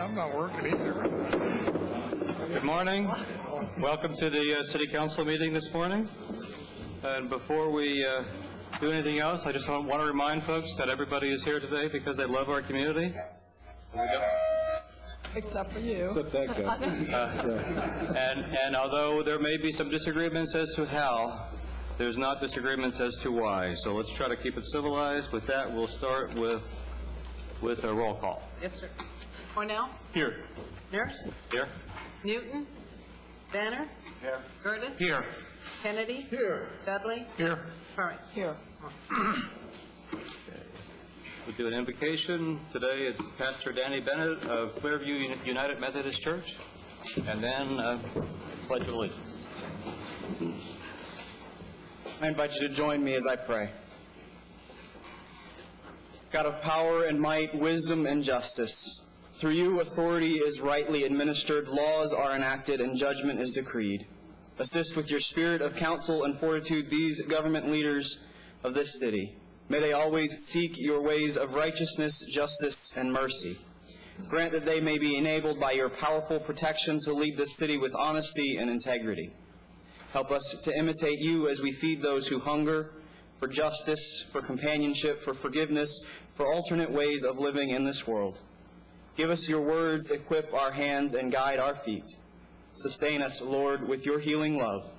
I'm not working either. Good morning. Welcome to the City Council meeting this morning. And before we do anything else, I just want to remind folks that everybody is here today because they love our community. Except for you. Except that guy. And although there may be some disagreements as to how, there's not disagreements as to why. So let's try to keep it civilized. With that, we'll start with a roll call. Yes, sir. Cornell? Here. Nurse? Here. Newton? Banner? Here. Curtis? Here. Kennedy? Here. Dudley? Here. Curran? Here. We'll do an invocation. Today it's Pastor Danny Bennett of Clearview United Methodist Church. And then Pledge of Allegiance. I invite you to join me as I pray. God of power and might, wisdom and justice, through you authority is rightly administered, laws are enacted, and judgment is decreed. Assist with your spirit of counsel and fortitude these government leaders of this city. May they always seek your ways of righteousness, justice, and mercy. Grant that they may be enabled by your powerful protection to lead this city with honesty and integrity. Help us to imitate you as we feed those who hunger for justice, for companionship, for forgiveness, for alternate ways of living in this world. Give us your words, equip our hands, and guide our feet. Sustain us, Lord, with your healing love.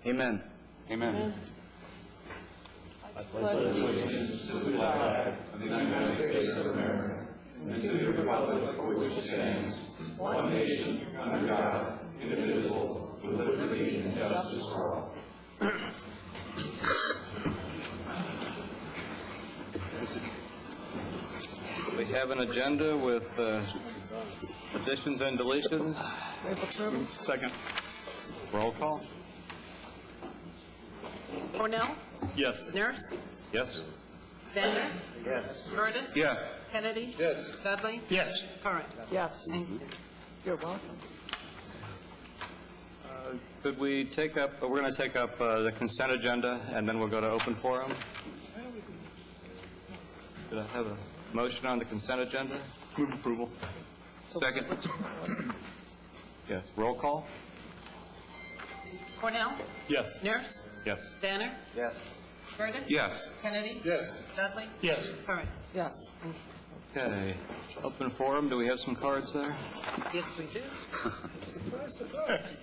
Amen. Amen. I pledge allegiance to the flag of the United States of America and to the republic for which it stands, one nation, under God, indivisible, with liberty and justice for all. We have an agenda with additions and deletions. Second. Roll call. Cornell? Yes. Nurse? Yes. Banner? Yes. Curtis? Yes. Kennedy? Yes. Dudley? Yes. Curran? Yes. Thank you. You're welcome. Could we take up, we're going to take up the consent agenda, and then we'll go to open forum. Could I have a motion on the consent agenda? Move approval. Second. Yes. Roll call? Cornell? Yes. Nurse? Yes. Banner? Yes. Curtis? Yes. Kennedy? Yes. Dudley? Yes. Curran? Yes. Thank Okay. Open forum. Do we have some cards there? you. Yes, we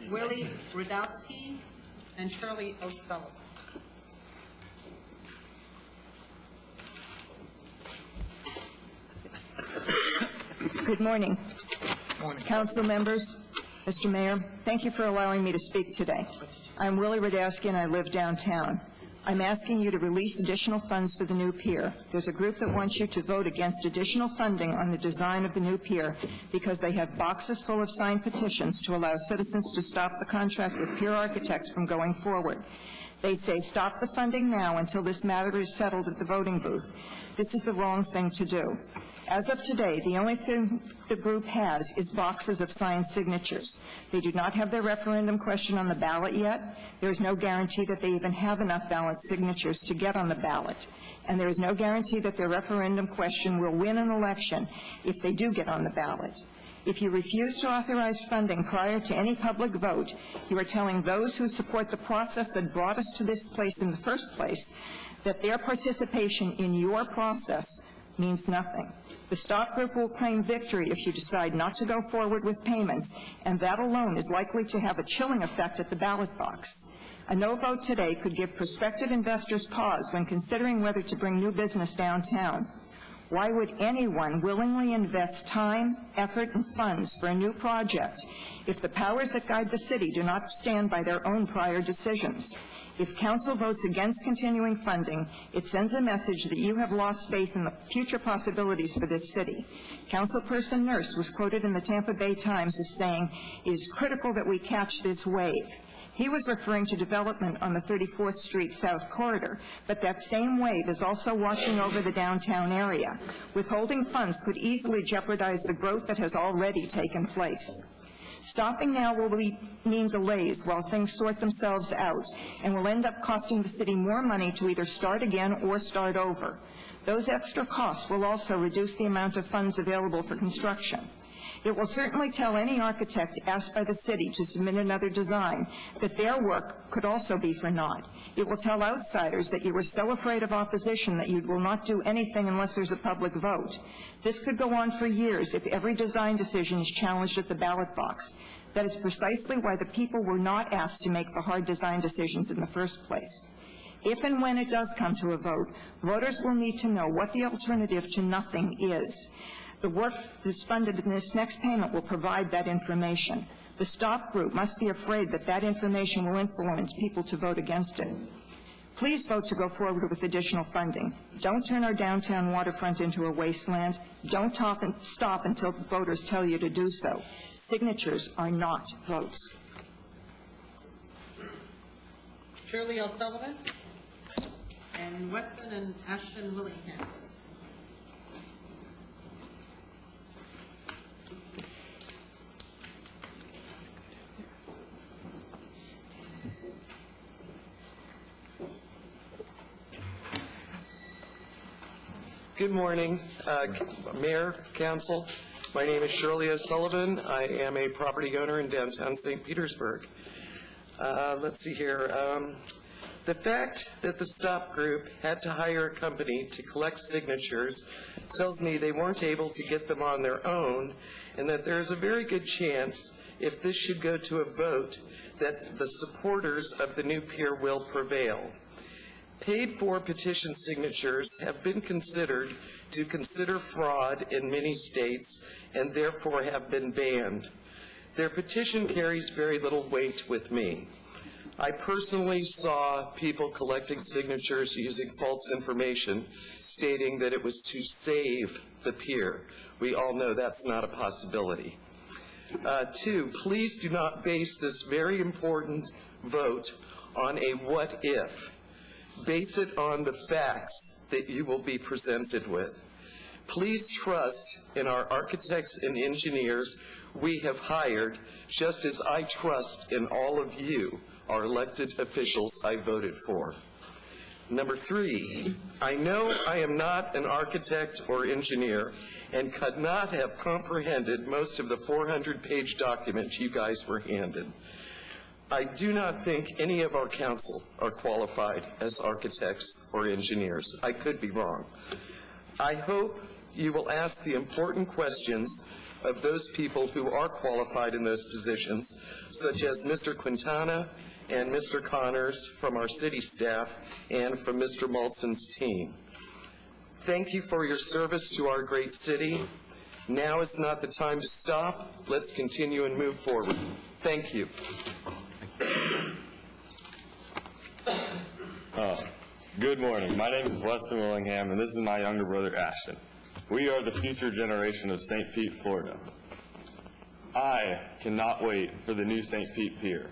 do. Willie Rudowski and Shirley O'Sullivan. Good morning. Council members, Mr. Mayor, thank you for allowing me to speak today. I'm Willie Radowski and I live downtown. I'm asking you to release additional funds for the new pier. There's a group that wants you to vote against additional funding on the design of the new pier because they have boxes full of signed petitions to allow citizens to stop the contract with Pier Architects from going forward. They say stop the funding now until this matter is settled at the voting booth. This is the wrong thing to do. As of today, the only thing the group has is boxes of signed signatures. They do not have their referendum question on the ballot yet. There is no guarantee that they even have enough valid signatures to get on the ballot. And there is no guarantee that their referendum question will win an election if they do get on the ballot. If you refuse to authorize funding prior to any public vote, you are telling those who support the process that brought us to this place in the first place that their participation in your process means nothing. The stop group will claim victory if you decide not to go forward with payments, and that alone is likely to have a chilling effect at the ballot box. A no vote today could give prospective investors pause when considering whether to bring new business downtown. Why would anyone willingly invest time, effort, and funds for a new project if the powers that guide the city do not stand by their own prior decisions? If council votes against continuing funding, it sends a message that you have lost faith in the future possibilities for this city. Councilperson Nurse was quoted in the Tampa Bay Times as saying, "It is critical that we catch this wave." He was referring to development on the 34th Street South Corridor, but that same wave is also washing over the downtown area. Withholding funds could easily jeopardize the growth that has already taken place. Stopping now will mean delays while things sort themselves out and will end up costing the city more money to either start again or start over. Those extra costs will also reduce the amount of funds available for construction. It will certainly tell any architect asked by the city to submit another design that their work could also be for naught. It will tell outsiders that you were so afraid of opposition that you will not do anything unless there's a public vote. This could go on for years if every design decision is challenged at the ballot box. That is precisely why the people were not asked to make the hard design decisions in the first place. If and when it does come to a vote, voters will need to know what the alternative to nothing is. The work that's funded in this next payment will provide that information. The STOP group must be afraid that that information will influence people to vote against it. Please vote to go forward with additional funding. Don't turn our downtown waterfront into a wasteland. Don't stop until voters tell you to do so. Signatures are not votes. Shirley O'Sullivan, and Weston and Ashton Willingham. Good morning, Mayor, Council. My name is Shirley O'Sullivan. I am a property owner in downtown St. Petersburg. Let's see here. The fact that the STOP group had to hire a company to collect signatures tells me they weren't able to get them on their own, and that there's a very good chance, if this should go to a vote, that the supporters of the new pier will prevail. Paid-for petition signatures have been considered to consider fraud in many states and therefore have been banned. Their petition carries very little weight with me. I personally saw people collecting signatures using false information, stating that it was to save the pier. We all know that's not a possibility. Two, please do not base this very important vote on a what if. Base it on the facts that you will be presented with. Please trust in our architects and engineers we have hired, just as I trust in all of you, our elected officials I voted for. Number three, I know I am not an architect or engineer and could not have comprehended most of the 400-page document you guys were handed. I do not think any of our council are qualified as architects or engineers. I could be wrong. I hope you will ask the important questions of those people who are qualified in those positions, such as Mr. Quintana and Mr. Connors from our city staff and from Mr. Maltson's team. Thank you for your service to our great city. Now is not the time to stop. Let's continue and move forward. Thank you. Good morning. My name is Weston Willingham, and this is my younger brother, Ashton. We are the future generation of St. Pete, Florida. I cannot wait for the new St. Pete Pier.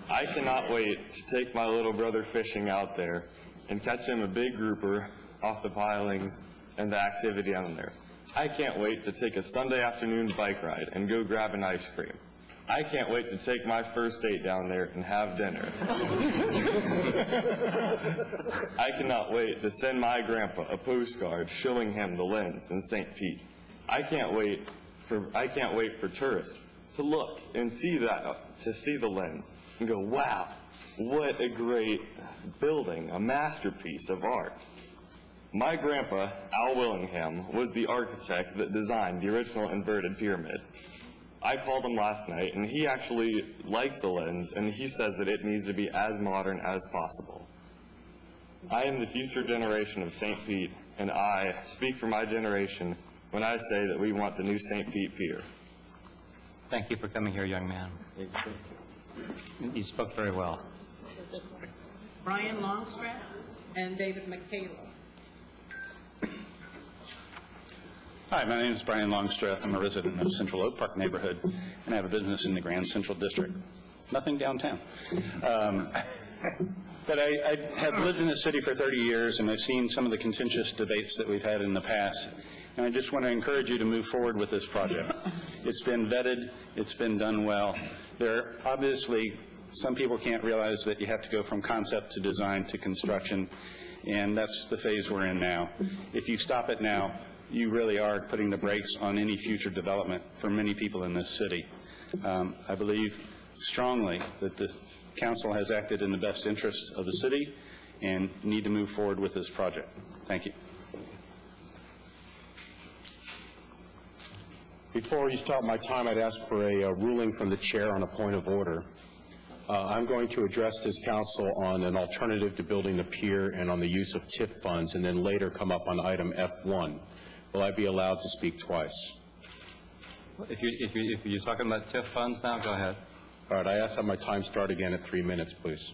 I cannot wait to take my little brother fishing out there and catch him a big grouper off the pilings and the activity down there. I can't wait to take a Sunday afternoon bike ride and go grab an ice cream. I can't wait to take my first date down there and have dinner. I cannot wait to send my grandpa a postcard showing him the lens in St. Pete. I can't wait for tourists to look and see the lens and go, wow, what a great building, a masterpiece of art. My grandpa, Al Willingham, was the architect that designed the original inverted pyramid. I called him last night, and he actually likes the lens, and he says that it needs to be as modern as possible. I am the future generation of St. Pete, and I speak for my generation when I say that we want the new St. Pete Pier. Thank you for coming here, young man. You spoke very well. Brian Longstreth and David McCaleb. Hi, my name is Brian Longstreth. I'm a resident of Central Oak Park neighborhood, and I have a business in the Grand Central District. Nothing downtown. But I have lived in the city for 30 years, and I've seen some of the contentious debates that we've had in the past. And I just want to encourage you to move forward with this project. It's been vetted. It's been done well. There obviously, some people can't realize that you have to go from concept to design to construction, and that's the phase we're in now. If you stop it now, you really are putting the brakes on any future development for many people in this city. I believe strongly that the council has acted in the best interest of the city and need to move forward with this project. Thank you. Before you start my time, I'd ask for a ruling from the chair on a point of order. I'm going to address this council on an alternative to building the pier and on the use of TIF funds, and then later come up on item F1. Will I be allowed to speak twice? If you're talking about TIF funds now, go ahead. All right, I ask that my time start again at 3 minutes, please.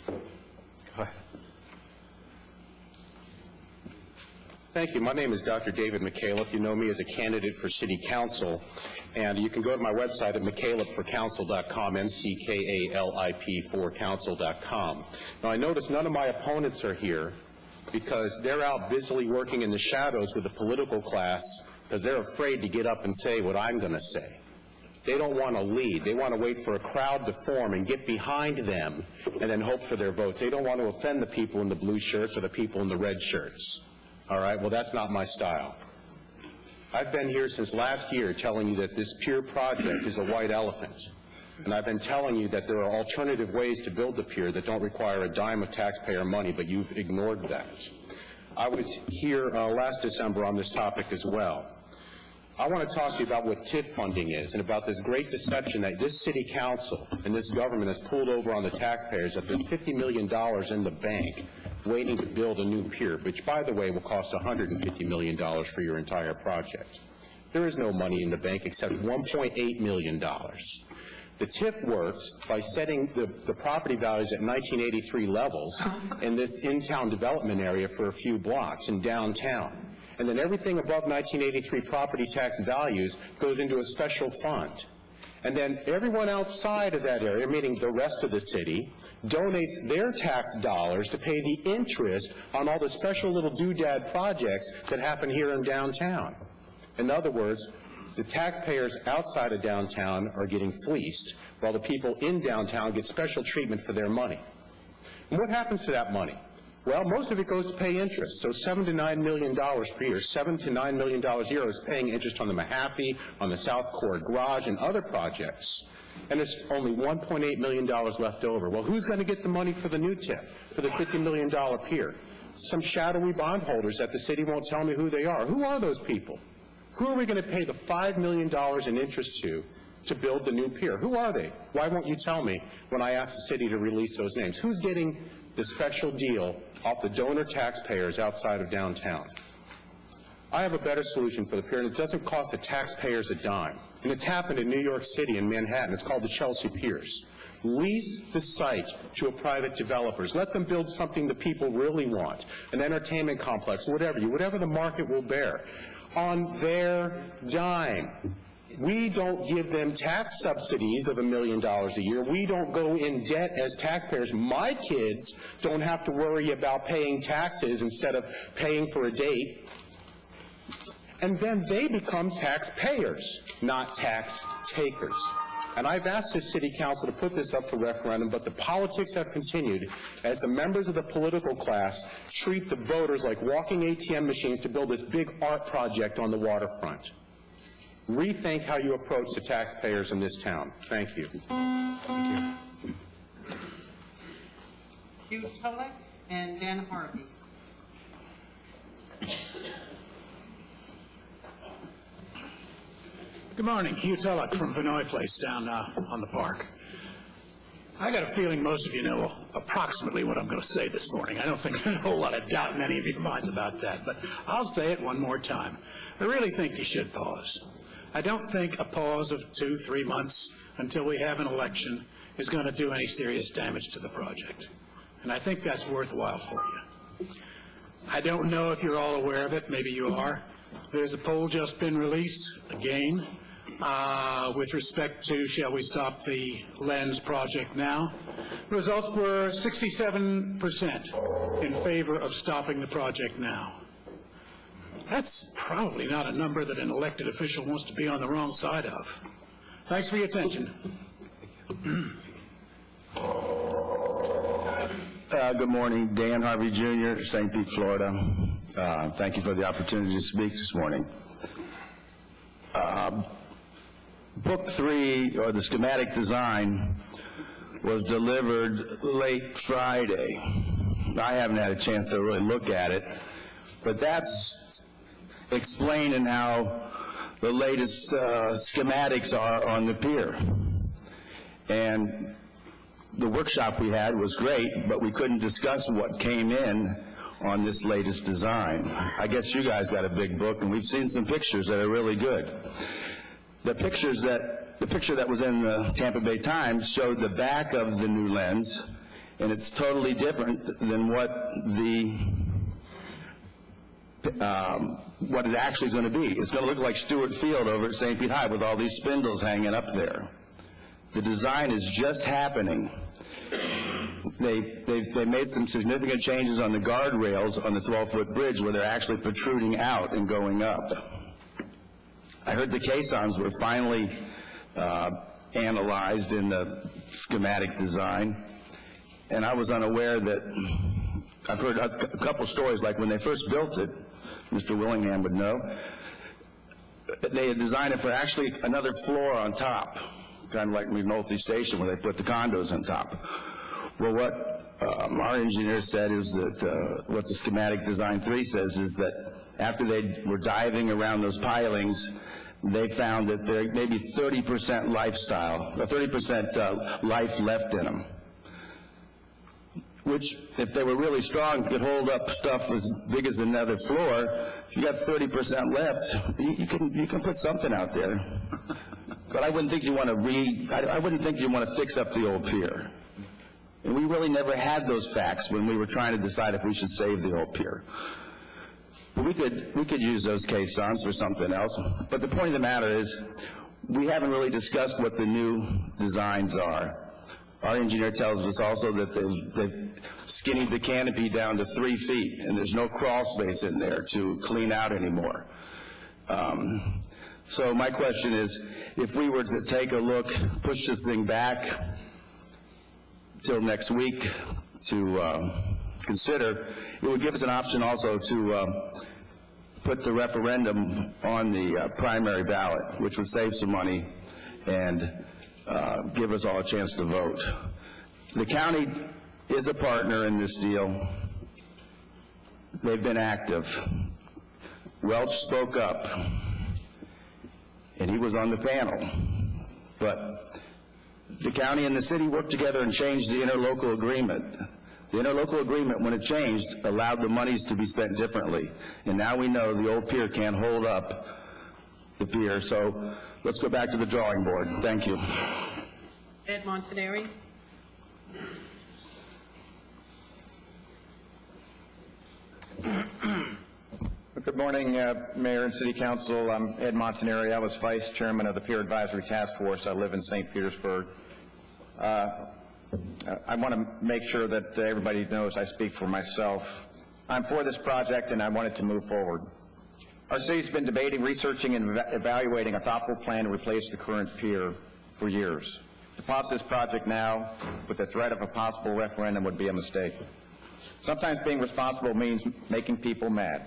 Go ahead. Thank you. My name is Dr. David McCaleb. You know me as a candidate for City Council, and you can go to my website at mckalip4council.com, MCKALIP for council.com. Now, I notice none of my opponents are here because they're out busily working in the shadows with the political class because they're afraid to get up and say what I'm going to say. They don't want to lead. They want to wait for a crowd to form and get behind them and then hope for their votes. They don't want to offend the people in the blue shirts or the people in the red shirts. All right, well, that's not my style. I've been here since last year telling you that this pier project is a white elephant. And I've been telling you that there are alternative ways to build the pier that don't require a dime of taxpayer money, but you've ignored that. I was here last December on this topic as well. I want to talk to you about what TIF funding is and about this great deception that this city council and this government has pulled over on the taxpayers, that there's $50 million in the bank waiting to build a new pier, which, by the way, will cost $150 million for your entire project. There is no money in the bank except $1.8 million. The TIF works by setting the property values at 1983 levels in this in-town development area for a few blocks in downtown. And then everything above 1983 property tax values goes into a special fund. And then everyone outside of that area, meaning the rest of the city, donates their tax dollars to pay the interest on all the special little doodad projects that happen here in downtown. In other words, the taxpayers outside of downtown are getting fleeced, while the people in downtown get special treatment for their money. And what happens to that money? Well, most of it goes to pay interest, so $7 to $9 million per year. $7 to $9 million a year is paying interest on the Mahaffey, on the South Court Garage, and other projects. And there's only $1.8 million left over. Well, who's going to get the money for the new TIF, for the $50 million pier? Some shadowy bondholders that the city won't tell me who they are. Who are those people? Who are we going to pay the $5 million in interest to build the new pier? Who are they? Why won't you tell me when I ask the city to release those names? Who's getting the special deal off the donor taxpayers outside of downtown? I have a better solution for the pier, and it doesn't cost the taxpayers a dime. And it's happened in New York City and Manhattan. It's called the Chelsea Piers. Lease the site to a private developers. Let them build something the people really want, an entertainment complex, whatever the market will bear, on their dime. We don't give them tax subsidies of $1 million a year. We don't go in debt as taxpayers. My kids don't have to worry about paying taxes instead of paying for a date. And then they become taxpayers, not tax takers. And I've asked the city council to put this up for referendum, but the politics have continued as the members of the political class treat the voters like walking ATM machines to build this big art project on the waterfront. Rethink how you approach the taxpayers in this town. Thank you. Hugh Tulloch and Dan Harvey. Good morning, Hugh Tulloch from Vinoy Place down on the park. I got a feeling most of you know approximately what I'm going to say this morning. I don't think there's a whole lot of doubt in any of your minds about that, but I'll say it one more time. I really think you should pause. I don't think a pause of 2-3 months until we have an election is going to do any serious damage to the project. And I think that's worthwhile for you. I don't know if you're all aware of it. Maybe you are. There's a poll just been released, again, with respect to shall we stop the Lens project now. Results were 67% in favor of stopping the project now. That's probably not a number that an elected official wants to be on the wrong side of. Thanks for your attention. Good morning, Dan Harvey Jr., St. Pete, Florida. Thank you for the opportunity to speak this morning. Book 3, or the schematic design, was delivered late Friday. I haven't had a chance to really look at it, but that's explaining how the latest schematics are on the pier. And the workshop we had was great, but we couldn't discuss what came in on this latest design. I guess you guys got a big book, and we've seen some pictures that are really good. The picture that was in the Tampa Bay Times showed the back of the new lens, and it's totally different than what it actually is going to be. It's going to look like Stewart Field over at St. Pete High with all these spindles hanging up there. The design is just happening. They made some significant changes on the guardrails on the 12-foot bridge where they're actually protruding out and going up. I heard the caissons were finally analyzed in the schematic design, and I was unaware that, I've heard a couple stories, like when they first built it, Mr. Willingham would know, they had designed it for actually another floor on top, kind of like McNulty Station where they put the condos on top. Well, what our engineer said is that, what the schematic design 3 says is that after they were diving around those pilings, they found that there may be 30% lifestyle, or 30% life left in them, which, if they were really strong, could hold up stuff as big as another floor. If you got 30% left, you can put something out there. But I wouldn't think you want to I wouldn't think you want to fix up the old pier. And we really never had those facts when we were trying to decide if we should save the old pier. But we could use those caissons for something else. But the point of the matter is, we haven't really discussed what the new designs are. Our engineer tells us also that they've skinnied the canopy down to 3 feet, and there's no crawl space in there to clean out anymore. So my question is, if we were to take a look, push this thing back till next week to consider, it would give us an option also to put the referendum on the primary ballot, which would save some money and give us all a chance to vote. The county is a partner in this deal. They've been active. Welch spoke up, and he was on the panel. But the county and the city worked together and changed the interlocal agreement. The interlocal agreement, when it changed, allowed the monies to be spent differently. And now we know the old pier can't hold up the pier. So let's go back to the drawing board. Thank you. Ed Montanari. Good morning, Mayor and City Council. I'm Ed Montanari. I was Vice Chairman of the Pier Advisory Task Force. I live in St. Petersburg. I want to make sure that everybody knows I speak for myself. I'm for this project, and I want it to move forward. Our city's been debating, researching, and evaluating a thoughtful plan to replace the current pier for years. To pause this project now with the threat of a possible referendum would be a mistake. Sometimes being responsible means making people mad.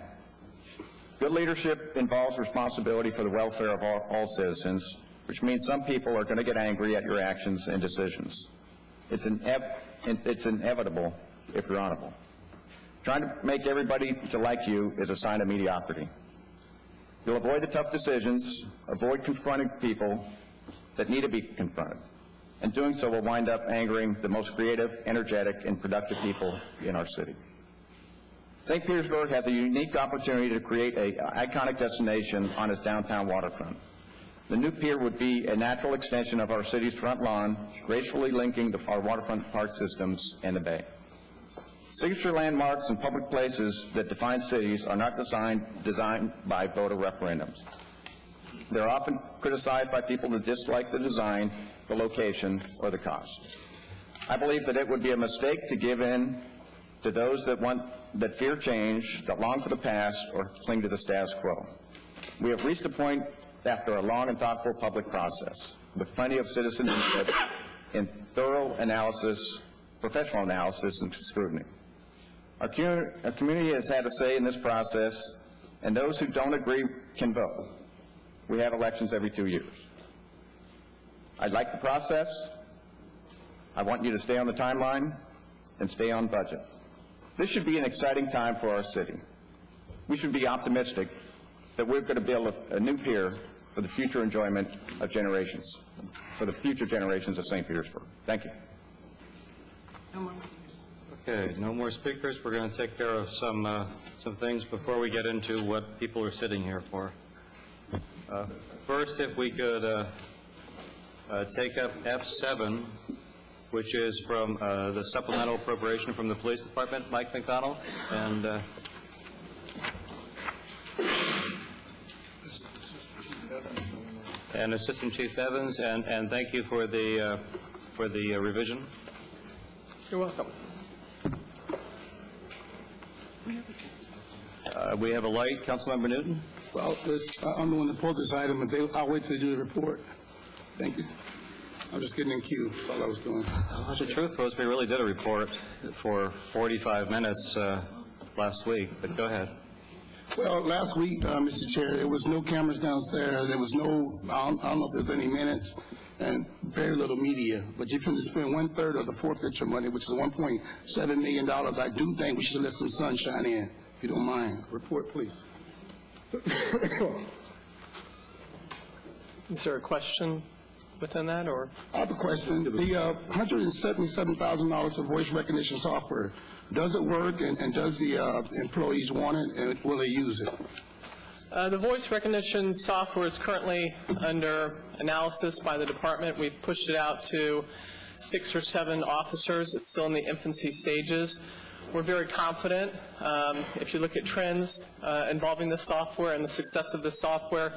Good leadership involves responsibility for the welfare of all citizens, which means some people are going to get angry at your actions and decisions. It's inevitable if you're honorable. Trying to make everybody to like you is a sign of mediocrity. You'll avoid the tough decisions, avoid confronting people that need to be confronted, and doing so will wind up angering the most creative, energetic, and productive people in our city. St. Petersburg has a unique opportunity to create an iconic destination on its downtown waterfront. The new pier would be a natural extension of our city's front lawn, gracefully linking our waterfront park systems and the bay. Signature landmarks and public places that define cities are not designed by voter referendums. They're often criticized by people that dislike the design, the location, or the cost. I believe that it would be a mistake to give in to those that fear change, that long for the past, or cling to the status quo. We have reached a point after a long and thoughtful public process, with plenty of citizen input and thorough analysis, professional analysis, and scrutiny. Our community has had a say in this process, and those who don't agree can vote. We have elections every 2 years. I like the process. I want you to stay on the timeline and stay on budget. This should be an exciting time for our city. We should be optimistic that we're going to build a new pier for the future enjoyment of generations, for the future generations of St. Petersburg. Thank you. Okay, no more speakers. We're going to take care of some things before we get into what people are sitting here for. First, if we could take up F7, which is from the supplemental appropriation from the Police Department, Mike McDonald, and Assistant Chief Evans, and thank you for the revision. You're welcome. We have a light, Councilmember Newton. Well, I'm the one that pulled this item, and I'll wait till they do the report. Thank you. I'm just getting in queue. That's all I was doing. The truth was, we really did a report for 45 minutes last week, but go ahead. Well, last week, Mr. Chair, there was no cameras downstairs. There was no, I don't know if there's any minutes, and very little media. But you're going to spend 1/3 of the forfeiture money, which is $1.7 million. I do think we should let some sunshine in, if you don't mind. Report, please. Is there a question within that, or? I have a question. The $177,000 for voice recognition software, does it work, and does the employees want it, and will they use it? The voice recognition software is currently under analysis by the department. We've pushed it out to 6 or 7 officers. It's still in the infancy stages. We're very confident. If you look at trends involving this software and the success of this software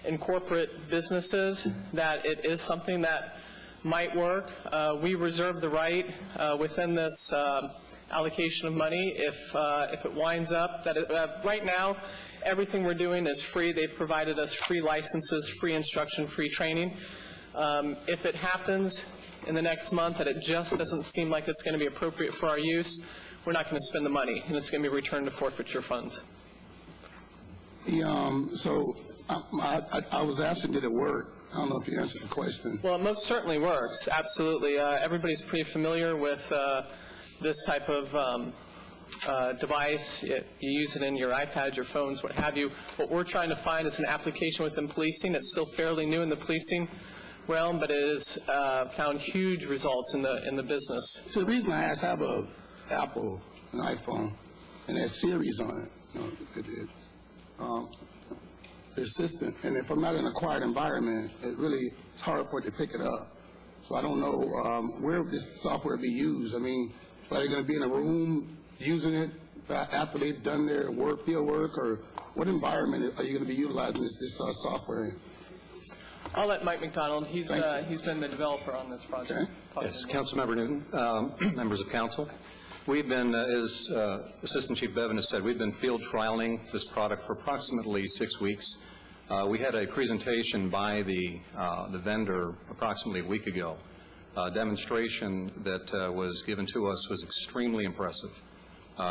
in corporate businesses, that it is something that might work. We reserve the right within this allocation of money if it winds up that right now everything we're doing is free. They've provided us free licenses, free instruction, free training. If it happens in the next month that it just doesn't seem like it's going to be appropriate for our use, we're not going to spend the money, and it's going to be returned to forfeiture funds. So I was asking, did it work? I don't know if you answered the question. Well, it most certainly works, absolutely. Everybody's pretty familiar with this type of device. You use it in your iPads, your phones, what have you. What we're trying to find is an application within policing. It's still fairly new in the policing realm, but it has found huge results in the business. So the reason I asked, I have an Apple, an iPhone, and it has Siri's on it. The assistant, and if I'm not in a quiet environment, it really is hard for it to pick it up. So I don't know where this software be used. I mean, are they going to be in a room using it after they've done their work, field work, or what environment are you going to be utilizing this software in? I'll let Mike McDonald, he's been the developer on this project. Okay. Yes, Councilmember Newton, members of council. We've been, as Assistant Chief Bevan has said, we've been field trialing this product for approximately 6 weeks. We had a presentation by the vendor approximately a week ago. A demonstration that was given to us was extremely impressive.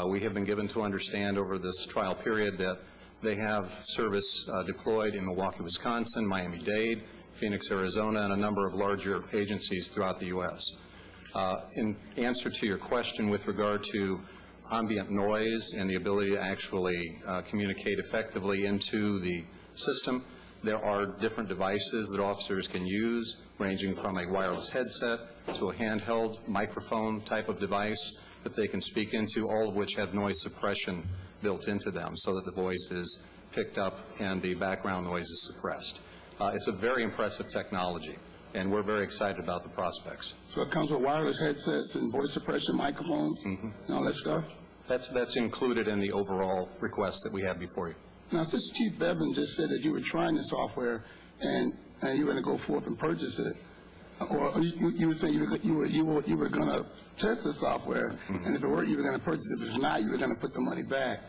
We have been given to understand over this trial period that they have service deployed in Milwaukee, Wisconsin, Miami-Dade, Phoenix, Arizona, and a number of larger agencies throughout the U.S. In answer to your question with regard to ambient noise and the ability to actually communicate effectively into the system, there are different devices that officers can use, ranging from a wireless headset to a handheld microphone type of device that they can speak into, all of which have noise suppression built into them so that the voice is picked up and the background noise is suppressed. It's a very impressive technology, and we're very excited about the prospects. So it comes with wireless headsets and voice suppression microphones and all that stuff? That's included in the overall request that we have before you. Now, since Chief Bevan just said that you were trying the software and you were going to go forth and purchase it, or you were saying you were going to test the software, and if it worked, you were going to purchase it. If it's not, you were going to put the money back.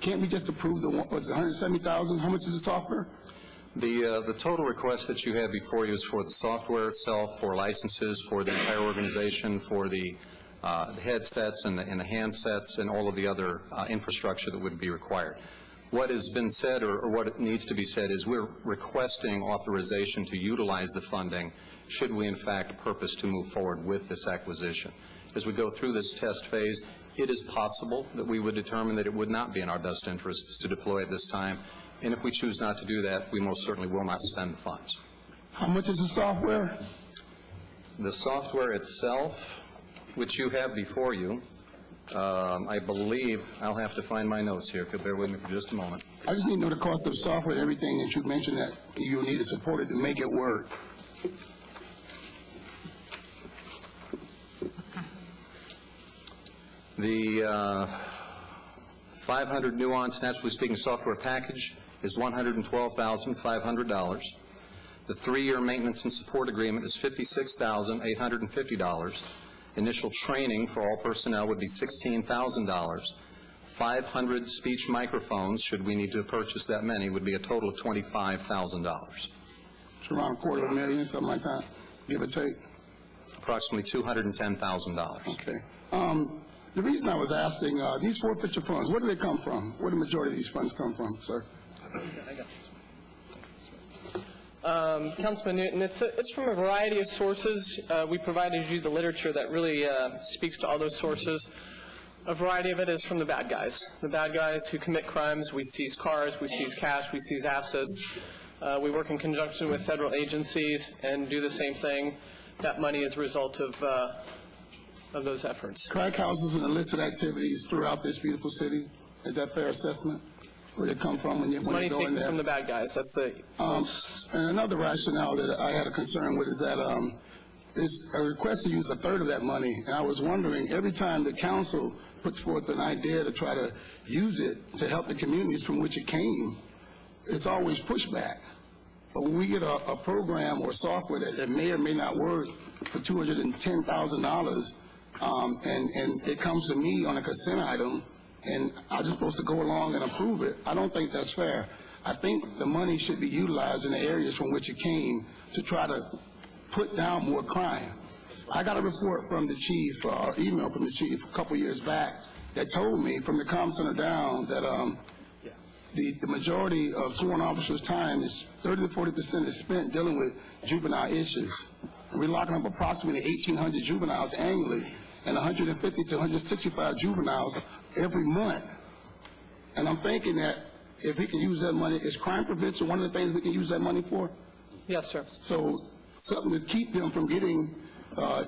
Can't we just approve the what's it, $170,000? How much is the software? The total request that you have before you is for the software itself, for licenses, for the entire organization, for the the headsets and the handsets and all of the other infrastructure that would be required. What has been said, or what needs to be said, is we're requesting authorization to utilize the funding should we in fact purpose to move forward with this acquisition. As we go through this test phase, it is possible that we would determine that it would not be in our best interests to deploy at this time, and if we choose not to do that, we most certainly will not spend the funds. How much is the software? The software itself, which you have before you, I believe, I'll have to find my notes here, if you'll bear with me for just a moment. I just need to know the cost of software and everything that you mentioned that you need to support it to make it work. The 500 Nuance Naturally Speaking software package is $112,500. The 3-year maintenance and support agreement is $56,850. Initial training for all personnel would be $16,000. 500 speech microphones, should we need to purchase that many, would be a total of $25,000. It's around $250,000, something like that, give or take. Approximately $210,000. Okay. The reason I was asking, these forfeiture funds, where do they come from? Where do the majority of these funds come from, sir? Councilman Newton, it's from a variety of sources. We provided you the literature that really speaks to all those sources. A variety of it is from the bad guys who commit crimes. We seize cars, we seize cash, we seize assets. We work in conjunction with federal agencies and do the same thing. That money is a result of those efforts. Crack houses and illicit activities throughout this beautiful city, is that a fair assessment? Where they come from when you go in there? It's money taken from the bad guys, that's it. And another rationale that I had a concern with is that there's a request to use a third of that money, and I was wondering, every time the council puts forth an idea to try to use it to help the communities from which it came, it's always pushback. But when we get a program or software that may or may not work for $210,000, and it comes to me on a consent item, and I'm just supposed to go along and approve it, I don't think that's fair. I think the money should be utilized in the areas from which it came to try to put down more crime. I got a report from the chief, email from the chief a couple years back that told me from the comm center down that the majority of sworn officers' time is 30 to 40% is spent dealing with juvenile issues. And we're locking up approximately 1,800 juveniles annually and 150 to 165 juveniles every month. And I'm thinking that if we can use that money, is crime prevention one of the things we can use that money for? Yes, sir. So something to keep them from getting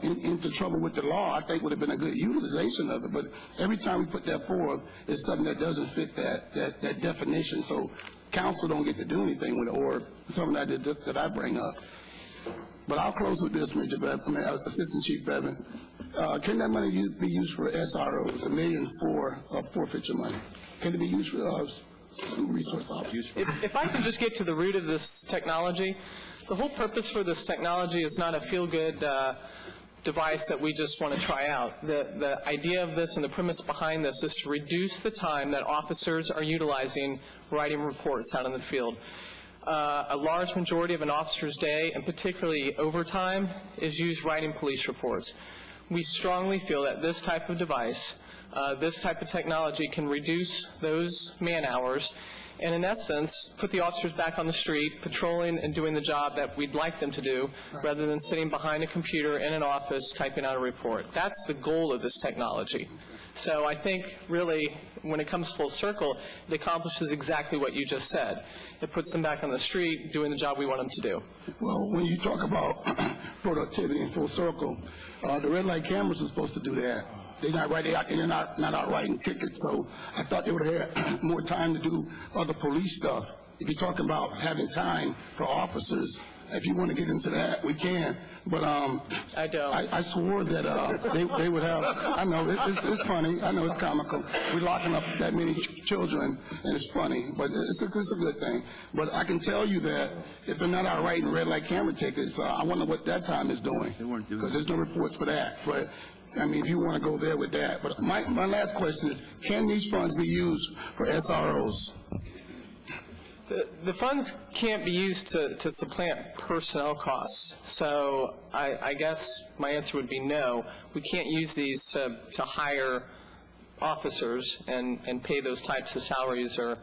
into trouble with the law, I think would have been a good utilization of it. But every time we put that forward, it's something that doesn't fit that definition. So council don't get to do anything with it, or something that I bring up. But I'll close with this, Assistant Chief Bevan. Can that money be used for SROs, $1 million for forfeiture money? Can it be used for school resource officers? If I could just get to the root of this technology, the whole purpose for this technology is not a feel-good device that we just want to try out. The idea of this and the premise behind this is to reduce the time that officers are utilizing writing reports out in the field. A large majority of an officer's day, and particularly overtime, is used writing police reports. We strongly feel that this type of device, this type of technology can reduce those man hours and, in essence, put the officers back on the street, patrolling and doing the job that we'd like them to do, rather than sitting behind a computer in an office typing out a report. That's the goal of this technology. So I think, really, when it comes full circle, it accomplishes exactly what you just said. It puts them back on the street doing the job we want them to do. Well, when you talk about productivity in full circle, the red light cameras are supposed to do that. They're not writing out, they're not out writing tickets, so I thought they would have had more time to do other police stuff. If you're talking about having time for officers, if you want to get into that, we can. But I don't. I swore that they would have. I know it's funny. I know it's comical. We're locking up that many children, and it's funny, but it's a good thing. But I can tell you that if they're not out writing red light camera tickets, I wonder what that time is doing. Because there's no reports for that. But I mean, if you want to go there with that. But my last question is: can these funds be used for SROs? The funds can't be used to supplant personnel costs. So I guess my answer would be no. We can't use these to hire officers and pay those types of salaries or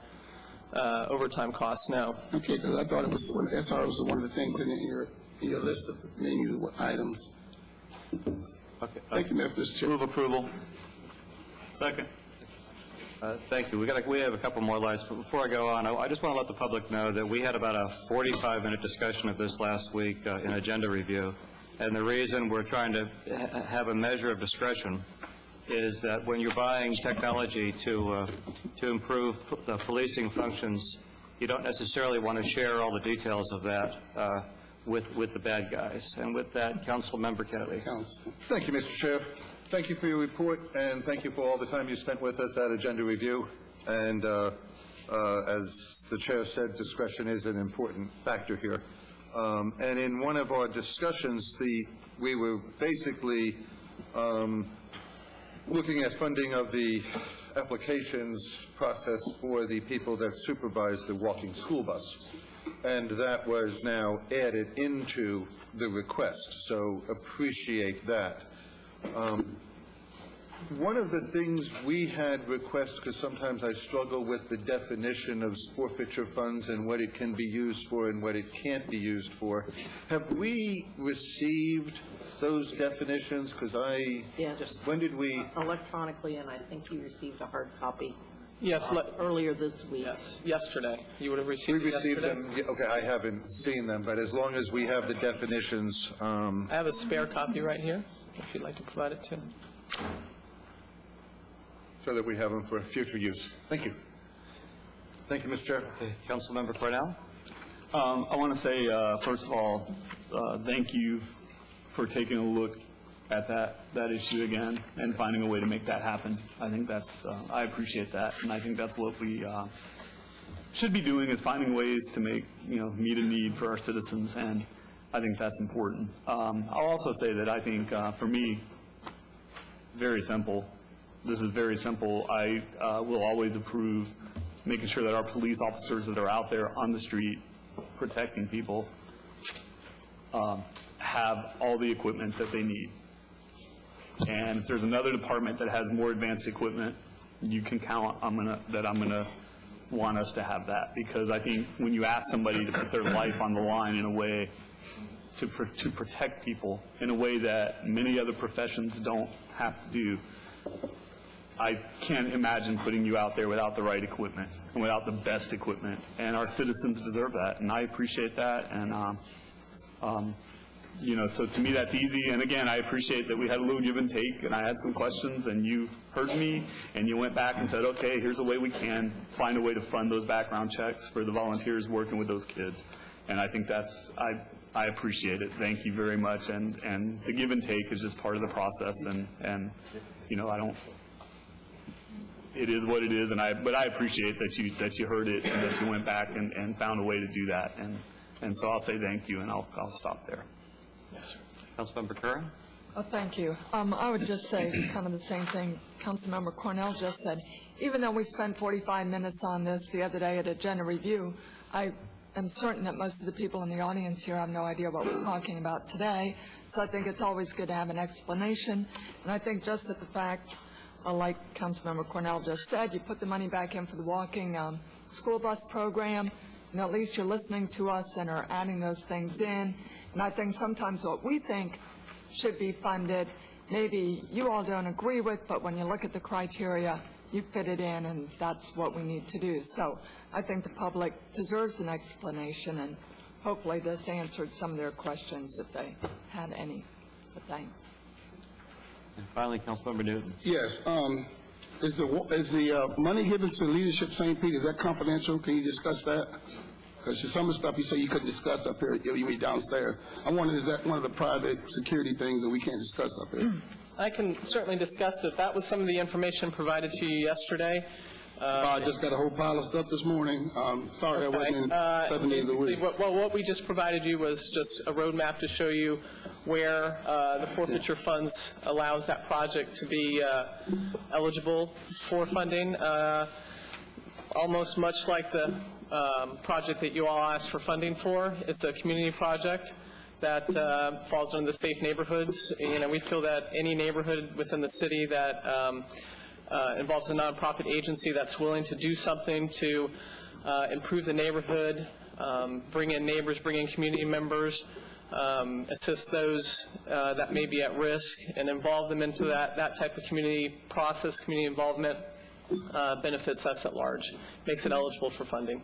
overtime costs, no. Okay, because I thought it was, SR was one of the things in your list of menu items. Okay. Thank you, Mr. Chair. Move approval. Second. Thank you. We have a couple more lights, but before I go on, I just want to let the public know that we had about a 45-minute discussion of this last week in agenda review, and the reason we're trying to have a measure of discretion is that when you're buying technology to improve the policing functions, you don't necessarily want to share all the details of that with the bad guys. And with that, Council Member Kennedy. Thank you, Mr. Chair. Thank you for your report, and thank you for all the time you spent with us at Agenda Review. And as the Chair said, discretion is an important factor here. And in one of our discussions, we were basically looking at funding of the applications process for the people that supervise the walking school bus. And that was now added into the request, so appreciate that. One of the things we had requested, because sometimes I struggle with the definition of forfeiture funds and what it can be used for and what it can't be used for, have we received those definitions? Because Yes. when did we? Electronically, and I think you received a hard copy. Yes. Earlier this week. Yes, yesterday. You would have received We it received yesterday? them, okay, I haven't seen them, but as long as we have the definitions, I have a spare copy right here, if you'd like to provide it to. so that we have them for future use. Thank you. Thank you, Mr. Chair. Okay, Councilmember Cornell. I want to say, first of all, thank you for taking a look at that issue again and finding a way to make that happen. I think that's, I appreciate that, and I think that's what we should be doing, is finding ways to make, meet a need for our citizens, and I think that's important. I'll also say that I think, for me, very simple. This is very simple. I will always approve making sure that our police officers that are out there on the street protecting people have all the equipment that they need. And if there's another department that has more advanced equipment, you can count that I'm gonna want us to have that, because I think when you ask somebody to put their life on the line in a way to protect people in a way that many other professions don't have to do, I can't imagine putting you out there without the right equipment and without the best equipment. And our citizens deserve that, and I appreciate that. And so to me that's easy. And again, I appreciate that we had a little give and take, and I had some questions, and you heard me, and you went back and said, okay, here's a way we can find a way to fund those background checks for the volunteers working with those kids. And I think that's, I appreciate it. Thank you very much. And the give and take is just part of the process, and I don't, it is what it is, but I appreciate that you heard it and that you went back and found a way to do that. And so I'll say thank you, and I'll stop there. Yes, sir. Councilmember Curran? Oh, thank you. I would just say kind of the same thing Councilmember Cornell just said. Even though we spent 45 minutes on this the other day at Agenda Review, I am certain that most of the people in the audience here have no idea what we're talking about today. So I think it's always good to have an explanation. And I think just that the fact, like Councilmember Cornell just said, you put the money back in for the walking school bus program, and at least you're listening to us and are adding those things in. And I think sometimes what we think should be funded, maybe you all don't agree with, but when you look at the criteria, you fit it in, and that's what we need to do. So I think the public deserves an explanation, and hopefully this answered some of their questions if they had any. So thanks. And finally, Councilmember Newton. Yes, is the money given to Leadership St. Pete, is that confidential? Can you discuss that? Because some of the stuff you say you couldn't discuss up here, you mean downstairs. I wonder, is that one of the private security things that we can't discuss up here? I can certainly discuss it. That was some of the information provided to you yesterday. I just got a whole pile of stuff this morning. Sorry I wasn't in 7 days a week. Well, what we just provided you was just a roadmap to show you where the forfeiture funds allows that project to be eligible for funding. Almost much like the project that you all asked for funding for. It's a community project that falls under the Safe Neighborhoods. We feel that any neighborhood within the city that involves a nonprofit agency that's willing to do something to improve the neighborhood, bring in neighbors, bring in community members, assist those that may be at risk, and involve them into that type of community process, community involvement, benefits us at large, makes it eligible for funding.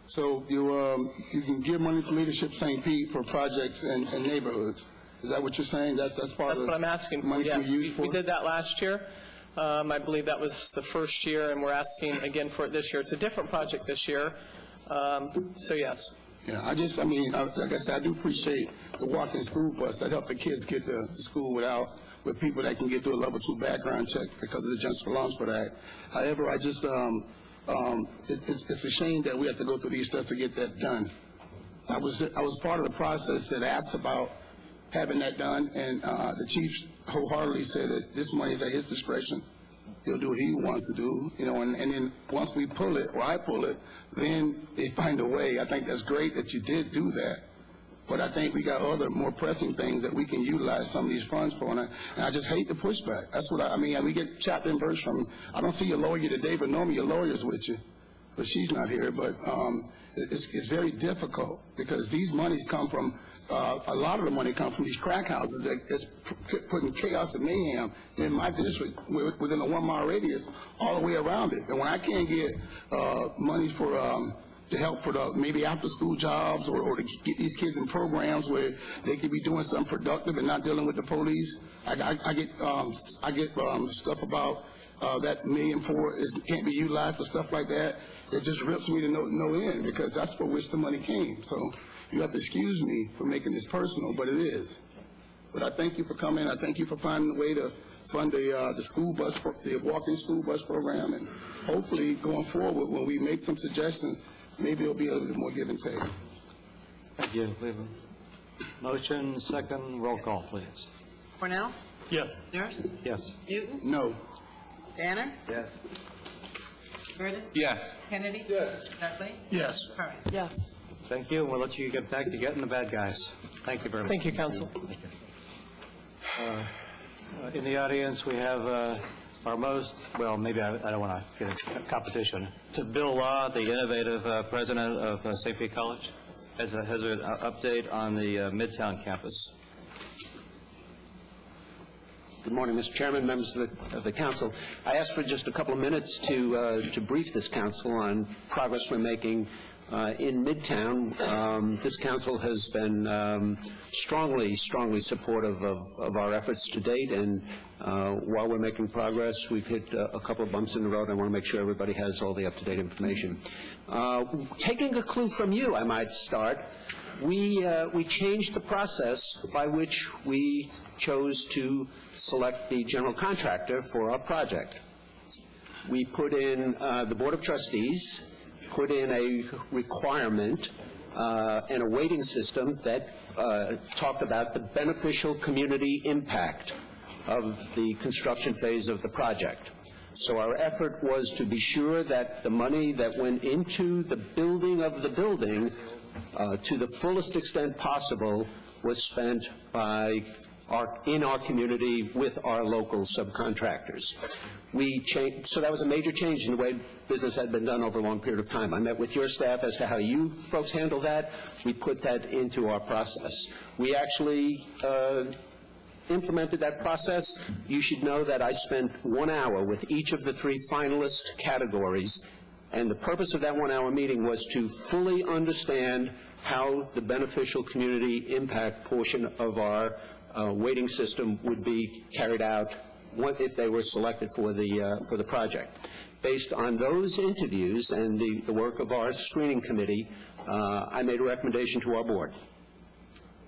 So you can give money to Leadership St. Pete for projects in neighborhoods. Is that what you're saying? That's part of That's what I'm asking for, money yes. can be used We for? did that last year. I believe that was the first year, and we're asking again for it this year. It's a different project this year, so yes. Yeah, like I said, I do appreciate the walking school bus that help the kids get to school with people that can get through a level 2 background check because of the just belongs for that. However, I just, it's a shame that we have to go through these steps to get that done. I was part of the process that asked about having that done, and the chief wholeheartedly said that this money is at his discretion. He'll do what he wants to do, and then once we pull it, or I pull it, then they find a way. I think that's great that you did do that. But I think we got other more pressing things that we can utilize some of these funds for, and I just hate the pushback. That's what I mean. We get chapter and verse from, I don't see your lawyer today, but normally your lawyer's with you. But she's not here. But it's very difficult because these monies come from, a lot of the money comes from these crack houses that's putting chaos and mayhem in my district within a 1 mile radius all the way around it. And when I can't get money for to help for the maybe after school jobs or to get these kids in programs where they could be doing something productive and not dealing with the police, I get stuff about that $1.4 million can't be utilized for stuff like that. It just rips me to no end because that's for which the money came. So you have to excuse me for making this personal, but it is. But I thank you for coming. I thank you for finding a way to fund the school bus, the walking school bus program, and hopefully going forward when we make some suggestions, maybe it'll be a little bit more give and take. Thank you, Cleveland. Motion, second, roll call, please. Cornell? Yes. Nurse? Yes. Newton? No. Danner? Yes. Curtis? Yes. Kennedy? Yes. Dudley? Yes. Curran? Yes. Thank you, and we'll let you get back to getting the bad guys. Thank you very much. Thank you, Council. In the audience, we have our most, well, maybe I don't want to get a competition. To Bill Law, the innovative president of St. Pete College, has an update on the Midtown campus. Good morning, Mr. Chairman, members of the council. I asked for just a couple of minutes to brief this council on progress we're making in Midtown. This council has been strongly supportive of our efforts to date, and while we're making progress, we've hit a couple of bumps in the road. I want to make sure everybody has all the up-to-date information. Taking a clue from you, I might start. We changed the process by which we chose to select the general contractor for our project. We put in, the Board of Trustees put in a requirement and a weighting system that talked about the beneficial community impact of the construction phase of the project. So our effort was to be sure that the money that went into the building of the building to the fullest extent possible was spent by in our community with our local subcontractors. So that was a major change in the way business had been done over a long period of time. I met with your staff as to how you folks handle that. We put that into our process. We actually implemented that process. You should know that I spent 1 hour with each of the 3 finalist categories, and the purpose of that 1-hour meeting was to fully understand how the beneficial community impact portion of our weighting system would be carried out if they were selected for the project. Based on those interviews and the work of our screening committee, I made a recommendation to our board.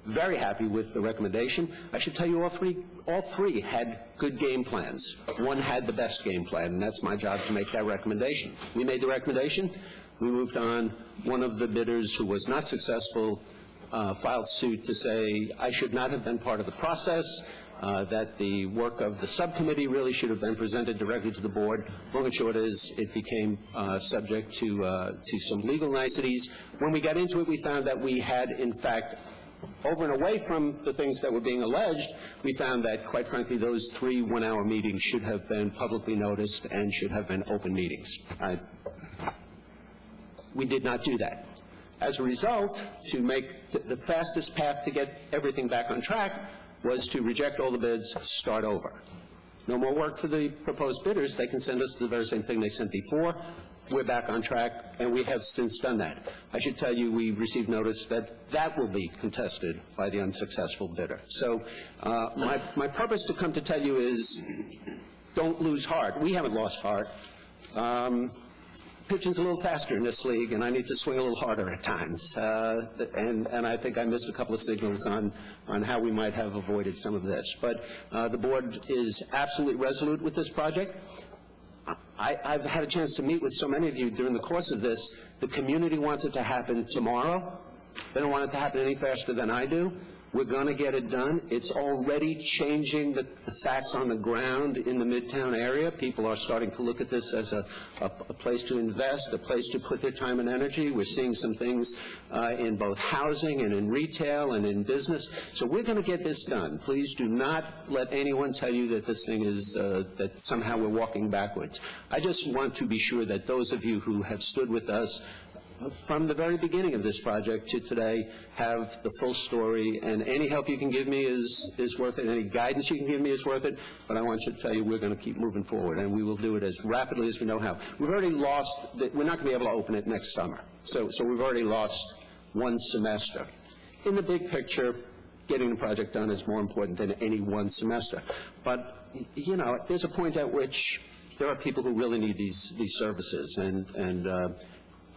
Very happy with the recommendation. I should tell you all three had good game plans. One had the best game plan, and that's my job to make that recommendation. We made the recommendation. We moved on. One of the bidders who was not successful filed suit to say I should not have been part of the process. that the work of the subcommittee really should have been presented directly to the board. Long and short is, it became subject to some legal niceties. When we got into it, we found that we had, in fact, over and away from the things that were being alleged, we found that, quite frankly, those 3 one-hour meetings should have been publicly noticed and should have been open meetings. We did not do that. As a result, to make the fastest path to get everything back on track was to reject all the bids, start over. No more work for the proposed bidders. They can send us the very same thing they sent before. We're back on track, and we have since done that. I should tell you, we received notice that that will be contested by the unsuccessful bidder. So my purpose to come to tell you is, don't lose heart. We haven't lost heart. Pitching's a little faster in this league, and I need to swing a little harder at times. And I think I missed a couple of signals on how we might have avoided some of this. But the board is absolutely resolute with this project. I've had a chance to meet with so many of you during the course of this. The community wants it to happen tomorrow. They don't want it to happen any faster than I do. We're going to get it done. It's already changing the facts on the ground in the Midtown area. People are starting to look at this as a place to invest, a place to put their time and energy. We're seeing some things in both housing and in retail and in business. So we're going to get this done. Please do not let anyone tell you that this thing is, that somehow we're walking backwards. I just want to be sure that those of you who have stood with us from the very beginning of this project to today have the full story, and any help you can give me is worth it. Any guidance you can give me is worth it, but I want you to tell you we're going to keep moving forward, and we will do it as rapidly as we know how. We've already lost, we're not going to be able to open it next summer, so we've already lost 1 semester. In the big picture, getting the project done is more important than any 1 semester. But, you know, there's a point at which there are people who really need these services, and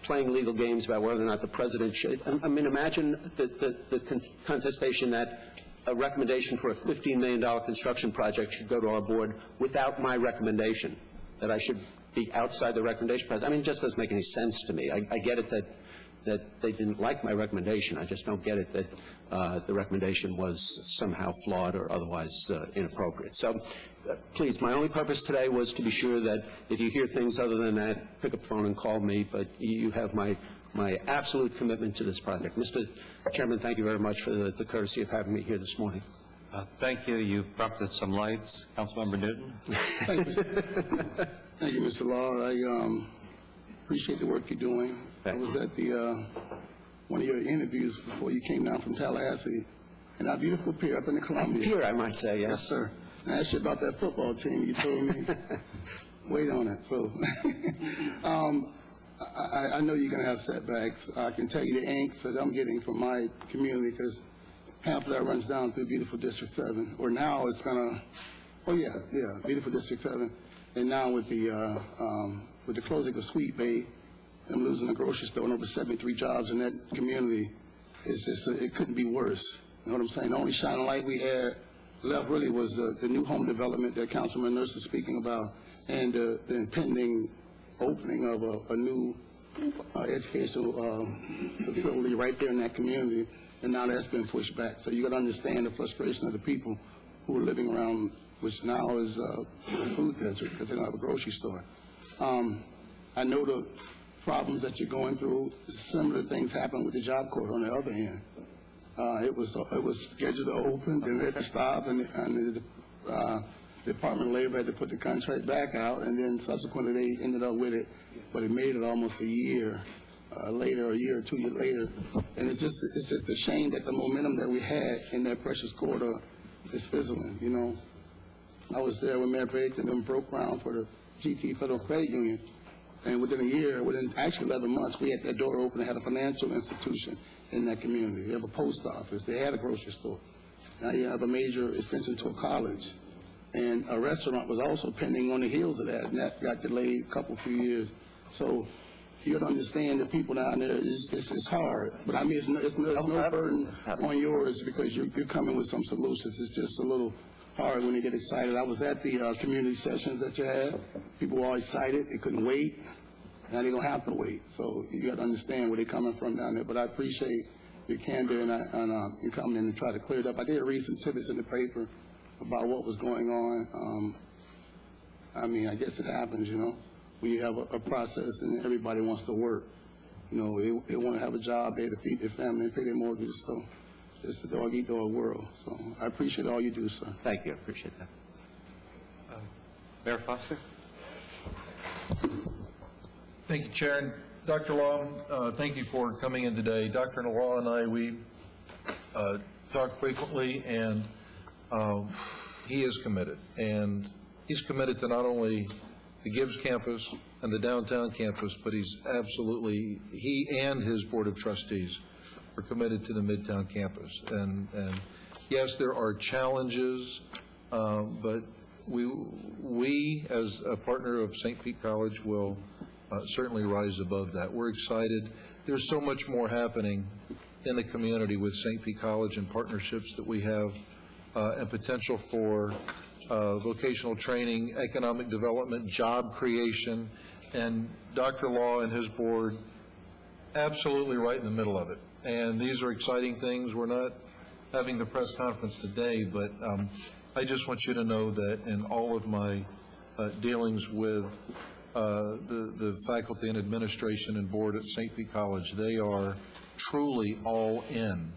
playing legal games about whether or not the president should. I mean, imagine the contestation that a recommendation for a $15 million construction project should go to our board without my recommendation, that I should be outside the recommendation process. I mean, it just doesn't make any sense to me. I get it that they didn't like my recommendation. I just don't get it that the recommendation was somehow flawed or otherwise inappropriate. So please, my only purpose today was to be sure that if you hear things other than that, pick up the phone and call me, but you have my absolute commitment to this project. Mr. Chairman, thank you very much for the courtesy of having me here this morning. Thank you. You've prompted some lights. Councilmember Newton. Thank you. Thank you, Mr. Law. I appreciate the work you're doing. I was at the one of your interviews before you came down from Tallahassee, and our beautiful pier up in the Columbia. Pier, I might say, yes. Yes, sir. I asked you about that football team. You told me, wait on it. So I know you're going to have setbacks. I can tell you the angst that I'm getting from my community, because half of that runs down through beautiful District 7, or now it's going to, oh yeah, beautiful District 7. And now with the closing of Sweet Bay, I'm losing a grocery store and over 73 jobs in that community. It's just, it couldn't be worse. You know what I'm saying? The only shining light we had left really was the new home development that Councilman Nurse is speaking about, and the impending opening of a new educational facility right there in that community, and now that's been pushed back. So you got to understand the frustration of the people who are living around, which now is a food desert because they don't have a grocery store. I know the problems that you're going through. Similar things happen with the Job Corps on the other end. It was scheduled to open, then it stopped, and the Department of Labor had to put the contract back out, and then subsequently they ended up with it, but it made it almost a year later, a year or 2 years later, and it's just a shame that the momentum that we had in that precious quarter is fizzling. You know, I was there when Mayor Briggs and them broke ground for the GT Federal Credit Union, and within a year, within actually 11 months, we had that door open and had a financial institution in that community. You have a post office. They had a grocery store. Now you have a major extension to a college. And a restaurant was also pending on the heels of that, and that got delayed a few years. So you got to understand the people down there, it's hard. But I mean, it's no burden on yours because you're coming with some solutions. It's just a little hard when you get excited. I was at the community sessions that you had. People were all excited. They couldn't wait. Now they don't have to wait. So you got to understand where they're coming from down there. But I appreciate your candor and coming in and try to clear it up. I did read some tidbits in the paper about what was going on. I mean, I guess it happens, you know, when you have a process and everybody wants to work. You know, they want to have a job, they to feed their family and pay their mortgages, so it's a dog-eat-dog world. So I appreciate all you do, sir. Thank you, I appreciate that. Mayor Foster? Thank you, Chair. And Dr. Law, thank you for coming in today. Dr. Law and I, we talk frequently, and he is committed. And he's committed to not only the Gibbs campus and the downtown campus, but he's absolutely, he and his Board of Trustees are committed to the Midtown campus. And yes, there are challenges, but we, as a partner of St. Pete College, will certainly rise above that. We're excited. There's so much more happening in the community with St. Pete College and partnerships that we have, and potential for vocational training, economic development, job creation, and Dr. Law and his board absolutely right in the middle of it. And these are exciting things. We're not having the press conference today, but I just want you to know that in all of my dealings with the faculty and administration and board at St. Pete College, they are truly all in.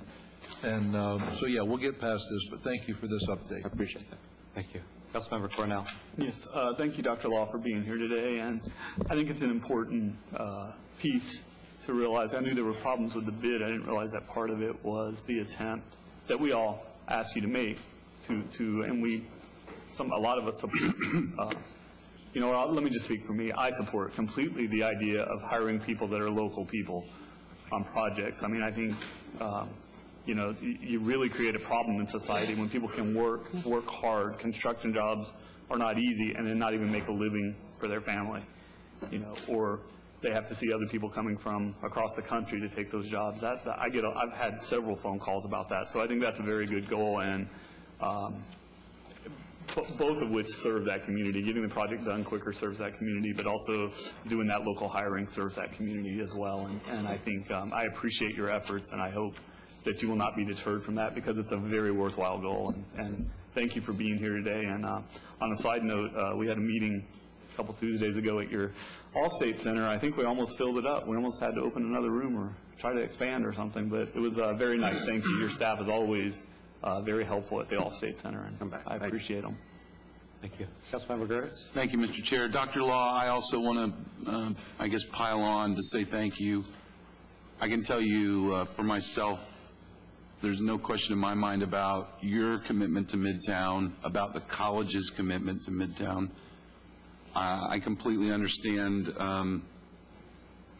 And so, yeah, we'll get past this, but thank you for this update. I appreciate that. Thank you. Councilmember Cornell. Yes, thank you, Dr. Law, for being here today, and I think it's an important piece to realize. I knew there were problems with the bid. I didn't realize that part of it was the attempt that we all asked you to make and a lot of us support. You know, let me just speak for me. I support completely the idea of hiring people that are local people on projects. I mean, I think, you know, you really create a problem in society when people can work hard. Construction jobs are not easy, and then not even make a living for their family, you know, or they have to see other people coming from across the country to take those jobs. I've had several phone calls about that, so I think that's a very good goal, and both of which serve that community. Getting the project done quicker serves that community, but also doing that local hiring serves that community as well. And I think I appreciate your efforts, and I hope that you will not be deterred from that, because it's a very worthwhile goal. And thank you for being here today. And on a side note, we had a meeting a couple Tuesdays ago at your Allstate Center. I think we almost filled it up. We almost had to open another room or try to expand or something, but it was very nice. Thank you. Your staff is always very helpful at the Allstate Center, and I appreciate them. Thank you. Councilmember Gertz. Thank you, Mr. Chair. Dr. Law, I also want to, I guess, pile on to say thank you. I can tell you for myself, there's no question in my mind about your commitment to Midtown, about the college's commitment to Midtown. I completely understand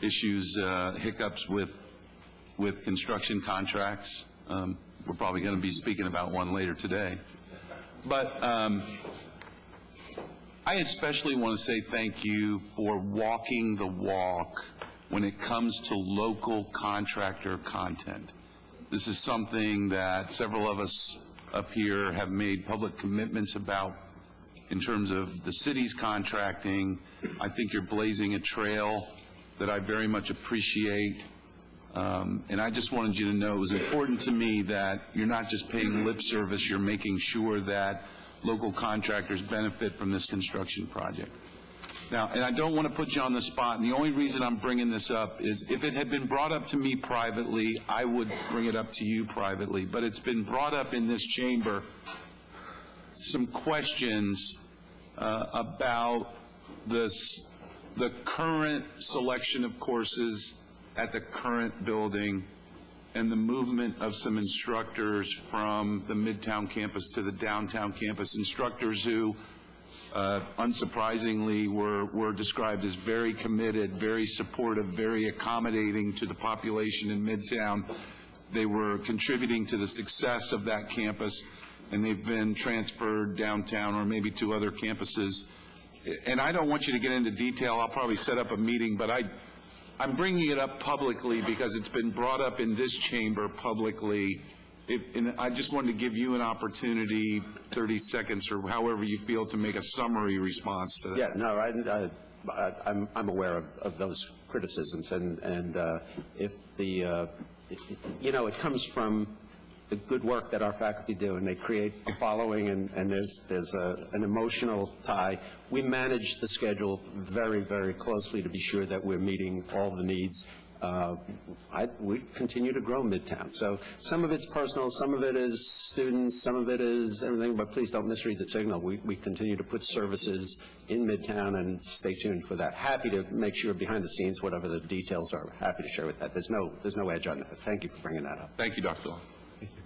issues, hiccups with construction contracts. We're probably going to be speaking about one later today. But I especially want to say thank you for walking the walk when it comes to local contractor content. This is something that several of us up here have made public commitments about in terms of the city's contracting. I think you're blazing a trail that I very much appreciate. And I just wanted you to know it was important to me that you're not just paying lip service, you're making sure that local contractors benefit from this construction project. Now, and I don't want to put you on the spot, and the only reason I'm bringing this up is if it had been brought up to me privately, I would bring it up to you privately, but it's been brought up in this chamber, some questions about the current selection of courses at the current building and the movement of some instructors from the Midtown campus to the downtown campus, instructors who unsurprisingly were described as very committed, very supportive, very accommodating to the population in Midtown. They were contributing to the success of that campus, and they've been transferred downtown or maybe to other campuses. And I don't want you to get into detail. I'll probably set up a meeting, but I'm bringing it up publicly because it's been brought up in this chamber publicly. And I just wanted to give you an opportunity, 30 seconds or however you feel, to make a summary response to that. Yeah, no, I'm aware of those criticisms, and if the, you know, it comes from the good work that our faculty do, and they create a following, and there's an emotional tie. We manage the schedule very, very closely to be sure that we're meeting all the needs. We continue to grow Midtown. So some of it's personal, some of it is students, some of it is everything, but please don't misread the signal. We continue to put services in Midtown, and stay tuned for that. Happy to make sure behind the scenes, whatever the details are, happy to share with that. There's no edge on that. Thank you for bringing that up. Thank you, Dr. Law.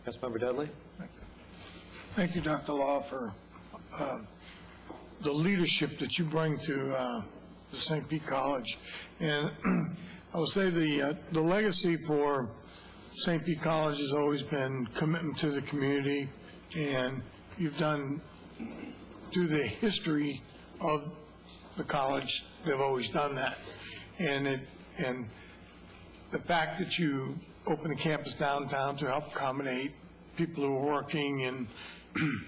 Councilmember Dudley? Thank you, Dr. Law, for the leadership that you bring to the St. Pete College. And I will say the legacy for St. Pete College has always been commitment to the community, and you've done, through the history of the college, they've always done that. And the fact that you open the campus downtown to help accommodate people who are working and,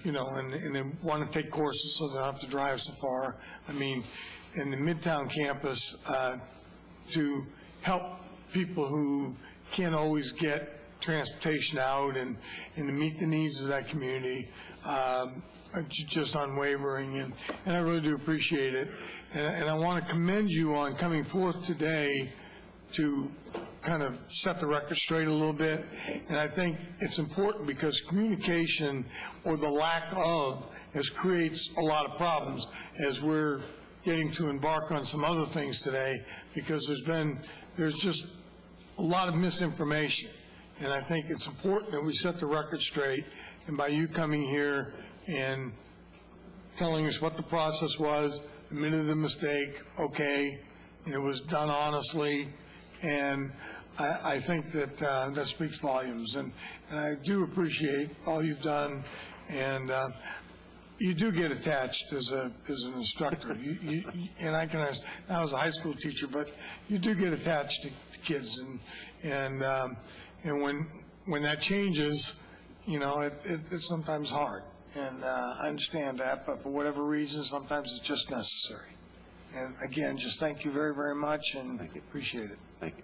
you know, and they want to take courses so they don't have to drive so far. I mean, in the Midtown campus, to help people who can't always get transportation out and to meet the needs of that community, just unwavering, and I really do appreciate it. And I want to commend you on coming forth today to kind of set the record straight a little bit. And I think it's important because communication, or the lack of, creates a lot of problems as we're getting to embark on some other things today, because there's just a lot of misinformation. And I think it's important that we set the record straight, and by you coming here and telling us what the process was, admitted the mistake, okay, and it was done honestly, and I think that that speaks volumes, and I do appreciate all you've done, and you do get attached as an instructor, and I can understand, I was a high school teacher, but you do get attached to kids, and when that changes, you know, it's sometimes hard, and I understand that, but for whatever reason, sometimes it's just necessary. And again, just thank you very, very much, and appreciate it. Thank you.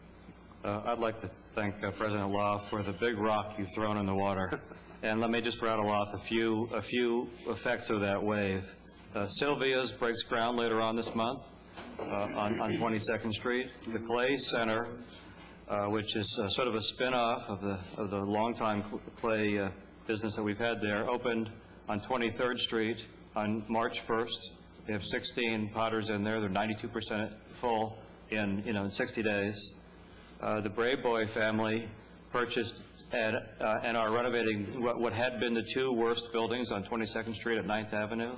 I'd like to thank President Law for the big rock you've thrown in the water. And let me just rattle off a few effects of that wave. Sylvia's breaks ground later on this month on 22nd Street. The Clay Center, which is sort of a spin-off of the longtime Clay business that we've had there, opened on 23rd Street on March 1st. We have 16 potters in there. They're 92% full in 60 days. The Brave Boy family purchased and are renovating what had been the two worst buildings on 22nd Street at 9th Avenue.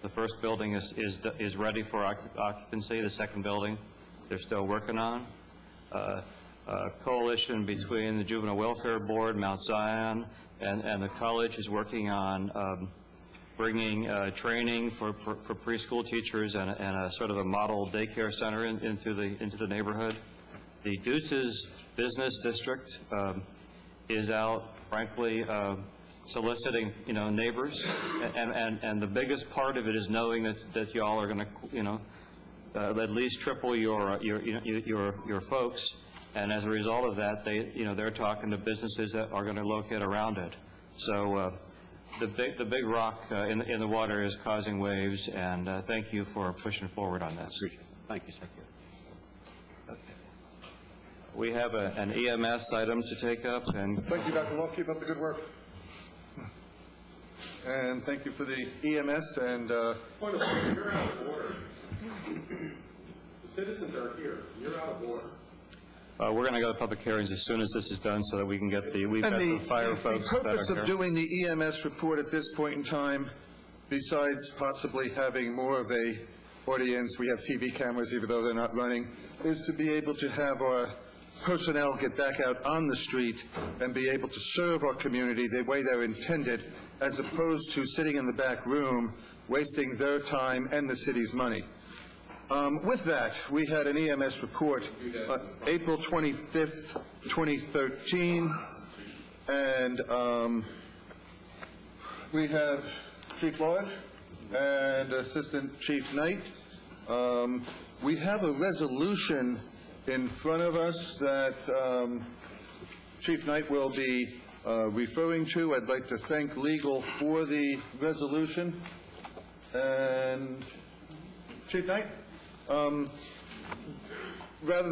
The first building is ready for occupancy. The second building they're still working on. A coalition between the Juvenile Welfare Board, Mount Zion, and the college is working on bringing training for preschool teachers and a sort of a model daycare center into the neighborhood. The Deuces Business District is out, frankly, soliciting, neighbors, and the biggest part of it is knowing that y'all are going to, at least triple your folks, and as a result of that, they're talking to businesses that are going to locate around it. So the big rock in the water is causing waves, and thank you for pushing forward on this. Thank you, sir. We have an EMS item to take up, and thank you, Dr. Law. Keep up the good work. And thank you for the EMS and. Point of order, you're out of order. The citizens are here. You're out of order. We're going to go to public hearings as soon as this is done, so that we can get we've got the fire folks that are here. The purpose of doing the EMS report at this point in time, besides possibly having more of a audience, we have TV cameras even though they're not running, is to be able to have our personnel get back out on the street and be able to serve our community the way they're intended, as opposed to sitting in the back room wasting their time and the city's money. With that, we had an EMS report April 25th, 2013, and we have Chief Lodge and Assistant Chief Knight. We have a resolution in front of us that Chief Knight will be referring to. I'd like to thank legal for the resolution. And Chief Knight, rather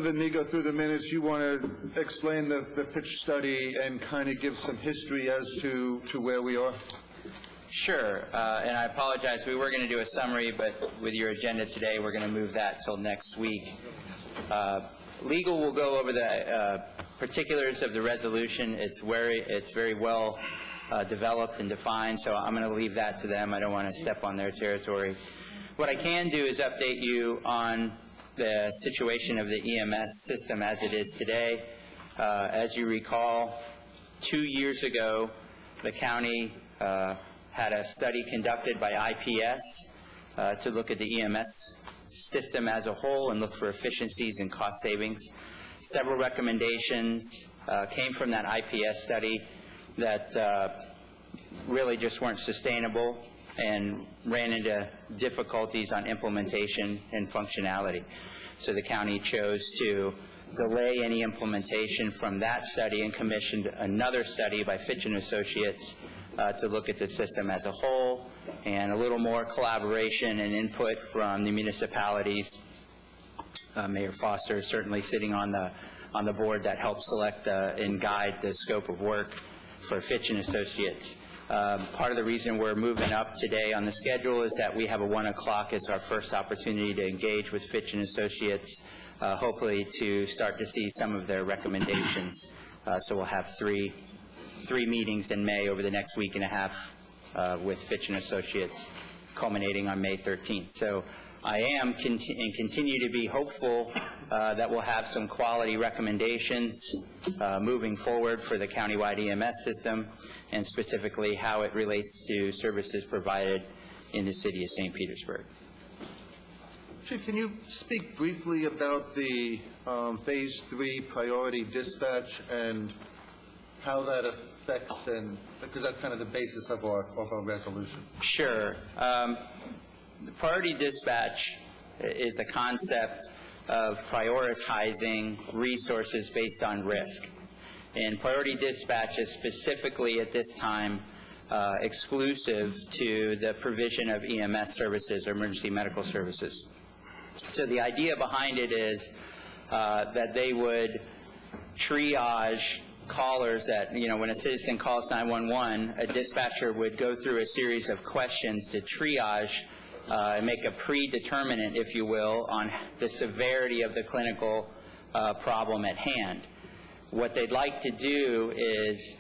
than me go through the minutes, you want to explain the Fitch study and kind of give some history as to where we are? Sure, and I apologize, we were going to do a summary, but with your agenda today, we're going to move that till next week. Legal will go over the particulars of the resolution. It's very well developed and defined, so I'm going to leave that to them. I don't want to step on their territory. What I can do is update you on the situation of the EMS system as it is today. As you recall, 2 years ago, the county had a study conducted by IPS to look at the EMS system as a whole and look for efficiencies and cost savings. Several recommendations came from that IPS study that really just weren't sustainable and ran into difficulties on implementation and functionality. So the county chose to delay any implementation from that study and commissioned another study by Fitch & Associates to look at the system as a whole, and a little more collaboration and input from the municipalities. Mayor Foster certainly sitting on the board that helped select and guide the scope of work for Fitch & Associates. Part of the reason we're moving up today on the schedule is that we have a 1 o'clock as our first opportunity to engage with Fitch & Associates, hopefully to start to see some of their recommendations. So we'll have three meetings in May over the next week and a half with Fitch & Associates, culminating on May 13th. So I am and continue to be hopeful that we'll have some quality recommendations moving forward for the countywide EMS system, and specifically how it relates to services provided in the city of St. Petersburg. Chief, can you speak briefly about the Phase 3 priority dispatch and how that affects, and because that's kind of the basis of our resolution? Sure. The priority dispatch is a concept of prioritizing resources based on risk. And priority dispatch is specifically at this time exclusive to the provision of EMS services or emergency medical services. So the idea behind it is that they would triage callers that, when a citizen calls 911, a dispatcher would go through a series of questions to triage and make a predeterminant, if you will, on the severity of the clinical problem at hand. What they'd like to do is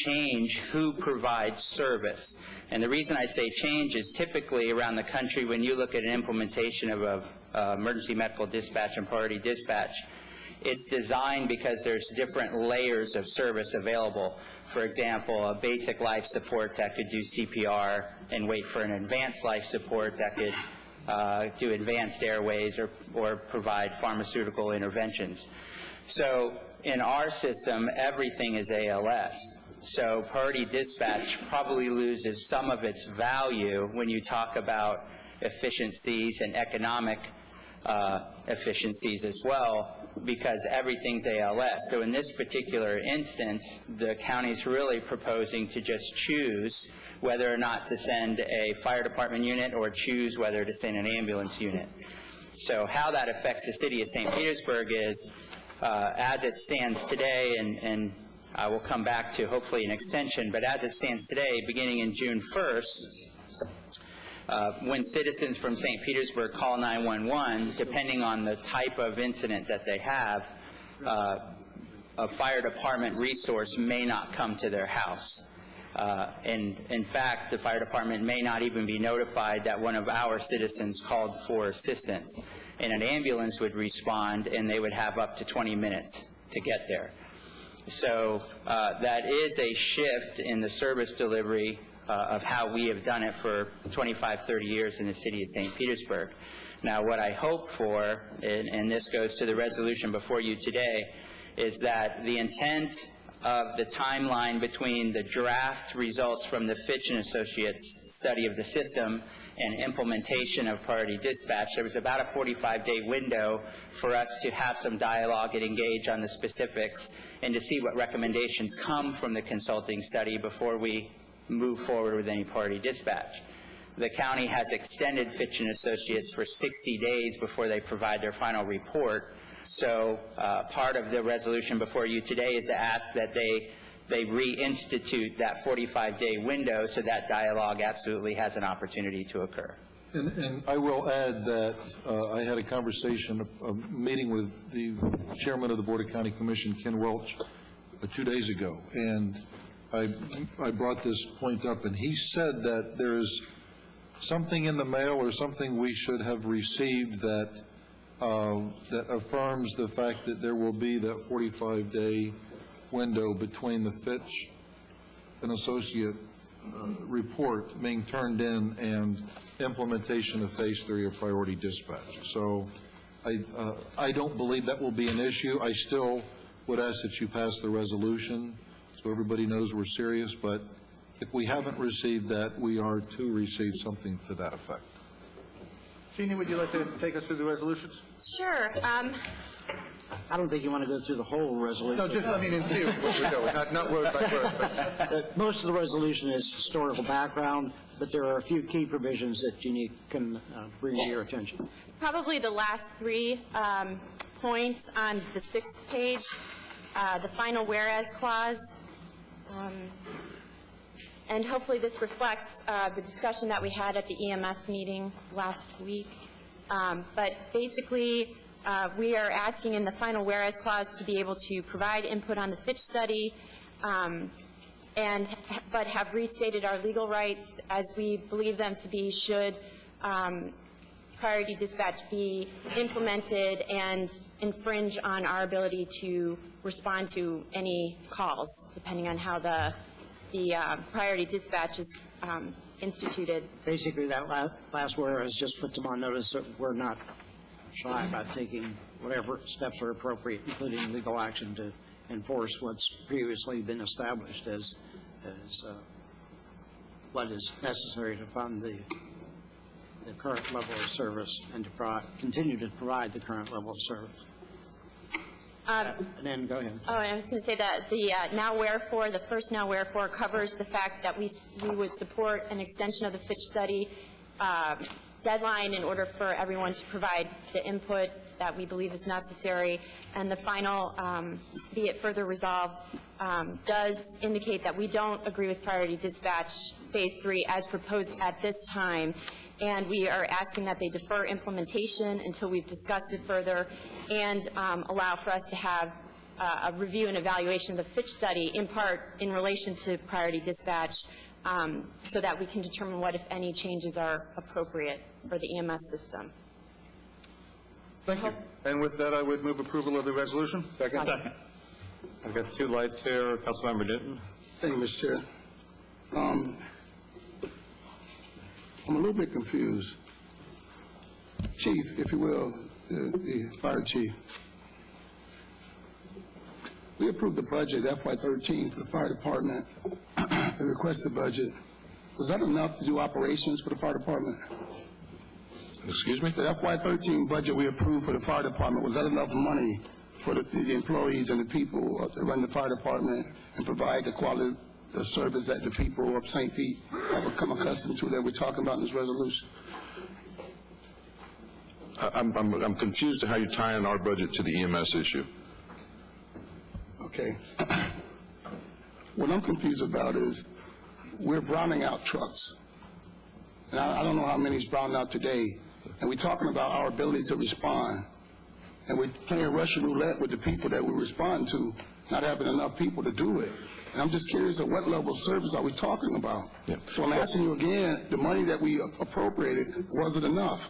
change who provides service. And the reason I say change is typically around the country, when you look at an implementation of emergency medical dispatch and priority dispatch, it's designed because there's different layers of service available. For example, a basic life support that could do CPR and wait for an advanced life support that could do advanced airways or provide pharmaceutical interventions. So in our system, everything is ALS. So priority dispatch probably loses some of its value when you talk about efficiencies and economic efficiencies as well, because everything's ALS. So in this particular instance, the county's really proposing to just choose whether or not to send a fire department unit or choose whether to send an ambulance unit. So how that affects the city of St. Petersburg is, as it stands today, and I will come back to hopefully an extension, but as it stands today, beginning in June 1st, when citizens from St. Petersburg call 911, depending on the type of incident that they have, a fire department resource may not come to their house. And in fact, the fire department may not even be notified that one of our citizens called for assistance. And an ambulance would respond, and they would have up to 20 minutes to get there. So that is a shift in the service delivery of how we have done it for 25, 30 years in the city of St. Petersburg. Now, what I hope for, and this goes to the resolution before you today, is that the intent of the timeline between the draft results from the Fitch & Associates study of the system and implementation of priority dispatch, there was about a 45-day window for us to have some dialogue and engage on the specifics and to see what recommendations come from the consulting study before we move forward with any priority dispatch. The county has extended Fitch and Associates for 60 days before they provide their final report. So part of the resolution before you today is to ask that they reinstitute that 45-day window so that dialogue absolutely has an opportunity to occur. And I will add that I had a conversation, a meeting with the chairman of the Board of County Commission, Ken Welch, 2 days ago, and I brought this point up, and he said that there is something in the mail or something we should have received that that affirms the fact that there will be that 45-day window between the Fitch and Associate report being turned in and implementation of Phase 3 of priority dispatch. So I don't believe that will be an issue. I still would ask that you pass the resolution so everybody knows we're serious, but if we haven't received that, we are to receive something to that effect. Jeannie, would you like to take us through the resolutions? Sure. I don't think you want to go through the whole resolution. No, just, I mean, in theory, what we're doing, not word by word. But Most of the resolution is historical background, but there are a few key provisions that Jeannie can bring to your attention. Probably the last 3 points on the 6th page, the final whereas clause. And hopefully this reflects the discussion that we had at the EMS meeting last week. But basically, we are asking in the final whereas clause to be able to provide input on the Fitch study, but have restated our legal rights as we believe them to be should priority dispatch be implemented and infringe on our ability to respond to any calls, depending on how the priority dispatch is instituted. Basically, that last whereas just puts them on notice that we're not shy about taking whatever steps are appropriate, including legal action to enforce what's previously been established as what is necessary to fund the current level of service and to continue to provide the current level of service. And then go ahead. Oh, and I was going to say that the now wherefore, the first now wherefore covers the fact that we would support an extension of the Fitch study deadline in order for everyone to provide the input that we believe is necessary. And the final, be it further resolved, does indicate that we don't agree with priority dispatch Phase 3 as proposed at this time. And we are asking that they defer implementation until we've discussed it further and allow for us to have a review and evaluation of the Fitch study, in part in relation to priority dispatch, so that we can determine what, if any, changes are appropriate for the EMS system. Thank you. And with that, I would move approval of the resolution. Second. I've got 2 lights here. Councilmember Newton. Thank you, Mr. Chair. I'm a little bit confused. Chief, if you will, the fire chief. We approved the budget, FY13, for the fire department, the requested budget. Was that enough to do operations for the fire department? Excuse me? The FY13 budget we approved for the fire department, was that enough money for the employees and the people that run the fire department and provide the quality of service that the people of St. Pete have become accustomed to that we're talking about in this resolution? I'm confused at how you tie in our budget to the EMS issue. Okay. What I'm confused about is we're browning out trucks. And I don't know how many's browned out today. And we're talking about our ability to respond. And we're playing Russian roulette with the people that we respond to, not having enough people to do it. And I'm just curious at what level of service are we talking about? Yeah. So I'm asking you again, the money that we appropriated, was it enough?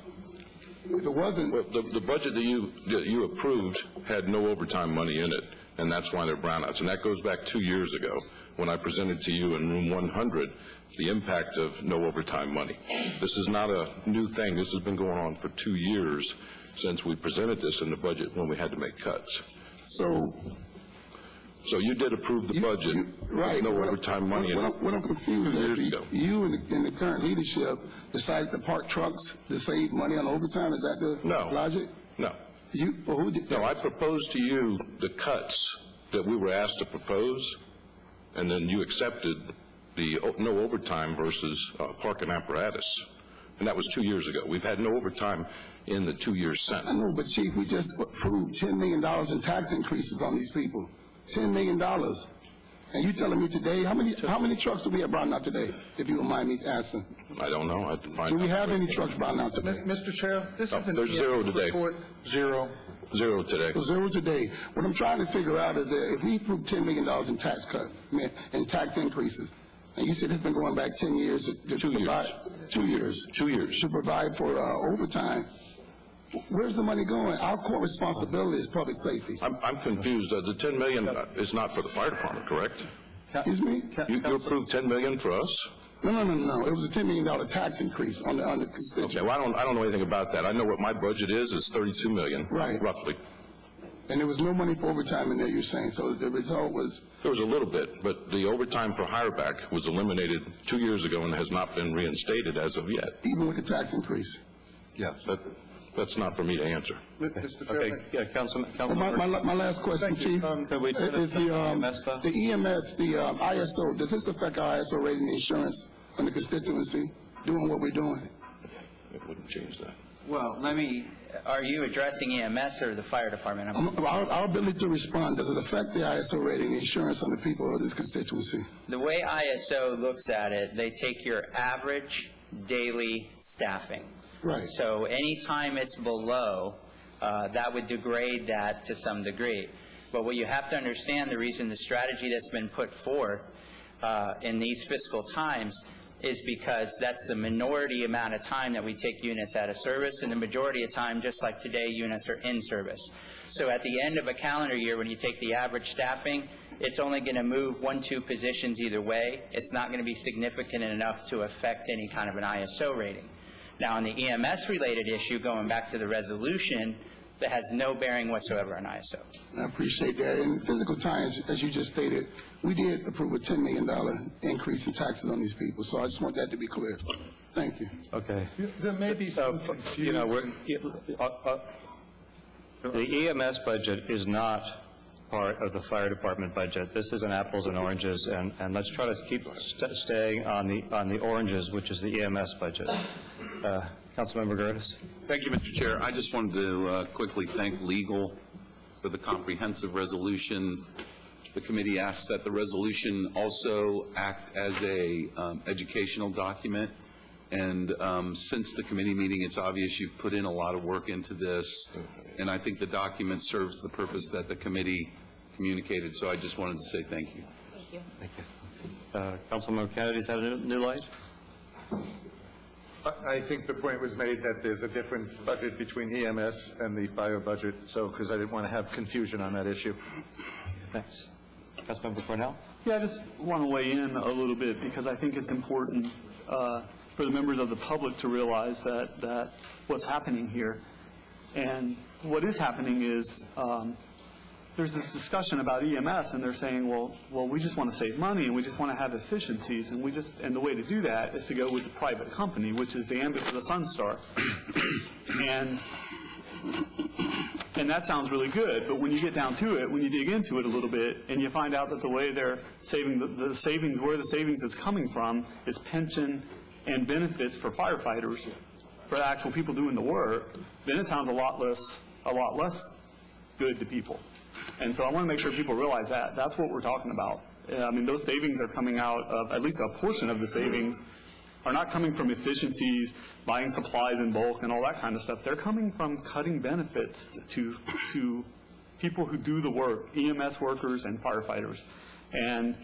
If it wasn't... Well, the budget that you approved had no overtime money in it, and that's why they're brownouts. And that goes back 2 years ago when I presented to you in room 100 the impact of no overtime money. This is not a new thing. This has been going on for 2 years since we presented this in the budget when we had to make cuts. So you did approve the budget with no overtime money in it. What I'm confused is you and the current leadership decided to park trucks to save money on overtime? Is that the logic? No. Who did that? No, I proposed to you the cuts that we were asked to propose, and then you accepted the no overtime versus park and apparatus. And that was 2 years ago. We've had no overtime in the 2 years since. I know, but Chief, we just approved $10 million in tax increases on these people. $10 million. And you telling me today, how many trucks do we have brought out today, if you don't mind me asking? I don't know. I have to find Do we out. have any trucks brought out today? Mr. Chair, this is an There's zero today. report. Zero today. So zero today. What I'm trying to figure out is that if we approved $10 million in tax cuts, and tax increases, and you said it's been going back 10 years to 2 years. provide, 2 years. 2 years. To provide for overtime. Where's the money going? Our core responsibility is public safety. I'm confused. The 10 million is not for the fire department, correct? Excuse me? You approved 10 million for us? No. It was a $10 million tax increase on the constituent. Okay, well, I don't know anything about that. I know what my budget is 32 million, Right. roughly. And there was no money for overtime in there, you're saying, so the result was, There was a little bit, but the overtime for hireback was eliminated 2 years ago and has not been reinstated as of yet. even with the tax increase. Yes. That's not for me to answer. Mr. Okay, Chairman. yeah, Councilman. My last question, Chief, Could we turn is it to EMS, though? the EMS, the ISO, does this affect our ISO rating insurance on the constituency, doing what we're doing? It wouldn't change that. Well, are you addressing EMS or the fire department? Our ability to respond, does it affect the ISO rating insurance on the people of this constituency? The way ISO looks at it, they take your average daily staffing. Right. So anytime it's below, that would degrade that to some degree. But what you have to understand, the reason the strategy that's been put forth in these fiscal times is because that's the minority amount of time that we take units out of service, and the majority of time, just like today, units are in service. So at the end of a calendar year, when you take the average staffing, it's only going to move 1-2 positions either way. It's not going to be significant enough to affect any kind of an ISO rating. Now, on the EMS-related issue, going back to the resolution, that has no bearing whatsoever on ISO. I appreciate that. In physical times, as you just stated, we did approve a $10 million increase in taxes on these people, so I just want that to be clear. Thank you. Okay. There may be some You know, confusion. the EMS budget is not part of the fire department budget. This is an apples and oranges, and let's try to keep staying on the oranges, which is the EMS budget. Councilmember Gertis. Thank you, Mr. Chair. I just wanted to quickly thank legal for the comprehensive resolution. The committee asked that the resolution also act as a educational document. And since the committee meeting, it's obvious you've put in a lot of work into this. And I think the document serves the purpose that the committee communicated. So I just wanted to say thank you. Thank you. Thank you. Councilmember Kennedy's had a new light? I think the point was made that there's a different budget between EMS and the fire budget, so, because I didn't want to have confusion on that issue. Thanks. Councilmember Cornell? Yeah, I just want to weigh in a little bit because I think it's important for the members of the public to realize that what's happening here. And what is happening is there's this discussion about EMS, and they're saying, well, we just want to save money and we just want to have efficiencies, and and the way to do that is to go with the private company, which is the ambit of the Sunstar. And that sounds really good, but when you get down to it, when you dig into it a little bit, and you find out that the way they're saving the savings, where the savings is coming from, is pension and benefits for firefighters, for the actual people doing the work, then it sounds a lot less good to people. And so I want to make sure people realize that. That's what we're talking about. I mean, those savings are coming out of, at least a portion of the savings are not coming from efficiencies, buying supplies in bulk and all that kind of stuff. They're coming from cutting benefits to people who do the work, EMS workers and firefighters. And,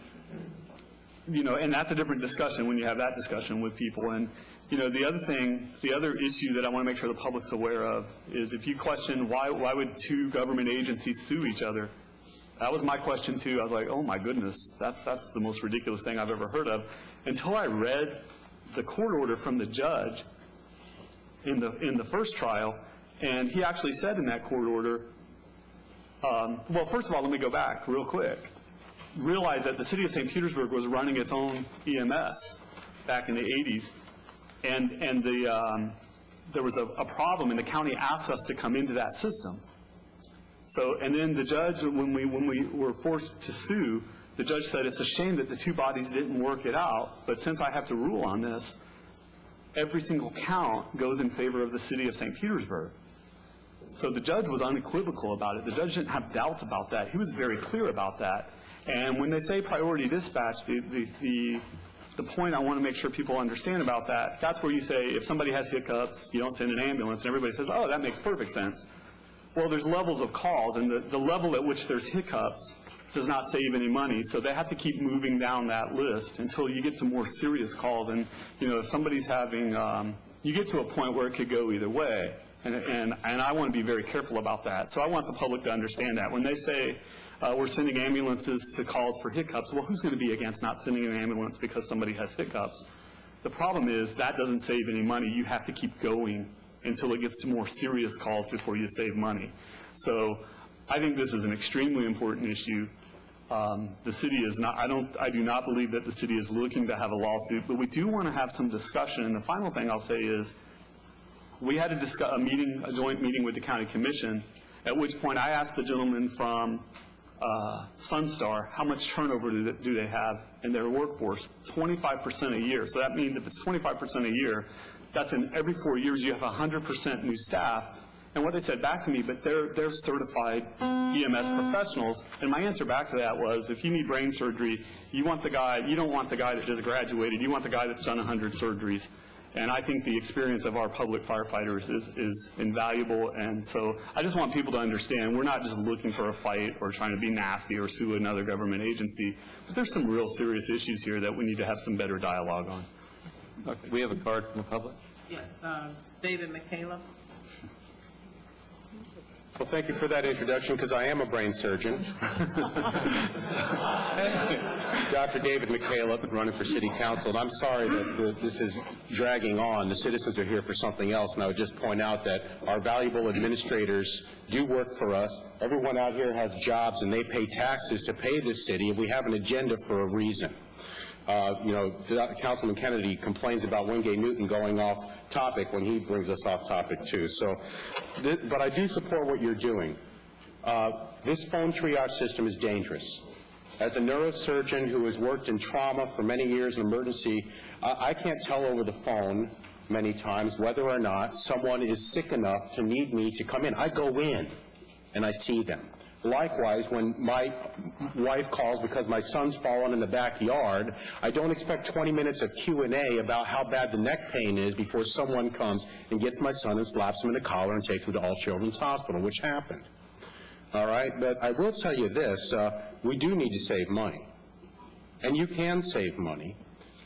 you know, and that's a different discussion when you have that discussion with people. And, you know, the other issue that I want to make sure the public's aware of is if you question why would two government agencies sue each other, that was my question too. I was like, oh my goodness, that's the most ridiculous thing I've ever heard of. Until I read the court order from the judge in the first trial, and he actually said in that court order, well, first of all, let me go back real quick. Realize that the city of St. Petersburg was running its own EMS back in the 80s. And there was a problem, and the county asked us to come into that system. So, and then the judge, when we were forced to sue, the judge said it's a shame that the two bodies didn't work it out, but since I have to rule on this, every single count goes in favor of the city of St. Petersburg. So the judge was unequivocal about it. The judge didn't have doubts about that. He was very clear about that. And when they say priority dispatch, the point I want to make sure people understand about that, that's where you say if somebody has hiccups, you don't send an ambulance, and everybody says, oh, that makes perfect sense. Well, there's levels of calls, and the level at which there's hiccups does not save any money, so they have to keep moving down that list until you get to more serious calls. And, you know, if somebody's having, you get to a point where it could go either way, and I want to be very careful about that. So I want the public to understand that. When they say we're sending ambulances to calls for hiccups, well, who's going to be against not sending an ambulance because somebody has hiccups? The problem is that doesn't save any money. You have to keep going until it gets to more serious calls before you save money. So I think this is an extremely important issue. The city is not, I do not believe that the city is looking to have a lawsuit, but we do want to have some discussion. And the final thing I'll say is we had a joint meeting with the county commission, at which point I asked the gentleman from Sunstar how much turnover do they have in their workforce. 25% a year. So that means if it's 25% a year, that's in every 4 years you have 100% new staff. And what they said back to me, but they're certified EMS professionals. And my answer back to that was, if you need brain surgery, you don't want the guy that just graduated, you want the guy that's done 100 surgeries. And I think the experience of our public firefighters is invaluable. And so I just want people to understand we're not just looking for a fight or trying to be nasty or sue another government agency, but there's some real serious issues here that we need to have some better dialogue on. Okay, we have a card from the public. Yes, David McCaleb. Well, thank you for that introduction, because I am a brain surgeon. Dr. David McCaleb, running for City Council, and I'm sorry that this is dragging on. The citizens are here for something else, and I would just point out that our valuable administrators do work for us. Everyone out here has jobs, and they pay taxes to pay this city, and we have an agenda for a reason. You know, Councilman Kennedy complains about Wingate Newton going off topic when he brings us off topic too. So, but I do support what you're doing. This phone triage system is dangerous. As a neurosurgeon who has worked in trauma for many years in emergency, I can't tell over the phone many times whether or not someone is sick enough to need me to come in. I go in and I see them. Likewise, when my wife calls because my son's fallen in the backyard, I don't expect 20 minutes of Q&A about how bad the neck pain is before someone comes and gets my son and slaps him in the collar and takes him to All Children's Hospital, which happened. All right? But I will tell you this, we do need to save money. And you can save money.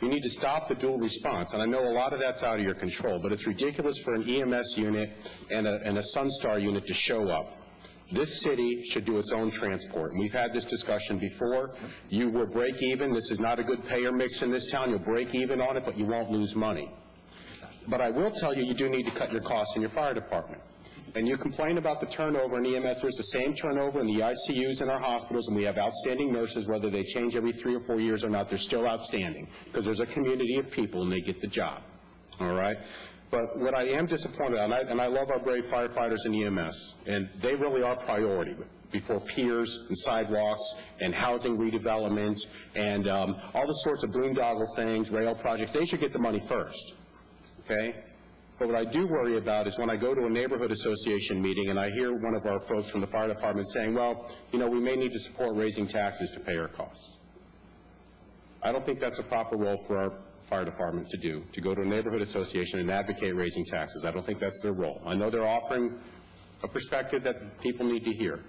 You need to stop the dual response, and I know a lot of that's out of your control, but it's ridiculous for an EMS unit and a Sunstar unit to show up. This city should do its own transport. And we've had this discussion before. You will break even. This is not a good payer mix in this town. You'll break even on it, but you won't lose money. But I will tell you, you do need to cut your costs in your fire department. And you complain about the turnover in EMS. There's the same turnover in the ICUs in our hospitals, and we have outstanding nurses, whether they change every 3 or 4 years or not, they're still outstanding, because there's a community of people and they get the job. All right? But what I am disappointed, and I love our brave firefighters in EMS, and they really are priority before piers and sidewalks and housing redevelopment and all the sorts of boondoggle things, rail projects. They should get the money first, okay? But what I do worry about is when I go to a neighborhood association meeting and I hear one of our folks from the fire department saying, well, you know, we may need to support raising taxes to pay our costs. I don't think that's a proper role for our fire department to do, to go to a neighborhood association and advocate raising taxes. I don't think that's their role. I know they're offering a perspective that people need to hear.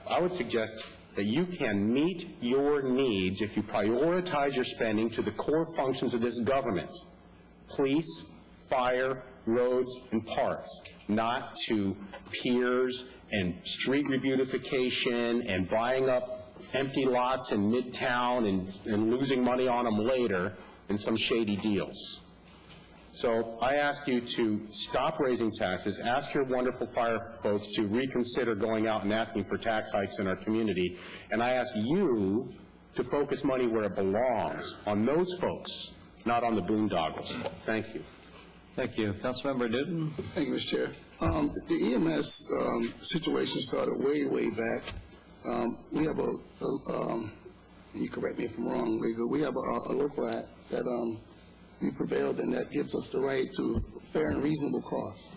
I would suggest that you can meet your needs if you prioritize your spending to the core functions of this government: police, fire, roads, and parks, not to piers and street rebeautification and buying up empty lots in Midtown and losing money on them later in some shady deals. So I ask you to stop raising taxes, ask your wonderful fire folks to reconsider going out and asking for tax hikes in our community, and I ask you to focus money where it belongs, on those folks, not on the boondoggles. Thank you. Thank you. Councilmember Newton? Thank you, Mr. Chair. The EMS situation started way back. We have you correct me if I'm wrong, Rigo, we have a local act that we prevailed in that gives us the right to fair and reasonable cost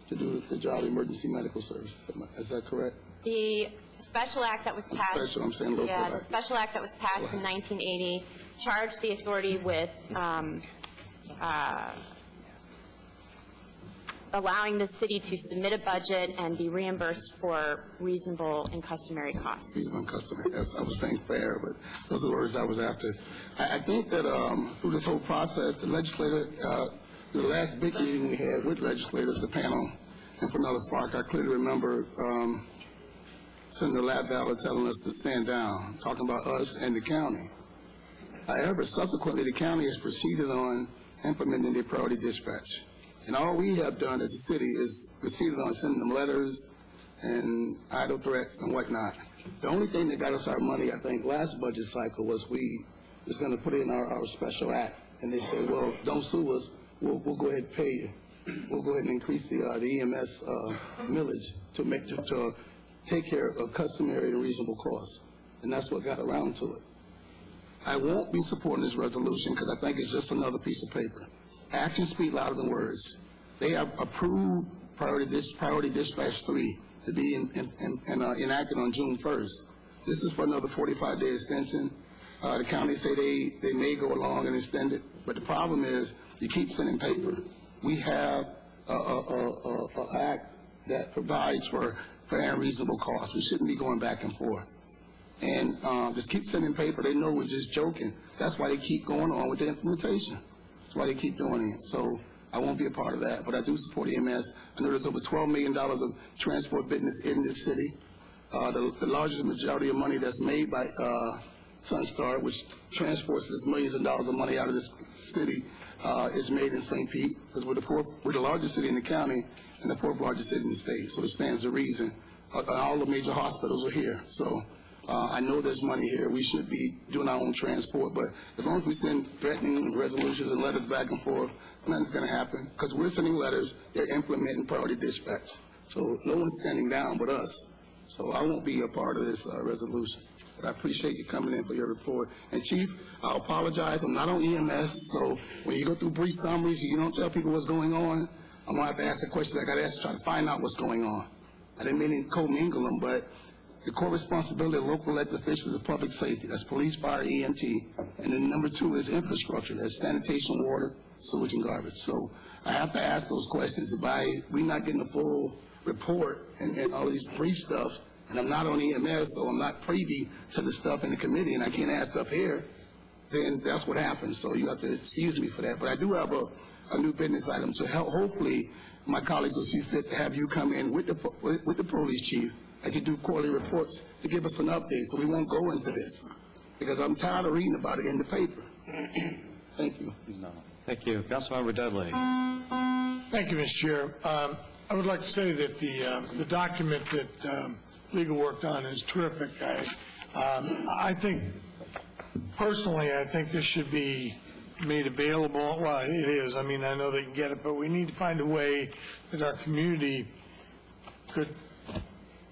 to do the job of emergency medical service. Is that correct? The special act that was passed. Special, I'm saying local Yeah, act. the special act that was passed in 1980 charged the authority with allowing the city to submit a budget and be reimbursed for reasonable and customary costs. Reasonable and customary. I was saying fair, but those are the words I was after. I think that through this whole process, the legislator, the last big meeting we had with legislators, the panel in Pinellas Park, I clearly remember Senator Latvala telling us to stand down, talking about us and the county. However, subsequently, the county has proceeded on implementing their priority dispatch. And all we have done as a city is proceeded on sending them letters and idle threats and whatnot. The only thing that got us our money, I think, last budget cycle was we was going to put in our special act. And they said, well, don't sue us. We'll go ahead and pay you. We'll go ahead and increase the EMS millage to take care of customary and reasonable costs. And that's what got around to it. I won't be supporting this resolution because I think it's just another piece of paper. Actions speak louder than words. They have approved Priority Dispatch 3 to be enacted on June 1st. This is for another 45-day extension. The county say they may go along and extend it, but the problem is you keep sending paper. We have an act that provides for fair and reasonable costs. We shouldn't be going back and forth. And just keep sending paper. They know we're just joking. That's why they keep going on with the implementation. That's why they keep doing it. So I won't be a part of that, but I do support EMS. I know there's over $12 million of transport business in this city. The largest majority of money that's made by Sunstar, which transports us millions of dollars of money out of this city, is made in St. Pete, because we're the largest city in the county and the fourth largest city in the state. So it stands to reason. All the major hospitals are here. So I know there's money here. We should be doing our own transport, but as long as we send threatening resolutions and letters back and forth, nothing's going to happen. Because we're sending letters, they're implementing priority dispatch. So no one's standing down but us. So I won't be a part of this resolution. But I appreciate you coming in for your report. And Chief, I apologize. I'm not on EMS, so when you go through brief summaries, you don't tell people what's going on, I'm going to have to ask the questions I got to ask to try to find out what's going on. I didn't mean to commingle them, but the core responsibility of local elected officials is public safety. That's police, fire, EMT. And then number 2 is infrastructure. That's sanitation, water, sewage, and garbage. So I have to ask those questions. If we're not getting a full report and all these brief stuff, and I'm not on EMS, so I'm not privy to the stuff in the committee, and I can't ask stuff here, then that's what happens. So you have to excuse me for that. But I do have a new business item to help. Hopefully, my colleagues will see fit to have you come in with the police chief as you do quarterly reports to give us an update, so we won't go into this, because I'm tired of reading about it in the paper. Thank you. Thank you. Councilmember Dudley. Thank you, Mr. Chair. I would like to say that the document that Legal worked on is terrific. I think, personally, I think this should be made available. Well, it is. I mean, I know they can get it, but we need to find a way that our community could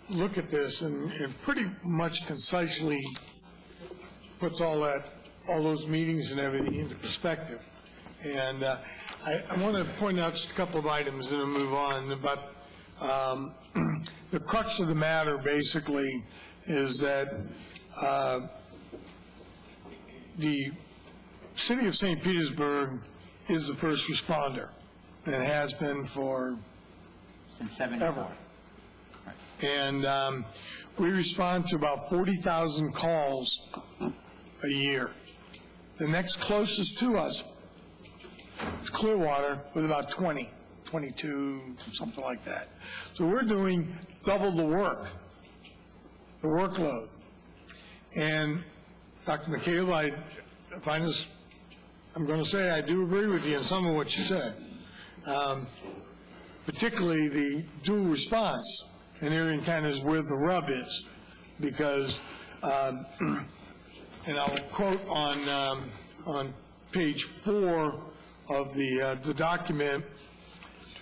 look at this and pretty much concisely puts all those meetings and everything into perspective. And I want to point out just a couple of items and then move on. But the crux of the matter basically is that the city of St. Petersburg is the first responder and has been for Since 74. ever. And we respond to about 40,000 calls a year. The next closest to us is Clearwater with about 20, 22, something like that. So we're doing double the work, the workload. And Dr. McCabe, I'm going to say I do agree with you in some of what you said, particularly the dual response. And herein kind of is where the rub is, because, and I'll quote on page 4 of the document,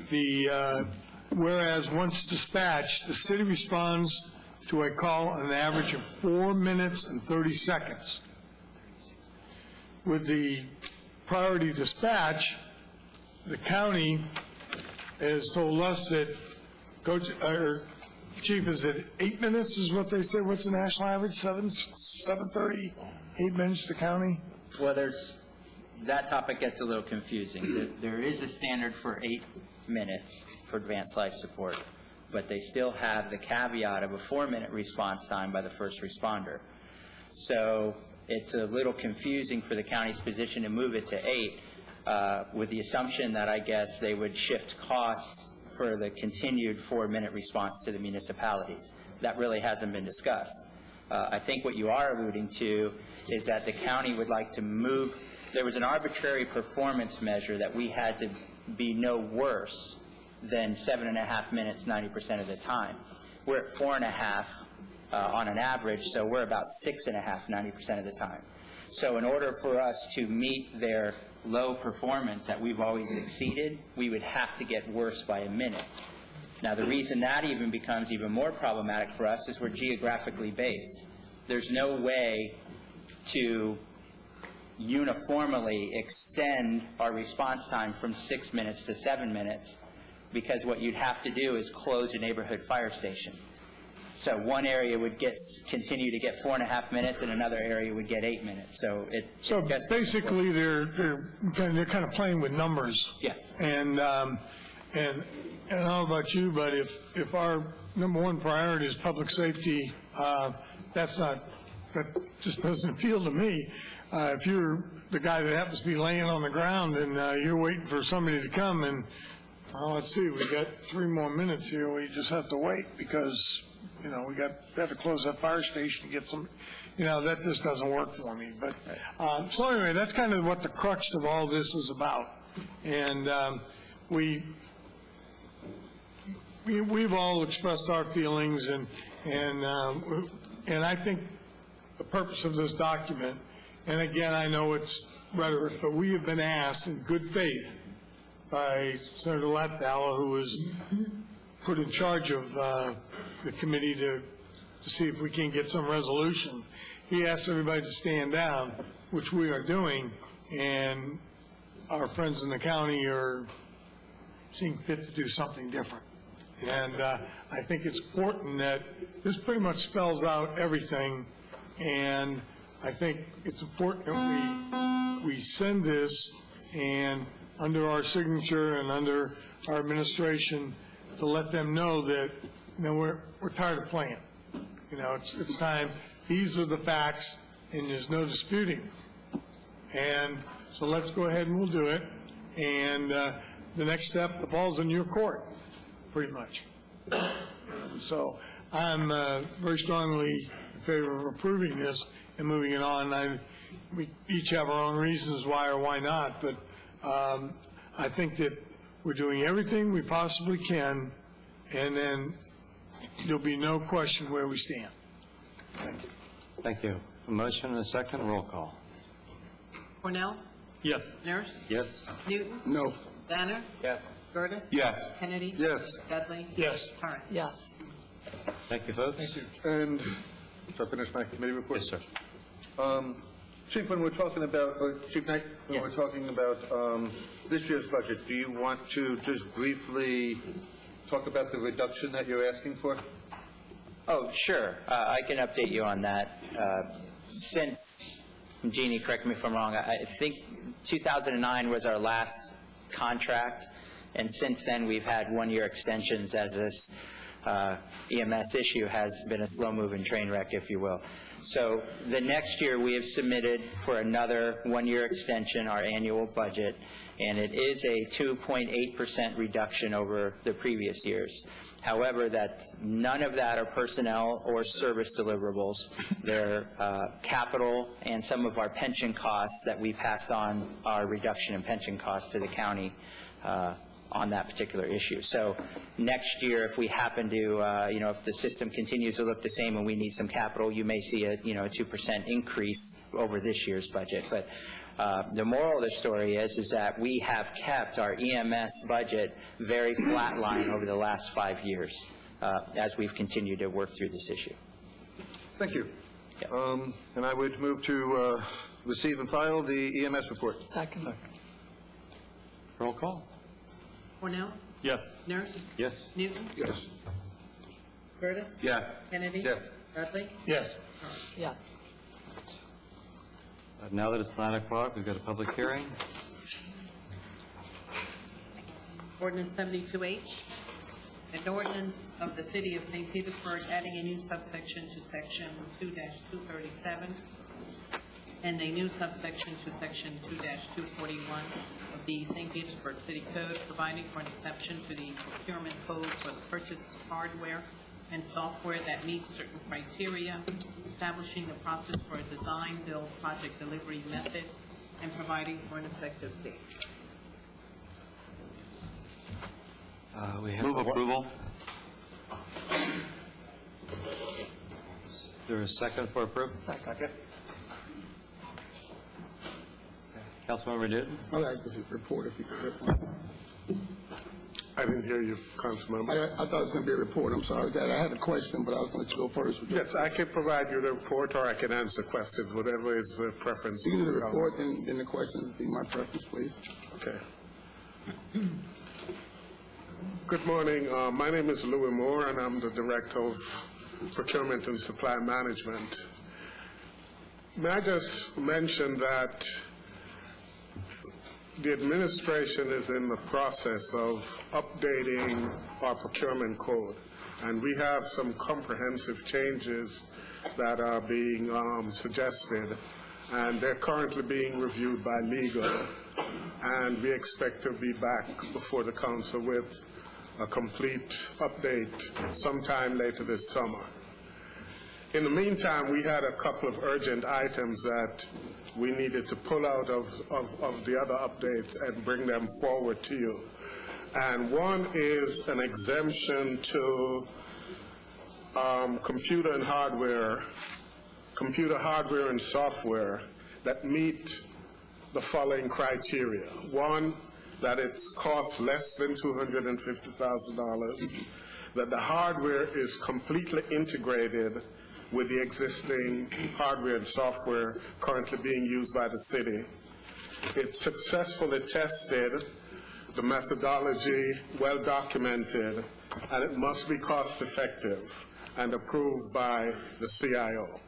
the whereas once dispatched, the city responds to a call an average of 4 minutes and 30 seconds. With the priority dispatch, the county has told us that, Chief, is it 8 minutes is what they say? What's the national average? 7:30, 8 minutes to county? Well, that topic gets a little confusing. There is a standard for 8 minutes for advanced life support, but they still have the caveat of a 4-minute response time by the first responder. So it's a little confusing for the county's position to move it to 8, with the assumption that I guess they would shift costs for the continued 4-minute response to the municipalities. That really hasn't been discussed. I think what you are alluding to is that the county would like to move. There was an arbitrary performance measure that we had to be no worse than 7.5 minutes 90% of the time. We're at 4.5 on an average, so we're about 6.5 90% of the time. So in order for us to meet their low performance that we've always exceeded, we would have to get worse by a minute. Now, the reason that even becomes even more problematic for us is we're geographically based. There's no way to uniformly extend our response time from 6 minutes to 7 minutes, because what you'd have to do is close a neighborhood fire station. So one area would continue to get 4.5 minutes, and another area would get 8 minutes. So Basically, they're kind of playing with numbers. Yes. And I don't know about you, but if our number one priority is public safety, that just doesn't appeal to me. If you're the guy that happens to be laying on the ground and you're waiting for somebody to come, and let's see, we got 3 more minutes here, we just have to wait because we have to close that fire station to get some, that just doesn't work for me. But so anyway, that's kind of what the crux of all this is about. And we've all expressed our feelings, and I think the purpose of this document, and again, I know it's rhetoric, but we have been asked in good faith by Senator Latvala, who was put in charge of the committee to see if we can get some resolution. He asked everybody to stand down, which we are doing, and our friends in the county are seeing fit to do something different. And I think it's important that this pretty much spells out everything, and I think it's important that we send this, and under our signature and under our administration, to let them know that we're tired of playing. It's time. These are the facts, and there's no disputing. And so let's go ahead and we'll do it. And the next step, the ball's in your court, pretty much. So I'm very strongly in favor of approving this and moving it on. We each have our own reasons why or why not, but I think that we're doing everything we possibly can, and then there'll be no question where we stand. Thank you. Thank you. A motion and a second. Roll call. Cornell? Yes. Nurse? Yes. Newton? No. Banner? Yes. Gertis? Yes. Kennedy? Yes. Dudley? Yes. Torrance? Yes. Thank you, folks. Thank you. And, so I finish my committee report? Yes, sir. Chief, when we're talking about, Chief Knight, when we're talking about this year's budget, do you want to just briefly talk about the reduction that you're asking for? Oh, sure. I can update you on that. Since, Jeannie, correct me if I'm wrong, I think 2009 was our last contract, and since then we've had one-year extensions as this EMS issue has been a slow-moving train wreck, if you will. So the next year we have submitted for another one-year extension, our annual budget, and it is a 2.8% reduction over the previous years. However, none of that are personnel or service deliverables. They're capital and some of our pension costs that we passed on our reduction in pension costs to the county on that particular issue. So next year, if we happen to, if the system continues to look the same and we need some capital, you may see a 2% increase over this year's budget. But the moral of the story is that we have kept our EMS budget very flatline over the last 5 years as we've continued to work through this issue. Thank you. And I would move to receive and file the EMS report. Second. Roll call. Cornell? Yes. Nurse? Yes. Newton? Yes. Curtis? Yes. Kennedy? Yes. Dudley? Yes. Yes. Now that it's 9 o'clock, we've got a public hearing. Ordinance 72H, an ordinance of the City of St. Petersburg adding a new subsection to Section 2-237 and a new subsection to Section 2-241 of the St. Petersburg City Code, providing for an exception to the procurement code for the purchase of hardware and software that meets certain criteria, establishing the process for a design, build, project delivery method, and providing for an effective date. Move approval. Is there a second for approval? Second. Councilmember Newton? I'd like to report if you could. I didn't hear you, Councilmember. I thought it was going to be a report. I'm sorry. I had a question, but I was going to let you go first. Yes, I can provide you the report, or I can answer questions, whatever is the preference. You can do the report, and the questions be my preference, please. Okay. Good morning. My name is Louis Moore, and I'm the Director of Procurement and Supply Management. May I just mention that the administration is in the process of updating our procurement code, and we have some comprehensive changes that are being suggested, and they're currently being reviewed by legal, and we expect to be back before the council with a complete update sometime later this summer. In the meantime, we had a couple of urgent items that we needed to pull out of the other updates and bring them forward to you. And one is an exemption to computer hardware and software that meet the following criteria. One, that it's cost less than $250,000, that the hardware is completely integrated with the existing hardware and software currently being used by the city. It successfully tested, the methodology well documented, and it must be cost effective and approved by the CIO.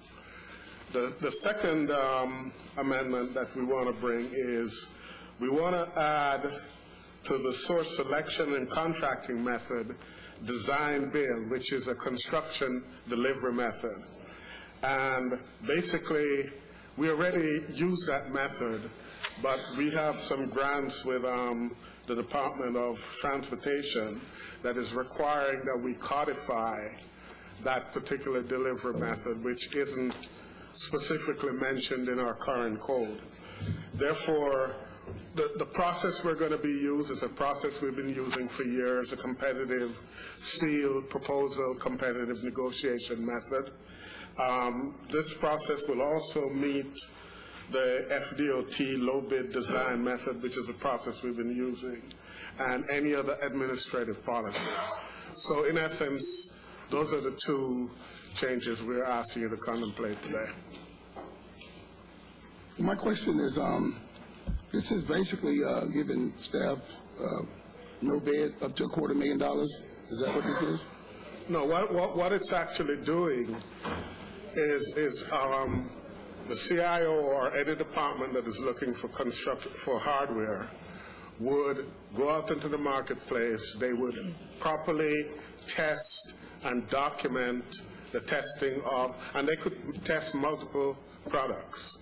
The second amendment that we want to bring is we want to add to the source selection and contracting method design build, which is a construction delivery method. And basically, we already use that method, but we have some grants with the Department of Transportation that is requiring that we codify that particular delivery method, which isn't specifically mentioned in our current code. Therefore, the process we're going to be used is a process we've been using for years, a competitive sealed proposal, competitive negotiation method. This process will also meet the FDOT low bid design method, which is a process we've been using, and any other administrative policies. So in essence, those are the two changes we're asking you to contemplate today. My question is, this is basically giving staff no bid up to $250,000. Is that what this is? No, what it's actually doing is the CIO or any department that is looking for hardware would go out into the marketplace. They would properly test and document the testing of, and they could test multiple products.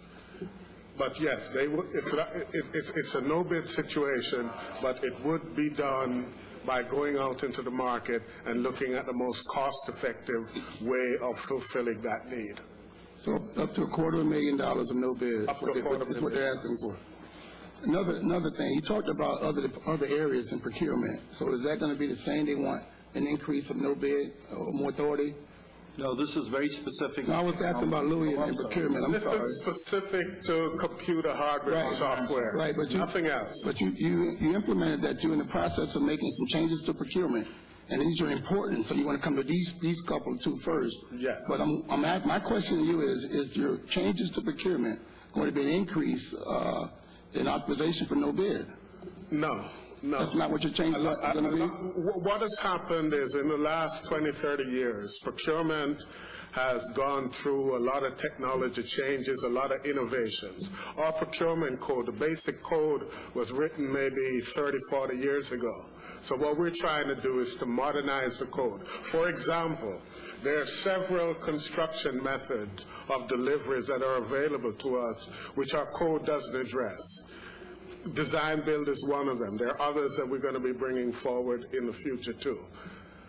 But yes, they would. It's a no-bid situation, but it would be done by going out into the market and looking at the most cost-effective way of fulfilling that need. So up to $250,000 of no bid Up to $250,000. is what they're asking for. Another thing, he talked about other areas in procurement. So is that going to be the same? They want an increase of no bid or more authority? No, this is very specific. No, I was asking about Louis and procurement. I'm This sorry. is specific to computer hardware and software. Right, but nothing else. But you implemented that you're in the process of making some changes to procurement, and these are important. So you want to come to these couple two first. Yes. But my question to you is your changes to procurement going to be an increase in authorization for no bid? No. No. That's not what your changes are going to be? What has happened is in the last 20, 30 years, procurement has gone through a lot of technology changes, a lot of innovations. Our procurement code, the basic code, was written maybe 30, 40 years ago. So what we're trying to do is to modernize the code. For example, there are several construction methods of deliveries that are available to us which our code doesn't address. Design build is one of them. There are others that we're going to be bringing forward in the future too.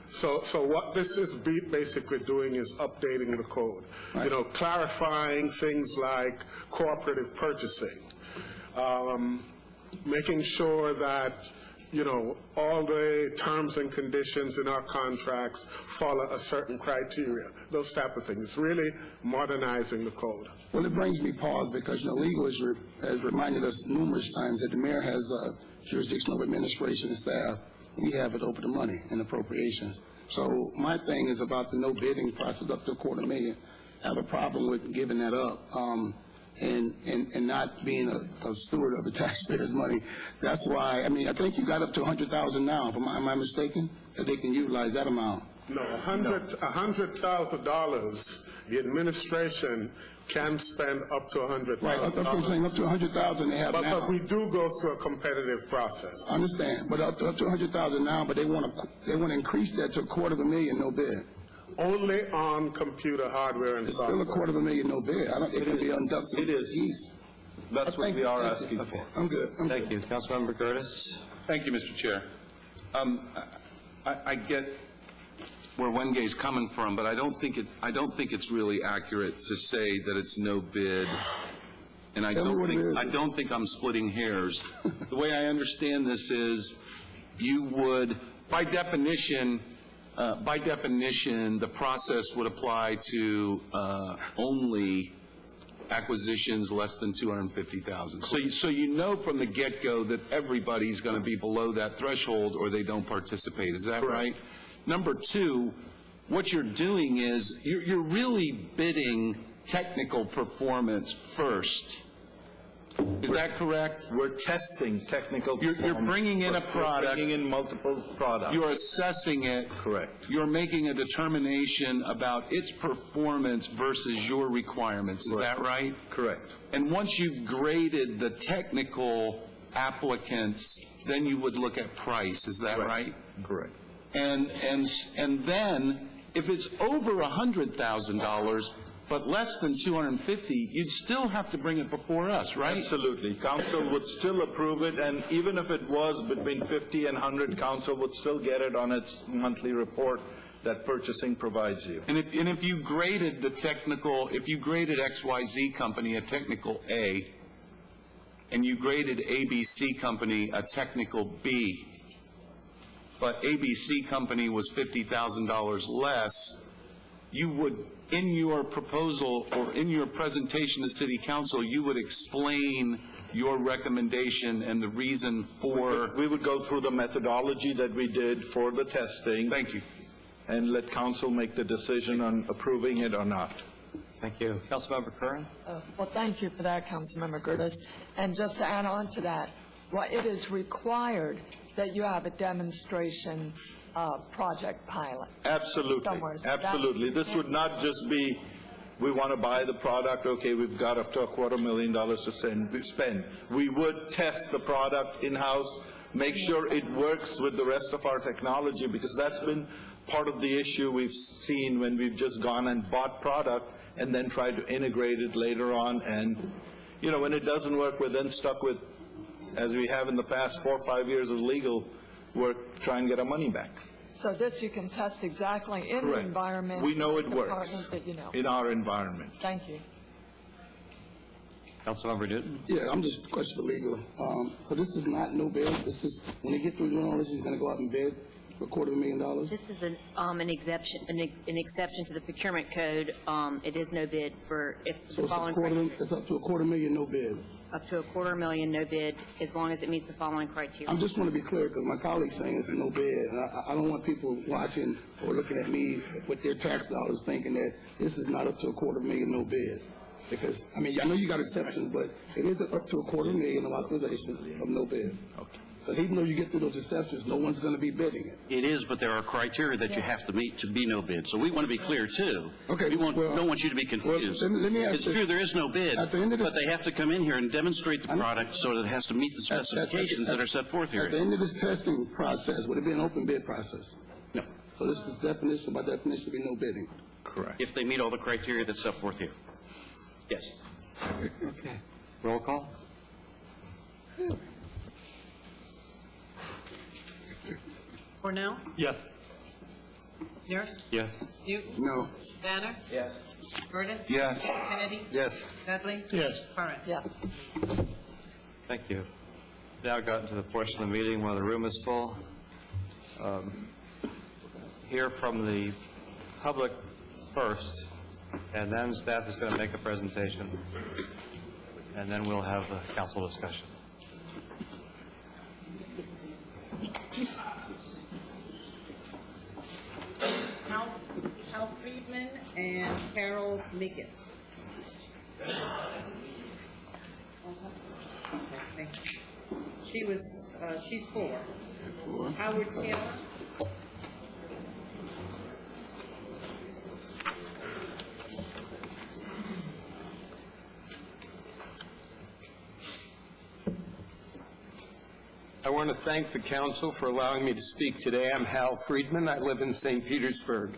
So what this is basically doing is updating the code. You know, clarifying things like cooperative purchasing, making sure that, you know, all the terms and conditions in our contracts follow a certain criteria, those type of things. It's really modernizing the code. Well, it brings me pause because, you know, legal has reminded us numerous times that the mayor has jurisdiction over administration and staff. We have it over the money and appropriations. So my thing is about the no bidding process up to $250,000. I have a problem with giving that up and not being a steward of the taxpayers' money. That's why, I mean, I think you got up to $100,000 now. Am I mistaken? That they can utilize that amount. No, $100,000, the administration can spend up to $100,000. Right, up to $100,000 they have now. But we do go through a competitive process. I understand, but up to $100,000 now, but they want to increase that to $250,000 no bid. Only on computer hardware and software. It's still $250,000 no bid. It can be unducted. It is. East. That's what we are asking for. I'm good. Thank you. Councilmember Curtis? Thank you, Mr. Chair. I get where Wengay's coming from, but I don't think it's really accurate to say that it's no bid. And I don't think I'm splitting hairs. The way I understand this is you would, by definition, the process would apply to only acquisitions less than $250,000. So you know from the get-go that everybody's going to be below that threshold or they don't participate. Is that right? Number two, what you're doing is you're really bidding technical performance first. Is that correct? We're testing technical performance. You're bringing in a product. Bringing in multiple products. You're assessing it. Correct. You're making a determination about its performance versus your requirements. Is that right? Correct. And once you've graded the technical applicants, then you would look at price. Is that right? Correct. And then, if it's over $100,000, but less than 250, you'd still have to bring it before us, right? Absolutely. Council would still approve it, and even if it was between 50 and 100, council would still get it on its monthly report that purchasing provides you. And if you graded the technical, if you graded XYZ Company a technical A, and you graded ABC Company a technical B, but ABC Company was $50,000 less, you would, in your proposal or in your presentation to City Council, you would explain your recommendation and the reason for... We would go through the methodology that we did for the testing. Thank you. And let council make the decision on approving it or not. Thank you. Councilmember Curran? Well, thank you for that, Councilmember Curtis. And just to add on to that, it is required that you have a demonstration project pilot. Absolutely. Somewhere. So absolutely. This would not just be, we want to buy the product, okay, we've got up to $250,000 to spend. We would test the product in-house, make sure it works with the rest of our technology, because that's been part of the issue we've seen when we've just gone and bought product and then tried to integrate it later on. And, you know, when it doesn't work, we're then stuck with, as we have in the past 4 or 5 years of legal work, try and get our money back. So this you can test exactly in the environment. We know it department works that you know. in our environment. Thank you. Councilmember Newton? Yeah, I'm just question for legal. So this is not no bid. This is when they get through doing all this, he's going to go out and bid for $250,000. This is an exception, an exception to the procurement code. It is no bid for if So the following criteria. it's up to $250,000, no bid. Up to $250,000, no bid, as long as it meets the following criteria. I just want to be clear because my colleague's saying it's no bid, and I don't want people watching or looking at me with their tax dollars thinking that this is not up to $250,000, no bid. Because, I mean, I know you got exceptions, but it isn't up to $250,000 of authorization of no bid. Okay. But even though you get through those exceptions, no one's going to be bidding it. It is, but there are criteria that you have to meet to be no bid. So we want to be clear, too. Okay. We don't want you to be confused. Well, let me ask It's this. true, there is no bid, At the end of the- but they have to come in here and demonstrate the product so that it has to meet the specifications that are set forth here. At the end of this testing process, would it be an open bid process? No. So this is definition, by definition, be no bidding. Correct. If they meet all the criteria that's set forth here. Yes. Okay. Roll call? Cornell? Yes. Nurse? Yes. Newton? No. Banner? Yes. Curtis? Yes. Kennedy? Yes. Dudley? Yes. Curran? Yes. Thank you. Now gotten to the portion of the meeting where the room is full. Hear from the public first, and then staff is going to make a presentation, and then we'll have a council discussion. Hal Friedman and Carol Liggett. Okay. She's 4. Howard Taylor. I want to thank the council for allowing me to speak today. I'm Hal Friedman. I live in St. Petersburg.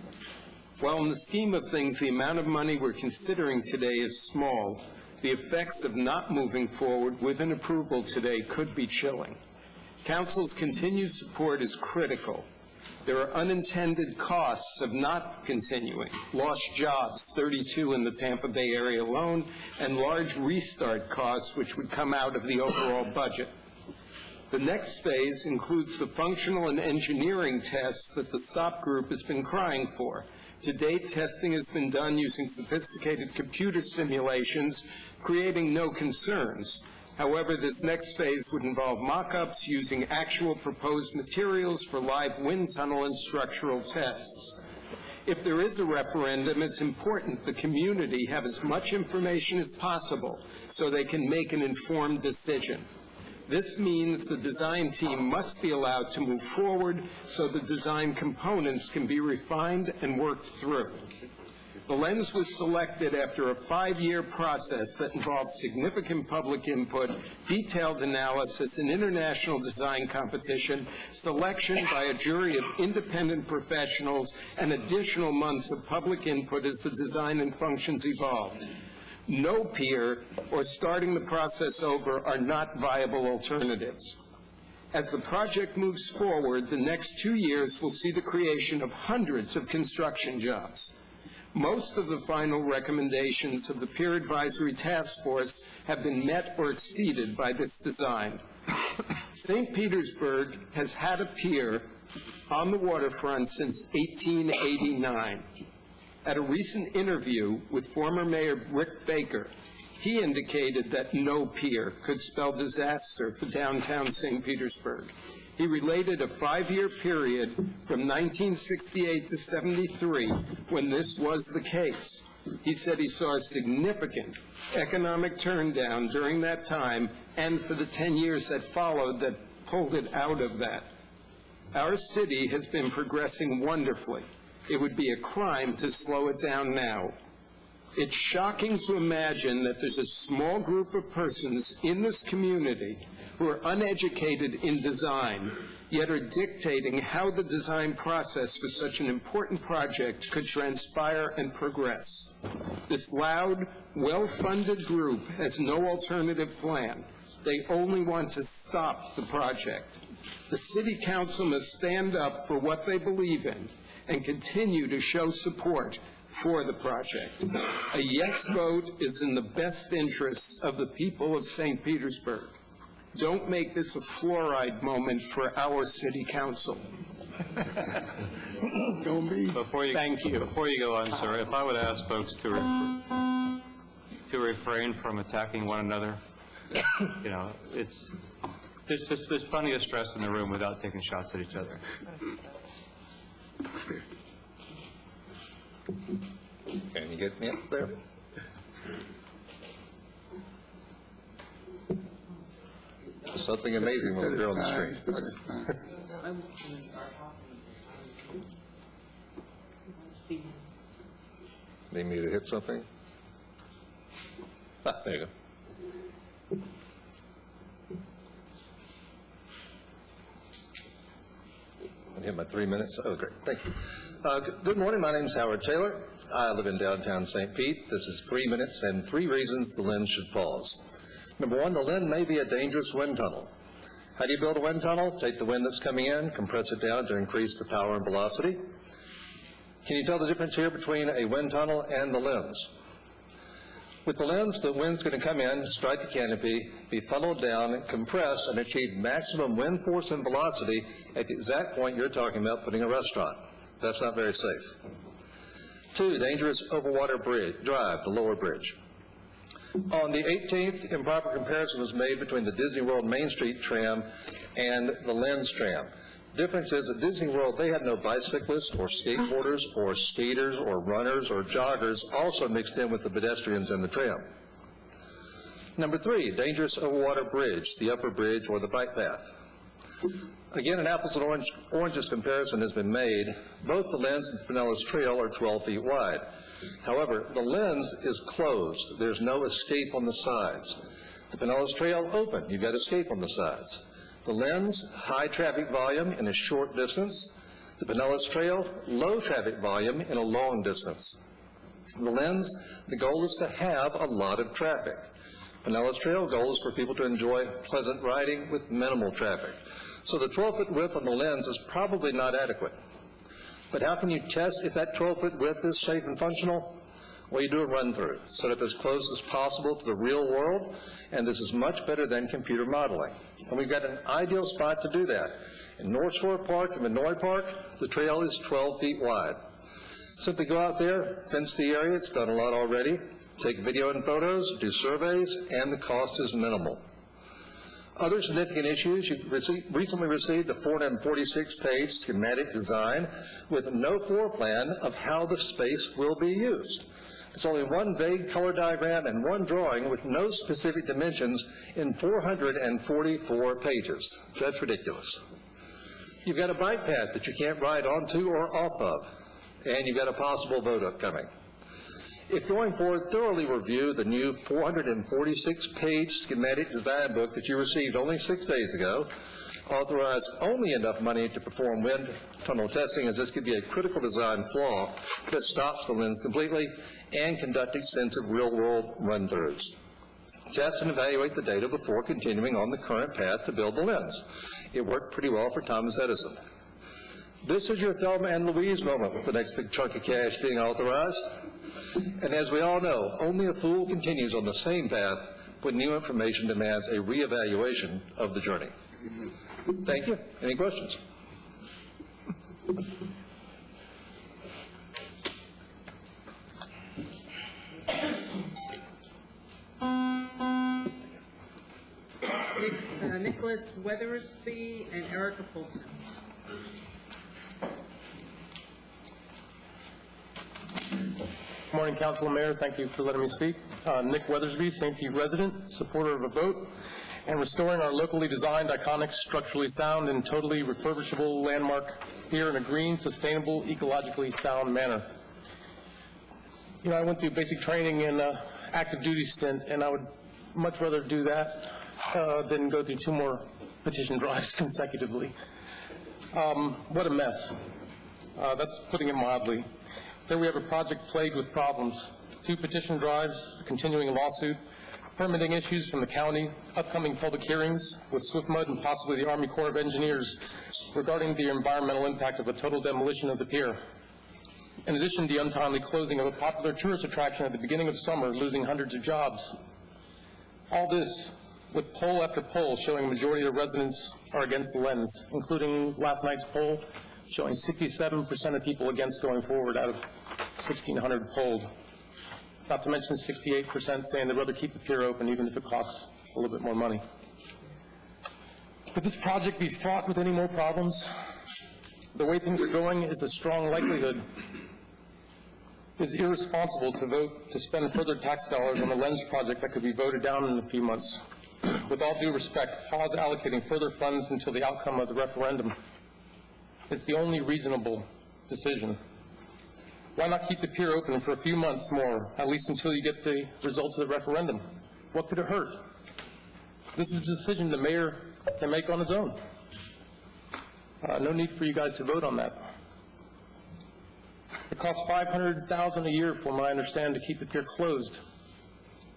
While in the scheme of things, the amount of money we're considering today is small, the effects of not moving forward with an approval today could be chilling. Council's continued support is critical. There are unintended costs of not continuing, lost jobs, 32 in the Tampa Bay area alone, and large restart costs which would come out of the overall budget. The next phase includes the functional and engineering tests that the STOP group has been crying for. To date, testing has been done using sophisticated computer simulations, creating no concerns. However, this next phase would involve mock-ups using actual proposed materials for live wind tunnel and structural tests. If there is a referendum, it's important the community have as much information as possible so they can make an informed decision. This means the design team must be allowed to move forward so the design components can be refined and worked through. The lens was selected after a 5-year process that involved significant public input, detailed analysis, an international design competition, selection by a jury of independent professionals, and additional months of public input as the design and functions evolved. No peer or starting the process over are not viable alternatives. As the project moves forward, the next 2 years will see the creation of hundreds of construction jobs. Most of the final recommendations of the Peer Advisory Task Force have been met or exceeded by this design. St. Petersburg has had a pier on the waterfront since 1889. At a recent interview with former Mayor Rick Baker, he indicated that no pier could spell disaster for downtown St. Petersburg. He related a 5-year period from 1968 to 73 when this was the case. He said he saw a significant economic turndown during that time and for the 10 years that followed that pulled it out of that. Our city has been progressing wonderfully. It would be a crime to slow it down now. It's shocking to imagine that there's a small group of persons in this community who are uneducated in design, yet are dictating how the design process for such an important project could transpire and progress. This loud, well-funded group has no alternative plan. They only want to stop the project. The City Council must stand up for what they believe in and continue to show support for the project. A yes vote is in the best interests of the people of St. Petersburg. Don't make this a fluoride moment for our city council. Thank you. Before you go on, sir, if I would ask folks to refrain from attacking one another, you know, there's plenty of stress in the room without taking shots at each other. Can you get me up there? Something amazing when we're on the screen. Need me to hit something? Ah, there you go. I hit my 3 minutes. Oh, great. Thank you. Good morning. My name is Howard Taylor. I live in downtown St. Pete. This is 3 minutes and 3 reasons the Lens should pause. Number one, the Lens may be a dangerous wind tunnel. How do you build a wind tunnel? Take the wind that's coming in, compress it down to increase the power and velocity. Can you tell the difference here between a wind tunnel and the Lens? With the Lens, the wind's going to come in, strike the canopy, be funneled down, compress, and achieve maximum wind force and velocity at the exact point you're talking about putting a restaurant. That's not very safe. 2, dangerous overwater drive, the lower bridge. On the 18th, improper comparison was made between the Disney World Main Street tram and the Lens tram. The difference is at Disney World, they had no bicyclists or skateboarders or skaters or runners or joggers also mixed in with the pedestrians and the tram. Number 3, dangerous overwater bridge, the upper bridge or the bike path. Again, an apples and oranges comparison has been made. Both the Lens and Pinellas Trail are 12 feet wide. However, the Lens is closed. There's no escape on the sides. The Pinellas Trail, open. You've got escape on the sides. The Lens, high traffic volume in a short distance. The Pinellas Trail, low traffic volume in a long distance. The Lens, the goal is to have a lot of traffic. Pinellas Trail, goal is for people to enjoy pleasant riding with minimal traffic. So the 12-foot width on the Lens is probably not adequate. But how can you test if that 12-foot width is safe and functional? Well, you do a run-through, set up as close as possible to the real world, and this is much better than computer modeling. And we've got an ideal spot to do that. In North Shore Park and Minoy Park, the trail is 12 feet wide. Simply go out there, fence the area, it's done a lot already, take video and photos, do surveys, and the cost is minimal. Other significant issues, you recently received a 446-page schematic design with no floor plan of how the space will be used. There's only one vague color diagram and one drawing with no specific dimensions in 444 pages. That's ridiculous. You've got a bike path that you can't ride onto or off of, and you've got a possible vote upcoming. If going forward, thoroughly review the new 446-page schematic design book that you received only 6 days ago. Authorize only enough money to perform wind tunnel testing, as this could be a critical design flaw that stops the Lens completely, and conduct extensive real-world run-throughs. Test and evaluate the data before continuing on the current path to build the Lens. It worked pretty well for Thomas Edison. This is your Thelma and Louise moment with the next big chunk of cash being authorized. And as we all know, only a fool continues on the same path when new information demands a reevaluation of the journey. Thank you. Any questions? Nicholas Weathersby and Erica Poulsen. Good morning, Council and Mayor. Thank you for letting me speak. Nick Weathersby, St. Pete resident, supporter of a vote, and restoring our locally designed, iconic, structurally sound, and totally refurbishable landmark here in a green, sustainable, ecologically sound manner. You know, I went through basic training in active duty stint, and I would much rather do that than go through 2 more petition drives consecutively. What a mess. That's putting it mildly. There we have a project plagued with problems. 2 petition drives, a continuing lawsuit, permitting issues from the county, upcoming public hearings with Swiftmud and possibly the Army Corps of Engineers regarding the environmental impact of a total demolition of the pier. In addition, the untimely closing of a popular tourist attraction at the beginning of summer, losing hundreds of jobs. All this with poll after poll showing a majority of residents are against the lens, including last night's poll showing 67% of people against going forward out of 1,600 polled. Not to mention 68% saying they'd rather keep the pier open even if it costs a little bit more money. Could this project be fraught with any more problems? The way things are going is a strong likelihood. It's irresponsible to vote to spend further tax dollars on the Lens project that could be voted down in a few months. With all due respect, pause allocating further funds until the outcome of the referendum. It's the only reasonable decision. Why not keep the pier open for a few months more, at least until you get the results of the referendum? What could it hurt? This is a decision the mayor can make on his own. No need for you guys to vote on that. It costs $500,000 a year, from what I understand, to keep the pier closed.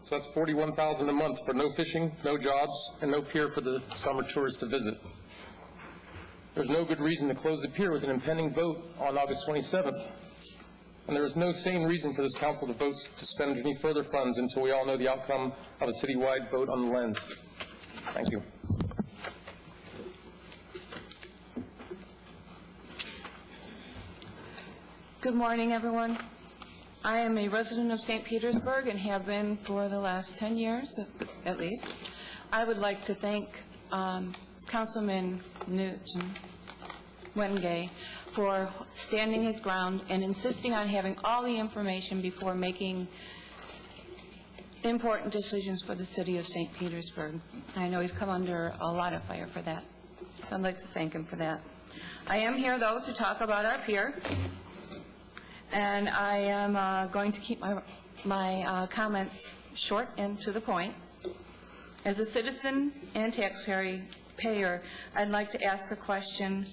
So that's $41,000 a month for no fishing, no jobs, and no pier for the summer tourists to visit. There's no good reason to close the pier with an impending vote on August 27th. And there is no sane reason for this council to vote to spend any further funds until we all know the outcome of a citywide vote on the Lens. Thank you. Good morning, everyone. I am a resident of St. Petersburg and have been for the last 10 years, at least. I would like to thank Councilman Newton Wengay for standing his ground and insisting on having all the information before making important decisions for the city of St. Petersburg. I know he's come under a lot of fire for that, so I'd like to thank him for that. I am here, though, to talk about our pier. And I am going to keep my comments short and to the point. As a citizen and taxpayer, I'd like to ask a question,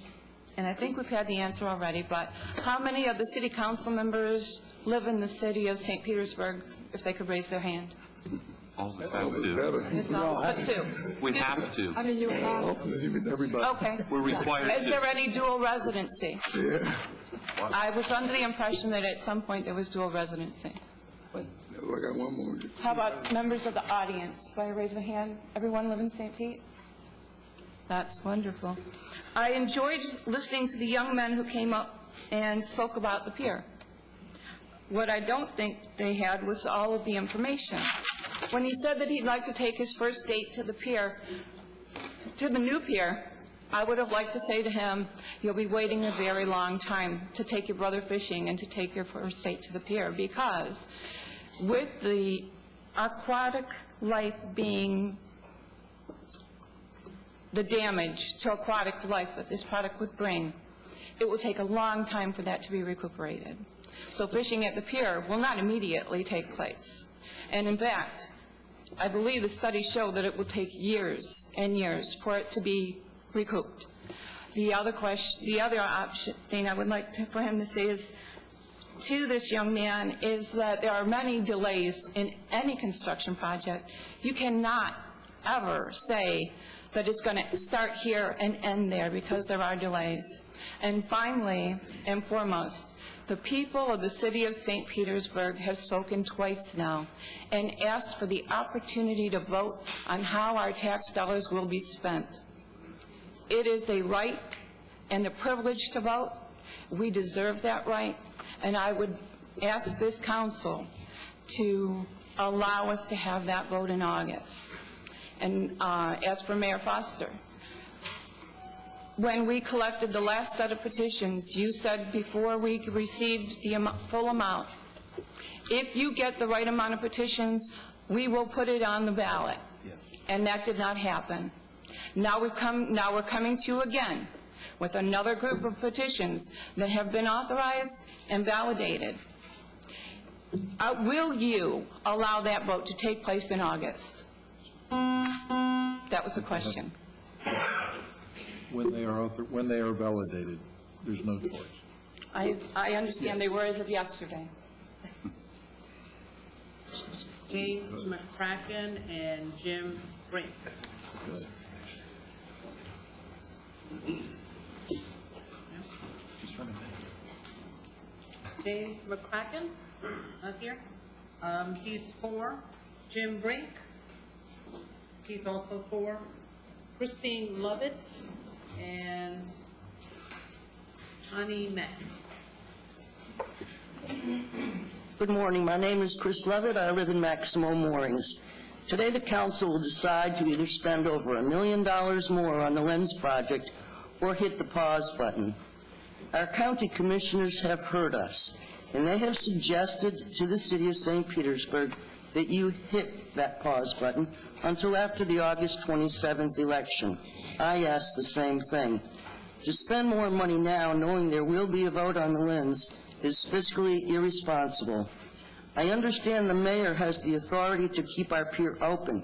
and I think we've had the answer already, but how many of the city council members live in the city of St. Petersburg, if they could raise their hand? All of us have to. It's all but two. We have to. I mean, you have, Everybody. Okay. We're required Is to. there any dual residency? Yeah. I was under the impression that at some point there was dual residency. I got one more. How about members of the audience? Do I raise my hand? Everyone live in St. Pete? That's wonderful. I enjoyed listening to the young men who came up and spoke about the pier. What I don't think they had was all of the information. When he said that he'd like to take his first date to the pier, to the new pier, I would have liked to say to him, you'll be waiting a very long time to take your brother fishing and to take your first date to the pier, because with the aquatic life being the damage to aquatic life that this product would bring, it will take a long time for that to be recuperated. So fishing at the pier will not immediately take place. And in fact, I believe the studies show that it will take years and years for it to be recouped. The other thing I would like for him to say is, to this young man, is that there are many delays in any construction project. You cannot ever say that it's going to start here and end there, because there are delays. And finally, and foremost, the people of the city of St. Petersburg have spoken twice now and asked for the opportunity to vote on how our tax dollars will be spent. It is a right and a privilege to vote. We deserve that right, and I would ask this council to allow us to have that vote in August. And as for Mayor Foster, when we collected the last set of petitions, you said before we received the full amount, if you get the right amount of petitions, we will put it on the ballot. And that did not happen. Now we're coming to you again with another group of petitions that have been authorized and validated. Will you allow that vote to take place in August? That was the question. When they are validated, there's no choice. I understand they were as of yesterday. James McCracken and Jim Brink. James McCracken, not here. He's for. Jim Brink, he's also for. Christine Lovett and Ani Mack. Good morning. My name is Chris Levitt. I live in Maximo Moorings. Today, the council will decide to either spend over $1 million more on the Lens project or hit the pause button. Our county commissioners have heard us, and they have suggested to the city of St. Petersburg that you hit that pause button until after the August 27th election. I ask the same thing. To spend more money now, knowing there will be a vote on the Lens, is fiscally irresponsible. I understand the mayor has the authority to keep our pier open,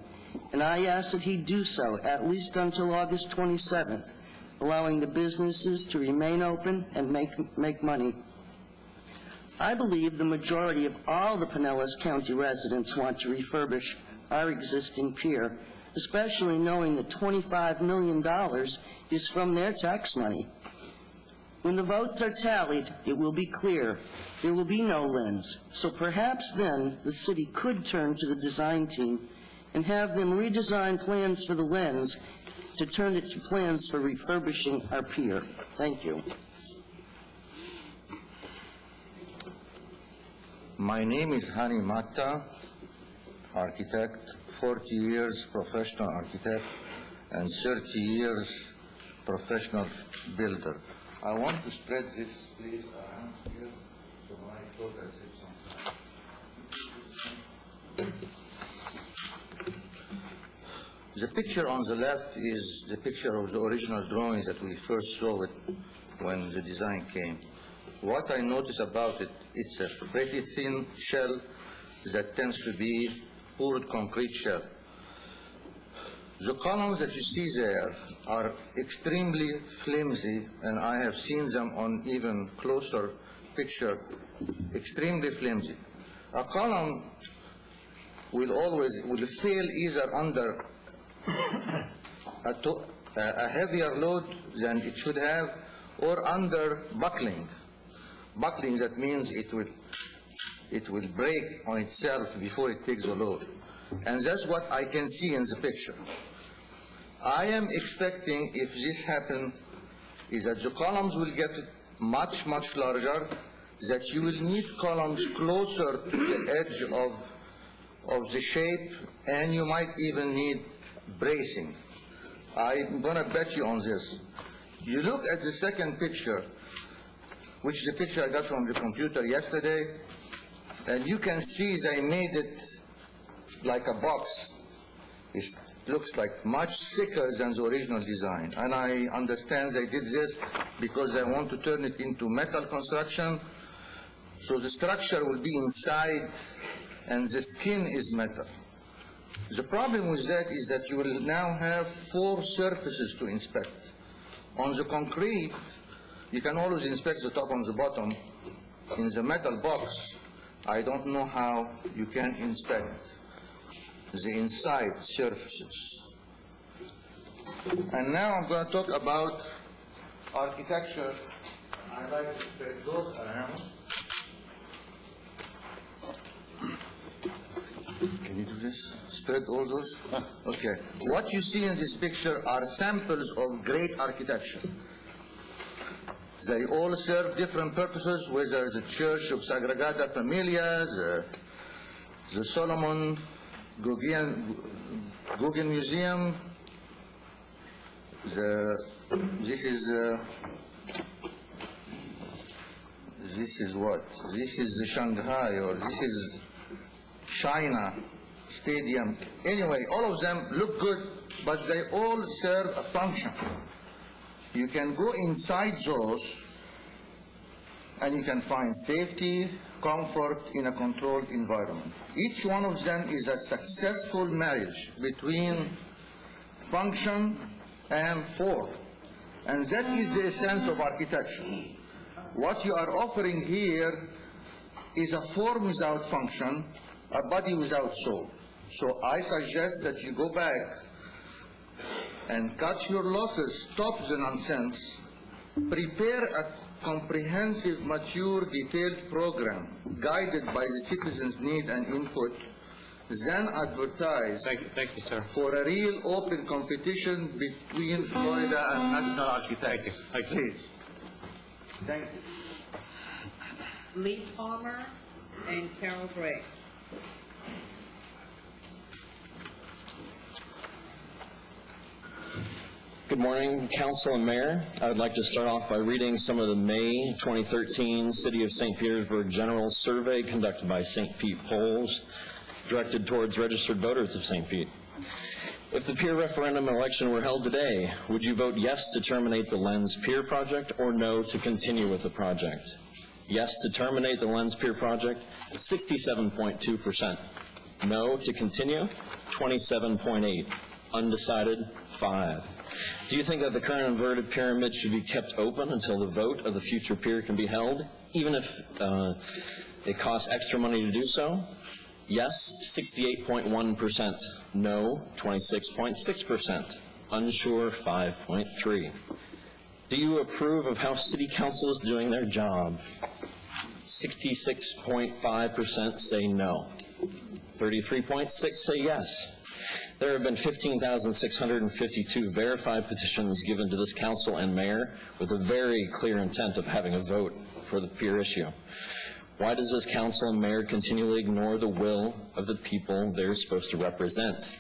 and I ask that he do so at least until August 27th, allowing the businesses to remain open and make money. I believe the majority of all the Pinellas County residents want to refurbish our existing pier, especially knowing that $25 million is from their tax money. When the votes are tallied, it will be clear there will be no Lens, so perhaps then the city could turn to the design team and have them redesign plans for the Lens to turn it to plans for refurbishing our pier. Thank you. My name is Hani Matta, architect, 40 years professional architect, and 30 years professional builder. I want to spread this, please, around here, so when I talk, I save some time. The picture on the left is the picture of the original drawings that we first saw it when the design came. What I notice about it, it's a pretty thin shell that tends to be poured concrete shell. The columns that you see there are extremely flimsy, and I have seen them on even closer picture, extremely flimsy. A column will fail either under a heavier load than it should have, or under buckling. Buckling, that means it will break on itself before it takes a load. And that's what I can see in the picture. I am expecting, if this happens, is that the columns will get much, much larger, that you will need columns closer to the edge of the shape, and you might even need bracing. I'm going to bet you on this. You look at the second picture, which is a picture I got from the computer yesterday, and you can see they made it like a box. It looks like much thicker than the original design. And I understand they did this because they want to turn it into metal construction. So the structure will be inside, and the skin is metal. The problem with that is that you will now have 4 surfaces to inspect. On the concrete, you can always inspect the top and the bottom. In the metal box, I don't know how you can inspect the inside surfaces. And now I'm going to talk about architecture. I'd like to spread those around. Can you do this? Spread all those? Okay. What you see in this picture are samples of great architecture. They all serve different purposes, whether the Church of Sagrada Familia, the Solomon Guggen Museum, this is what? This is the Shanghai, or this is China Stadium. Anyway, all of them look good, but they all serve a function. You can go inside those, and you can find safety, comfort in a controlled environment. Each one of them is a successful marriage between function and form. And that is the essence of architecture. What you are offering here is a form without function, a body without soul. So I suggest that you go back and cut your losses, stop the nonsense, prepare comprehensive, mature, detailed program guided by the citizens' need and input, then advertise Thank you, sir. for a real open competition between Florida and National Architects. Thank you. Please. Thank you. Lee Palmer and Carol Gray. Good morning, Council and Mayor. I would like to start off by reading some of the May 2013 City of St. Petersburg General Survey conducted by St. Pete Polls, directed towards registered voters of St. Pete. If the Pier referendum and election were held today, would you vote yes to terminate the Lens Pier project or no to continue with the project? Yes to terminate the Lens Pier project, 67.2%. No to continue, 27.8%. Undecided, 5%. Do you think that the current inverted pyramid should be kept open until the vote of the future pier can be held, even if it costs extra money to do so? Yes, 68.1%. No, 26.6%. Unsure, 5.3%. Do you approve of how City Council is doing their job? 66.5% say no. 33.6% say yes. There have been 15,652 verified petitions given to this council and mayor with a very clear intent of having a vote for the pier issue. Why does this council and mayor continually ignore the will of the people they're supposed to represent?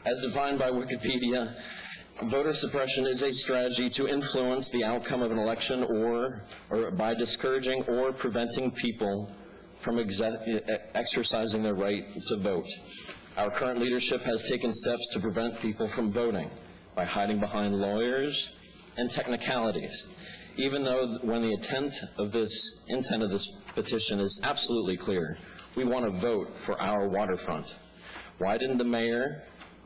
As defined by Wikipedia, voter suppression is a strategy to influence the outcome of an election or by discouraging or preventing people from exercising their right to vote. Our current leadership has taken steps to prevent people from voting by hiding behind lawyers and technicalities, even though when the intent of this petition is absolutely clear. We want to vote for our waterfront. Why didn't the mayor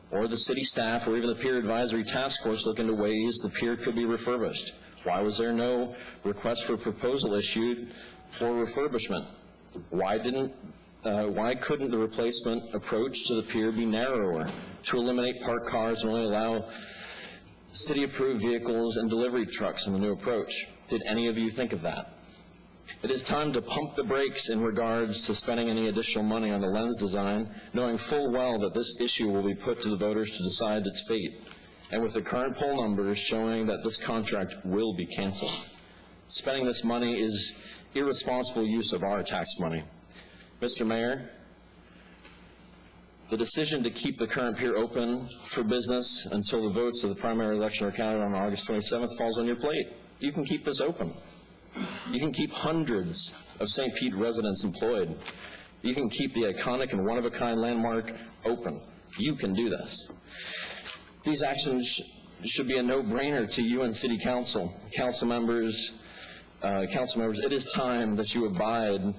or the city staff or even the Pier Advisory Task Force look into ways the pier could be refurbished? Why was there no request for proposal issued for refurbishment? Why couldn't the replacement approach to the pier be narrower to eliminate parked cars and only allow city-approved vehicles and delivery trucks in the new approach? Did any of you think of that? It is time to pump the brakes in regards to spending any additional money on the lens design, knowing full well that this issue will be put to the voters to decide its fate, and with the current poll numbers showing that this contract will be canceled. Spending this money is irresponsible use of our tax money. Mr. Mayor, the decision to keep the current pier open for business until the votes of the primary election are counted on August 27th falls on your plate. You can keep this open. You can keep hundreds of St. Pete residents employed. You can keep the iconic and one-of-a-kind landmark open. You can do this. These actions should be a no-brainer to you and City Council. Council members, it is time that you abide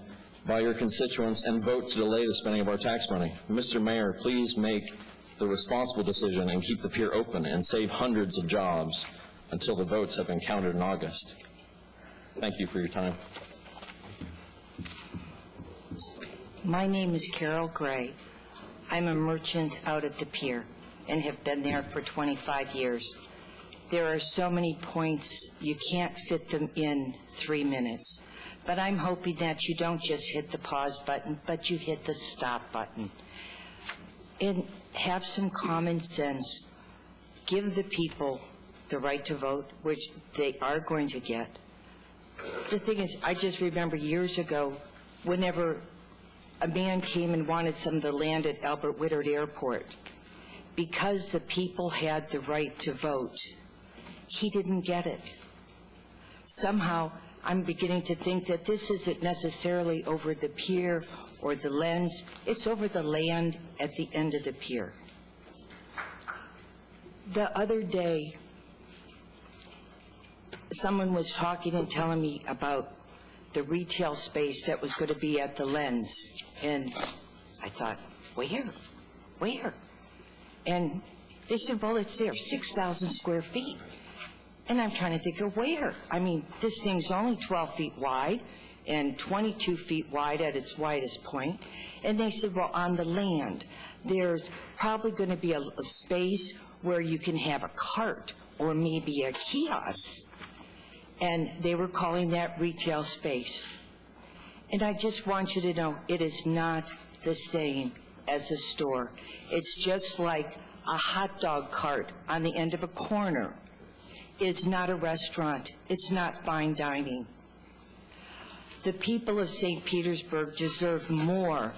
by your constituents and vote to delay the spending of our tax money. Mr. Mayor, please make the responsible decision and keep the pier open and save hundreds of jobs until the votes have been counted in August. Thank you for your time. My name is Carol Gray. I'm a merchant out at the pier and have been there for 25 years. There are so many points, you can't fit them in 3 minutes. But I'm hoping that you don't just hit the pause button, but you hit the stop button. And have some common sense. Give the people the right to vote, which they are going to get. The thing is, I just remember years ago, whenever a man came and wanted some of the land at Albert Whittard Airport, because the people had the right to vote, he didn't get it. Somehow, I'm beginning to think that this isn't necessarily over the pier or the lens, it's over the land at the end of the pier. The other day, someone was talking and telling me about the retail space that was going to be at the lens, and I thought, where? Where? And they said, well, it's there, 6,000 square feet. And I'm trying to think of where. I mean, this thing's only 12 feet wide and 22 feet wide at its widest point. And they said, well, on the land, there's probably going to be a space where you can have a cart or maybe a kiosk. and they were calling that retail space. And I just want you to know, it is not the same as a store. It's just like a hot dog cart on the end of a corner is not a restaurant. It's not fine dining. The people of St. Petersburg deserve more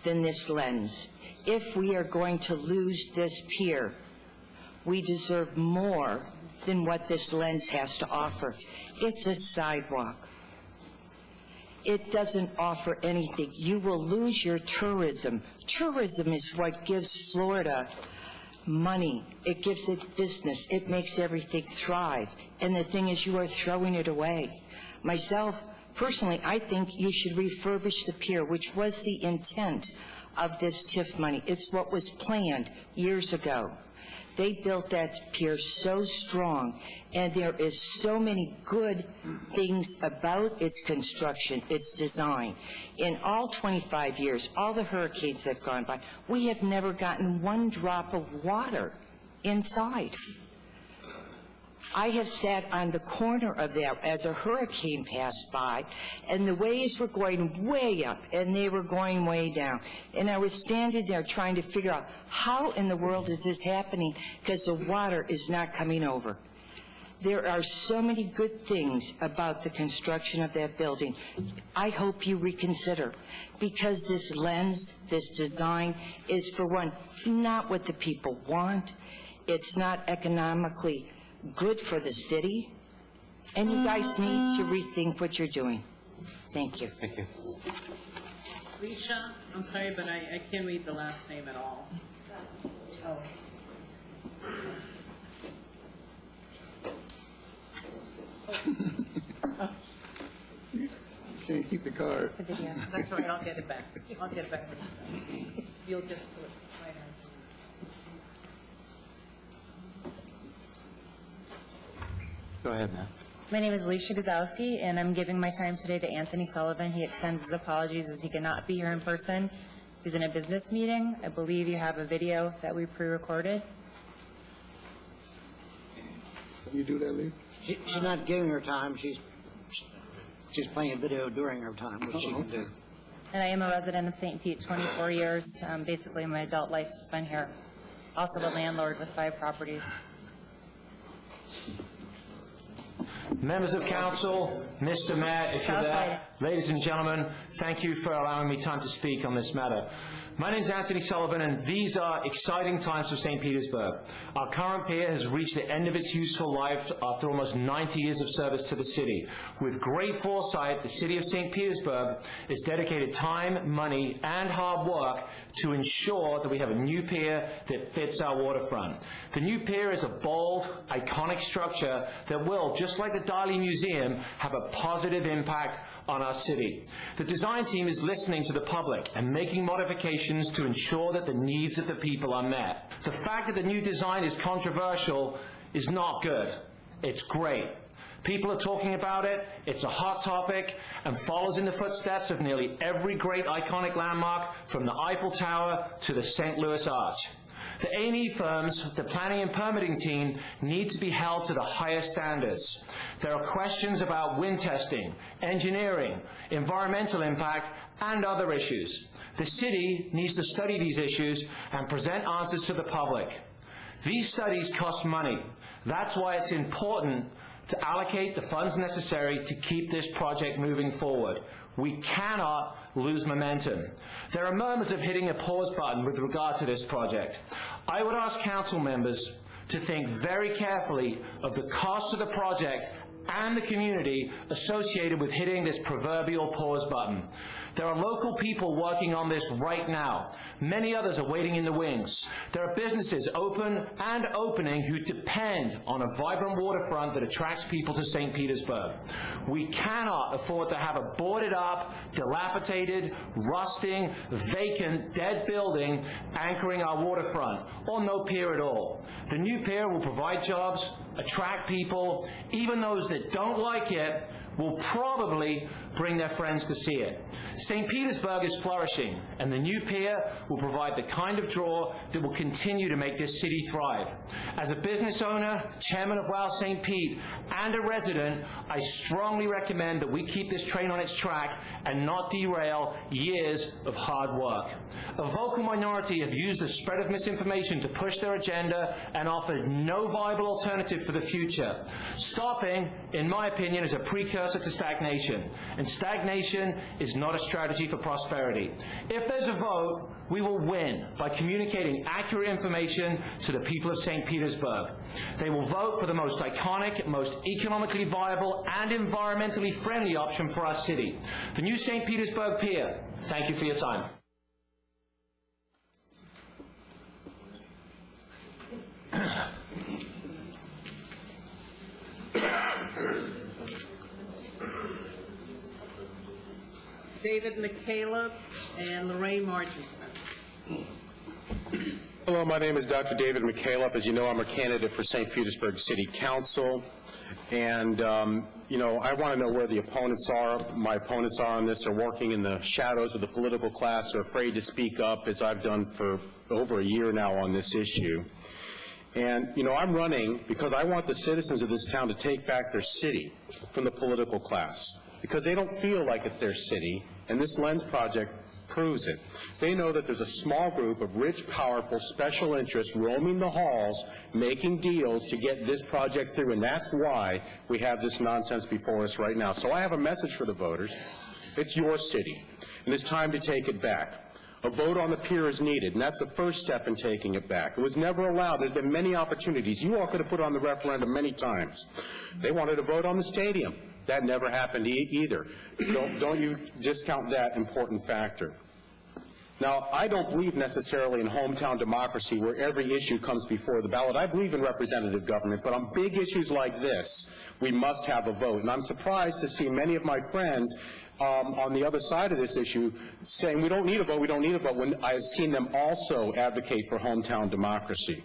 than this lens. If we are going to lose this pier, we deserve more than what this lens has to offer. It's a sidewalk. It doesn't offer anything. You will lose your tourism. Tourism is what gives Florida money. It gives it business. It makes everything thrive. And the thing is, you are throwing it away. Myself, personally, I think you should refurbish the pier, which was the intent of this TIF money. It's what was planned years ago. They built that pier so strong, and there is so many good things about its construction, its design. In all 25 years, all the hurricanes that have gone by, we have never gotten one drop of water inside. I have sat on the corner of that as a hurricane passed by, and the waves were going way up, and they were going way down. And I was standing there trying to figure out, how in the world is this happening? Because the water is not coming over. There are so many good things about the construction of that building. I hope you reconsider, because this lens, this design, is, for one, not what the people want. It's not economically good for the city, and you guys need to rethink what you're doing. Thank you. Thank you. Risha, I'm sorry, but I can't read the last name at all. Oh. Can't keep the card. That's all right, I'll get it back. I'll get it back. You'll just do it right on. Go ahead, ma'am. My name is Alicia Gazowski, and I'm giving my time today to Anthony Sullivan. He extends his apologies as he cannot be here in person. He's in a business meeting. I believe you have a video that we pre-recorded. You do that, Lee? She's not giving her time. She's playing a video during her time, which she can do. And I am a resident of St. Pete, 24 years. Basically, my adult life has been here. Also a landlord with 5 properties. Members of Council, Mr. Mayor, if you're there, ladies and gentlemen, thank you for allowing me time to speak on this matter. My name is Anthony Sullivan, and these are exciting times for St. Petersburg. Our current pier has reached the end of its useful life after almost 90 years of service to the city. With great foresight, the city of St. Petersburg has dedicated time, money, and hard work to ensure that we have a new pier that fits our waterfront. The new pier is a bold, iconic structure that will, just like the Dali Museum, have a positive impact on our city. The design team is listening to the public and making modifications to ensure that the needs of the people are met. The fact that the new design is controversial is not good. It's great. People are talking about it, it's a hot topic, and follows in the footsteps of nearly every great iconic landmark, from the Eiffel Tower to the St. Louis Arch. The A&E firms, the planning and permitting team, need to be held to the highest standards. There are questions about wind testing, engineering, environmental impact, and other issues. The city needs to study these issues and present answers to the public. These studies cost money. That's why it's important to allocate the funds necessary to keep this project moving forward. We cannot lose momentum. There are moments of hitting a pause button with regard to this project. I would ask council members to think very carefully of the cost of the project and the community associated with hitting this proverbial pause button. There are local people working on this right now. Many others are waiting in the wings. There are businesses open and opening who depend on a vibrant waterfront that attracts people to St. Petersburg. We cannot afford to have a boarded up, dilapidated, rusting, vacant, dead building anchoring our waterfront, or no pier at all. The new pier will provide jobs, attract people. Even those that don't like it will probably bring their friends to see it. St. Petersburg is flourishing, and the new pier will provide the kind of draw that will continue to make this city thrive. As a business owner, chairman of WOW St. Pete, and a resident, I strongly recommend that we keep this train on its track and not derail years of hard work. A vocal minority have used the spread of misinformation to push their agenda and offered no viable alternative for the future. Stopping, in my opinion, is a precursor to stagnation, and stagnation is not a strategy for prosperity. If there's a vote, we will win by communicating accurate information to the people of St. Petersburg. They will vote for the most iconic, most economically viable, and environmentally friendly option for our city, the new St. Petersburg Pier. Thank you for your time. David McCaleb and Lorraine Martinson. Hello, my name is Dr. David McCaleb. As you know, I'm a candidate for St. Petersburg City Council. And, you know, I want to know where the opponents are. My opponents are on this. They're working in the shadows of the political class. They're afraid to speak up, as I've done for over a year now on this issue. And, you know, I'm running because I want the citizens of this town to take back their city from the political class, because they don't feel like it's their city, and this Lens project proves it. They know that there's a small group of rich, powerful, special interests roaming the halls, making deals to get this project through, and that's why we have this nonsense before us right now. So I have a message for the voters. It's your city, and it's time to take it back. A vote on the pier is needed, and that's the first step in taking it back. It was never allowed. There's been many opportunities. You all could have put it on the referendum many times. They wanted to vote on the stadium. That never happened either. Don't you discount that important factor. Now, I don't believe necessarily in hometown democracy where every issue comes before the ballot. I believe in representative government, but on big issues like this, we must have a vote. And I'm surprised to see many of my friends on the other side of this issue saying we don't need a vote, when I've seen them also advocate for hometown democracy.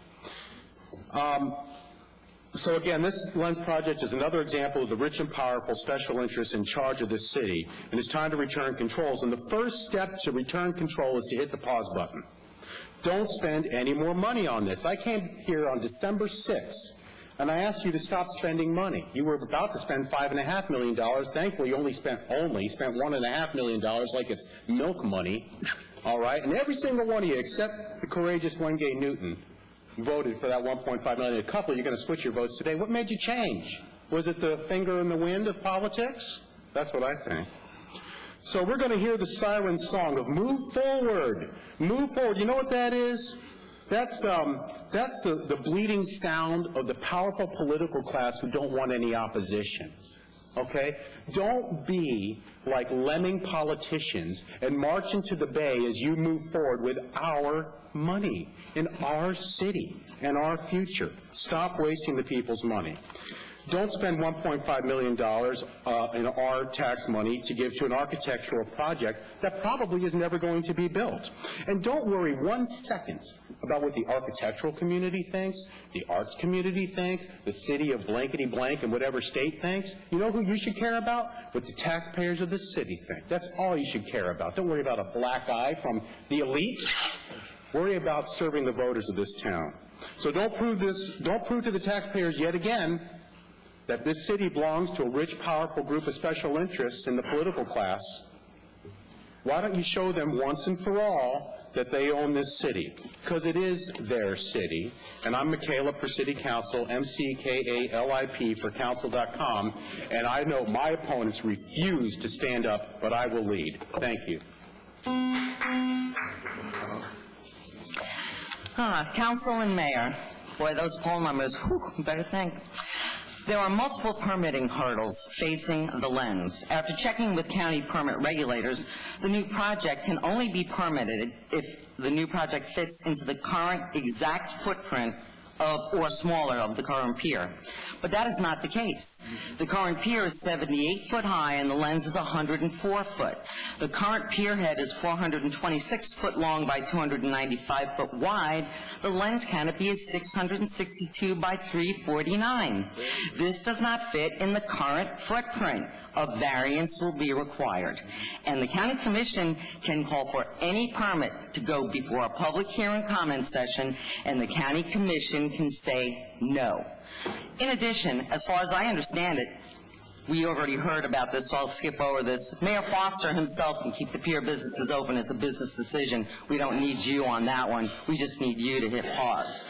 So again, this Lens project is another example of the rich and powerful special interests in charge of this city, and it's time to return controls. And the first step to return control is to hit the pause button. Don't spend any more money on this. I came here on December 6th, and I asked you to stop spending money. You were about to spend $5.5 million. Thankfully, you only spent $1.5 million like it's milk money, all right? And every single one of you, except the courageous Wenge Newton, voted for that $1.5 million. A couple, you're going to switch your votes today. What made you change? Was it the finger in the wind of politics? That's what I think. So we're going to hear the siren song of move forward. Move forward. You know what that is? That's the bleeding sound of the powerful political class who don't want any opposition. Okay? Don't be like lemming politicians and march into the bay as you move forward with our money in our city and our future. Stop wasting the people's money. Don't spend $1.5 million in our tax money to give to an architectural project that probably is never going to be built. And don't worry 1 second about what the architectural community thinks, the arts community think, the city of blankety blank and whatever state thinks. You know who you should care about? What the taxpayers of this city think. That's all you should care about. Don't worry about a black eye from the elite. Worry about serving the voters of this town. So don't prove to the taxpayers yet again that this city belongs to a rich, powerful group of special interests in the political class. Why don't you show them once and for all that they own this city? Because it is their city. And I'm McCaleb for City Council, McKalip for council.com. And I know my opponents refuse to stand up, but I will lead. Thank you. Council and Mayor, boy, those poll numbers, whew, better think. There are multiple permitting hurdles facing the Lens. After checking with county permit regulators, the new project can only be permitted if the new project fits into the current exact footprint of, or smaller, of the current pier. But that is not the case. The current pier is 78 foot high and the Lens is 104 foot. The current pier head is 426 foot long by 295 foot wide. The Lens canopy is 662 by 349. This does not fit in the current footprint a variance will be required. And the county commission can call for any permit to go before a public hearing comment session, and the county commission can say no. In addition, as far as I understand it, we already heard about this, so I'll skip over this. Mayor Foster himself can keep the pier businesses open. It's a business decision. We don't need you on that one. We just need you to hit pause.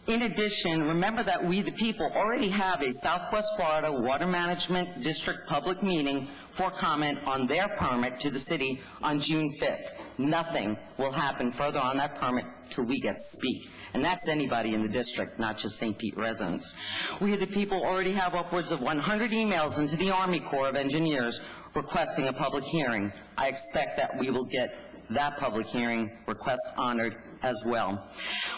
In addition, remember that we, the people, already have a Southwest Florida Water Management District public meeting for comment on their permit to the city on June 5th. Nothing will happen further on that permit till we get to speak. And that's anybody in the district, not just St. Pete residents. We, the people, already have upwards of 100 emails into the Army Corps of Engineers requesting a public hearing. I expect that we will get that public hearing request honored as well.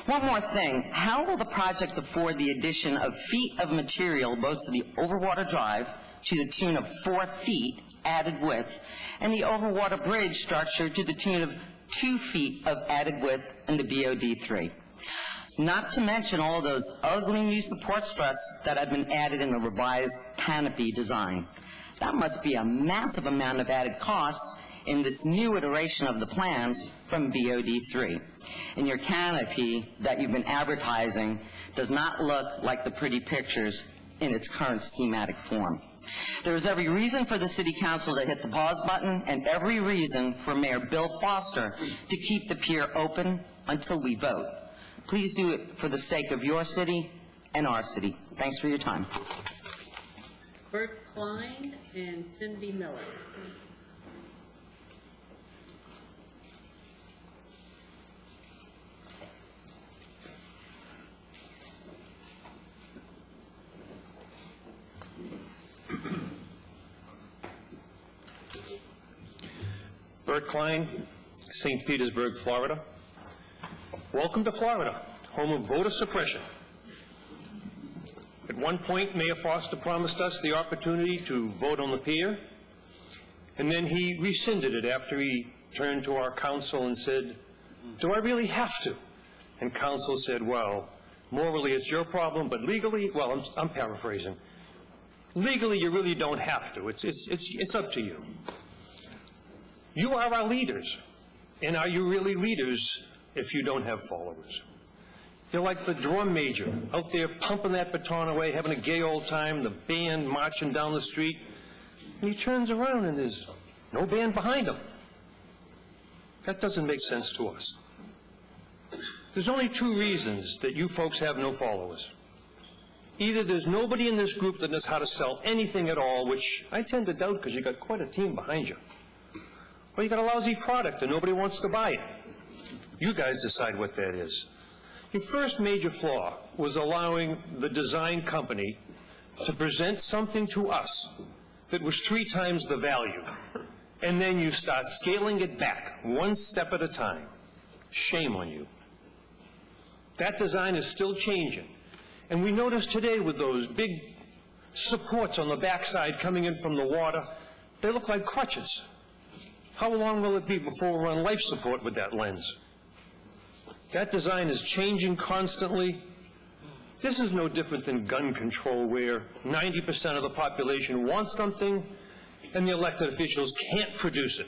One more thing, how will the project afford the addition of feet of material both to the Overwater Drive to the tune of 4 feet added width, and the Overwater Bridge structure to the tune of 2 feet of added width in the BOD3? Not to mention all of those ugly new support struts that have been added in the revised canopy design. That must be a massive amount of added cost in this new iteration of the plans from BOD3. And your canopy that you've been advertising does not look like the pretty pictures in its current schematic form. There is every reason for the City Council to hit the pause button and every reason for Mayor Bill Foster to keep the pier open until we vote. Please do it for the sake of your city and our city. Thanks for your time. Bert Klein and Cindy Miller. Bert Klein, St. Petersburg, Florida. Welcome to Florida, home of voter suppression. At one point, Mayor Foster promised us the opportunity to vote on the pier, and then he rescinded it after he turned to our council and said, "Do I really have to?" And council said, "Well, morally it's your problem, but legally," well, I'm paraphrasing, "legally you really don't have to. It's up to you." You are our leaders, and are you really leaders if you don't have followers? You're like the drum major out there pumping that baton away, having a gay old time, the band marching down the street, and he turns around and there's no band behind him. That doesn't make sense to us. There's only 2 reasons that you folks have no followers. Either there's nobody in this group that knows how to sell anything at all, which I tend to doubt because you got quite a team behind you, or you got a lousy product and nobody wants to buy it. You guys decide what that is. Your first major flaw was allowing the design company to present something to us that was 3 times the value, and then you start scaling it back 1 step at a time. Shame on you. That design is still changing, and we noticed today with those big supports on the backside coming in from the water, they look like crutches. How long will it be before we're on life support with that lens? That design is changing constantly. This is no different than gun control, where 90% of the population wants something and the elected officials can't produce it.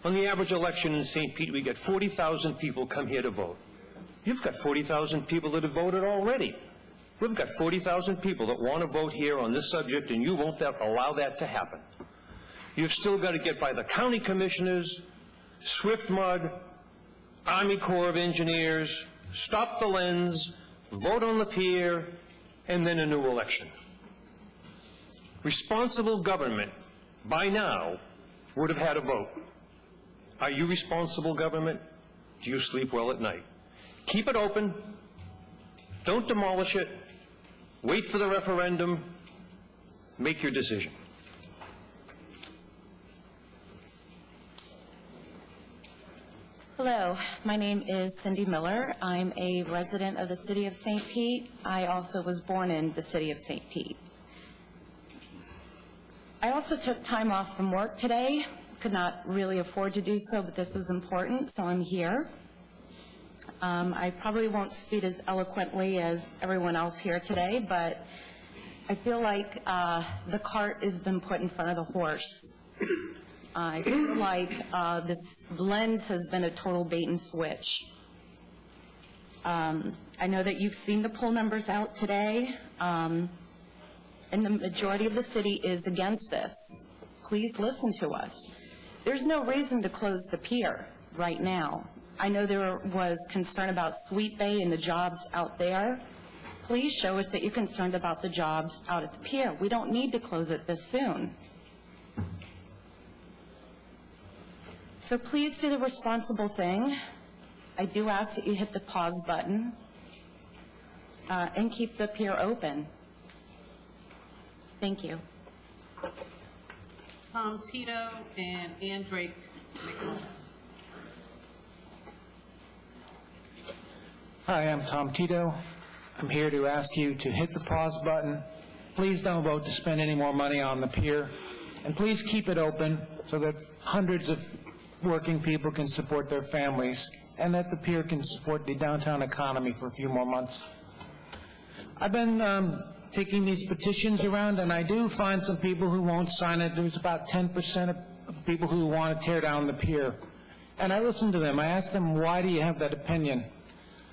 On the average election in St. Pete, we get 40,000 people come here to vote. You've got 40,000 people that have voted already. We've got 40,000 people that want to vote here on this subject, and you won't allow that to happen. You've still got to get by the county commissioners, Swift-Mud, Army Corps of Engineers, stop the lens, vote on the pier, and then a new election. Responsible government, by now, would have had a vote. Are you responsible government? Do you sleep well at night? Keep it open. Don't demolish it. Wait for the referendum. Make your decision. Hello, my name is Cindy Miller. I'm a resident of the city of St. Pete. I also was born in the city of St. Pete. I also took time off from work today. Could not really afford to do so, but this was important, so I'm here. I probably won't speak as eloquently as everyone else here today, but I feel like the cart has been put in front of the horse. I feel like this lens has been a total bait and switch. I know that you've seen the poll numbers out today, and the majority of the city is against this. Please listen to us. There's no reason to close the pier right now. I know there was concern about Sweet Bay and the jobs out there. Please show us that you're concerned about the jobs out at the pier. We don't need to close it this soon. So please do the responsible thing. I do ask that you hit the pause button and keep the pier open. Thank you. Tom Tito and Ann Drake McMullen. Hi, I'm Tom Tito. I'm here to ask you to hit the pause button. Please don't vote to spend any more money on the pier. And please keep it open so that hundreds of working people can support their families and that the pier can support the downtown economy for a few more months. I've been taking these petitions around, and I do find some people who won't sign it. There's about 10% of people who want to tear down the pier. And I listen to them. I ask them, why do you have that opinion?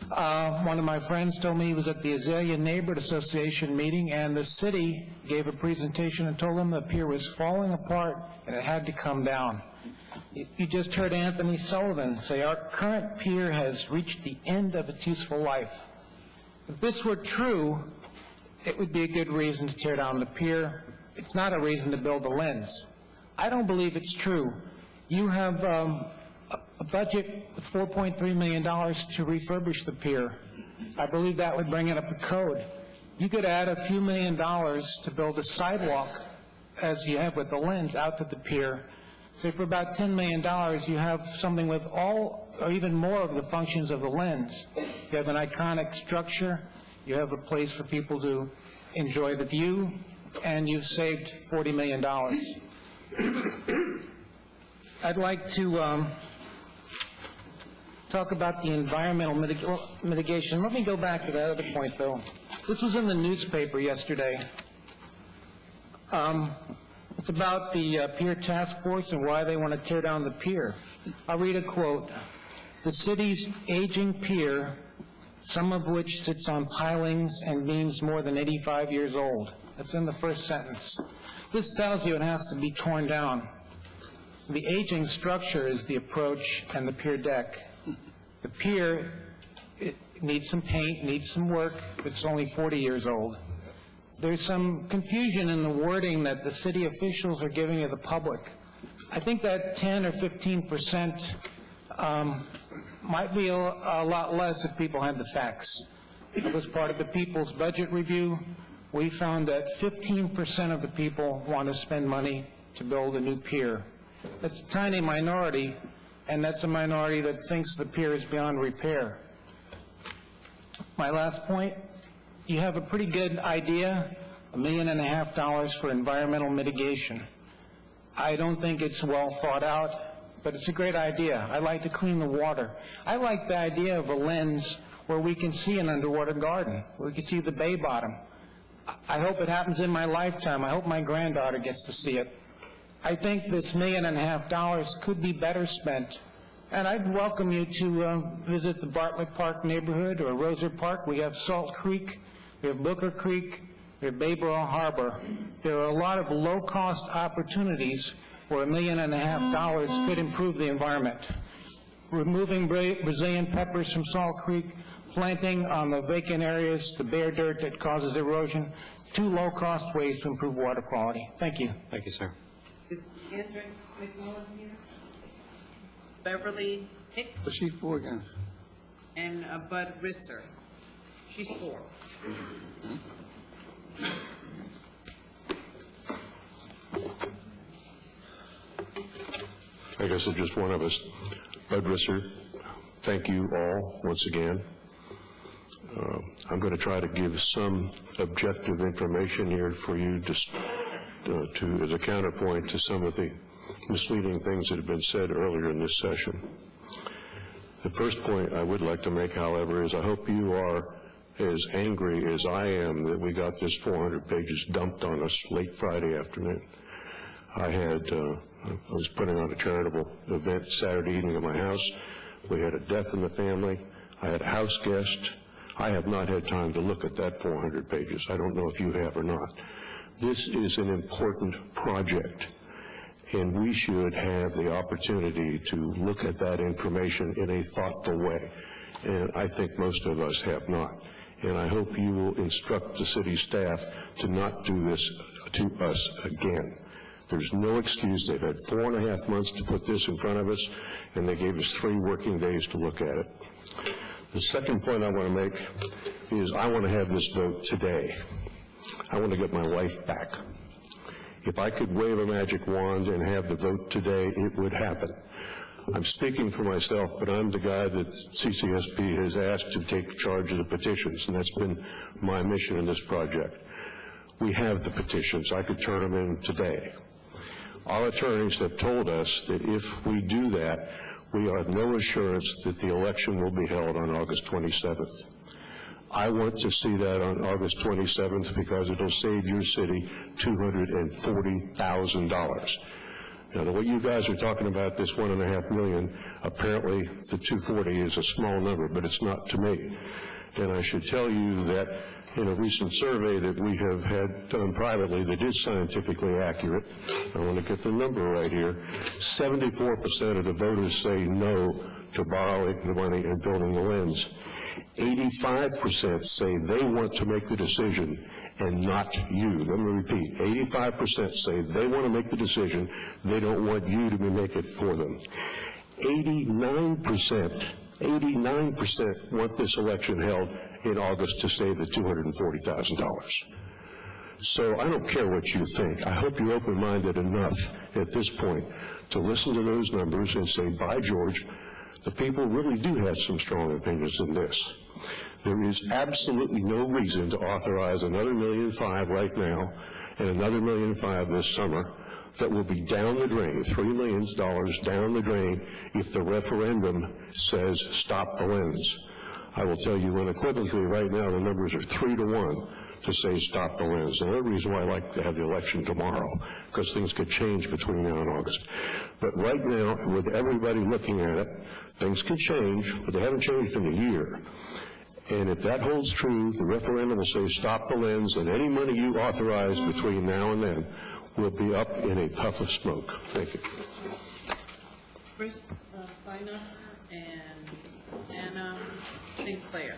One of my friends told me he was at the Azalea Neighborhood Association meeting, and the city gave a presentation and told him the pier was falling apart and it had to come down. You just heard Anthony Sullivan say our current pier has reached the end of its useful life. If this were true, it would be a good reason to tear down the pier. It's not a reason to build a lens. I don't believe it's true. You have a budget of $4.3 million to refurbish the pier. I believe that would bring it up to code. You could add a few $1 million to build a sidewalk, as you have with the lens, out to the pier. Say for about $10 million, you have something with all or even more of the functions of the lens. You have an iconic structure, you have a place for people to enjoy the view, and you've saved $40 million. I'd like to talk about the environmental mitigation. Let me go back to that other point, though. This was in the newspaper yesterday. It's about the Pier Task Force and why they want to tear down the pier. I'll read a quote. The city's aging pier, some of which sits on pilings and beams more than 85 years old. That's in the first sentence. This tells you it has to be torn down. The aging structure is the approach and the pier deck. The pier, it needs some paint, needs some work. It's only 40 years old. There's some confusion in the wording that the city officials are giving to the public. I think that 10 or 15% might be a lot less if people had the facts. It was part of the People's Budget Review. We found that 15% of the people want to spend money to build a new pier. That's a tiny minority, and that's a minority that thinks the pier is beyond repair. My last point, you have a pretty good idea, $1.5 million for environmental mitigation. I don't think it's well thought out, but it's a great idea. I like to clean the water. I like the idea of a lens where we can see an underwater garden, where we can see the bay bottom. I hope it happens in my lifetime. I hope my granddaughter gets to see it. I think this $1.5 million could be better spent. And I'd welcome you to visit the Bartlett Park neighborhood or Roser Park. We have Salt Creek, we have Booker Creek, we have Bayboro Harbor. There are a lot of low-cost opportunities where $1.5 million could improve the environment. Removing Brazilian peppers from Salt Creek, planting on the vacant areas the bare dirt that causes erosion, two low-cost ways to improve water quality. Thank you. Thank you, sir. Is Andrew McMullen here? Beverly Hicks? But she's for again. And Bud Risser. She's for. I guess it's just one of us. Bud Risser, thank you all once again. I'm going to try to give some objective information here for you just as a counterpoint to some of the misleading things that have been said earlier in this session. The first point I would like to make, however, is I hope you are as angry as I am that we got this 400 pages dumped on us late Friday afternoon. I was putting on a charitable event Saturday evening at my house. We had a death in the family. I had a house guest. I have not had time to look at that 400 pages. I don't know if you have or not. This is an important project, and we should have the opportunity to look at that information in a thoughtful way, and I think most of us have not. And I hope you will instruct the city staff to not do this to us again. There's no excuse. They've had 4.5 months to put this in front of us, and they gave us 3 working days to look at it. The second point I want to make is I want to have this vote today. I want to get my wife back. If I could wave a magic wand and have the vote today, it would happen. I'm speaking for myself, but I'm the guy that CCSP has asked to take charge of the petitions, and that's been my mission in this project. We have the petitions. I could turn them in today. Our attorneys have told us that if we do that, we have no assurance that the election will be held on August 27th. I want to see that on August 27th because it'll save your city $240,000. Now, the way you guys are talking about this $1.5 million, apparently the 240 is a small number, but it's not to me. And I should tell you that in a recent survey that we have had done privately that is scientifically accurate, I want to get the number right here, 74% of the voters say no to borrowing the money and building the lens. 85% say they want to make the decision and not you. Let me repeat, 85% say they want to make the decision, they don't want you to make it for them. 89% want this election held in August to save the $240,000. So I don't care what you think. I hope you're open-minded enough at this point to listen to those numbers and say, by George, the people really do have some strong opinions in this. There is absolutely no reason to authorize another $1.5 million right now and another $1.5 million this summer that will be down the drain, $3 million down the drain if the referendum says stop the lens. I will tell you unequivocally right now the numbers are 3-to-1 to say stop the lens. Another reason why I like to have the election tomorrow, because things could change between now and August. But right now, with everybody looking at it, things could change, but they haven't changed in a year. And if that holds true, the referendum will say stop the lens, and any money you authorize between now and then will be up in a puff of smoke. Thank you. Chris Steiner and Anna Sinclair.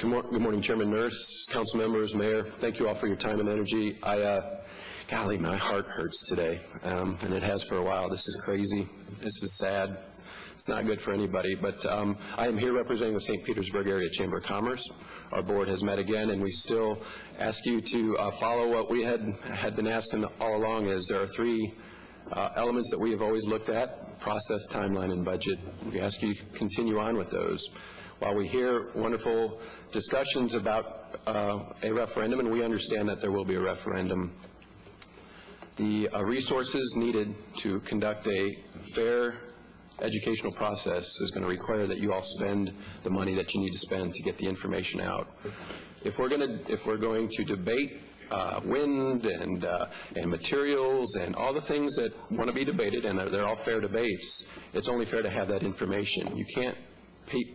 Good morning, Chairman Nurse, council members, mayor. Thank you all for your time and energy. Golly, my heart hurts today, and it has for a while. This is crazy. This is sad. It's not good for anybody, but I am here representing the St. Petersburg Area Chamber of Commerce. Our board has met again, and we still ask you to follow what we had been asking all along. Is there are 3 elements that we have always looked at: process, timeline, and budget. We ask you to continue on with those. While we hear wonderful discussions about a referendum, and we understand that there will be a referendum, the resources needed to conduct a fair educational process is going to require that you all spend the money that you need to spend to get the information out. If we're going to debate wind and materials and all the things that want to be debated, and they're all fair debates, it's only fair to have that information. You can't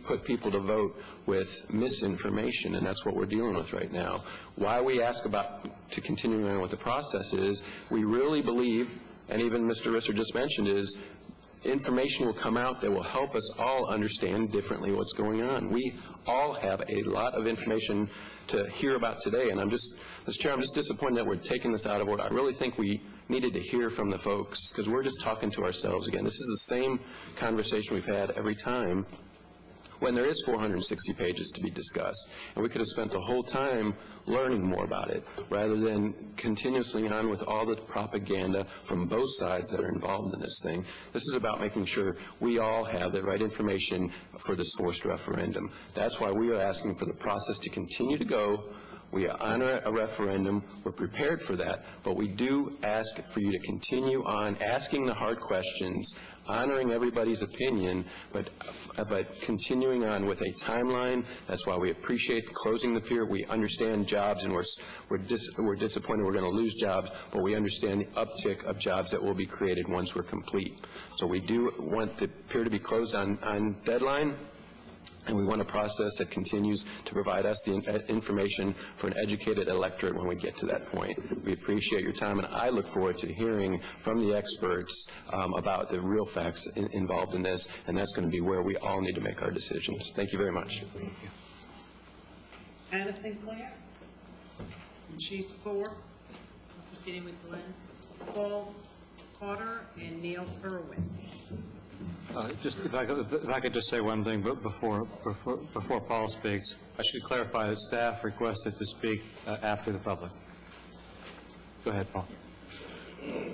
put people to vote with misinformation, and that's what we're dealing with right now. Why we ask to continue on with the process is we really believe, and even Mr. Risser just mentioned, is information will come out that will help us all understand differently what's going on. We all have a lot of information to hear about today, and Mr. Chair, I'm just disappointed that we're taking this out of order. I really think we needed to hear from the folks, because we're just talking to ourselves again. This is the same conversation we've had every time when there is 460 pages to be discussed, and we could have spent the whole time learning more about it, rather than continuously on with all the propaganda from both sides that are involved in this thing. This is about making sure we all have the right information for this forced referendum. That's why we are asking for the process to continue to go We honor a referendum. We're prepared for that. But we do ask for you to continue on asking the hard questions, honoring everybody's opinion, but continuing on with a timeline. That's why we appreciate closing the pier. We understand jobs, and we're disappointed we're going to lose jobs, but we understand the uptick of jobs that will be created once we're complete. So we do want the pier to be closed on deadline, and we want a process that continues to provide us the information for an educated electorate when we get to that point. We appreciate your time, and I look forward to hearing from the experts about the real facts involved in this, and that's going to be where we all need to make our decisions. Thank you very much. Anna Sinclair, she's 4, proceeding with Glenn, Paul Carter, and Neil Irwin. Just if I could just say one thing before Paul speaks, I should clarify that staff requested to speak after the public. Go ahead, Paul. I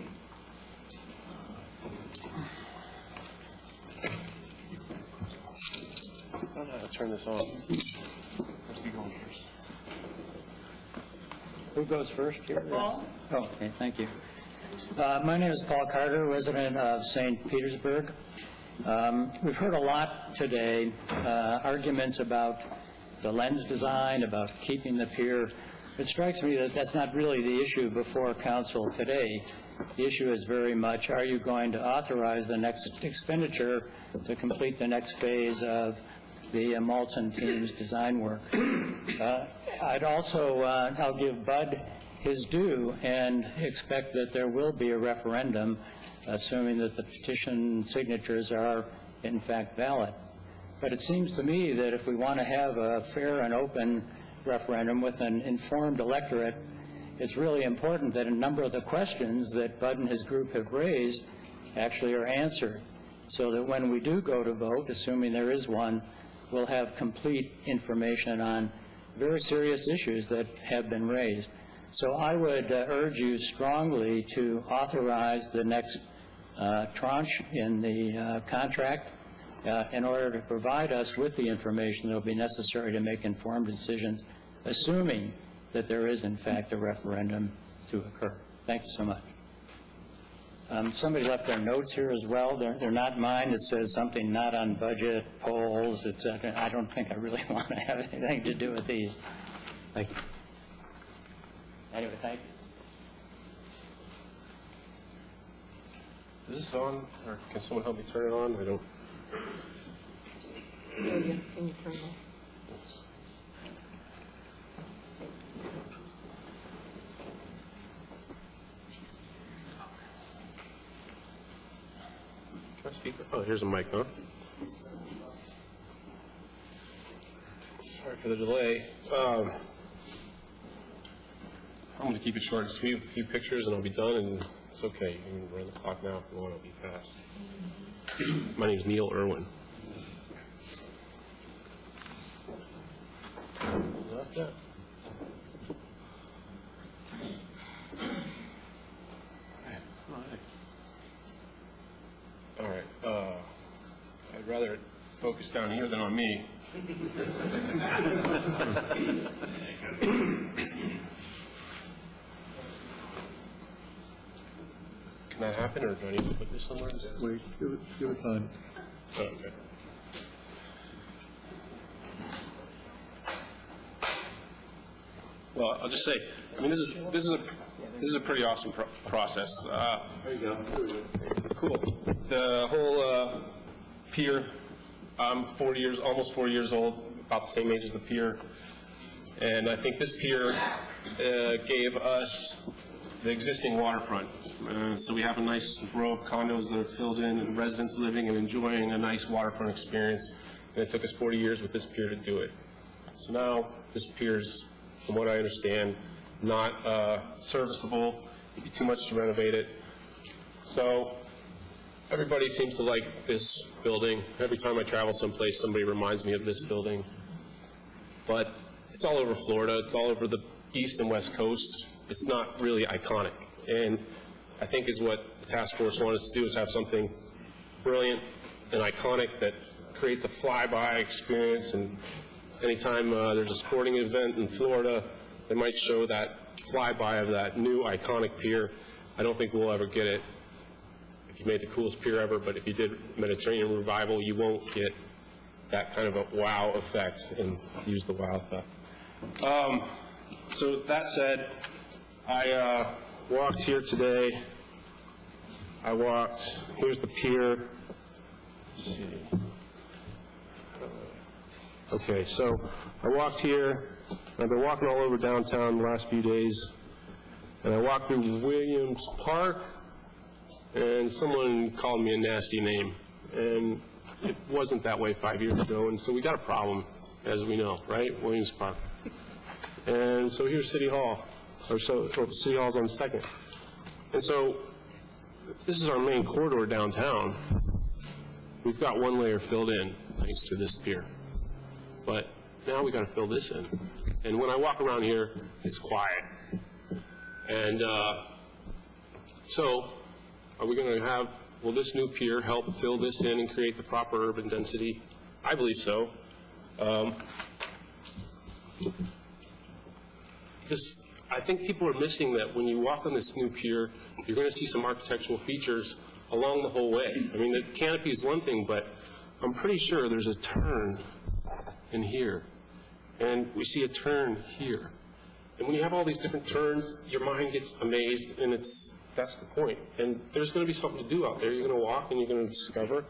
don't know how to turn this on. Where's he going first? Who goes first here? Paul? Oh, okay, thank you. My name is Paul Carter, resident of St. Petersburg. We've heard a lot today, arguments about the lens design, about keeping the pier. It strikes me that that's not really the issue before council today. The issue is very much, are you going to authorize the next expenditure to complete the next phase of the Malton team's design work? I'd also, I'll give Bud his due and expect that there will be a referendum, assuming that the petition signatures are in fact valid. But it seems to me that if we want to have a fair and open referendum with an informed electorate, it's really important that a number of the questions that Bud and his group have raised actually are answered, so that when we do go to vote, assuming there is one, we'll have complete information on very serious issues that have been raised. So I would urge you strongly to authorize the next tranche in the contract in order to provide us with the information that will be necessary to make informed decisions, assuming that there is in fact a referendum to occur. Thank you so much. Somebody left their notes here as well. They're not mine. It says something not on budget, polls, etc. I don't think I really want to have anything to do with these. Thank you. Anyway, thank you. Is this on, or can someone help me turn it on? I don't. Can you turn it on? Can I speak? Oh, here's a mic, huh? Sorry for the delay. I'm going to keep it short and sweet with a few pictures, and I'll be done, and it's okay. You can run the clock now if you want to be fast. My name is Neil Irwin. Not that. All right. I'd rather focus down here than on me. Can that happen, or do I need to put this somewhere? Wait, give it time. Oh, okay. Well, I'll just say, I mean, this is a pretty awesome process. There you go. Cool. The whole pier. I'm 40 years, almost 40 years old, about the same age as the pier, and I think this pier gave us the existing waterfront. So we have a nice row of condos that are filled in and residents living and enjoying a nice waterfront experience. And it took us 40 years with this pier to do it. So now this pier's, from what I understand, not serviceable. It'd be too much to renovate it. So everybody seems to like this building. Every time I travel someplace, somebody reminds me of this building. But it's all over Florida. It's all over the east and west coast. It's not really iconic. And I think is what the task force wanted us to do, is have something brilliant and iconic that creates a flyby experience. And anytime there's a sporting event in Florida, They might show that flyby of that new iconic pier. I don't think we'll ever get it if you made the coolest pier ever, but if you did Mediterranean Revival, you won't get that kind of a wow effect, and use the wow effect. So that said, I walked here today. Here's the pier. Let's see. Okay, so I walked here. I've been walking all over downtown the last few days, and I walked through Williams Park, and someone called me a nasty name, and it wasn't that way 5 years ago, and so we got a problem, as we know, right? Williams Park. And so here's City Hall, City Hall's on 2nd. And so this is our main corridor downtown. We've got one layer filled in thanks to this pier. But now we got to fill this in. And when I walk around here, it's quiet. And so are we going to will this new pier help fill this in and create the proper urban density? I believe so. I think people are missing that when you walk on this new pier, you're going to see some architectural features along the whole way. I mean, the canopy is one thing, but I'm pretty sure there's a turn in here, and we see a turn here. And when you have all these different turns, your mind gets amazed, and that's the point. And there's going to be something to do out there. You're going to walk, and you're going to discover.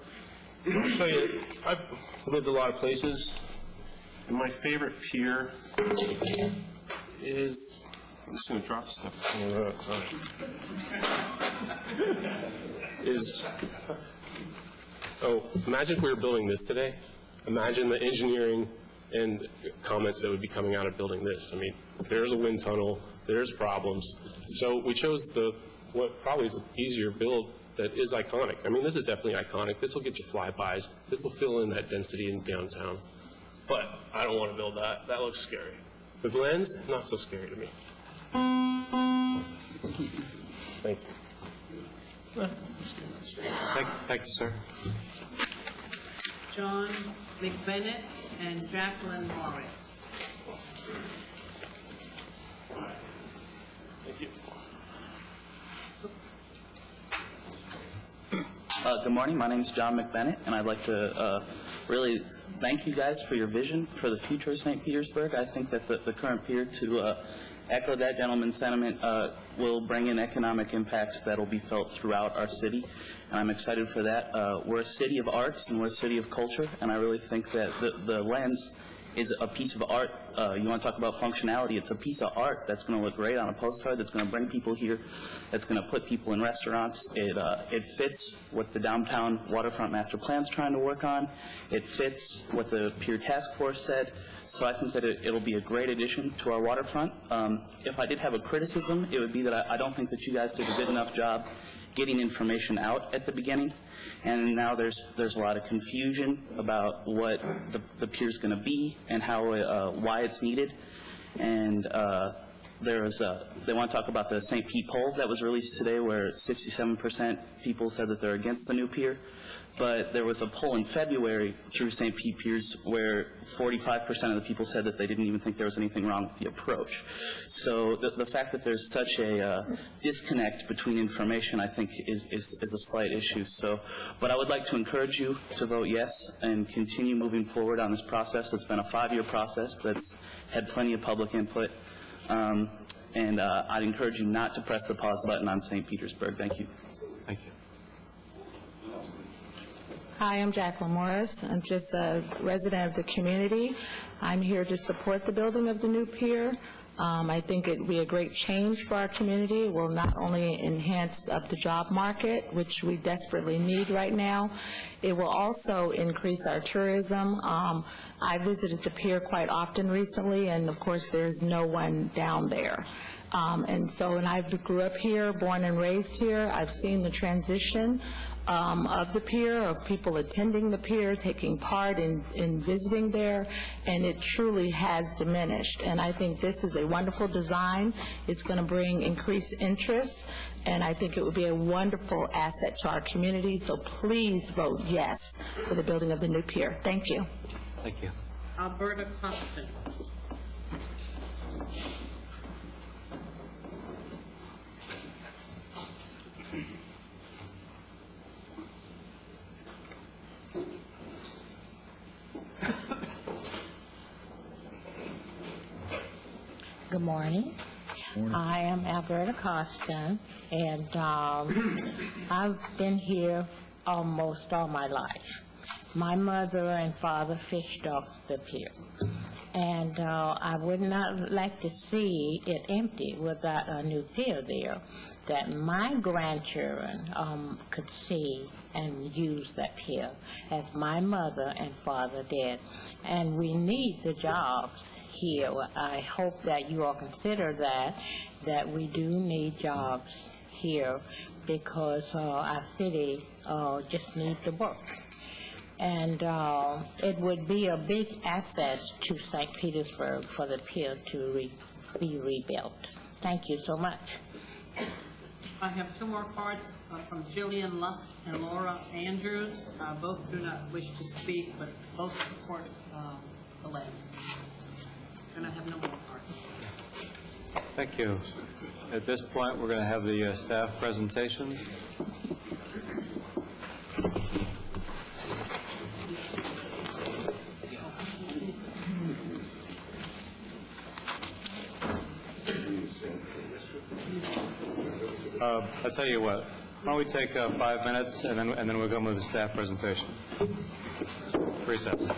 I'll tell you, I've lived a lot of places, and my favorite pier is... I'm just going to drop stuff. Imagine if we were building this today. Imagine the engineering and comments that would be coming out of building this. I mean, there's a wind tunnel, there's problems. So we chose what probably is an easier build that is iconic. I mean, this is definitely iconic. This will get you flybys. This will fill in that density in downtown. But I don't want to build that. That looks scary. The Glens, not so scary to me. Thank you. Thank you, sir. John McBennett and Jacqueline Morris. Thank you. Good morning. My name is John McBennett, and I'd like to really thank you guys for your vision for the future of St. Petersburg. I think that the current pier, to echo that gentleman's sentiment, will bring in economic impacts that will be felt throughout our city, and I'm excited for that. We're a city of arts, and we're a city of culture, and I really think that the lens is a piece of art. You want to talk about functionality, it's a piece of art that's going to look great on a postcard, that's going to bring people here, that's going to put people in restaurants. It fits what the downtown waterfront master plan's trying to work on. It fits what the Pier Task Force said. So I think that it'll be a great addition to our waterfront. If I did have a criticism, it would be that I don't think that you guys did a good enough job getting information out at the beginning. And now there's a lot of confusion about what the pier's going to be and how why it's needed. And they want to talk about the St. Pete poll that was released today, where 67% people said that they're against the new pier. But there was a poll in February through St. Pete Piers where 45% of the people said that they didn't even think there was anything wrong with the approach. So the fact that there's such a disconnect between information, I think, is a slight issue. So, but I would like to encourage you to vote yes and continue moving forward on this process. It's been a 5-year process that's had plenty of public input. And I'd encourage you not to press the pause button on St. Petersburg. Thank you. Thank you. Hi, I'm Jacqueline Morris. I'm just a resident of the community. I'm here to support the building of the new pier. I think it will be a great change for our community. It will not only enhance the job market, which we desperately need right now, it will also increase our tourism. I visited the pier quite often recently, and of course there's no one down there. And I grew up here, born and raised here. I've seen the transition of the pier, of people attending the pier, taking part in visiting there, and it truly has diminished. And I think this is a wonderful design. It's going to bring increased interest, and I think it would be a wonderful asset to our community. So please vote yes for the building of the new pier. Thank you. Thank you. Alberta Costin. Good morning. I am Alberta Costa, and I've been here almost all my life. My mother and father fished off the pier, and I would not like to see it empty without a new pier there, that my grandchildren could see and use that pier as my mother and father did. And we need the jobs here. I hope that you all consider that we do need jobs here because our city just needs to work. And it would be a big asset to St. Petersburg for the pier to be rebuilt. Thank you so much. I have two more cards from Jillian Luff and Laura Andrews. Both do not wish to speak, but both support the levy. And I have no more cards. Thank you. At this point, we're going to have the staff presentation. I'll tell you what, why don't we take 5 minutes, and then we'll go with the staff presentation. Recess.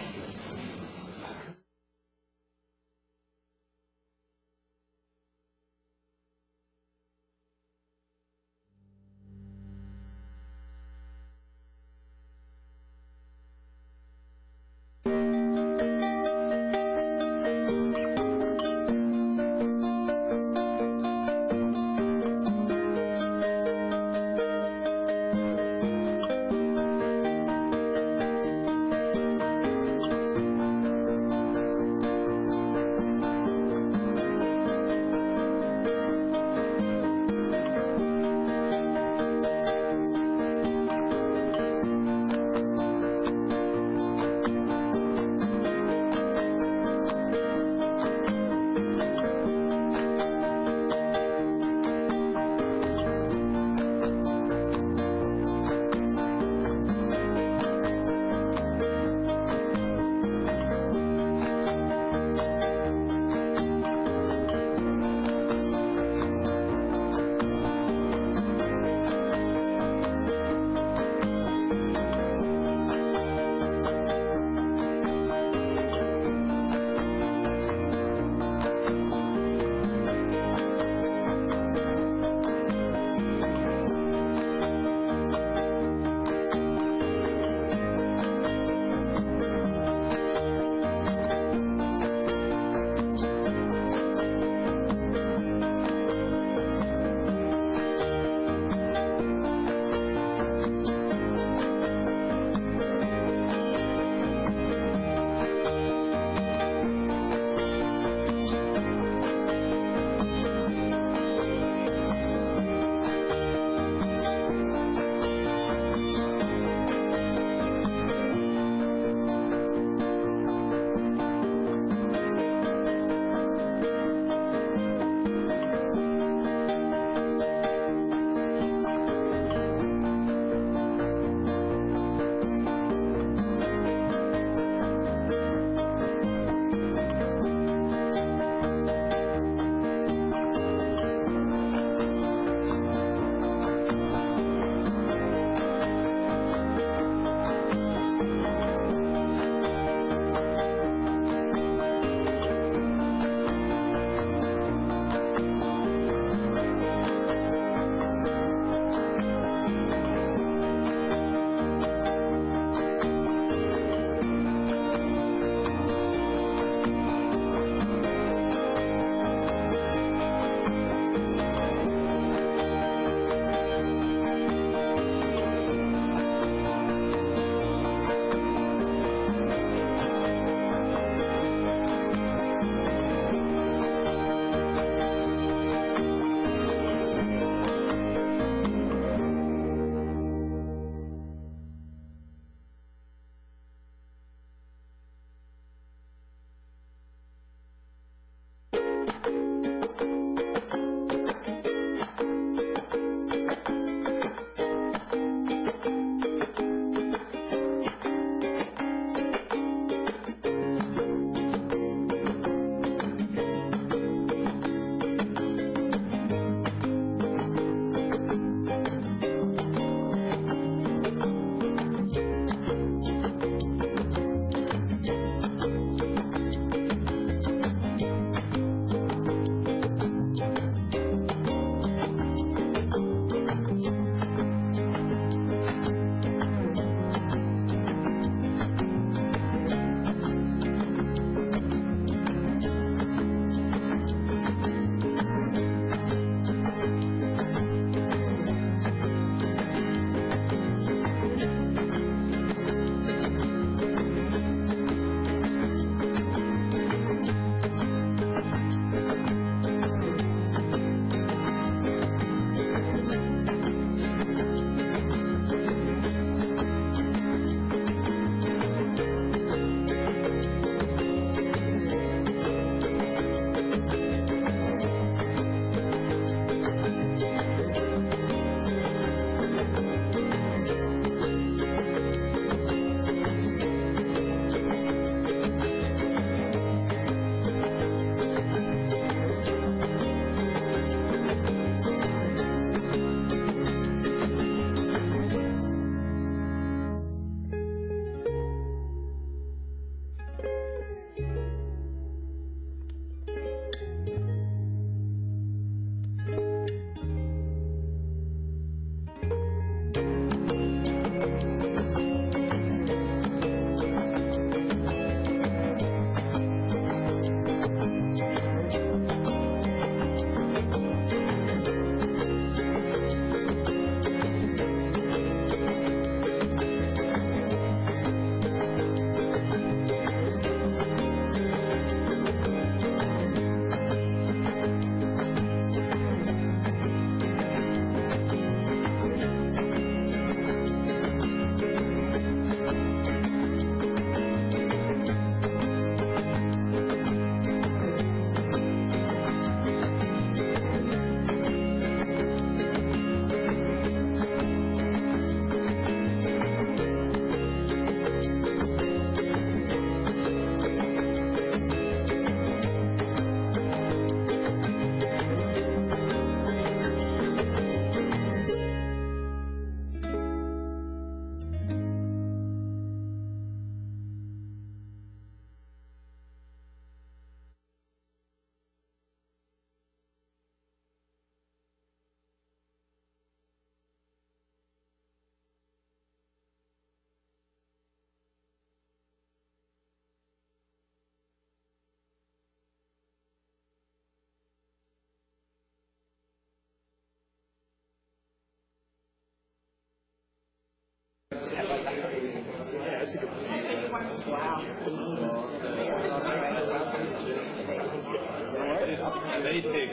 They take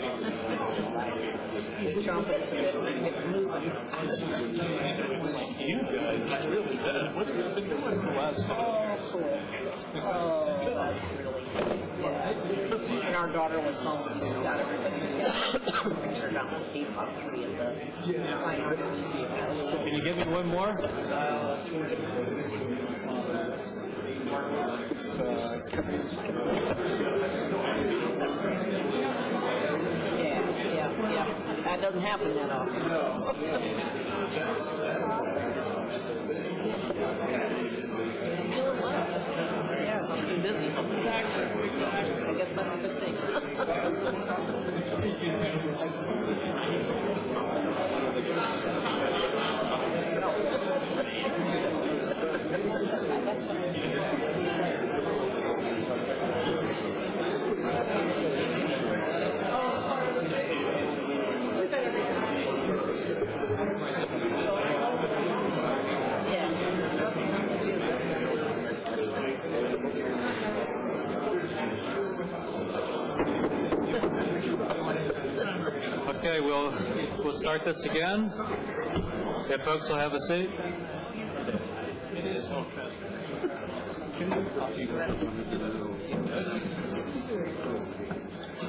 you guys really bad. What have you been doing the last And our daughter was home and got everything together. We turned out the peacock tree at the Fine Arts Museum. Can you give me one more? It's coming. Yeah. That doesn't happen that often. Yeah, something busy. I guess that's a good thing. Okay, we'll start this again. If folks will have a seat.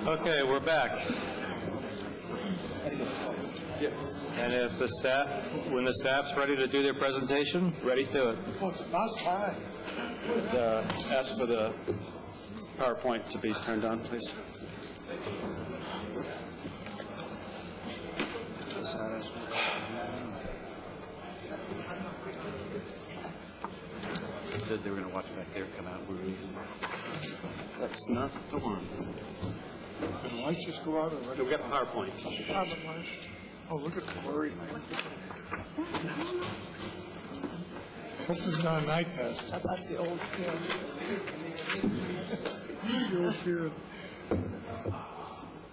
Okay, we're back. And if the staff, when the staff's ready to do their presentation, ready to it. Well, it's about time. Ask for the PowerPoint to be turned on, please. They said they were going to watch back there come out. That's not the one. Did the lights just go out already? We got the PowerPoint. Oh, look at the blurry. Hope there's not a night test. That's the old pier. The old pier.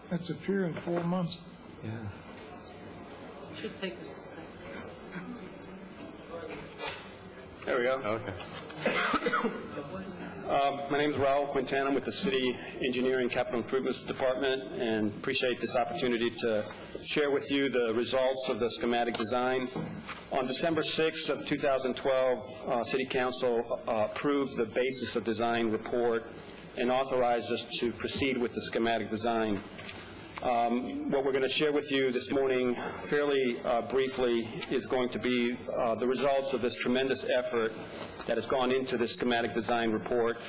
That's a pier in 4 months. Yeah. Should take this. There we go. Okay. My name is Raul Quintana. I'm with the City Engineering Capital Improvements Department, and appreciate this opportunity to share with you the results of the schematic design. On December 6th of 2012, City Council approved the basis of design report and authorized us to proceed with the schematic design. What we're going to share with you this morning fairly briefly is going to be the results of this tremendous effort that has gone into this schematic design report.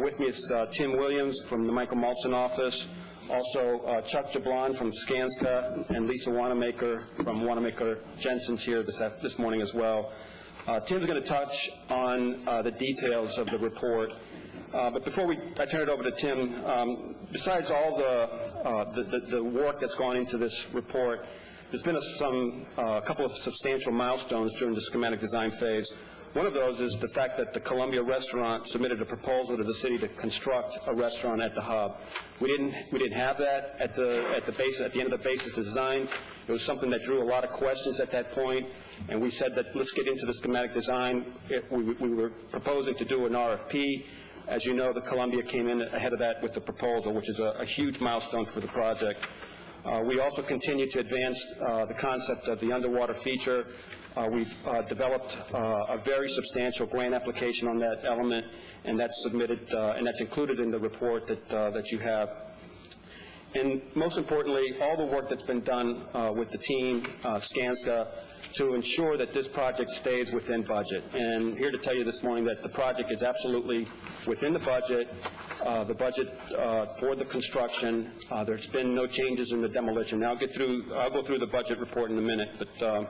With me is Tim Williams from the Michael Maltzin office, also Chuck Jablon from Skanska, and Lisa Wanamaker from Wanamaker Jensen's here this morning as well. Tim's going to touch on the details of the report. But before I turn it over to Tim, besides all the work that's gone into this report, there's been a couple of substantial milestones during the schematic design phase. One of those is the fact that the Columbia Restaurant submitted a proposal to the city to construct a restaurant at the hub. We didn't have that at the end of the basis of design. It was something that drew a lot of questions at that point, and we said that let's get into the schematic design. We were proposing to do an RFP. As you know, the Columbia came in ahead of that with the proposal, which is a huge milestone for the project. We also continue to advance the concept of the underwater feature. We've developed a very substantial grant application on that element, and that's submitted, and that's included in the report that you have. And most importantly, all the work that's been done with the team, Skanska, to ensure that this project stays within budget. And here to tell you this morning that the project is absolutely within the budget for the construction. There's been no changes in the demolition. Now I'll go through the budget report in a minute, but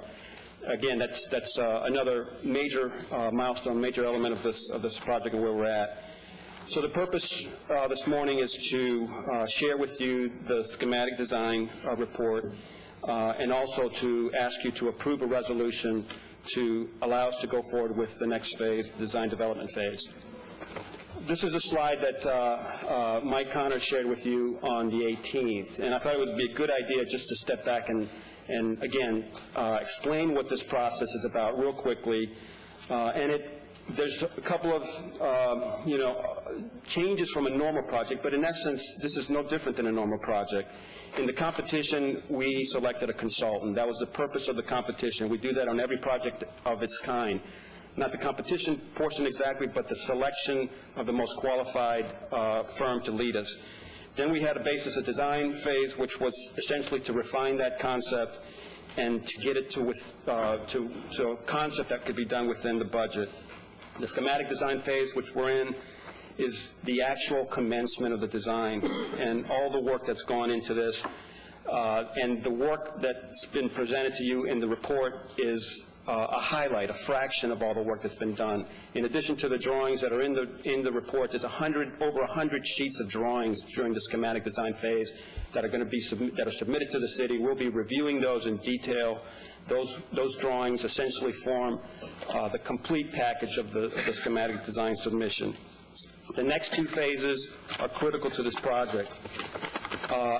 again, that's another major milestone, major element of this project and where we're at. So the purpose this morning is to share with you the schematic design report, and also to ask you to approve a resolution to allow us to go forward with the next phase, the design development phase. This is a slide that Mike Connor shared with you on the 18th, and I thought it would be a good idea just to step back and again, explain what this process is about real quickly. And there's a couple of, changes from a normal project, but in essence, this is no different than a normal project. In the competition, we selected a consultant. That was the purpose of the competition. We do that on every project of its kind. Not the competition portion exactly, but the selection of the most qualified firm to lead us. Then we had a basis of design phase, which was essentially to refine that concept and to get it to a concept that could be done within the budget. The schematic design phase, which we're in, is the actual commencement of the design and all the work that's gone into this. And the work that's been presented to you in the report is a highlight, a fraction of all the work that's been done. In addition to the drawings that are in the report, there's over 100 sheets of drawings during the schematic design phase that are going to be submitted to the city. We'll be reviewing those in detail. Those drawings essentially form the complete package of the schematic design submission. The next two phases are critical to this project.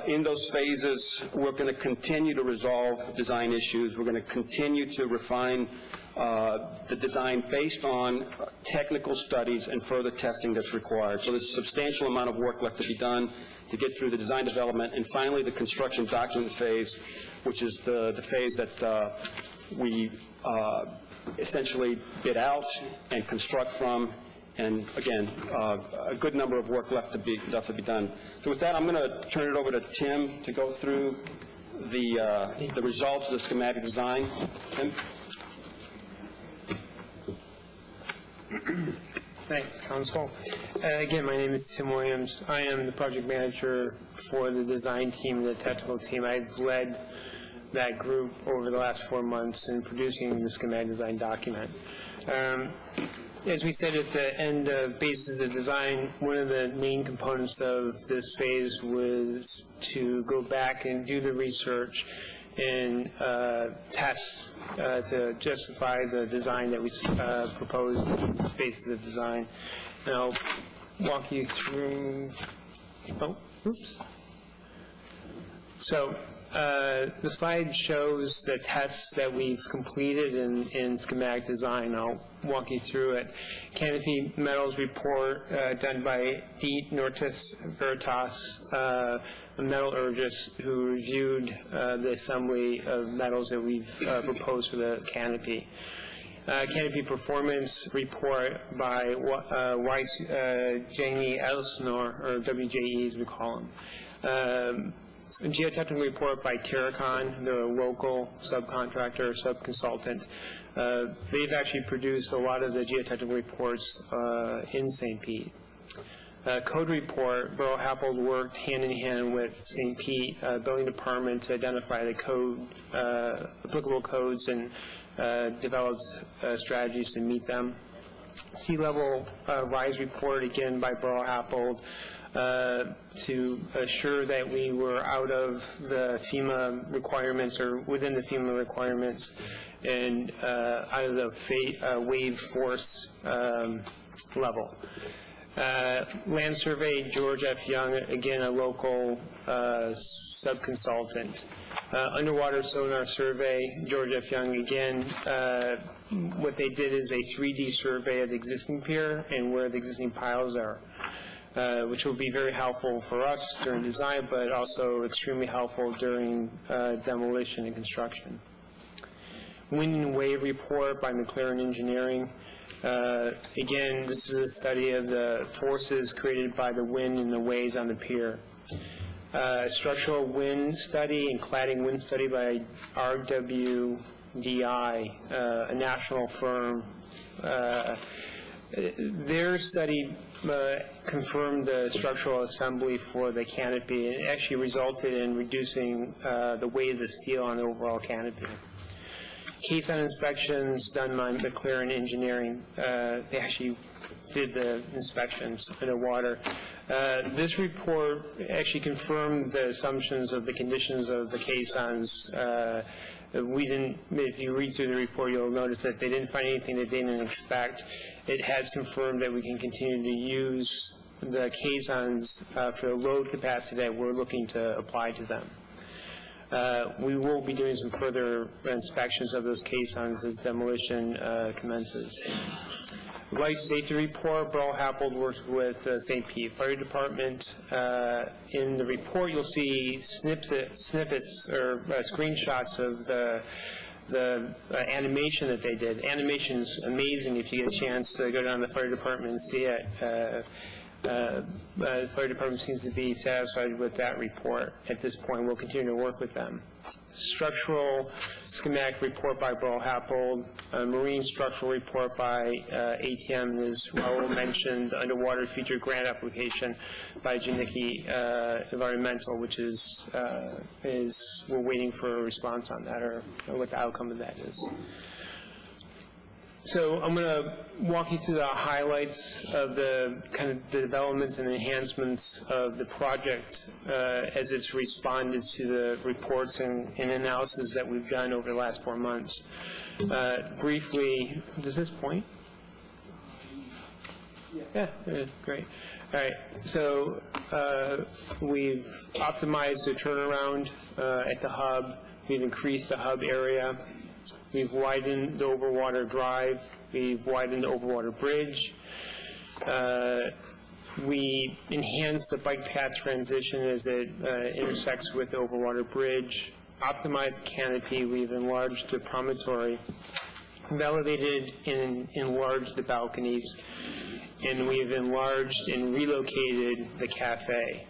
In those phases, we're going to continue to resolve design issues. We're going to continue to refine the design based on technical studies and further testing that's required. So there's a substantial amount of work left to be done to get through the design development. And finally, the construction document phase, which is the phase that we essentially bid out and construct from. And again, a good number of work left to be done. So with that, I'm going to turn it over to Tim to go through the results of the schematic design. Tim? Thanks, Council. Again, my name is Tim Williams. I am the project manager for the design team, the technical team. I've led that group over the last 4 months in producing the schematic design document. As we said at the end of basis of design, one of the main components of this phase was to go back and do the research and tests to justify the design that we proposed, basis of design. And I'll walk you through, So the slide shows the tests that we've completed in schematic design. I'll walk you through it. Canopy Metals report done by Diet Nortis Veritas, a metallurgist who reviewed the assembly of metals that we've proposed for the canopy. Canopy performance report by Weiss Janey Elsnor, or WJE as we call him. A geotechnical report by Terracon. They're a local subcontractor, subconsultant. They've actually produced a lot of the geotechnical reports in St. Pete. Code report, Borough Happold worked hand in hand with St. Pete Building Department to identify the code, applicable codes, and developed strategies to meet them. Sea level rise report, again by Borough Happold, to assure that we were out of the FEMA requirements or within the FEMA requirements and out of the wave force level. Land survey, George F. Young, again a local subconsultant. Underwater sonar survey, George F. Young, again, what they did is a 3D survey of the existing pier and where the existing piles are. Which will be very helpful for us during design, but also extremely helpful during demolition and construction. Wind and wave report by McLaren Engineering. Again, this is a study of the forces created by the wind and the waves on the pier. Structural wind study and cladding wind study by RWDI, a national firm. Their study confirmed the structural assembly for the canopy, and it actually resulted in reducing the weight of the steel on the overall canopy. Caisson inspections done by McLaren Engineering. They actually did the inspections in the water. This report actually confirmed the assumptions of the conditions of the caissons. We didn't, if you read through the report, you'll notice that they didn't find anything that they didn't expect. It has confirmed that we can continue to use the caissons for the load capacity that we're looking to apply to them. We will be doing some further inspections of those caissons as demolition commences. Life safety report, Burl Happold worked with St. Pete Fire Department. In the report, you'll see snippets or screenshots of the animation that they did. Animation's amazing if you get a chance to go down to the fire department and see it. The fire department seems to be satisfied with that report at this point. We'll continue to work with them. Structural schematic report by Burl Happold, marine structural report by ATM, as Raul mentioned, underwater feature grant application by Janicki Environmental, which is we're waiting for a response on that or what the outcome of that is. So I'm going to walk you through the highlights of the kind of the developments and enhancements of the project as it's responded to the reports and analysis that we've done over the last 4 months. Briefly, does this point? Yeah, great. All right, so we've optimized the turnaround at the hub. We've increased the hub area. We've widened the Overwater Drive. We've widened the Overwater Bridge. We enhanced the bike path transition as it intersects with the Overwater Bridge. Optimized the canopy. We've enlarged the promontory. Validated and enlarged the balconies. And we've enlarged and relocated the cafe.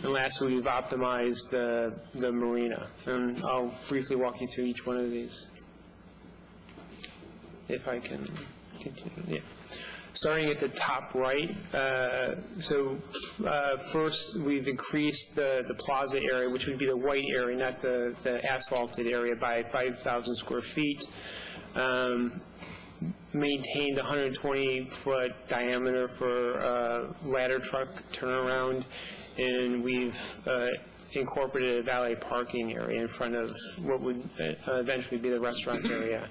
And lastly, we've optimized the marina. And I'll briefly walk you through each one of these, if I can continue. Yeah. Starting at the top right, first we've increased the plaza area, which would be the white area, not the asphalted area, by 5,000 square feet. Maintained 120-foot diameter for ladder truck turnaround, and we've incorporated a valet parking area in front of what would eventually be the restaurant area.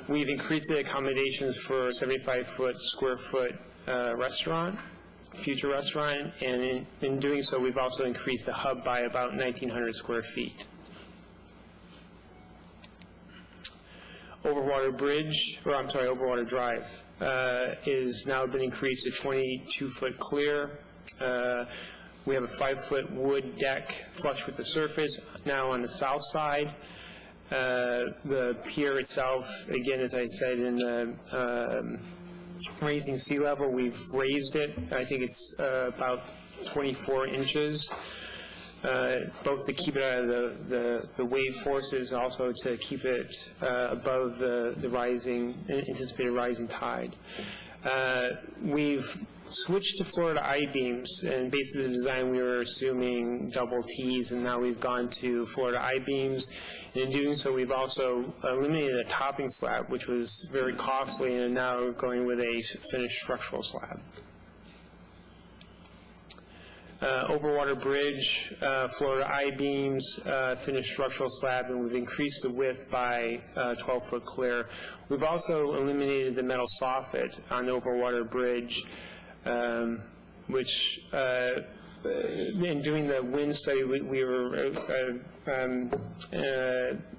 We've increased the accommodations for 75 square foot restaurant, future restaurant, and in doing so, we've also increased the hub by about 1,900 square feet. Overwater Bridge, or I'm sorry, Overwater Drive is now been increased to 22-foot clear. We have a 5-foot wood deck flush with the surface now on the south side. The pier itself, again, as I said, in the raising sea level, we've raised it. I think it's about 24 inches, both to keep it out of the wave forces, also to keep it above the anticipated rising tide. We've switched to Florida I-beams, and basically the design we were assuming double T's, and now we've gone to Florida I-beams. And in doing so, we've also eliminated a topping slab, which was very costly, and now going with a finished structural slab. Overwater Bridge, Florida I-beams, finished structural slab, and we've increased the width by 12-foot clear. We've also eliminated the metal soffit on the Overwater Bridge, which in doing the wind study, we were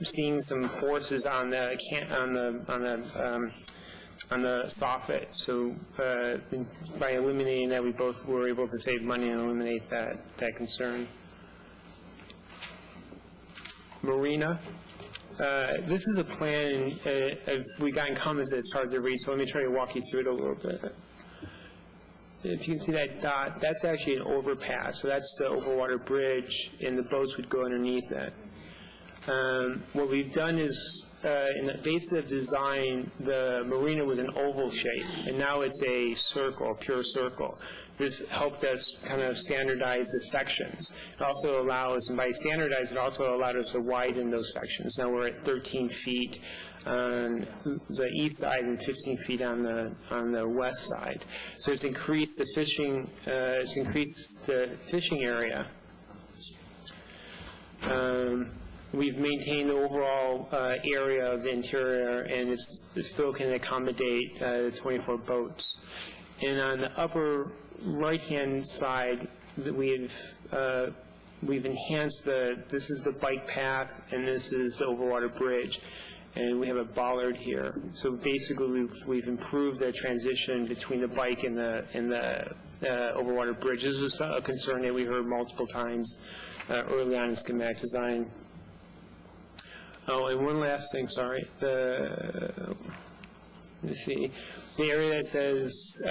seeing some forces on the soffit. So by eliminating that, we both were able to save money and eliminate that concern. Marina. This is a plan. If we got in comments, it's hard to read, so let me try to walk you through it a little bit. If you can see that dot, that's actually an overpass. So that's the Overwater Bridge, and the boats would go underneath it. What we've done is, in the base of design, the marina was an oval shape, and now it's a circle, pure circle. This helped us kind of standardize the sections. It also allows, and by standardize, it also allowed us to widen those sections. Now we're at 13 feet on the east side and 15 feet on the west side. So it's increased the fishing. Area. We've maintained the overall area of the interior, and it still can accommodate 24 boats. And on the upper right-hand side, we've we've enhanced this is the bike path, and this is the overwater bridge. And we have a bollard here. So basically, we've improved the transition between the bike and the overwater bridge. This is a concern that we heard multiple times early on in schematic design. Oh, and one last thing, sorry. Let's see. The area that says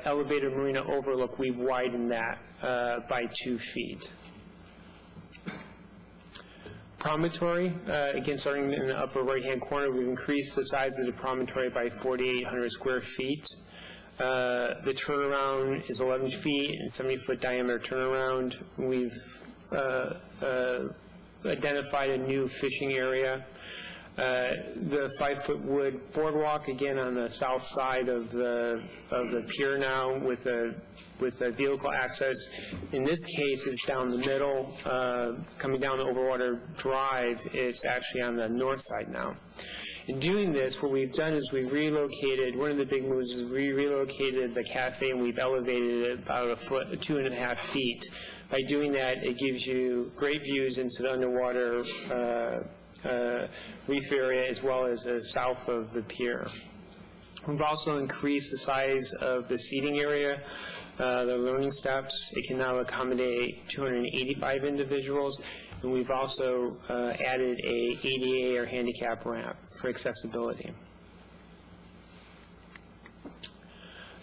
elevated marina overlook, we've widened that by 2 feet. Promontory, again, starting in the upper right-hand corner, we've increased the size of the promontory by 4,800 square feet. The turnaround is 11 feet and 70-foot diameter turnaround. We've identified a new fishing area. The 5-foot wood boardwalk, again, on the south side of the pier now with a vehicle access. In this case, it's down the middle. Coming down the Overwater Drive, it's actually on the north side now. In doing this, what we've done is we've relocated, one of the big moves is we relocated the cafe and we've elevated it about 2.5 feet. By doing that, it gives you great views into the underwater reef area as well as south of the pier. We've also increased the size of the seating area, the learning steps. It can now accommodate 285 individuals, and we've also added a ADA or handicap ramp for accessibility.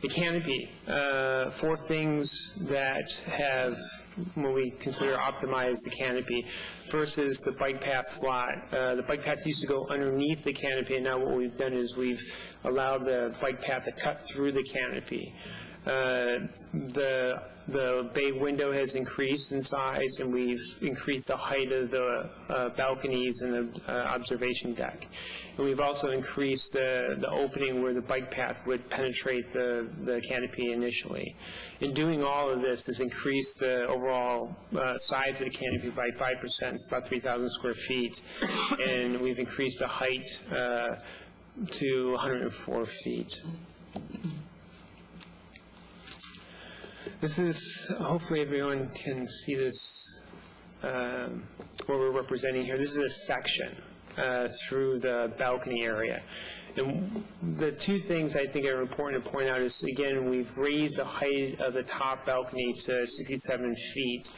The canopy, 4 things that have, when we consider optimize the canopy. First is the bike path slot. The bike path used to go underneath the canopy, and now what we've done is we've allowed the bike path to cut through the canopy. The bay window has increased in size, and we've increased the height of the balconies and the observation deck. And we've also increased the opening where the bike path would penetrate the canopy initially. In doing all of this has increased the overall size of the canopy by 5%. It's about 3,000 square feet. And we've increased the height to 104 feet. This is, hopefully everyone can see this, what we're representing here. This is a section through the balcony area. And the 2 things I think are important to point out is, again, we've raised the height of the top balcony to 67 feet,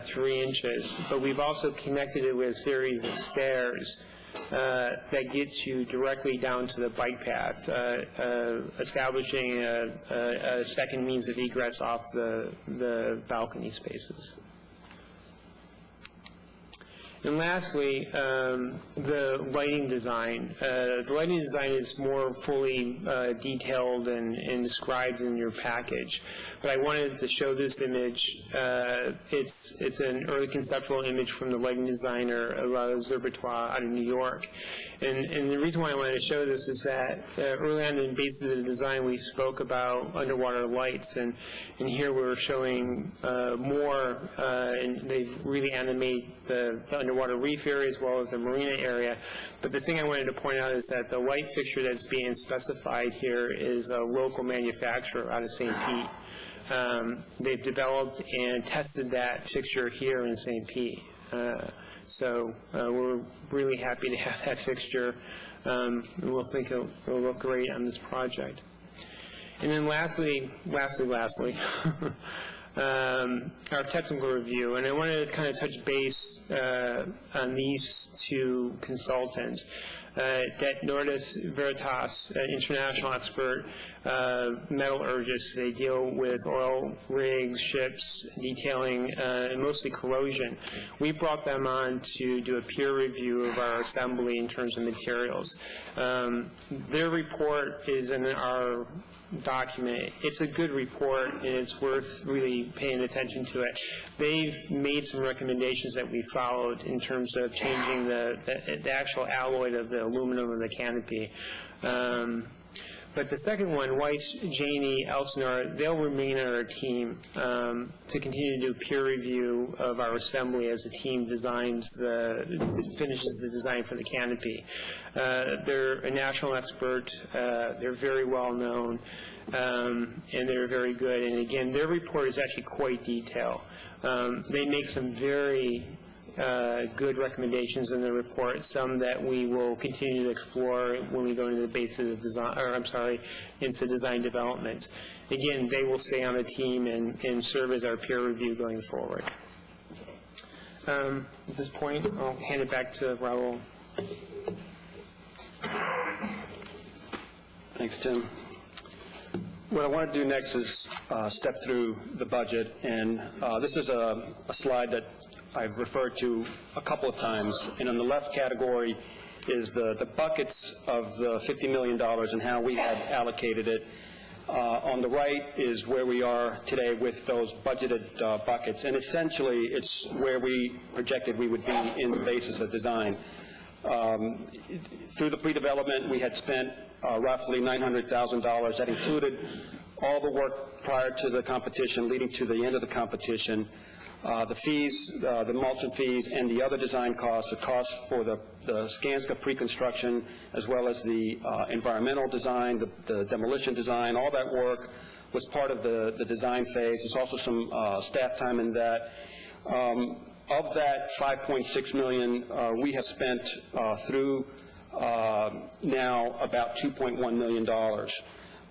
3 inches, but we've also connected it with a series of stairs that gets you directly down to the bike path, establishing a second means of egress off the balcony spaces. And lastly, the lighting design. The lighting design is more fully detailed and described in your package. But I wanted to show this image. It's an early conceptual image from the lighting designer, L'Observatoire, out of New York. And the reason why I wanted to show this is that early on in the basis of the design, we spoke about underwater lights. And here we're showing more, and they've really animated the underwater reef area as well as the marina area. But the thing I wanted to point out is that the light fixture that's being specified here is a local manufacturer out of St. Pete. They've developed and tested that fixture here in St. Pete. So we're really happy to have that fixture, and we'll think it'll look great on this project. And then lastly, our technical review, and I wanted to kind of touch base on these 2 consultants. Det Nordis Veritas, an international expert, metallurgists. They deal with oil rigs, ships, detailing, and mostly corrosion. We brought them on to do a peer review of our assembly in terms of materials. Their report is in our document. It's a good report, and it's worth really paying attention to it. They've made some recommendations that we followed in terms of changing the actual alloy of the aluminum of the canopy. But the second one, Weiss, Janey, Elsinore, they'll remain on our team to continue to do peer review of our assembly as the team finishes the design for the canopy. They're a national expert. They're very well known, and they're very good. And again, their report is actually quite detailed. They make some very good recommendations in the report, some that we will continue to explore when we go into the basis of design, or I'm sorry, into design development. Again, they will stay on the team and serve as our peer review going forward. At this point, I'll hand it back to Raul. Thanks, Tim. What I want to do next is step through the budget, and this is a slide that I've referred to a couple of times, and on the left category is the buckets of the $50 million and how we had allocated it. On the right is where we are today with those budgeted buckets, and essentially it's where we projected we would be in the basis of design. Through the pre-development, we had spent roughly $900,000. That included all the work prior to the competition, leading to the end of the competition. The fees, the mulching fees, and the other design costs, the costs for the Skanska pre-construction, as well as the environmental design, the demolition design, all that work was part of the design phase. There's also some staff time in that. Of that $5.6 million, we have spent through now about $2.1 million.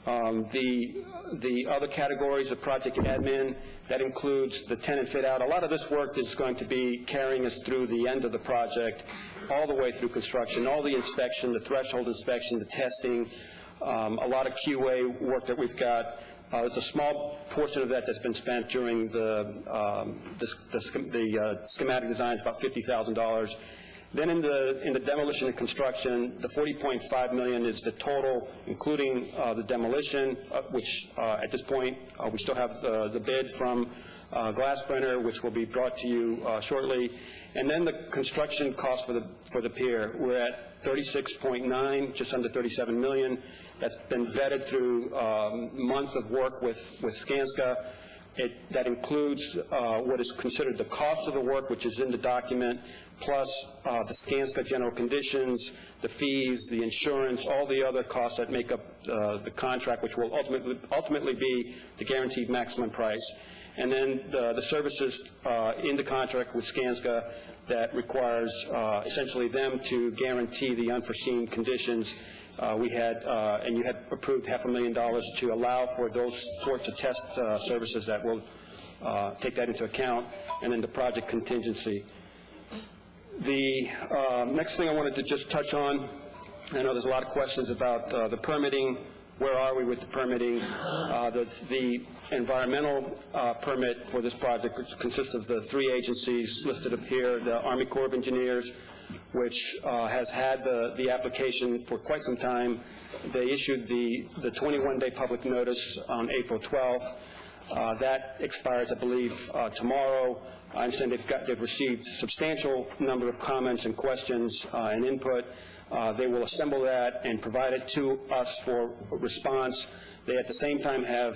The other categories of project admin, that includes the tenant fit out. A lot of this work is going to be carrying us through the end of the project, all the way through construction, all the inspection, the threshold inspection, the testing, a lot of QA work that we've got. There's a small portion of that that's been spent during the schematic design, it's about $50,000. Then in the demolition and construction, the $40.5 million is the total, including the demolition, which at this point we still have the bid from Glassbrenner, which will be brought to you shortly. And then the construction cost for the pier, we're at 36.9, just under 37 million. That's been vetted through months of work with Skanska. That includes what is considered the cost of the work, which is in the document, plus the Skanska general conditions, the fees, the insurance, all the other costs that make up the contract, which will ultimately be the guaranteed maximum price. And then the services in the contract with Skanska that requires essentially them to guarantee the unforeseen conditions. We had, and you had approved $500,000 to allow for those sorts of test services that will take that into account, and then the project contingency. The next thing I wanted to just touch on, I know there's a lot of questions about the permitting. Where are we with the permitting? The environmental permit for this project, which consists of the three agencies listed up here, the Army Corps of Engineers, which has had the application for quite some time. They issued the 21-day public notice on April 12th. That expires, I believe, tomorrow. I understand they've received a substantial number of comments and questions and input. They will assemble that and provide it to us for response. They at the same time have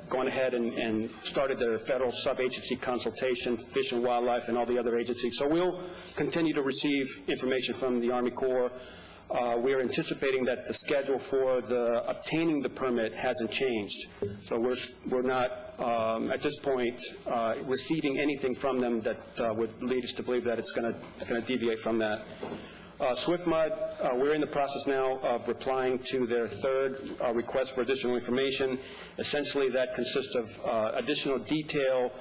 gone ahead and started their federal sub-agency consultation, Fish and Wildlife and all the other agencies. So we'll continue to receive information from the Army Corps. We are anticipating that the schedule for obtaining the permit hasn't changed. So we're not, at this point, receiving anything from them that would lead us to believe that it's going to deviate from that. SwiftMud, we're in the process now of replying to their third request for additional information. Essentially, that consists of additional detail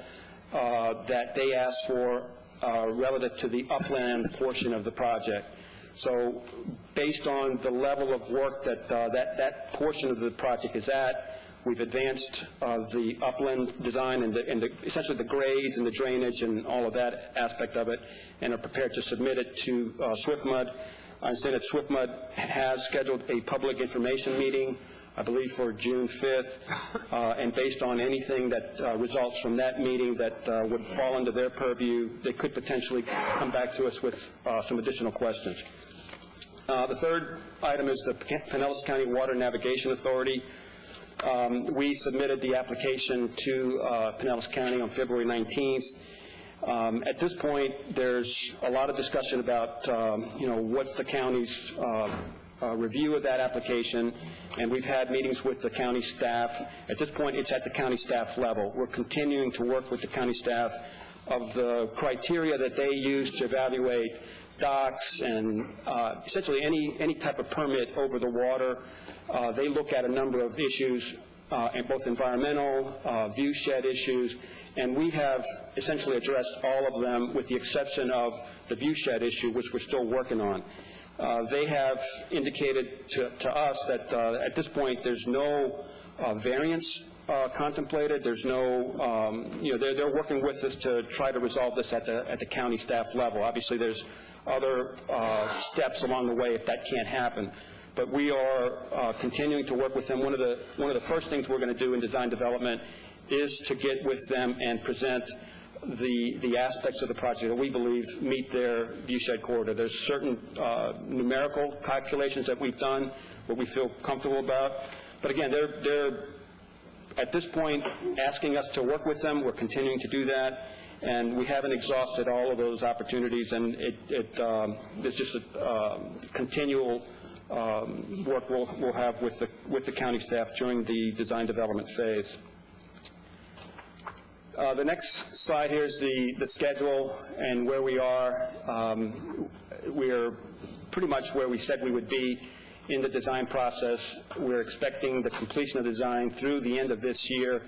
that they asked for relative to the upland portion of the project. So based on the level of work that that portion of the project is at, we've advanced the upland design and essentially the grades and the drainage and all of that aspect of it, and are prepared to submit it to SwiftMud. I understand that SwiftMud has scheduled a public information meeting, I believe for June 5th, and based on anything that results from that meeting that would fall under their purview, they could potentially come back to us with some additional questions. The third item is the Pinellas County Water Navigation Authority. We submitted the application to Pinellas County on February 19th. At this point, there's a lot of discussion about, what's the county's review of that application, and we've had meetings with the county staff. At this point, it's at the county staff level. We're continuing to work with the county staff of the criteria that they use to evaluate docks and essentially any type of permit over the water. They look at a number of issues, and both environmental, view shed issues, and we have essentially addressed all of them with the exception of the view shed issue, which we're still working on. They have indicated to us that at this point there's no variance contemplated. There's no, they're working with us to try to resolve this at the county staff level. Obviously, there's other steps along the way if that can't happen. But we are continuing to work with them. One of the first things we're going to do in design development is to get with them and present the aspects of the project that we believe meet their viewshed corridor. There's certain numerical calculations that we've done what we feel comfortable about. But again, they're at this point asking us to work with them. We're continuing to do that, and we haven't exhausted all of those opportunities, and it's just a continual work we'll have with the county staff during the design development phase. The next slide here is the schedule and where we are. We're pretty much where we said we would be in the design process. We're expecting the completion of design through the end of this year,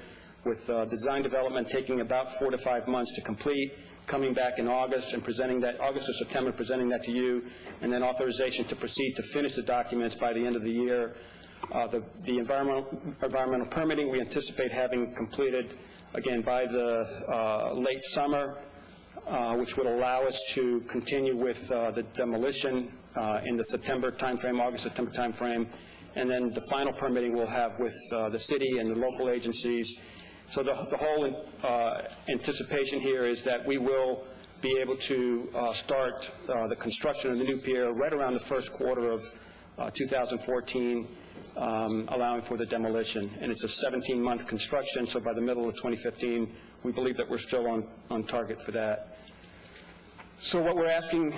with design development taking about 4 to 5 months to complete, coming back in August and presenting that, August or September, presenting that to you, and then authorization to proceed to finish the documents by the end of the year. The environmental permitting we anticipate having completed, again, by the late summer, which would allow us to continue with the demolition in the September timeframe, August-September timeframe, and then the final permitting we'll have with the city and the local agencies. So the whole anticipation here is that we will be able to start the construction of the new pier right around the first quarter of 2014, allowing for the demolition. And it's a 17-month construction, so by the middle of 2015, we believe that we're still on target for that. So what we're asking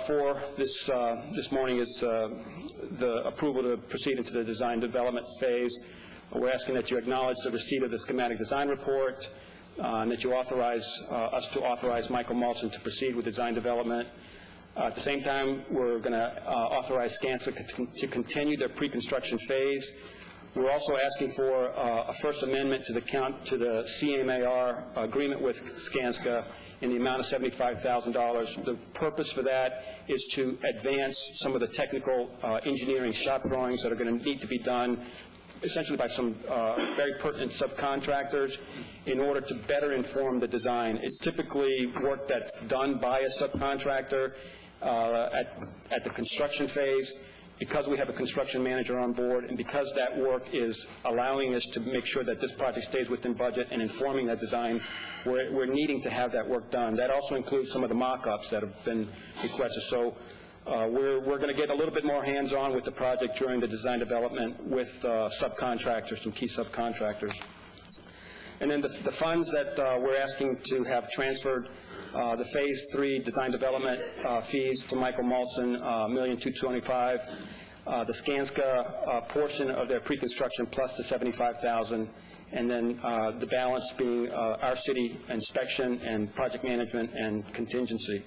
for this morning is the approval to proceed into the design development phase. We're asking that you acknowledge the receipt of the schematic design report, and that you authorize us to authorize Michael Malson to proceed with design development. At the same time, we're going to authorize Skanska to continue their pre-construction phase. We're also asking for a first amendment to the CMAR agreement with Skanska in the amount of $75,000. The purpose for that is to advance some of the technical engineering shop drawings that are going to need to be done essentially by some very pertinent subcontractors in order to better inform the design. It's typically work that's done by a subcontractor at the construction phase. Because we have a construction manager on board, and because that work is allowing us to make sure that this project stays within budget and informing that design, we're needing to have that work done. That also includes some of the mock-ups that have been requested. So we're going to get a little bit more hands-on with the project during the design development with subcontractors, some key subcontractors. And then the funds that we're asking to have transferred, the Phase 3 design development fees to Michael Malson, $1,225,000. The Skanska portion of their pre-construction plus the $75,000, and then the balance being our city inspection and project management and contingency.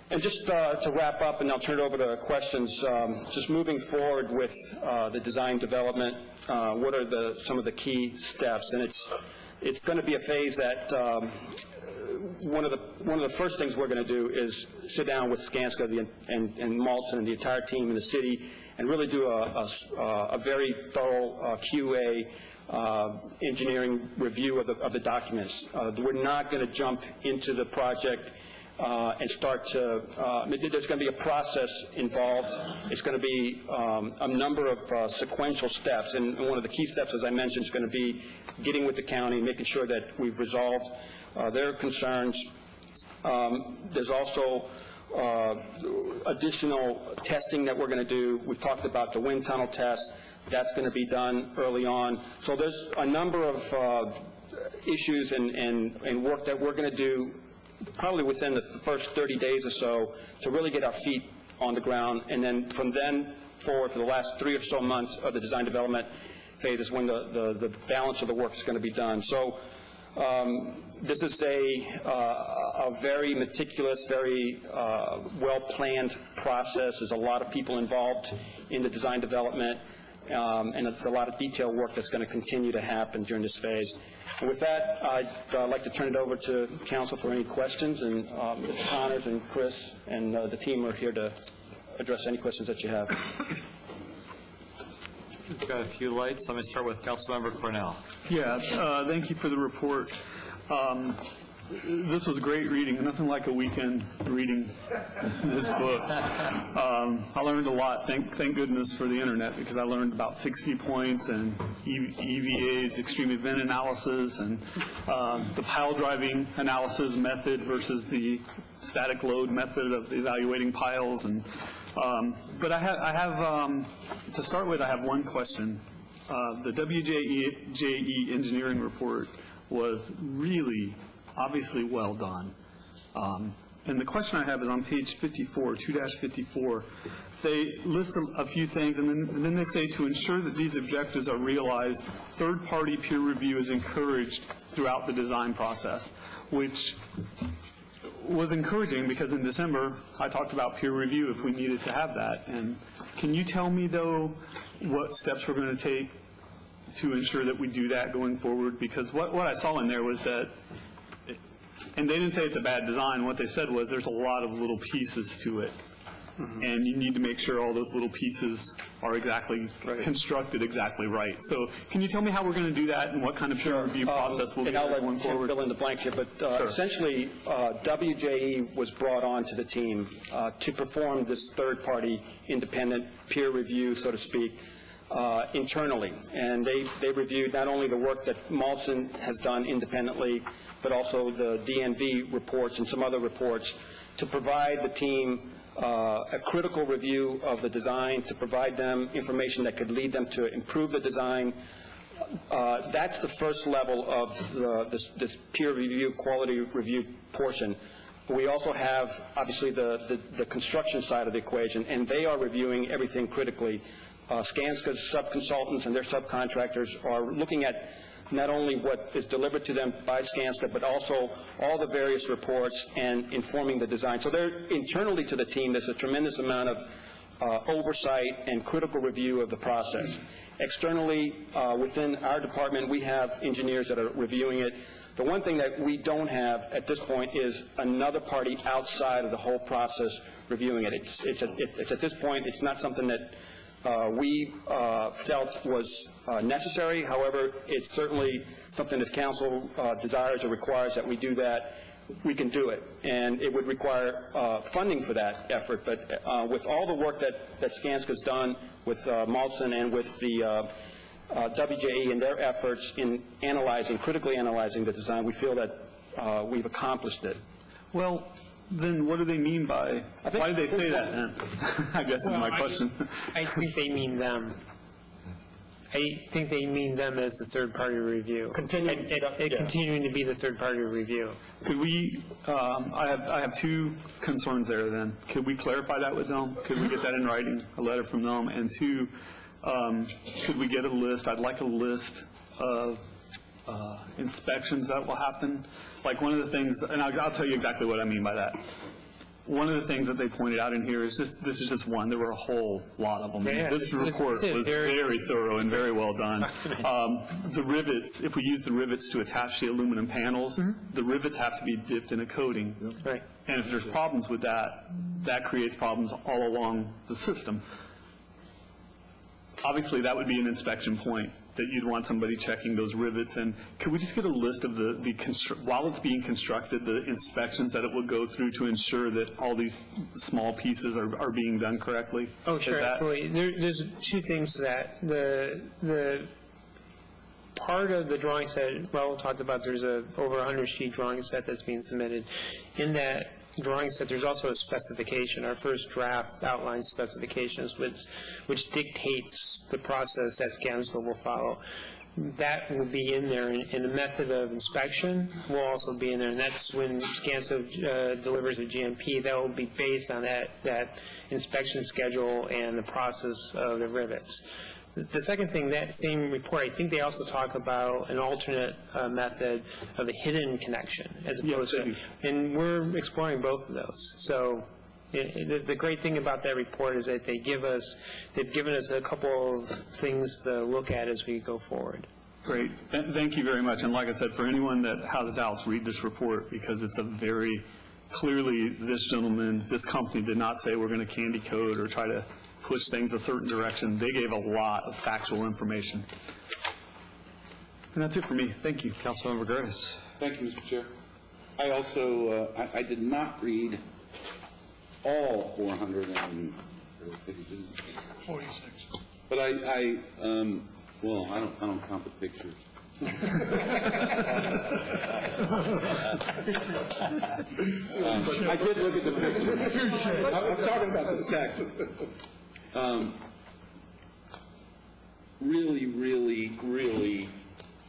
And just to wrap up, and I'll turn it over to questions, just moving forward with the design development, what are some of the key steps? And it's going to be a phase that one of the first things we're going to do is sit down with Skanska and Malson and the entire team in the city and really do a very thorough QA engineering review of the documents. We're not going to jump into the project and start to, there's going to be a process involved. It's going to be a number of sequential steps, and one of the key steps, as I mentioned, is going to be getting with the county, making sure that we've resolved their concerns. There's also additional testing that we're going to do. We've talked about the wind tunnel test. That's going to be done early on. So there's a number of issues and work that we're going to do probably within the first 30 days or so to really get our feet on the ground, and then forward for the last 3 or so months of the design development phase is when the balance of the work is going to be done. So this is a very meticulous, very well-planned process. There's a lot of people involved in the design development, and it's a lot of detailed work that's going to continue to happen during this phase. And with that, I'd like to turn it over to council for any questions, and Mr. Connors and Chris and the team are here to address any questions that you have. We've got a few lights. Let me start with Councilmember Cornell. Yeah, thank you for the report. This was great reading, nothing like a weekend reading this book. I learned a lot. Thank goodness for the internet, because I learned about fixed points and EVA's extreme event analysis and the pile driving analysis method versus the static load method of evaluating piles. And but I have to start with, I have one question. The WJE engineering report was really obviously well done. And the question I have is on page 54, 2-54, they list a few things, and then they say, to ensure that these objectives are realized, third-party peer review is encouraged throughout the design process, which was encouraging, because in December, I talked about peer review if we needed to have that. And can you tell me, though, what steps we're going to take to ensure that we do that going forward? Because what I saw in there was that, and they didn't say it's a bad design, what they said was there's a lot of little pieces to it. And you need to make sure all those little pieces are exactly constructed exactly right. So can you tell me how we're going to do that and what kind of peer review process we'll be going forward? I'll fill in the blank here, but essentially WJE was brought on to the team to perform this third-party independent peer review, so to speak, internally. And they reviewed not only the work that Malson has done independently, but also the DNV reports and some other reports to provide the team a critical review of the design, to provide them information that could lead them to improve the design. That's the first level of this peer review, quality review portion. We also have, obviously, the construction side of the equation, and they are reviewing everything critically. Skanska's sub-consultants and their subcontractors are looking at not only what is delivered to them by Skanska, but also all the various reports and informing the design. So they're internally to the team, there's a tremendous amount of oversight and critical review of the process. Externally, within our department, we have engineers that are reviewing it. The one thing that we don't have at this point is another party outside of the whole process reviewing it. It's at this point, it's not something that we felt was necessary. However, it's certainly something if council desires or requires that we do that, we can do it. And it would require funding for that effort. But with all the work that Skanska's done with Malson and with the WJE and their efforts in critically analyzing the design, we feel that we've accomplished it. Well, then what do they mean by, why do they say that then? I guess is my question. I think they mean them. I think they mean them as the third-party review. Continuing to be the third-party review. Could we, I have two concerns there then. Could we clarify that with them? Could we get that in writing, a letter from them? And two, could we get a list? I'd like a list of inspections that will happen. Like one of the things, and I'll tell you exactly what I mean by that. One of the things that they pointed out in here is just, this is just one. There were a whole lot of them. Yeah, this report was very thorough and very well done. The rivets, if we use the rivets to attach the aluminum panels, the rivets have to be dipped in a coating. Right. And if there's problems with that, that creates problems all along the system. Obviously, that would be an inspection point, that you'd want somebody checking those rivets. And could we just get a list of while it's being constructed, the inspections that it will go through to ensure that all these small pieces are being done correctly? Oh, sure, absolutely. There's two things to that. The part of the drawing set, Raul talked about, there's over 100-sheet drawing set that's being submitted. In that drawing set, there's also a specification. Our first draft outlines specifications, which dictates the process that Skanska will follow. that will be in there, and the method of inspection will also be in there, and that's when Scanso delivers a GMP, that will be based on that inspection schedule and the process of the rivets. The second thing, that same report, I think they also talk about an alternate method of a hidden connection as opposed to, and we're exploring both of those. So the great thing about that report is that they've given us a couple of things to look at as we go forward. Great. Thank you very much. And like I said, for anyone that has doubts, read this report, because it's a very clearly, this gentleman, this company did not say we're going to candy code or try to push things a certain direction. They gave a lot of factual information. And that's it for me. Thank you. Councilmember Grace. Thank you, Mr. Chair. I also, I did not read all 400 pages. 46. But well, I don't count the pictures. I did look at the pictures. I'm talking about the text. Really, really, really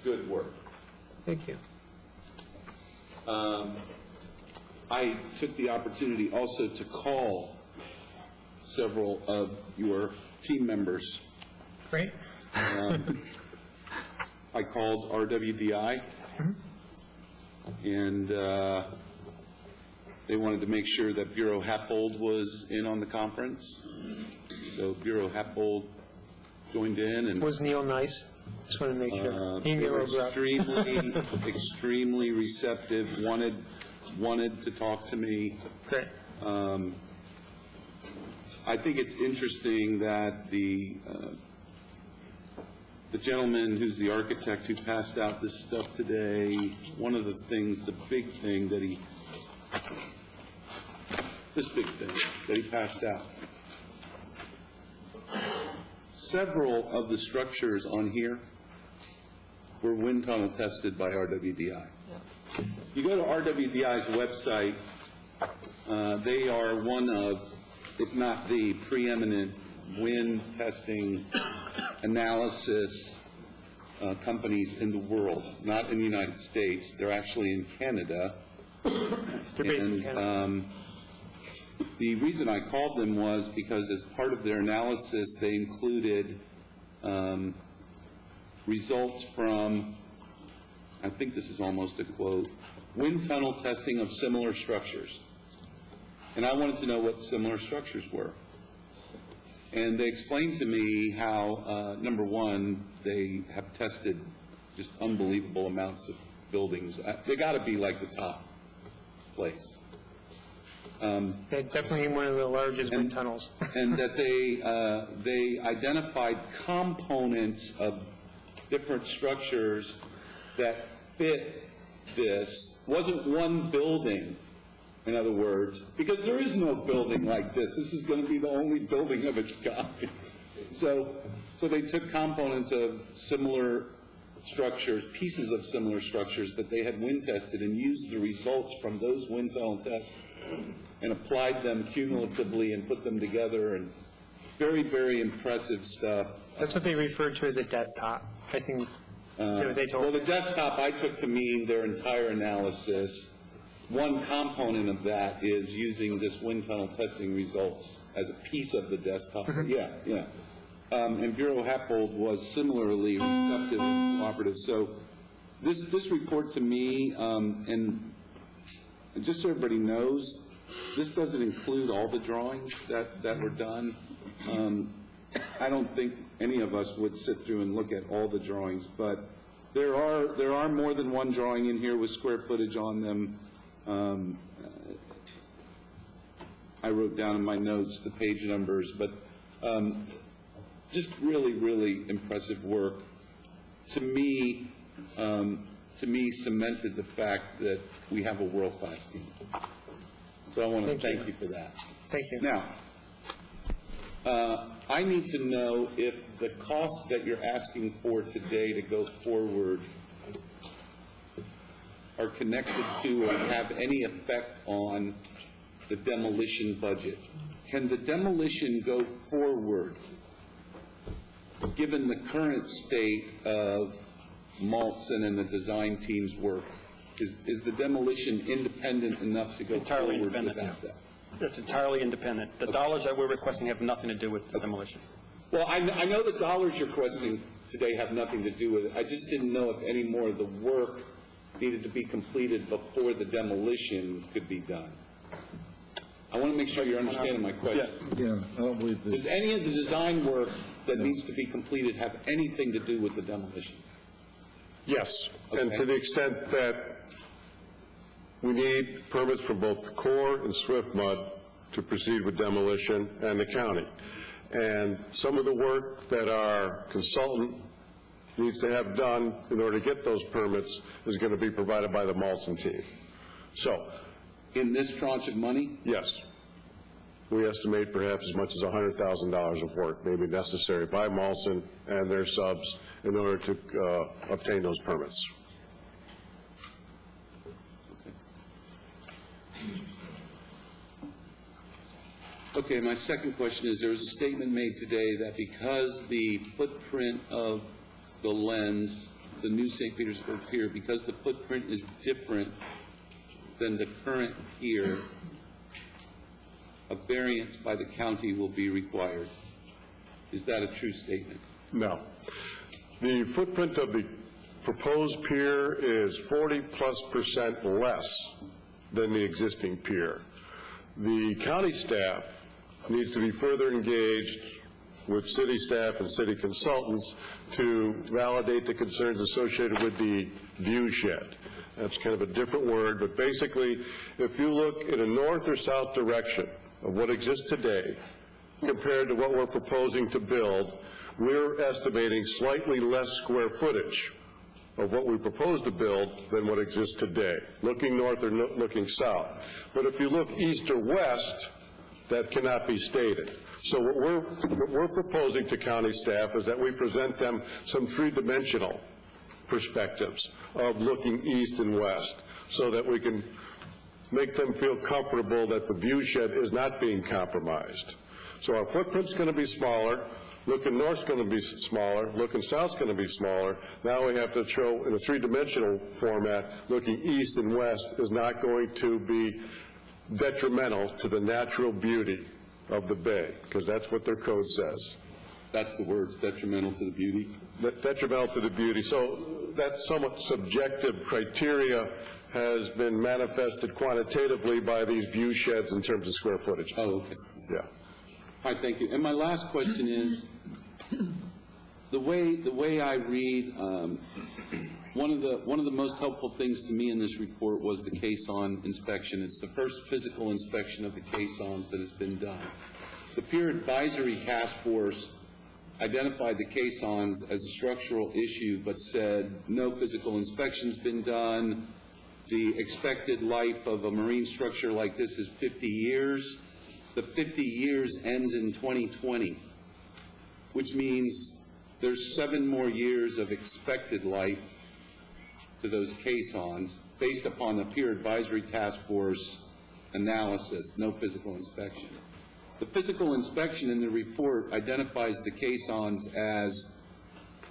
good work. Thank you. I took the opportunity also to call several of your team members. Great. I called RWDI, and they wanted to make sure that Bureau Happold was in on the conference. So Bureau Happold joined in. And was Neil nice? Just want to make sure. They were extremely receptive, wanted to talk to me. Great. I think it's interesting that the gentleman who's the architect who passed out this stuff today, one of the things, the big thing that he passed out. Several of the structures on here were wind tunnel tested by RWDI. You go to RWDI's website, they are one of, if not the preeminent wind testing analysis companies in the world, not in the United States. They're actually in Canada. They're based in Canada. The reason I called them was because as part of their analysis, they included results from, I think this is almost a quote, wind tunnel testing of similar structures. And I wanted to know what similar structures were. And they explained to me how, number one, they have tested just unbelievable amounts of buildings. They got to be like the top place. They're definitely one of the largest wind tunnels. And that they identified components of different structures that fit this. Wasn't one building, in other words, because there is no building like this. This is going to be the only building of its kind. So they took components of similar structures, pieces of similar structures that they had wind tested, and used the results from those wind tunnel tests and applied them cumulatively and put them together, and very, very impressive stuff. That's what they refer to as a desktop, I think. Is that what they told Well, the desktop I took to mean their entire analysis. One component of that is using this wind tunnel testing results as a piece of the desktop. Yeah. And Bureau Happold was similarly receptive and cooperative. So this report to me, and just so everybody knows, this doesn't include all the drawings that were done. I don't think any of us would sit through and look at all the drawings, but there are more than one drawing in here with square footage on them. I wrote down in my notes the page numbers, but just really, really impressive work. To me, cemented the fact that we have a world-class team. So I want to thank you for that. Thank you. Now, I need to know if the costs that you're asking for today to go forward are connected to or have any effect on the demolition budget. Can the demolition go forward given the current state of Maltzen and the design team's work, is the demolition independent enough to go Entirely forward independent. without that? It's entirely independent. The dollars that we're requesting have nothing to do with the demolition. Well, I know the dollars you're requesting today have nothing to do with it. I just didn't know if any more of the work needed to be completed before the demolition could be done. I want to make sure you're understanding my question. Yeah, I don't believe this. Does any of the design work that needs to be completed have anything to do with the demolition? Yes, and to the extent that we need permits from both the Corps and SwiftMud to proceed with demolition and the county. And some of the work that our consultant needs to have done in order to get those permits is going to be provided by the Maltzen team. So, in this tranche of money? Yes. We estimate perhaps as much as $100,000 of work may be necessary by Maltzen and their subs in order to obtain those permits. Okay, my second question is, there was a statement made today that because the footprint of the lens, the new St. Petersburg Pier, because the footprint is different than the current pier, a variance by the county will be required. Is that a true statement? No. The footprint of the proposed pier is 40+% less than the existing pier. The county staff needs to be further engaged with city staff and city consultants to validate the concerns associated with the view shed. That's kind of a different word, but basically, if you look in a north or south direction of what exists today compared to what we're proposing to build, we're estimating slightly less square footage of what we propose to build than what exists today, looking north or looking south. But if you look east or west, that cannot be stated. So what we're proposing to county staff is that we present them some three-dimensional perspectives of looking east and west so that we can make them feel comfortable that the view shed is not being compromised. So our footprint's going to be smaller, looking north's going to be smaller, looking south's going to be smaller. Now we have to show in a three-dimensional format, looking east and west is not going to be detrimental to the natural beauty of the bay, because that's what their code says. That's the words, detrimental to the beauty? Detrimental to the beauty. So that somewhat subjective criteria has been manifested quantitatively by these view sheds in terms of square footage. Oh, okay. Yeah. All right, thank you. And my last question is, the way I read, one of the most helpful things to me in this report was the caisson inspection. It's the first physical inspection of the caissons that has been done. The Pier Advisory Task Force identified the caissons as a structural issue, but said no physical inspection's been done. The expected life of a marine structure like this is 50 years. The 50 years ends in 2020, which means there's 7 more years of expected life to those caissons based upon the Pier Advisory Task Force analysis, no physical inspection. The physical inspection in the report identifies the caissons as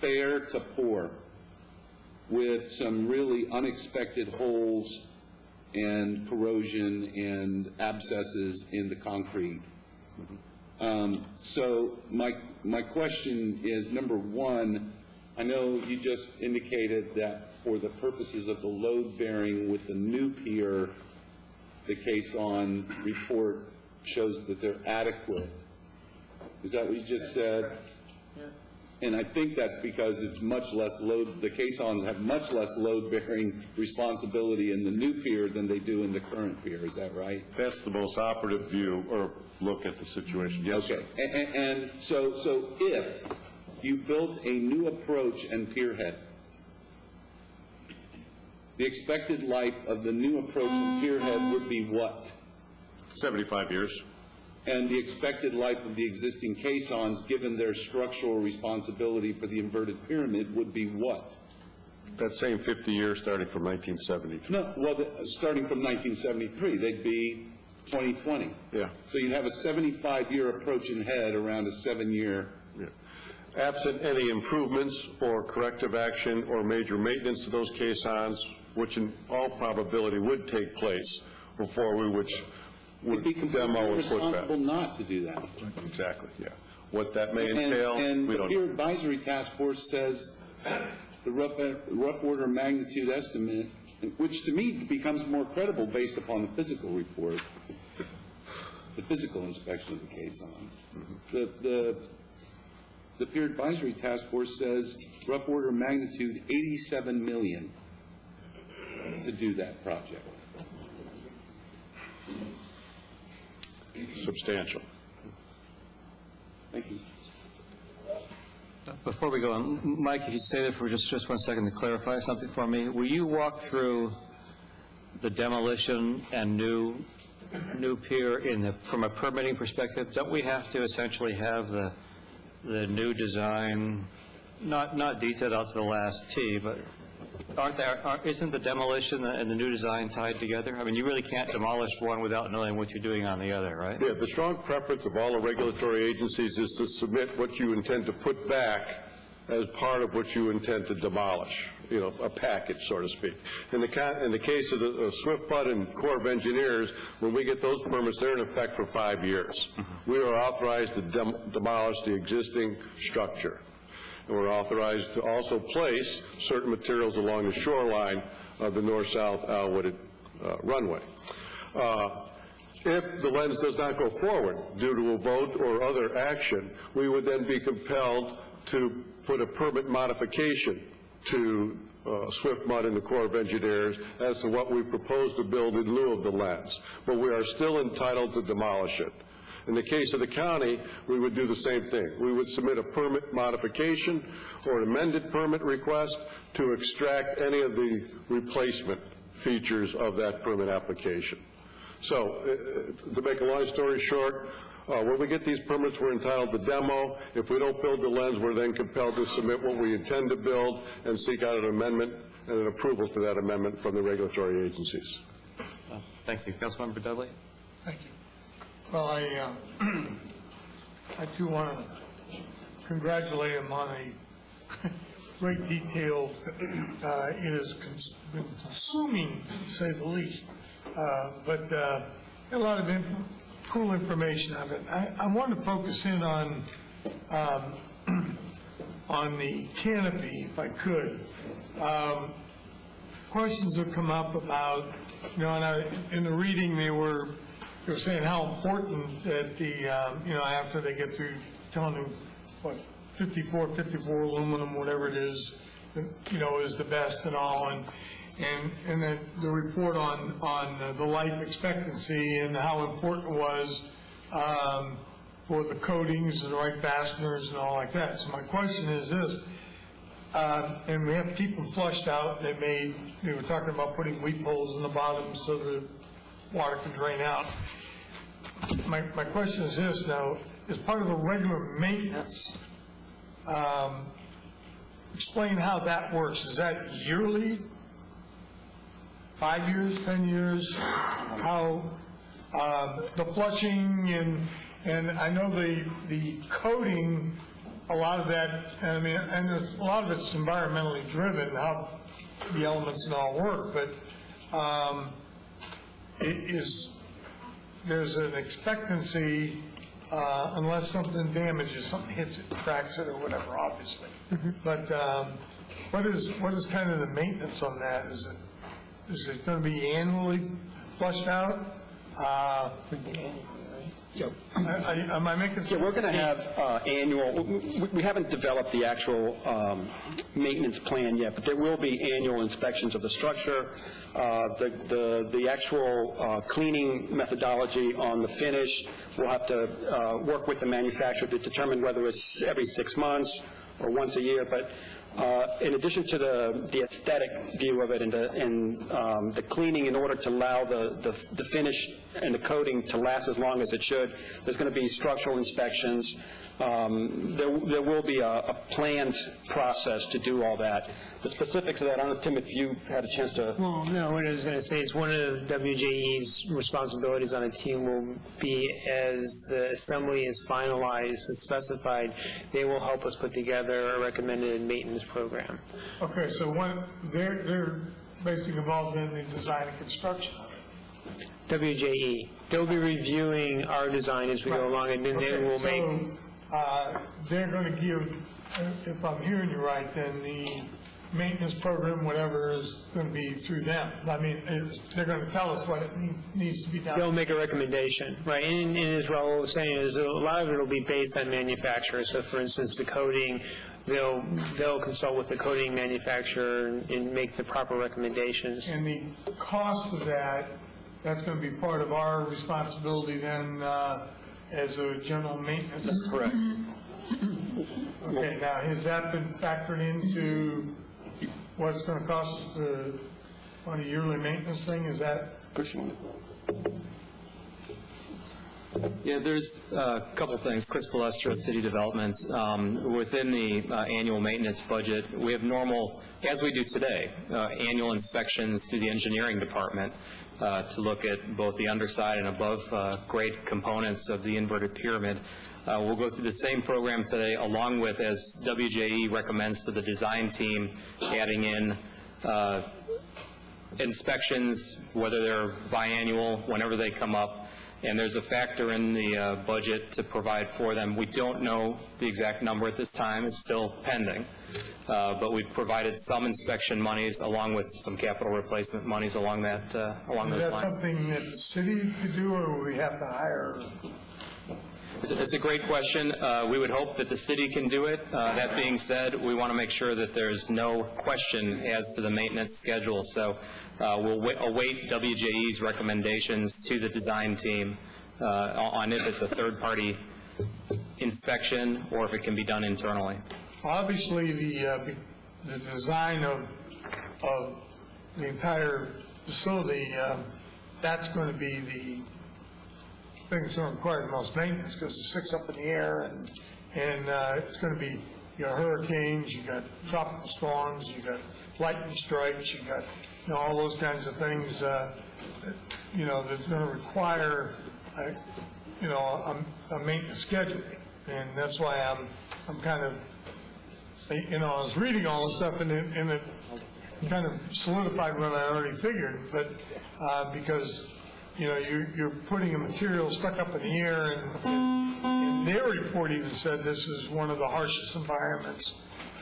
fair to poor, with some really unexpected holes and corrosion and abscesses in the concrete. So my question is, number one, I know you just indicated that for the purposes of the load bearing with the new pier, the caisson report shows that they're adequate. Is that what you just said? Yeah. And I think that's because it's much less load, the caissons have much less load-bearing responsibility in the new pier than they do in the current pier. Is that right? That's the most operative view or look at the situation. Yes, okay. And so if you built a new approach and pier head, the expected life of the new approach and pier head would be what? 75 years. And the expected life of the existing caissons, given their structural responsibility for the inverted pyramid, would be what? That same 50 years starting from 1973. No, well, starting from 1973, they'd be 2020. Yeah. So you'd have a 75-year approach and head around a 7-year. Yeah. absent any improvements or corrective action or major maintenance to those caissons, which in all probability would take place before we would It'd be completely demo and put back. irresponsible not to do that. Exactly, yeah. What that may entail, And we the don't peer know. advisory task force says the rough order magnitude estimate, which to me becomes more credible based upon the physical report, the physical inspection of the caissons. The peer advisory task force says rough order magnitude 87 million to do that project. Substantial. Thank you. Before we go on, Mike, if you stay there for just 1 second to clarify something for me, will you walk through the demolition and new pier from a permitting perspective? Don't we have to essentially have the new design, not detailed out to the last T, but isn't the demolition and the new design tied together? I mean, you really can't demolish one without knowing what you're doing on the other, right? Yeah, the strong preference of all the regulatory agencies is to submit what you intend to put back as part of what you intend to demolish, you know, a package, so to speak. In the case of the SWIFT and Corps of Engineers, when we get those permits, they're in effect for 5 years. We are authorized to demolish the existing structure. And we're authorized to also place certain materials along the shoreline of the north-south Al-Wooded runway. If the lens does not go forward due to a vote or other action, we would then be compelled to put a permit modification to Swift Mud and the Corps of Engineers as to what we propose to build in lieu of the lens. But we are still entitled to demolish it. In the case of the county, we would do the same thing. We would submit a permit modification or an amended permit request to extract any of the replacement features of that permit application. So, to make a long story short, when we get these permits, we're entitled to demo. If we don't build the lens, we're then compelled to submit what we intend to build and seek out an amendment and an approval to that amendment from the regulatory agencies. Thank you. Councilmember Dudley? Thank you. Well, I too want to congratulate him on a great detail. It has been consuming, to say the least, but a lot of cool information on it. I want to focus in on the canopy, if I could. Questions have come up about, you know, and in the reading they were saying how important that the, you know, after they get through telling them what 54 aluminum, whatever it is, you know, is the best and all, and then the report on the life expectancy and how important it was for the coatings and the right fasteners and all like that. So my question is this, and we have to keep them flushed out. They were talking about putting weep holes in the bottom so the water can drain out. My question is this now, as part of the regular maintenance, explain how that works. Is that yearly, 5 years, 10 years? How the flushing and I know the coating, a lot of that, I mean, and a lot of it's environmentally driven, how the elements and all work, but there's an expectancy unless something damages, something hits it, cracks it or whatever, obviously. But what is kind of the maintenance on that? Is it going to be annually flushed out? Am I making sense? Yeah, we're going to have annual, we haven't developed the actual maintenance plan yet, but there will be annual inspections of the structure. The actual cleaning methodology on the finish, we'll have to work with the manufacturer to determine whether it's every 6 months or once a year. But in addition to the aesthetic view of it and the cleaning in order to allow the finish and the coating to last as long as it should. There's going to be structural inspections. There will be a planned process to do all that. The specifics of that, I don't know, Tim, if you had a chance to... Well, no, what I was going to say is one of WJE's responsibilities on a team will be, as the assembly is finalized and specified, they will help us put together a recommended maintenance program. Okay, so they're basically involved in the design and construction of it. WJE, they'll be reviewing our design as we go along, and then they will make... So, they're going to give, if I'm hearing you right, then the maintenance program, whatever, is going to be through them. I mean, they're going to tell us what it needs to be done. They'll make a recommendation, right? And as Raul was saying, is a lot of it will be based on manufacturers. So, for instance, the coating, they'll consult with the coating manufacturer and make the proper recommendations. And the cost of that, that's going to be part of our responsibility then as a general maintenance? That's correct. Okay, now, has that been factored into what it's going to cost us on a yearly maintenance thing? Is that? Yeah, there's a couple things. Chris Palestra, City Development. Within the annual maintenance budget, we have normal, as we do today, annual inspections through the engineering department to look at both the underside and above grade components of the inverted pyramid. We'll go through the same program today, along with, as WJE recommends to the design team, adding in inspections, whether they're biannual, whenever they come up, and there's a factor in the budget to provide for them. We don't know the exact number at this time. It's still pending. But we've provided some inspection monies along with some capital replacement monies along those lines. Is that something that the city could do, or would we have to hire? It's a great question. We would hope that the city can do it. That being said, we want to make sure that there's no question as to the maintenance schedule. So we'll await WJE's recommendations to the design team on if it's a third-party inspection or if it can be done internally. Obviously, the design of the entire facility, that's going to be the thing that's going to require the most maintenance because it sticks up in the air, and it's going to be, you got hurricanes, you got tropical storms, you got lightning strikes, you got, all those kinds of things, that's going to require, a maintenance schedule. And that's why I'm kind of, I was reading all this stuff and it kind of solidified what I already figured, but because you're putting a material stuck up in the air, and their report even said this is one of the harshest environments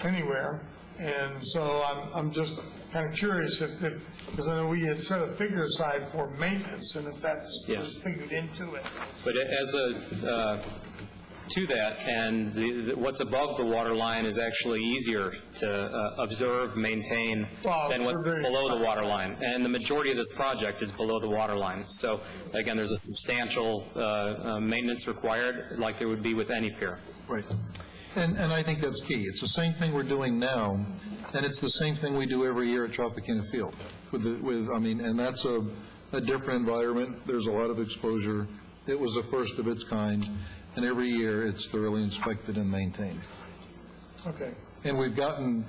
anywhere. And so I'm just kind of curious because I know we had set a figure aside for maintenance, and if that's was figured into it. But as to that, and what's above the water line is actually easier to observe, maintain than what's below the water line. And the majority of this project is below the water line. So again, there's a substantial maintenance required, like there would be with any pier. Right. And I think that's key. It's the same thing we're doing now, and it's the same thing we do every year at Tropicana Field. And that's a different environment. There's a lot of exposure. It was the first of its kind. And every year, it's thoroughly inspected and maintained. Okay. And we've gotten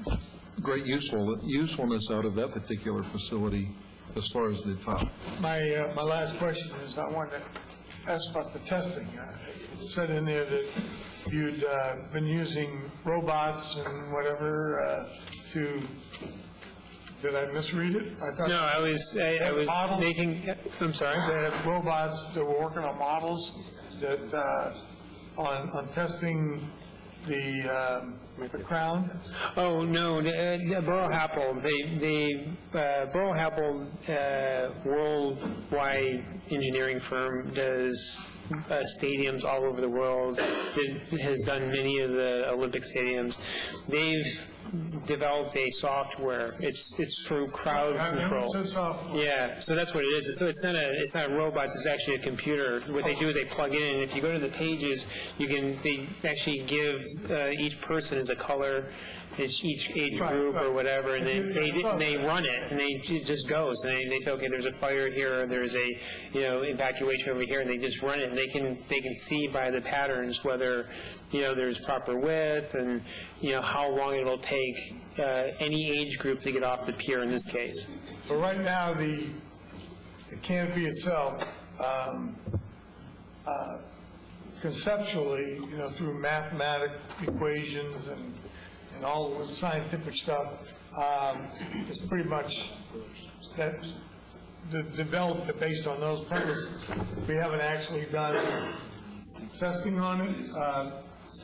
great usefulness out of that particular facility as far as the top. My last question is I wanted to ask about the testing. It said in there that you'd been using robots and whatever to. Did I misread it? No, I was making. I'm sorry. They had robots that were working on models that. On testing the crown? Oh, no, Burrow Happel, Burrow Happel, worldwide engineering firm, does stadiums all over the world. It has done many of the Olympic stadiums. They've developed a software. It's for crowd control. Yeah, so that's what it is. So it's not robots. It's actually a computer. What they do is they plug in, and if you go to the pages, they actually give each person as a color, each age group or whatever, and they run it, and it just goes, and they say, okay, there's a fire here, or there's a, evacuation over here, and they just run it, and they can see by the patterns whether, there's proper width, and, how long it will take any age group to get off the pier in this case. But right now, the canopy itself, conceptually, through mathematical equations and all the scientific stuff, it's pretty much that's developed based on those premises. We haven't actually done testing on it.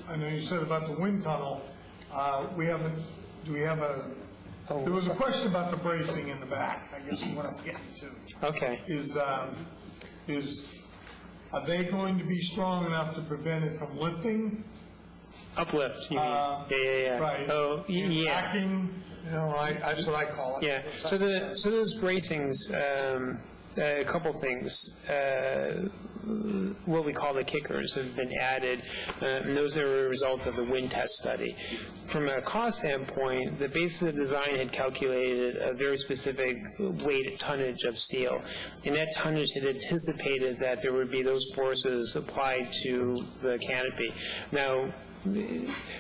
I know you said about the wind tunnel. We haven't. Do we have a? There was a question about the bracing in the back. I guess is what I'm getting to. Okay. Are they going to be strong enough to prevent it from lifting? Uplift, you mean? Yeah. Right. Oh, yeah. Backing, that's what I call it. Yeah. So those bracings, a couple things. What we call the kickers have been added, and those are a result of the wind test study. From a cost standpoint, the basis of design had calculated a very specific weight tonnage of steel, and that tonnage had anticipated that there would be those forces applied to the canopy. Now,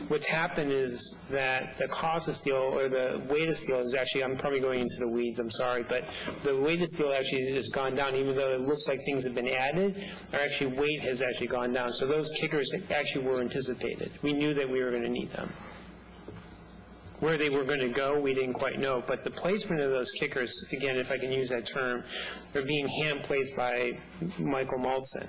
what's happened is that the cost of steel, or the weight of steel, is actually, I'm probably going into the weeds, I'm sorry, but the weight of steel actually has gone down, even though it looks like things have been added, our actually weight has actually gone down. So those kickers actually were anticipated. We knew that we were going to need them. Where they were going to go, we didn't quite know, but the placement of those kickers, again, if I can use that term, are being hand-placed by Michael Maltzen.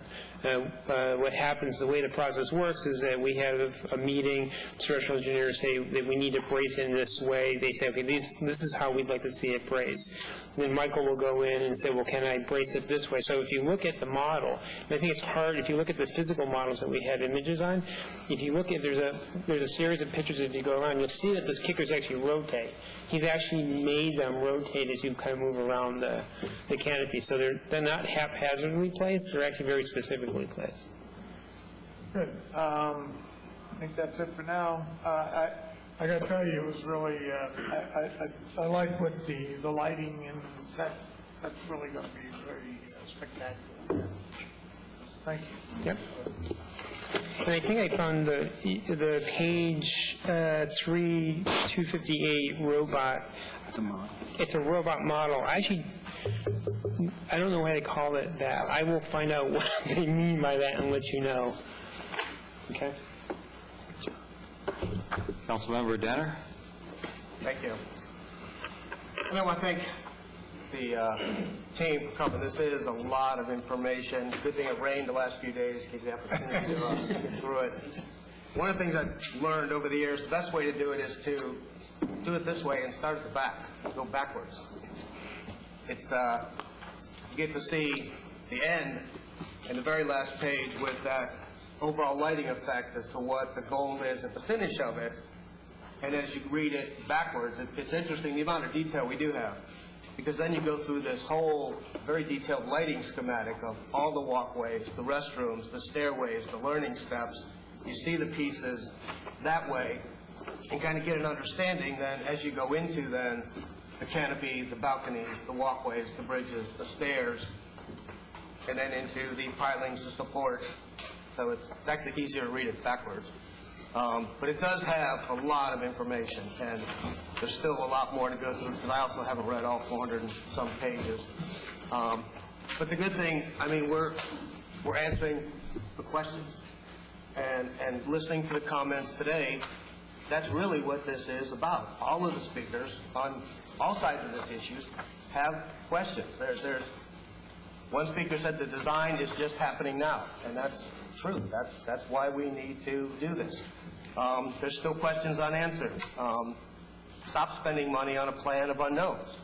What happens, the way the process works is that we have a meeting, structural engineers say that we need to brace in this way. They say, okay, this is how we'd like to see it braced. Then Michael will go in and say, well, can I brace it this way? So if you look at the model, and I think it's hard, if you look at the physical models that we have images on, if you look at, there's a series of pictures as you go around, you'll see that those kickers actually rotate. He's actually made them rotate as you kind of move around the canopy. So they're not haphazardly placed, they're actually very specifically placed. Good. I think that's it for now. I got to tell you, it was really, I like what the lighting, and that's really going to be very spectacular. Thank you. Yep. And I think I found the page 258 robot. It's a model. It's a robot model. Actually, I don't know why they call it that. I will find out what they mean by that and let you know. Okay. Councilmember Danner? Thank you. And I want to thank the team for coming. This is a lot of information. Good thing it rained the last few days, gave you the opportunity to get through it. One of the things I've learned over the years, the best way to do it is to do it this way and start at the back, go backwards. It's you get to see the end and the very last page with that overall lighting effect as to what the goal is at the finish of it. And as you read it backwards, it's interesting the amount of detail we do have. Because then you go through this whole very detailed lighting schematic of all the walkways, the restrooms, the stairways, the learning steps. You see the pieces that way and kind of get an understanding then as you go into then the canopy, the balconies, the walkways, the bridges, the stairs, and then into the pilings, the support. So it's actually easier to read it backwards. But it does have a lot of information, and there's still a lot more to go through, because I also haven't read all 400 and some pages. But the good thing, I mean, we're answering the questions, and listening to the comments today, that's really what this is about. All of the speakers on all sides of this issue have questions. There's one speaker said the design is just happening now, and that's true. That's why we need to do this. There's still questions unanswered. Stop spending money on a plan of unknowns.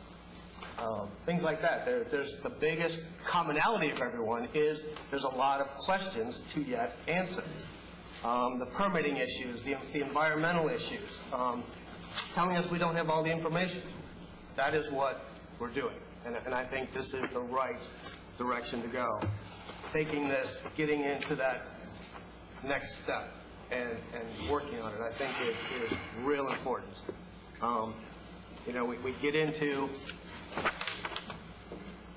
Things like that. There's the biggest commonality of everyone is there's a lot of questions to yet answer. The permitting issues, the environmental issues, telling us we don't have all the information. That is what we're doing, and I think this is the right direction to go. Taking this, getting into that next step. and working on it, I think is real important. You know, we get into,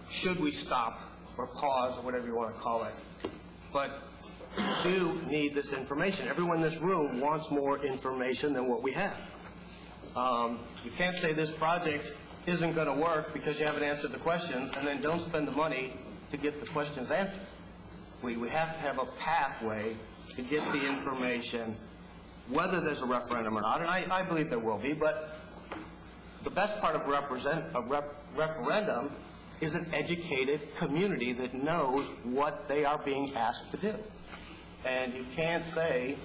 should we stop or pause or whatever you want to call it, but we do need this information. Everyone in this room wants more information than what we have. You can't say this project isn't going to work because you haven't answered the questions, and then don't spend the money to get the questions answered. We have to have a pathway to get the information, whether there's a referendum or not, and I believe there will be, but the best part of referendum is an educated community that knows what they are being asked to do. And you can't say,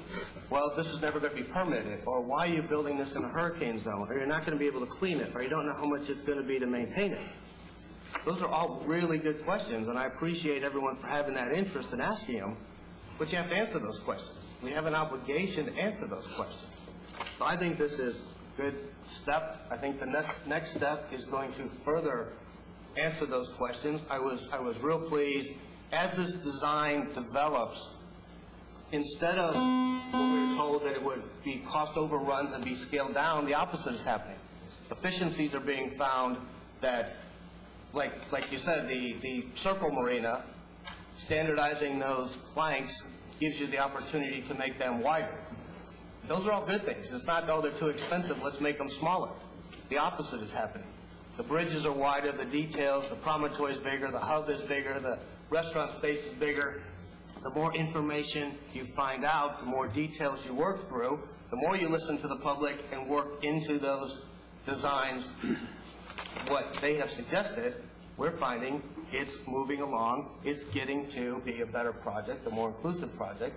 well, this is never going to be permitted, or why are you building this in a hurricane zone, or you're not going to be able to clean it, or you don't know how much it's going to be to maintain it. Those are all really good questions, and I appreciate everyone for having that interest in asking them, but you have to answer those questions. We have an obligation to answer those questions. So I think this is a good step. I think the next step is going to further answer those questions. I was real pleased. As this design develops, instead of what we were told that it would be cost overruns and be scaled down, the opposite is happening. Efficiencies are being found that, like you said, the Circle Marina, standardizing those planks gives you the opportunity to make them wider. Those are all good things. It's not, oh, they're too expensive, let's make them smaller. The opposite is happening. The bridges are wider, the details, the promontory is bigger, the hub is bigger, the restaurant space is bigger. The more information you find out, the more details you work through, the more you listen to the public and work into those designs what they have suggested, we're finding it's moving along, it's getting to be a better project, a more inclusive project,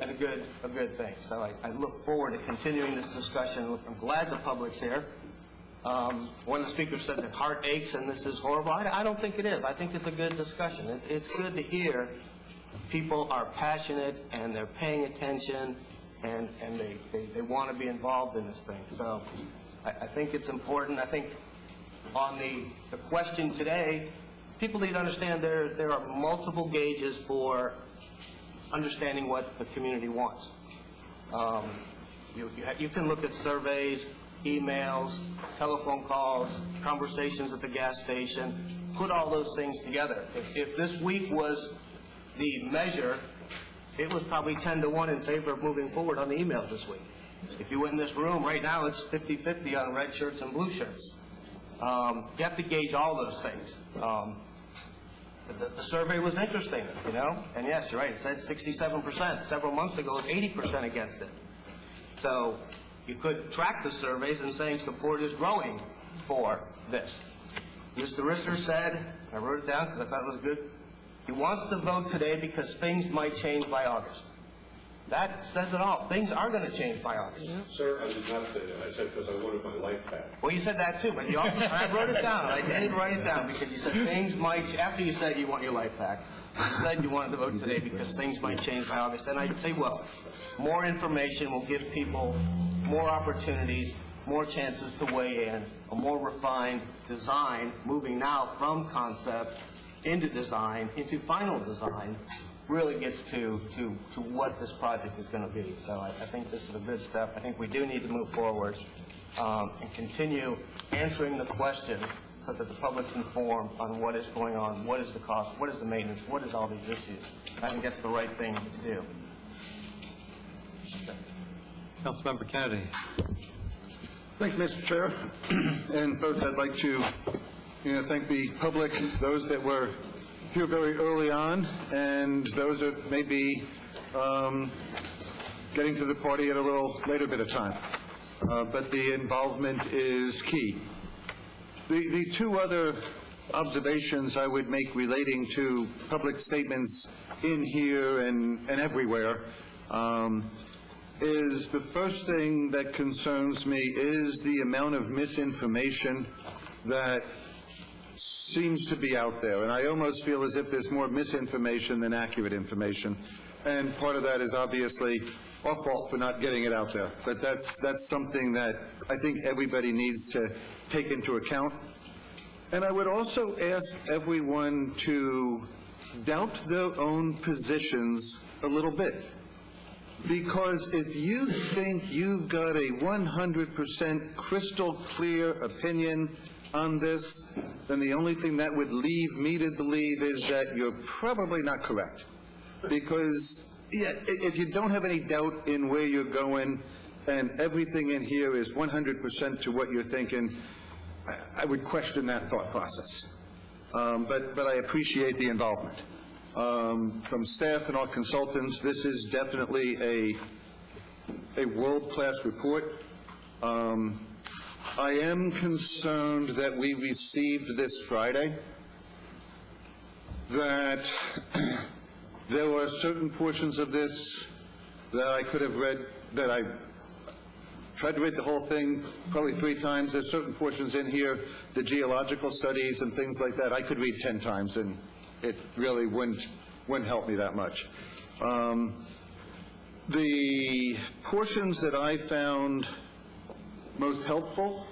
and a good thing. So I look forward to continuing this discussion. I'm glad the public's here. One of the speakers said that heart aches and this is horrible. I don't think it is. I think it's a good discussion. It's good to hear people are passionate and they're paying attention and they want to be involved in this thing. So I think it's important. I think on the question today, people need to understand there are multiple gauges for understanding what the community wants. You can look at surveys, emails, telephone calls, conversations at the gas station, put all those things together. If this week was the measure, it was probably 10-1 in favor of moving forward on the emails this week. If you went in this room, right now it's 50-50 on red shirts and blue shirts. You have to gauge all those things. The survey was interesting, you know, and yes, you're right, it said 67%. Several months ago, it was 80% against it. So you could track the surveys and saying support is growing for this. Mr. Risser said, I wrote it down because I thought it was good, he wants to vote today because things might change by August. That says it all. Things are going to change by August. Sir, I did not say that. I said because I wanted my life back. Well, you said that too, but you also, I wrote it down. I did write it down because you said things might, after you said you want your life back, you said you wanted to vote today because things might change by August, and they will. More information will give people more opportunities, more chances to weigh in, a more refined design, moving now from concept into design, into final design, really gets to what this project is going to be. So I think this is a good step. I think we do need to move forward and continue answering the questions so that the public's informed on what is going on, what is the cost, what is the maintenance, what is all these issues. I think that's the right thing to do. Councilmember Kennedy. Thank you, Mr. Chair. And first, I'd like to thank the public, those that were here very early on, and those that may be getting to the party at a little later bit of time. But the involvement is key. The two other observations I would make relating to public statements in here and everywhere is the first thing that concerns me is the amount of misinformation that seems to be out there, and I almost feel as if there's more misinformation than accurate information, and part of that is obviously our fault for not getting it out there, but that's something that I think everybody needs to take into account. And I would also ask everyone to doubt their own positions a little bit. Because if you think you've got a 100% crystal clear opinion on this, then the only thing that would leave me to believe is that you're probably not correct. Because, yeah, if you don't have any doubt in where you're going, and everything in here is 100% to what you're thinking, I would question that thought process. But I appreciate the involvement. From staff and our consultants, this is definitely a world-class report. I am concerned that we received this Friday, that there were certain portions of this that I could have read, that I tried to read the whole thing probably 3 times. There's certain portions in here, the geological studies and things like that, I could read 10 times, and it really wouldn't help me that much. The portions that I found most helpful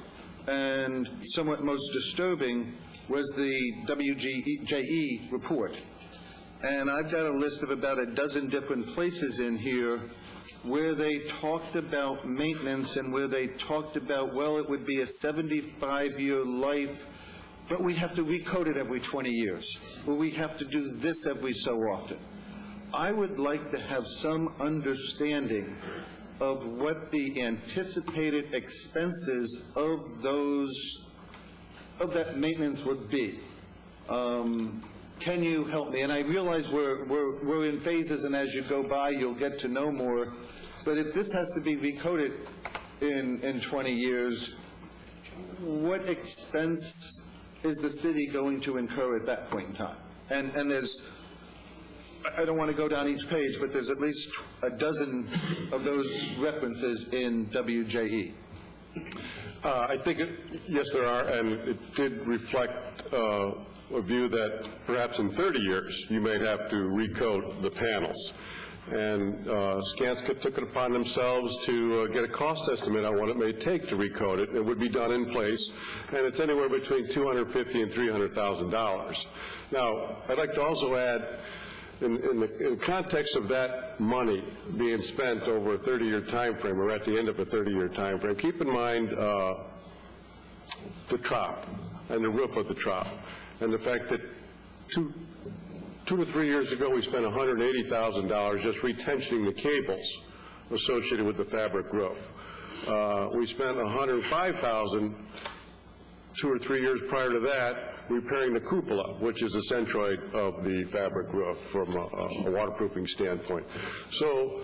and somewhat most disturbing was the WJE report. And I've got a list of about a dozen different places in here where they talked about maintenance and where they talked about, well, it would be a 75-year life, but we have to recode it every 20 years, or we have to do this every so often. I would like to have some understanding of what the anticipated expenses of that maintenance would be. Can you help me? And I realize we're in phases, and as you go by, you'll get to know more. But if this has to be recoded in 20 years, what expense is the city going to incur at that point in time? And there's, I don't want to go down each page, but there's at least a dozen of those references in WJE. I think, yes, there are, and it did reflect a view that perhaps in 30 years you may have to recode the panels. And Skanska took it upon themselves to get a cost estimate on what it may take to recode it. It would be done in place, and it's anywhere between $250,000 and $300,000. Now, I'd like to also add, in the context of that money being spent over a 30-year time frame, or at the end of a 30-year time frame, keep in mind the trop and the roof of the trop, and the fact that two to 3 years ago we spent $180,000 just retensioning the cables associated with the fabric roof. We spent $105,000 2 or 3 years prior to that repairing the cupola, which is the centroid of the fabric roof from a waterproofing standpoint. So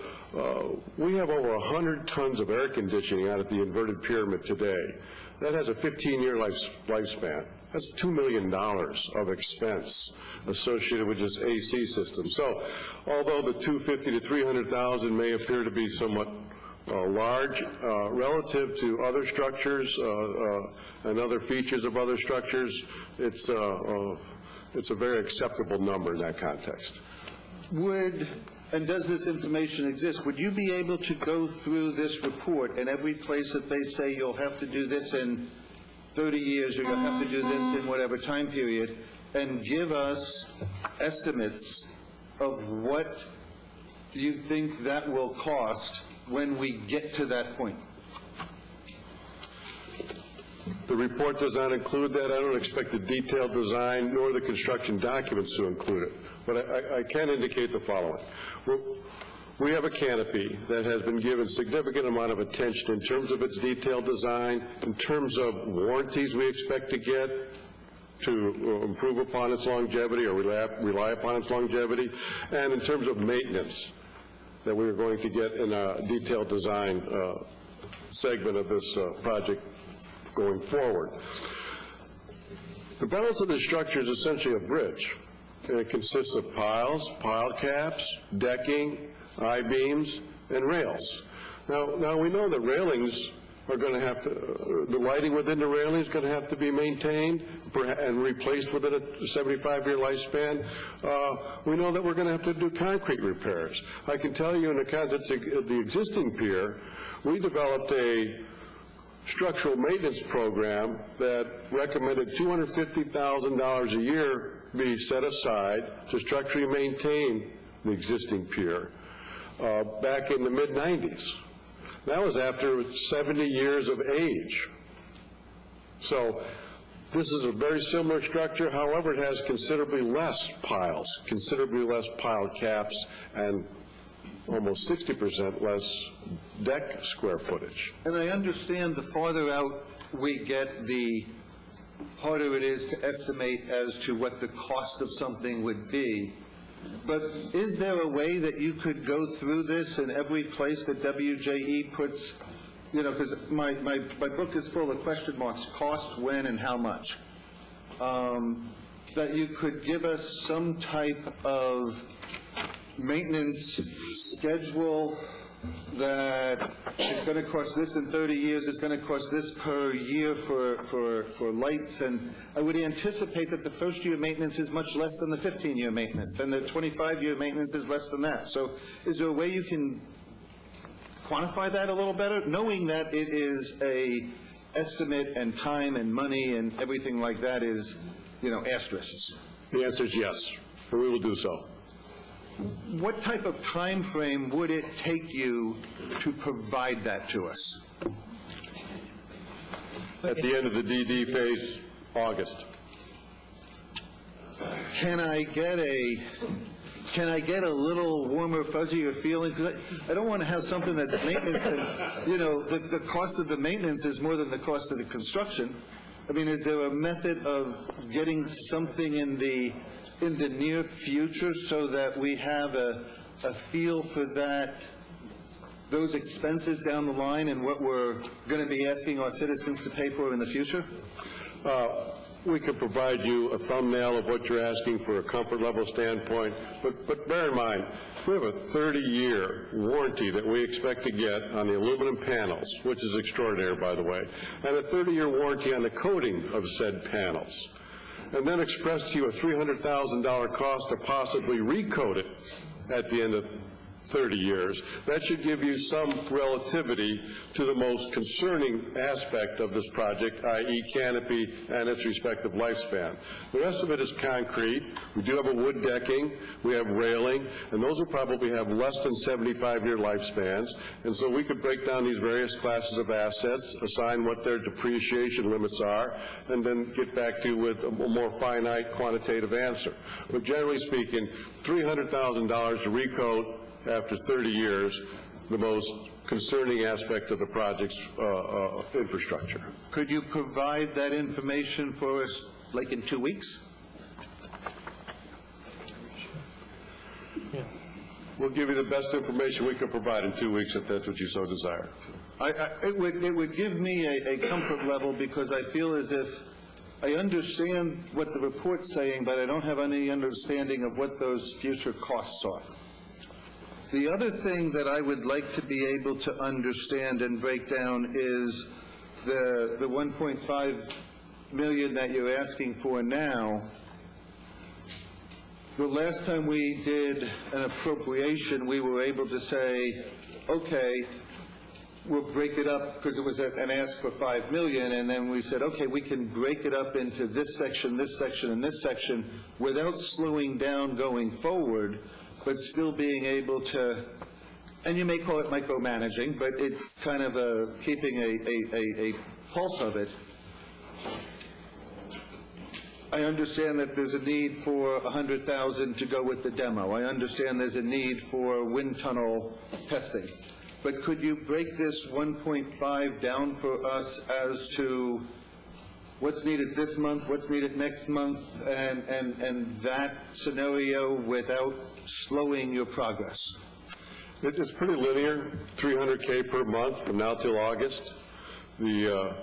we have over 100 tons of air conditioning out at the inverted pyramid today. That has a 15-year lifespan. That's $2 million of expense associated with this AC system. So although the $250,000 to $300,000 may appear to be somewhat large relative to other structures and other features of other structures, it's a very acceptable number in that context. And does this information exist? Would you be able to go through this report and every place that they say you'll have to do this in 30 years or you'll have to do this in whatever time period, and give us estimates of what you think that will cost when we get to that point? The report does not include that. I don't expect the detailed design nor the construction documents to include it. But I can indicate the following. We have a canopy that has been given significant amount of attention in terms of its detailed design, in terms of warranties we expect to get to improve upon its longevity or rely upon its longevity, and in terms of maintenance that we are going to get in a detailed design segment of this project going forward. The balance of the structure is essentially a bridge, and it consists of piles, pile caps, decking, I-beams, and rails. Now we know that railings are going to have to, the lighting within the railing is going to have to be maintained and replaced within a 75-year lifespan. We know that we're going to have to do concrete repairs. I can tell you in the context of the existing pier, we developed a structural maintenance program that recommended $250,000 a year be set aside to structurally maintain the existing pier. back in the mid-'90s. That was after 70 years of age. So this is a very similar structure, however, it has considerably less piles, considerably less pile caps, and almost 60% less deck square footage. And I understand the farther out we get, the harder it is to estimate as to what the cost of something would be. But is there a way that you could go through this in every place that WJE puts, you know, because my book is full of question marks, cost, when, and how much, that you could give us some type of maintenance schedule that it's going to cost this in 30 years, it's going to cost this per year for lights, and I would anticipate that the first-year maintenance is much less than the 15-year maintenance, and the 25-year maintenance is less than that. So is there a way you can quantify that a little better, knowing that it is a estimate and time and money and everything like that is, you know, asterisks? The answer is yes, and we will do so. What type of time frame would it take you to provide that to us? At the end of the DD phase, August. Can I get a little warmer, fuzzier feeling? Because I don't want to have something that's maintenance and, you know, the cost of the maintenance is more than the cost of the construction. I mean, is there a method of getting something in the near future so that we have a feel for that, those expenses down the line and what we're going to be asking our citizens to pay for in the future? We could provide you a thumbnail of what you're asking for a comfort level standpoint, but bear in mind, we have a 30-year warranty that we expect to get on the aluminum panels, which is extraordinary, by the way, and a 30-year warranty on the coating of said panels. And then express to you a $300,000 cost to possibly recoat it at the end of 30 years. That should give you some relativity to the most concerning aspect of this project, i.e. canopy and its respective lifespan. The rest of it is concrete. We do have a wood decking, we have railing, and those will probably have less than 75-year lifespans. And so we could break down these various classes of assets, assign what their depreciation limits are, and then get back to you with a more finite quantitative answer. But generally speaking, $300,000 to recoat after 30 years, the most concerning aspect of the project's infrastructure. Could you provide that information for us, like in 2 weeks? We'll give you the best information we can provide in 2 weeks if that's what you so desire. It would give me a comfort level, because I feel as if I understand what the report's saying, but I don't have any understanding of what those future costs are. The other thing that I would like to be able to understand and break down is the 1.5 million that you're asking for now. The last time we did an appropriation, we were able to say, okay, we'll break it up, because it was an ask for 5 million, and then we said, okay, we can break it up into this section, and this section, without slowing down going forward, but still being able to, and you may call it micromanaging, but it's kind of keeping a pulse of it. I understand that there's a need for $100,000 to go with the demo. I understand there's a need for wind tunnel testing. But could you break this 1.5 down for us as to what's needed this month, what's needed next month, and that scenario without slowing your progress? It's pretty linear, $300K per month from now till August. The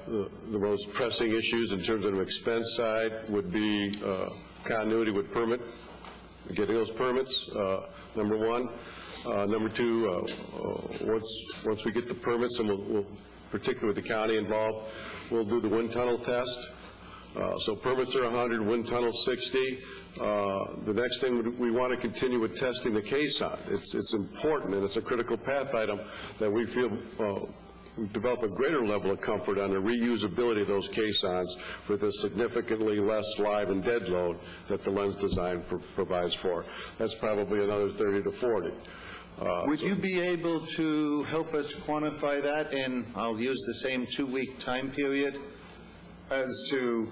most pressing issues in terms of the expense side would be continuity with permit, getting those permits, number one. Number two, once we get the permits, and we'll particularly with the county involved, we'll do the wind tunnel test. So permits are 100, wind tunnel 60. The next thing, we want to continue with testing the caisson. It's important, and it's a critical path item that we feel we've developed a greater level of comfort on the reusability of those caissons for the significantly less live and dead load that the lens design provides for. That's probably another 30 to 40. Would you be able to help us quantify that in, I'll use the same 2-week time period, as to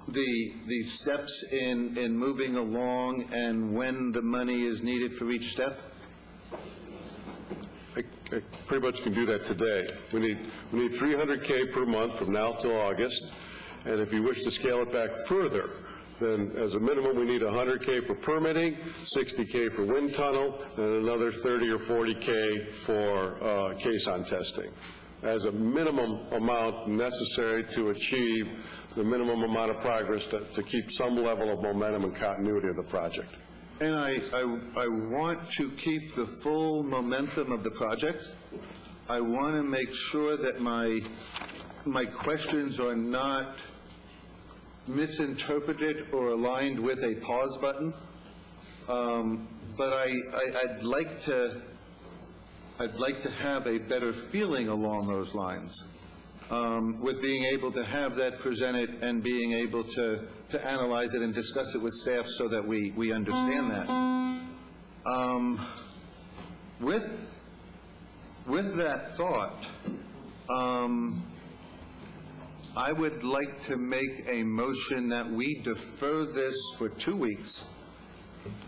the steps in moving along and when the money is needed for each step? I pretty much can do that today. We need $300K per month from now till August, and if you wish to scale it back further, then as a minimum, we need $100K for permitting, $60K for wind tunnel, and another $30 or $40K for caisson testing, as a minimum amount necessary to achieve the minimum amount of progress to keep some level of momentum and continuity of the project. And I want to keep the full momentum of the project. I want to make sure that my questions are not misinterpreted or aligned with a pause button. But I'd like to have a better feeling along those lines, with being able to have that presented and being able to analyze it and discuss it with staff so that we understand that. With that thought, I would like to make a motion that we defer this for 2 weeks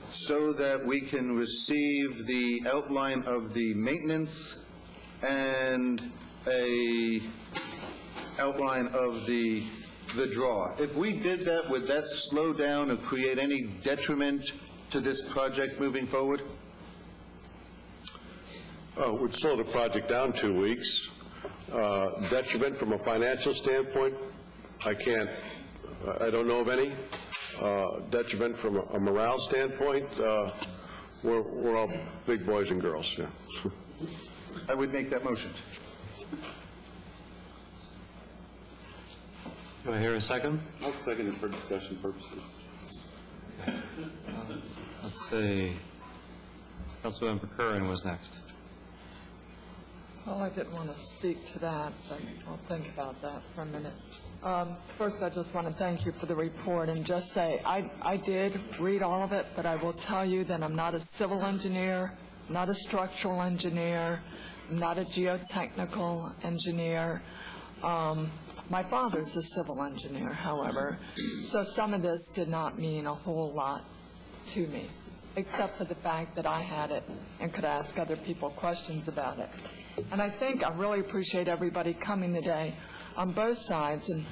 so that we can receive the outline of the maintenance and a outline of the draw. If we did that, would that slow down or create any detriment to this project moving forward? Would slow the project down 2 weeks. Detriment from a financial standpoint, I don't know of any. Detriment from a morale standpoint, we're all big boys and girls, yeah. I would make that motion. Do I hear a second? I'll second it for discussion purposes. Let's see. Councilmember Curran was next. Well, I didn't want to speak to that, but I'll think about that for a minute. First, I just want to thank you for the report and just say I did read all of it, but I will tell you that I'm not a civil engineer, not a structural engineer, I'm not a geotechnical engineer. My father's a civil engineer, however, so some of this did not mean a whole lot to me, except for the fact that I had it and could ask other people questions about it. And I really appreciate everybody coming today on both sides, and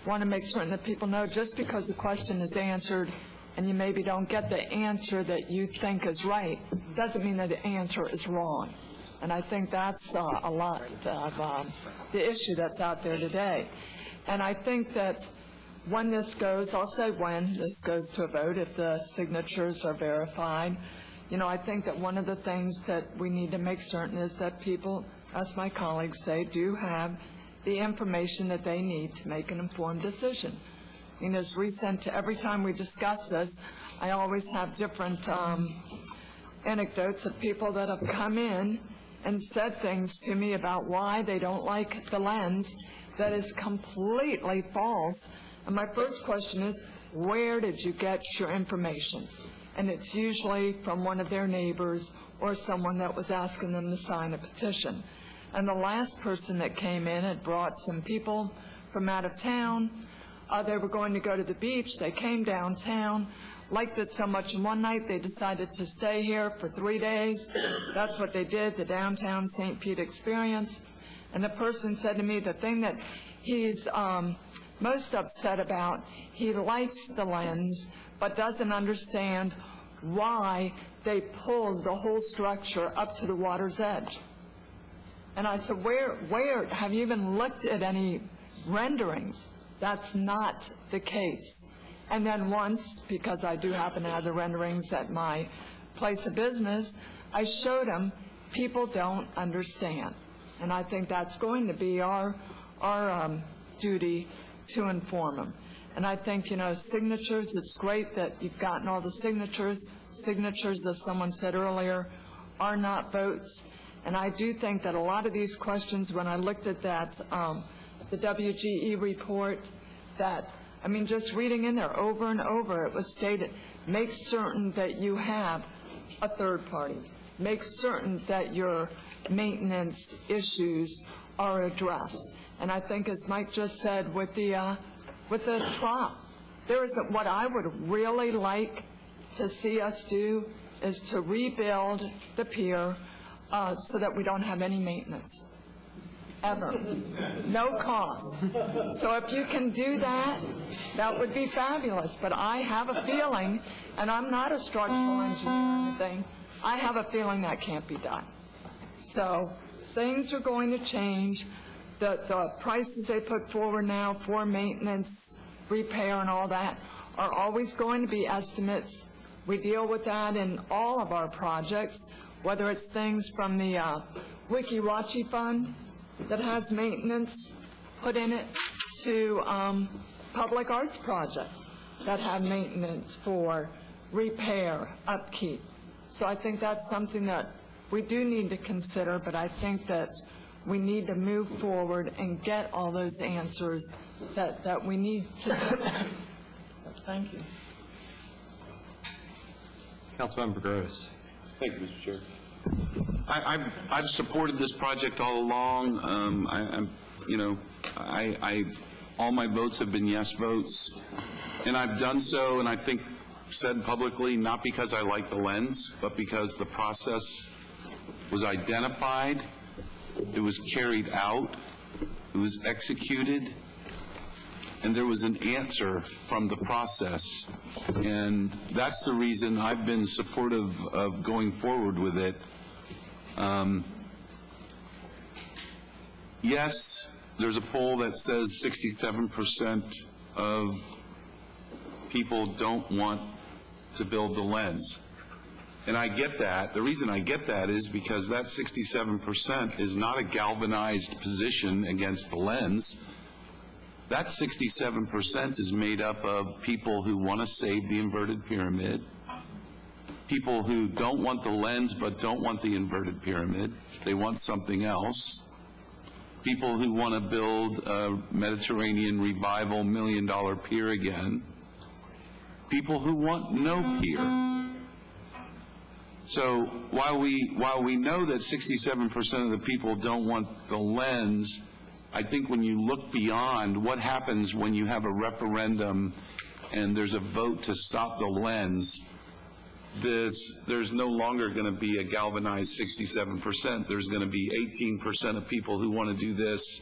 want to make certain that people know just because a question is answered and you maybe don't get the answer that you think is right, doesn't mean that the answer is wrong. And I think that's a lot of the issue that's out there today. And I think that when this goes, I'll say when this goes to a vote, if the signatures are verified, I think that one of the things that we need to make certain is that people, as my colleagues say, do have the information that they need to make an informed decision. As recent, every time we discuss this, I always have different anecdotes of people that have come in and said things to me about why they don't like the lens that is completely false. And my first question is, where did you get your information? And it's usually from one of their neighbors or someone that was asking them to sign a petition. And the last person that came in had brought some people from out of town. They were going to go to the beach. They came downtown, liked it so much, and one night they decided to stay here for 3 days. That's what they did, the downtown St. Pete experience. And the person said to me the thing that he's most upset about, he likes the lens, but doesn't understand why they pulled the whole structure up to the water's edge. And I said, where have you even looked at any renderings? That's not the case. And then once, because I do happen to have the renderings at my place of business, I showed them people don't understand. And I think that's going to be our duty to inform them. And I think, signatures, it's great that you've gotten all the signatures. Signatures, as someone said earlier, are not votes. And I do think that a lot of these questions, when I looked at that, the WGE report, that, just reading in there over and over, it was stated, make certain that you have a third party. make certain that your maintenance issues are addressed. And I think, as Mike just said, with the trop, what I would really like to see us do is to rebuild the pier so that we don't have any maintenance, ever. No cost. So if you can do that, that would be fabulous. But I have a feeling, and I'm not a structural engineer or anything, I have a feeling that can't be done. So things are going to change. The prices they put forward now for maintenance, repair, and all that are always going to be estimates. We deal with that in all of our projects, whether it's things from the Wiki Wachi Fund that has maintenance put in it to public arts projects that have maintenance for repair, upkeep. So I think that's something that we do need to consider, but I think that we need to move forward and get all those answers that we need to. So, thank you. Councilmember Gross. Thank you, Mr. Chair. I've supported this project all along. All my votes have been yes votes, and I've done so, and I think said publicly, not because I like the lens, but because the process was identified, it was carried out, it was executed, and there was an answer from the process. And that's the reason I've been supportive of going forward with it. Yes, there's a poll that says 67% of people don't want to build the lens. And I get that. The reason I get that is because that 67% is not a galvanized position against the lens. That 67% is made up of people who want to save the inverted pyramid, people who don't want the lens but don't want the inverted pyramid, they want something else, people who want to build a Mediterranean revival $1 million pier again, people who want no pier. So while we know that 67% of the people don't want the lens, I think when you look beyond what happens when you have a referendum and there's a vote to stop the lens, there's no longer going to be a galvanized 67%. There's going to be 18% of people who want to do this.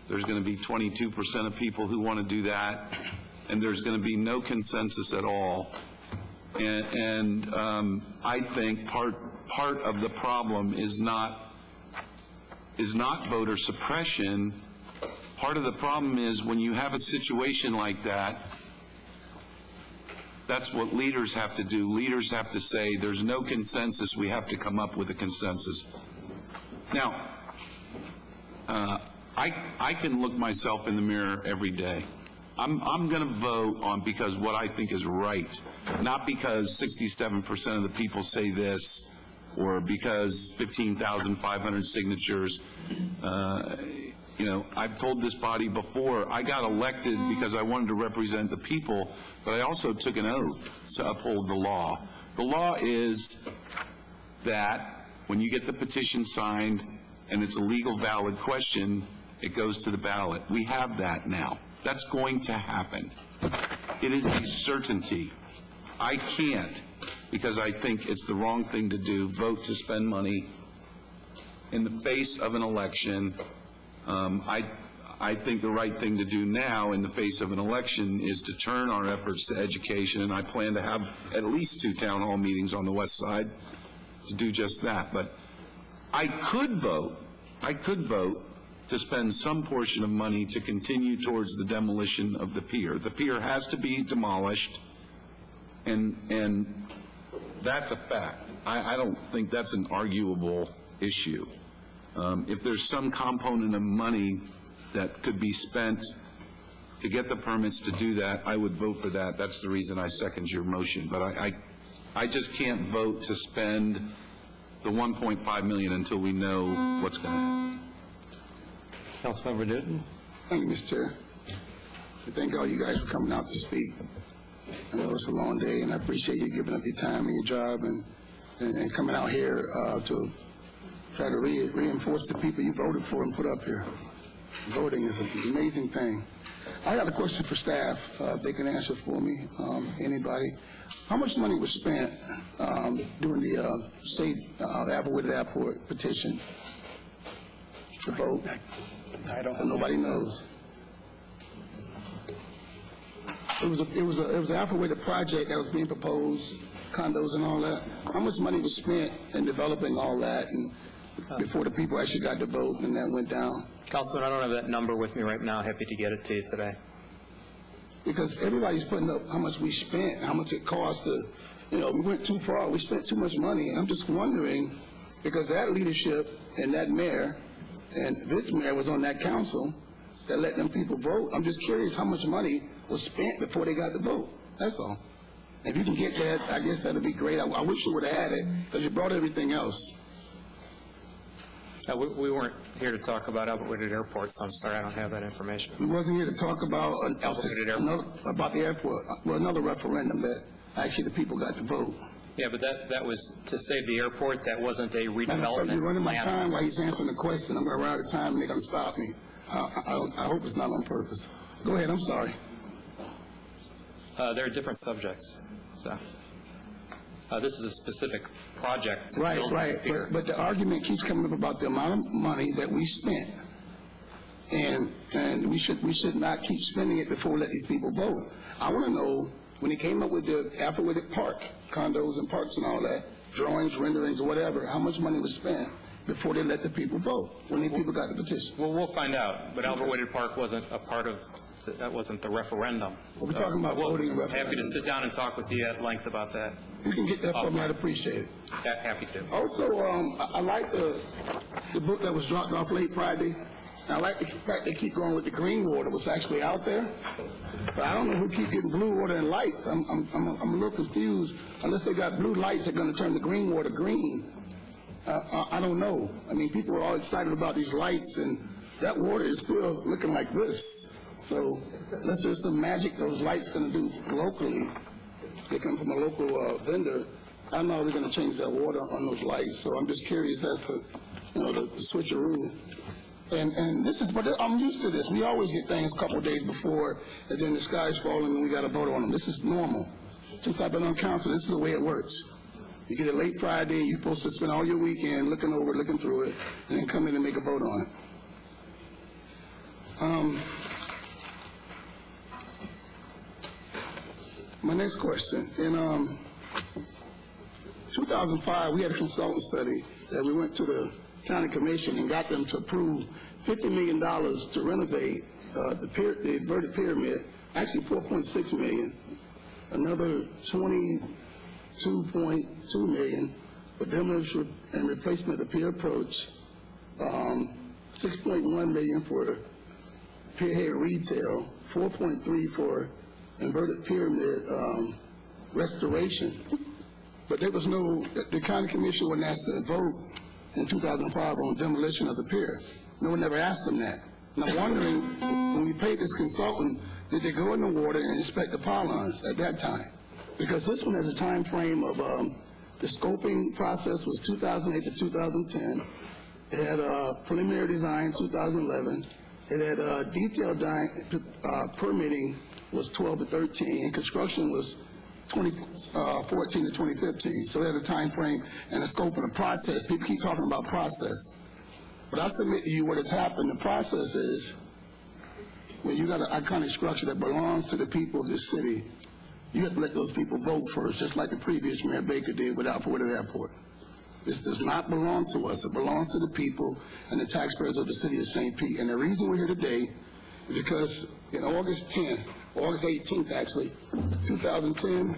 There's going to be 22% of people who want to do that. And there's going to be no consensus at all. And I think part of the problem is not voter suppression. Part of the problem is when you have a situation like that, that's what leaders have to do. Leaders have to say, there's no consensus, we have to come up with a consensus. Now, I can look myself in the mirror every day. I'm going to vote on because what I think is right, not because 67% of the people say this or because 15,500 signatures. I've told this body before, I got elected because I wanted to represent the people, but I also took an oath to uphold the law. The law is that when you get the petition signed and it's a legal, valid question, it goes to the ballot. We have that now. That's going to happen. It is a certainty. I can't, because I think it's the wrong thing to do, vote to spend money in the face of an election. I think the right thing to do now in the face of an election is to turn our efforts to education, and I plan to have at least 2 town hall meetings on the west side to do just that. But I could vote to spend some portion of money to continue towards the demolition of the pier. The pier has to be demolished, and that's a fact. I don't think that's an arguable issue. If there's some component of money that could be spent to get the permits to do that, I would vote for that. That's the reason I second your motion. But I just can't vote to spend the $1.5 million until we know what's going to happen. Councilmember Newton. Thank you, Mr. Chair. I thank all you guys for coming out to speak. I know it's a long day, and I appreciate you giving up your time and your job and and coming out here to try to reinforce the people you voted for and put up here. Voting is an amazing thing. I got a question for staff, if they can answer for me, anybody. How much money was spent during the Save Applewood Airport petition to vote? I don't know. Nobody knows. It was an Applewood project that was being proposed, condos and all that. How much money was spent in developing all that and before the people actually got to vote and that went down? Councilman, I don't have that number with me right now. Happy to get it to you today. Because everybody's putting up how much we spent, how much it cost to, we went too far, we spent too much money. And I'm just wondering, because that leadership and that mayor and this mayor was on that council that let them people vote, I'm just curious how much money was spent before they got to vote. That's all. If you can get that, I guess that'd be great. I wish you would have had it, because you brought everything else. We weren't here to talk about Applewood Airport, so I'm sorry I don't have that information. We wasn't here to talk about about the airport, well, another referendum that actually the people got to vote. Yeah, but that was to save the airport. That wasn't a redevelopment You're running my plan. time while he's answering the question. I'm going to run out of time and they're going to stop me. I hope it's not on purpose. Go ahead, I'm sorry. They're different subjects, so. This is a specific project. to Right, build right, here. but the argument keeps coming up about the amount of money that we spent. And we should not keep spending it before we let these people vote. I want to know, when they came up with the Applewood Park, condos and parks and all that, drawings, renderings, or whatever, how much money was spent before they let the people vote, when the people got the petition? Well, we'll find out, but Applewood Park wasn't a part of, that wasn't the referendum. Well, we're talking about voting and referendum. Happy to sit down and talk with you at length about that. You can get that for me, I'd appreciate it. Happy to. Also, I like the book that was dropped off late Friday. I like the fact they keep going with the green water, what's actually out there. But I don't know who keep getting blue water and lights. I'm a little confused. Unless they got blue lights that are going to turn the green water green. I don't know. I mean, people are all excited about these lights, and that water is still looking like this. So unless there's some magic those lights going to do locally, they come from a local vendor, I don't know how we're going to change that water on those lights. So I'm just curious as to, the switcheroo. And this is, but I'm used to this. We always get things a couple of days before, and then the sky's falling and we got to vote on them. This is normal. Since I've been on council, this is the way it works. You get it late Friday, you're supposed to spend all your weekend looking over it, looking through it, and then come in and make a vote on it. My next question, in 2005, we had a consultant study that we went to the county commission and got them to approve $50 million to renovate the inverted pyramid, actually $4.6 million, another $22.2 million for demolition and replacement of pier approach, $6.1 million for pier head retail, $4.3 for inverted pyramid restoration. But there was no, the county commission wasn't asked to vote in 2005 on demolition of the pier. No one ever asked them that. And I'm wondering, when we paid this consultant, did they go in the water and inspect the pylons at that time? Because this one has a time frame of, the scoping process was 2008 to 2010. It had preliminary design 2011. It had detailed permitting was 12 to 13, and construction was 2014 to 2015. So we had a time frame and a scope and a process. People keep talking about process. But I submit to you what has happened. The process is, when you got an iconic structure that belongs to the people of this city, you have to let those people vote first, just like the previous Mayor Baker did with Applewood Airport. This does not belong to us. It belongs to the people and the taxpayers of the city of St. Pete. And the reason we're here today is because in August 18th actually, 2010,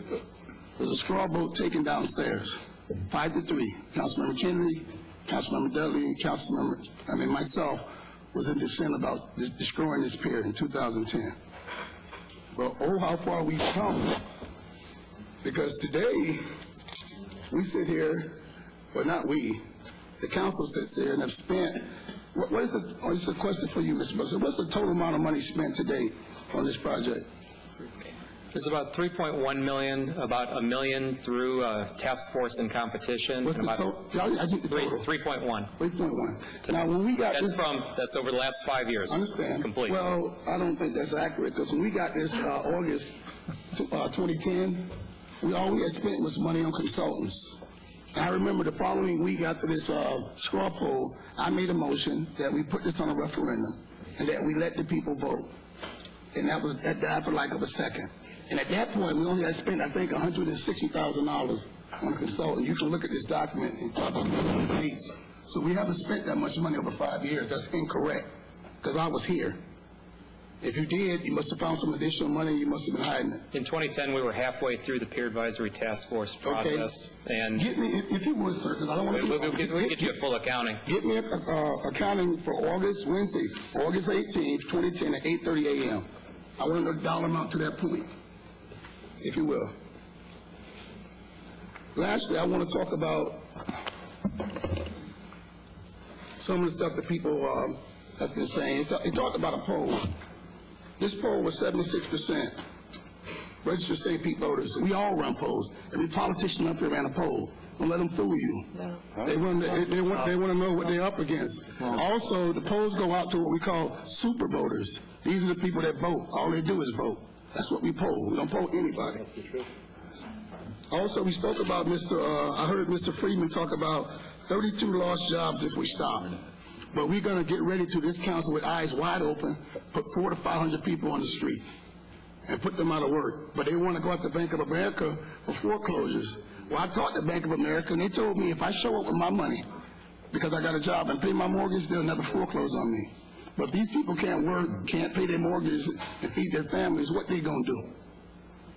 there was a straw vote taken downstairs, 5-3. Councilmember Kennedy, Councilmember Dudley, and myself was in dissent about destroying this pier in 2010. But oh, how far we've come. Because today, we sit here, well, not we, the council sits here and have spent, what is the, oh, it's a question for you, Mr. Buster. What's the total amount of money spent today on this project? There's about 3.1 million, about $1 million through task force and competition. What's and the about total? I think the total. 3.1. 3.1. Now, when we got That's this... that's over the last 5 years. I understand. Complete. Well, I don't think that's accurate, because when we got this August 2010, all we had spent was money on consultants. And I remember the following week after this straw poll, I made a motion that we put this on a referendum and that we let the people vote. And that died for like of a second. And at that point, we only had spent, I think, $160,000 on a consultant. You can look at this document and probably look at dates. So we haven't spent that much money over 5 years. That's incorrect, because I was here. If you did, you must have found some additional money, you must have been hiding it. In 2010, we were halfway through the peer advisory task force process. And Get me, if you would, sir, because I don't want to... we'll get you a full accounting. Get me accounting for Wednesday, August 18th, 2010 at 8:30 a.m. I want to know the dollar amount to that point, if you will. Lastly, I want to talk about some of the stuff that people has been saying. He talked about a poll. This poll was 76%. Registered St. Pete voters. We all run polls. Every politician up here ran a poll. Don't let them fool you. They want to know what they're up against. Also, the polls go out to what we call super voters. These are the people that vote. All they do is vote. That's what we poll. We don't poll anybody. Also, we spoke about I heard Mr. Freeman talk about 32 lost jobs if we stop. But we're going to get ready to this council with eyes wide open, put 400 to 500 people on the street and put them out of work. But they want to go out to Bank of America for foreclosures. Well, I talked to Bank of America, and they told me if I show up with my money, because I got a job and pay my mortgage, they'll never foreclose on me. But if these people can't work, can't pay their mortgage and feed their families, what they going to do?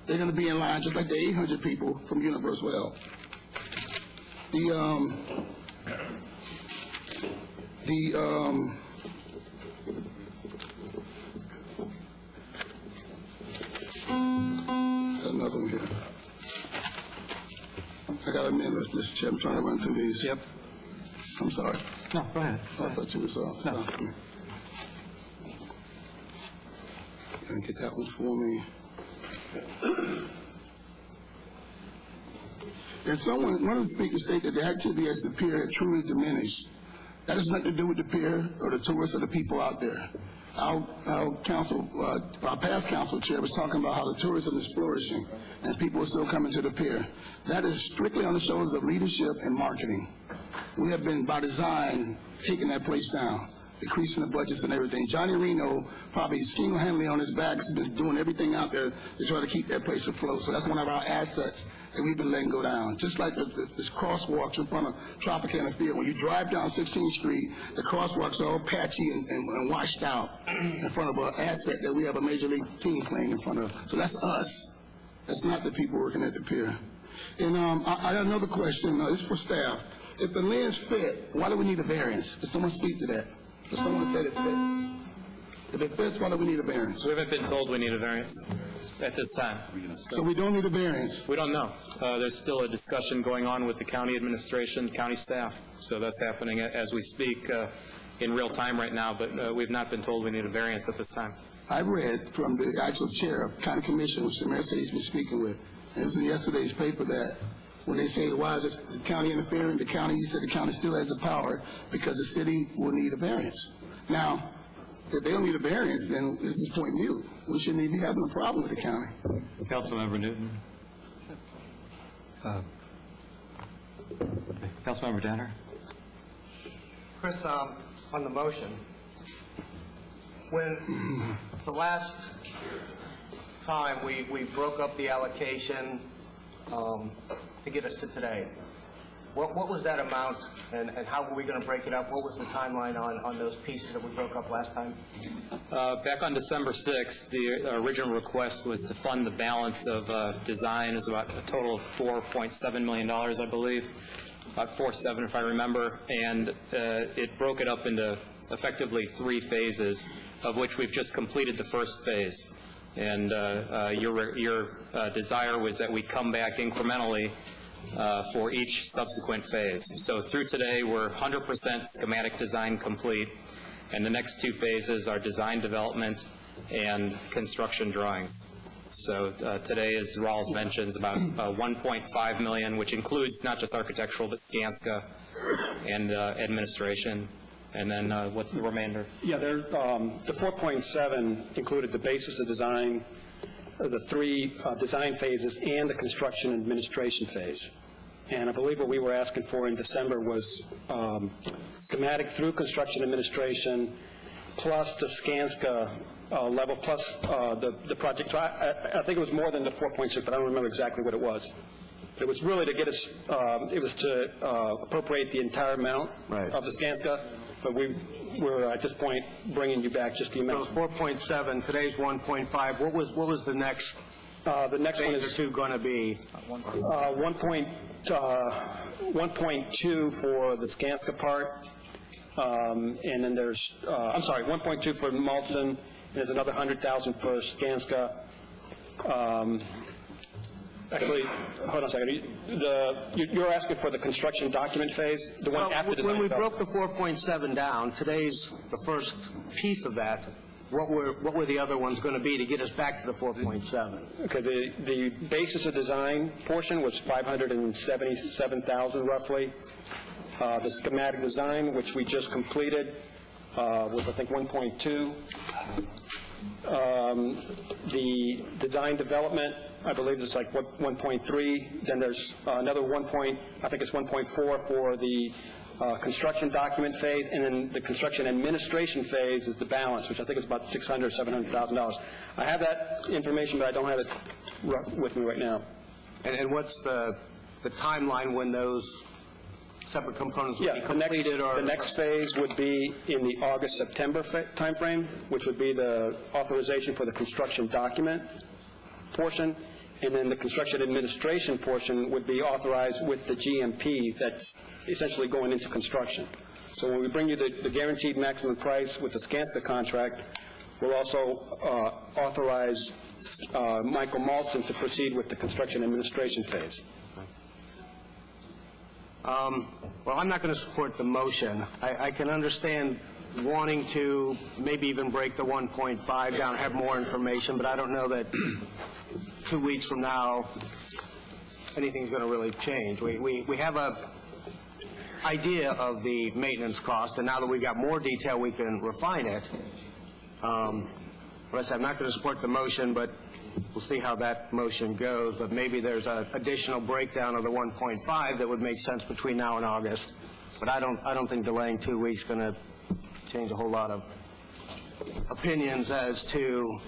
They're going to be in line just like the 800 people from Universal Health. Another one here. I got a minute, Mr. Chair. I'm trying to run through these. Yep. I'm sorry. No, go ahead. I thought you was stopping me. Can you get that one for me? And one of the speakers stated that the activity at the pier had truly diminished. That has nothing to do with the pier or the tourists or the people out there. Our past council chair was talking about how the tourism is flourishing and people are still coming to the pier. That is strictly on the shoulders of leadership and marketing. We have been, by design, taking that place down, decreasing the budgets and everything. Johnny Reno, probably single-handedly on his back, has been doing everything out there to try to keep that place afloat. So that's one of our assets that we've been letting go down. Just like this crosswalks in front of Tropicana Field. When you drive down 16th Street, the crosswalks are all patchy and washed out in front of an asset that we have a major league team playing in front of. So that's us. That's not the people working at the pier. And I got another question. This is for staff. If the lens fit, why do we need a variance? Can someone speak to that? Because someone said it fits. If it fits, why do we need a variance? We haven't been told we need a variance at this time. So we don't need a variance? We don't know. There's still a discussion going on with the county administration, county staff. So that's happening as we speak in real time right now, but we've not been told we need a variance at this time. I read from the actual chair of county commission, which the mayor said he's been speaking with, and it was in yesterday's paper that when they say, why is the county interfering, he said the county still has the power because the city will need a variance. Now, if they don't need a variance, then this is point mute. We shouldn't even be having a problem with the county. Councilmember Newton. Councilmember Danner. Chris, on the motion, when the last time we broke up the allocation to get us to today, what was that amount, and how were we going to break it up? What was the timeline on those pieces that we broke up last time? Back on December 6th, the original request was to fund the balance of design. It was about a total of $4.7 million, I believe, about 4.7 if I remember, and it broke it up into effectively 3 phases, of which we've just completed the first phase. And your desire was that we come back incrementally for each subsequent phase. So through today, we're 100% schematic design complete, and the next 2 phases are design development and construction drawings. So today, as Rawls mentions, about $1.5 million, which includes not just architectural, but Skanska and administration. And then what's the remainder? Yeah, the 4.7 included the basis of design, the 3 design phases, and the construction administration phase. And I believe what we were asking for in December was schematic through construction administration, plus the Skanska level, plus the project. So I think it was more than the 4.6, but I don't remember exactly what it was. It was really to get us, it was to appropriate the entire amount of the Skanska, but we're at this point bringing you back just the amount. So 4.7, today's 1.5. What was the next? The next one is going to be 1.2 for the Skanska part, and then there's, I'm sorry, 1.2 for Malton, and there's another 100,000 for Skanska. Actually, hold on a second. You're asking for the construction document phase, the one after the. When we broke the 4.7 down, today's the first piece of that. What were the other ones going to be to get us back to the 4.7? Okay, the basis of design portion was 577,000 roughly. The schematic design, which we just completed, was I think 1.2. The design development, I believe it's like 1.3. Then there's another I think it's 1.4 for the construction document phase, and then the construction administration phase is the balance, which I think is about $600,000 or $700,000. I have that information, but I don't have it with me right now. And what's the timeline when those separate components would be completed? The next phase would be in the August-September timeframe, which would be the authorization for the construction document portion, and then the construction administration portion would be authorized with the GMP that's essentially going into construction. So when we bring you the guaranteed maximum price with the Skanska contract, we'll also authorize Michael Malton to proceed with the construction administration phase. Well, I'm not going to support the motion. I can understand wanting to maybe even break the 1.5 down, have more information, but I don't know that 2 weeks from now anything's going to really change. We have a idea of the maintenance cost, and now that we've got more detail, we can refine it. Like I said, I'm not going to support the motion, but we'll see how that motion goes. But maybe there's an additional breakdown of the 1.5 that would make sense between now and August. But I don't think delaying 2 weeks is going to change a whole lot of opinions as to,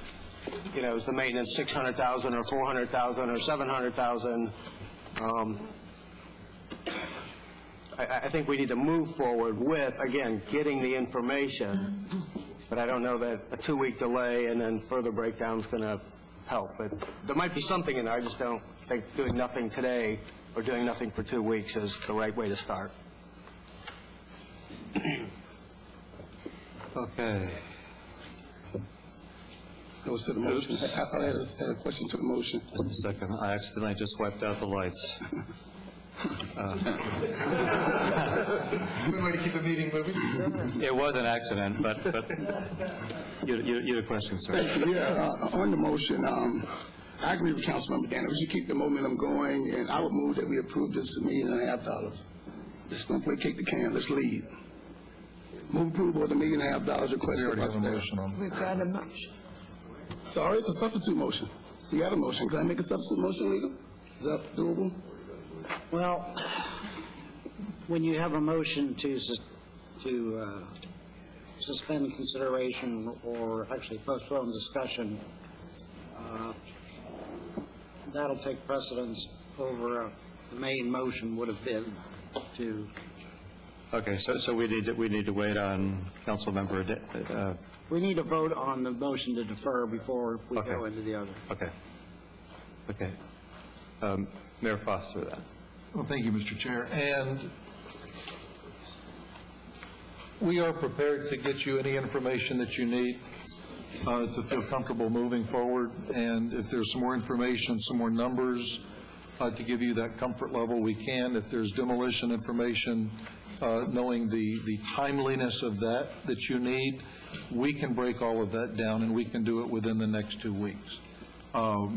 you know, is the maintenance 600,000 or 400,000 or 700,000. I think we need to move forward with, again, getting the information, but I don't know that a 2-week delay and then further breakdown is going to help. But there might be something in there. I just don't think doing nothing today or doing nothing for 2 weeks is the right way to start. Okay. Goes to the motion. I had a question to the motion. Just a second. I accidentally just wiped out the lights. Good way to keep the meeting moving. It was an accident, but you had a question, sir. Thank you. Yeah, on the motion, I agree with Councilmember Daniel. We should keep the momentum going, and I would move that we approve this to $1.5 million. Let's don't play kick the can. Let's lead. Move approval of the $1.5 million requested by staff. We've got a motion. Sorry, it's a substitute motion. You got a motion. Can I make a substitute motion, legal? Is that doable? Well, when you have a motion to suspend consideration or actually postpone discussion, that'll take precedence over the main motion would have been to. Okay, so we need to wait on Councilmember. We need to vote on the motion to defer before we go into the other. Okay. Okay. Mayor Foster, then. Well, thank you, Mr. Chair. And we are prepared to get you any information that you need to feel comfortable moving forward. And if there's some more information, some more numbers to give you that comfort level, we can. If there's demolition information, knowing the timeliness of that you need, we can break all of that down, and we can do it within the next 2 weeks. I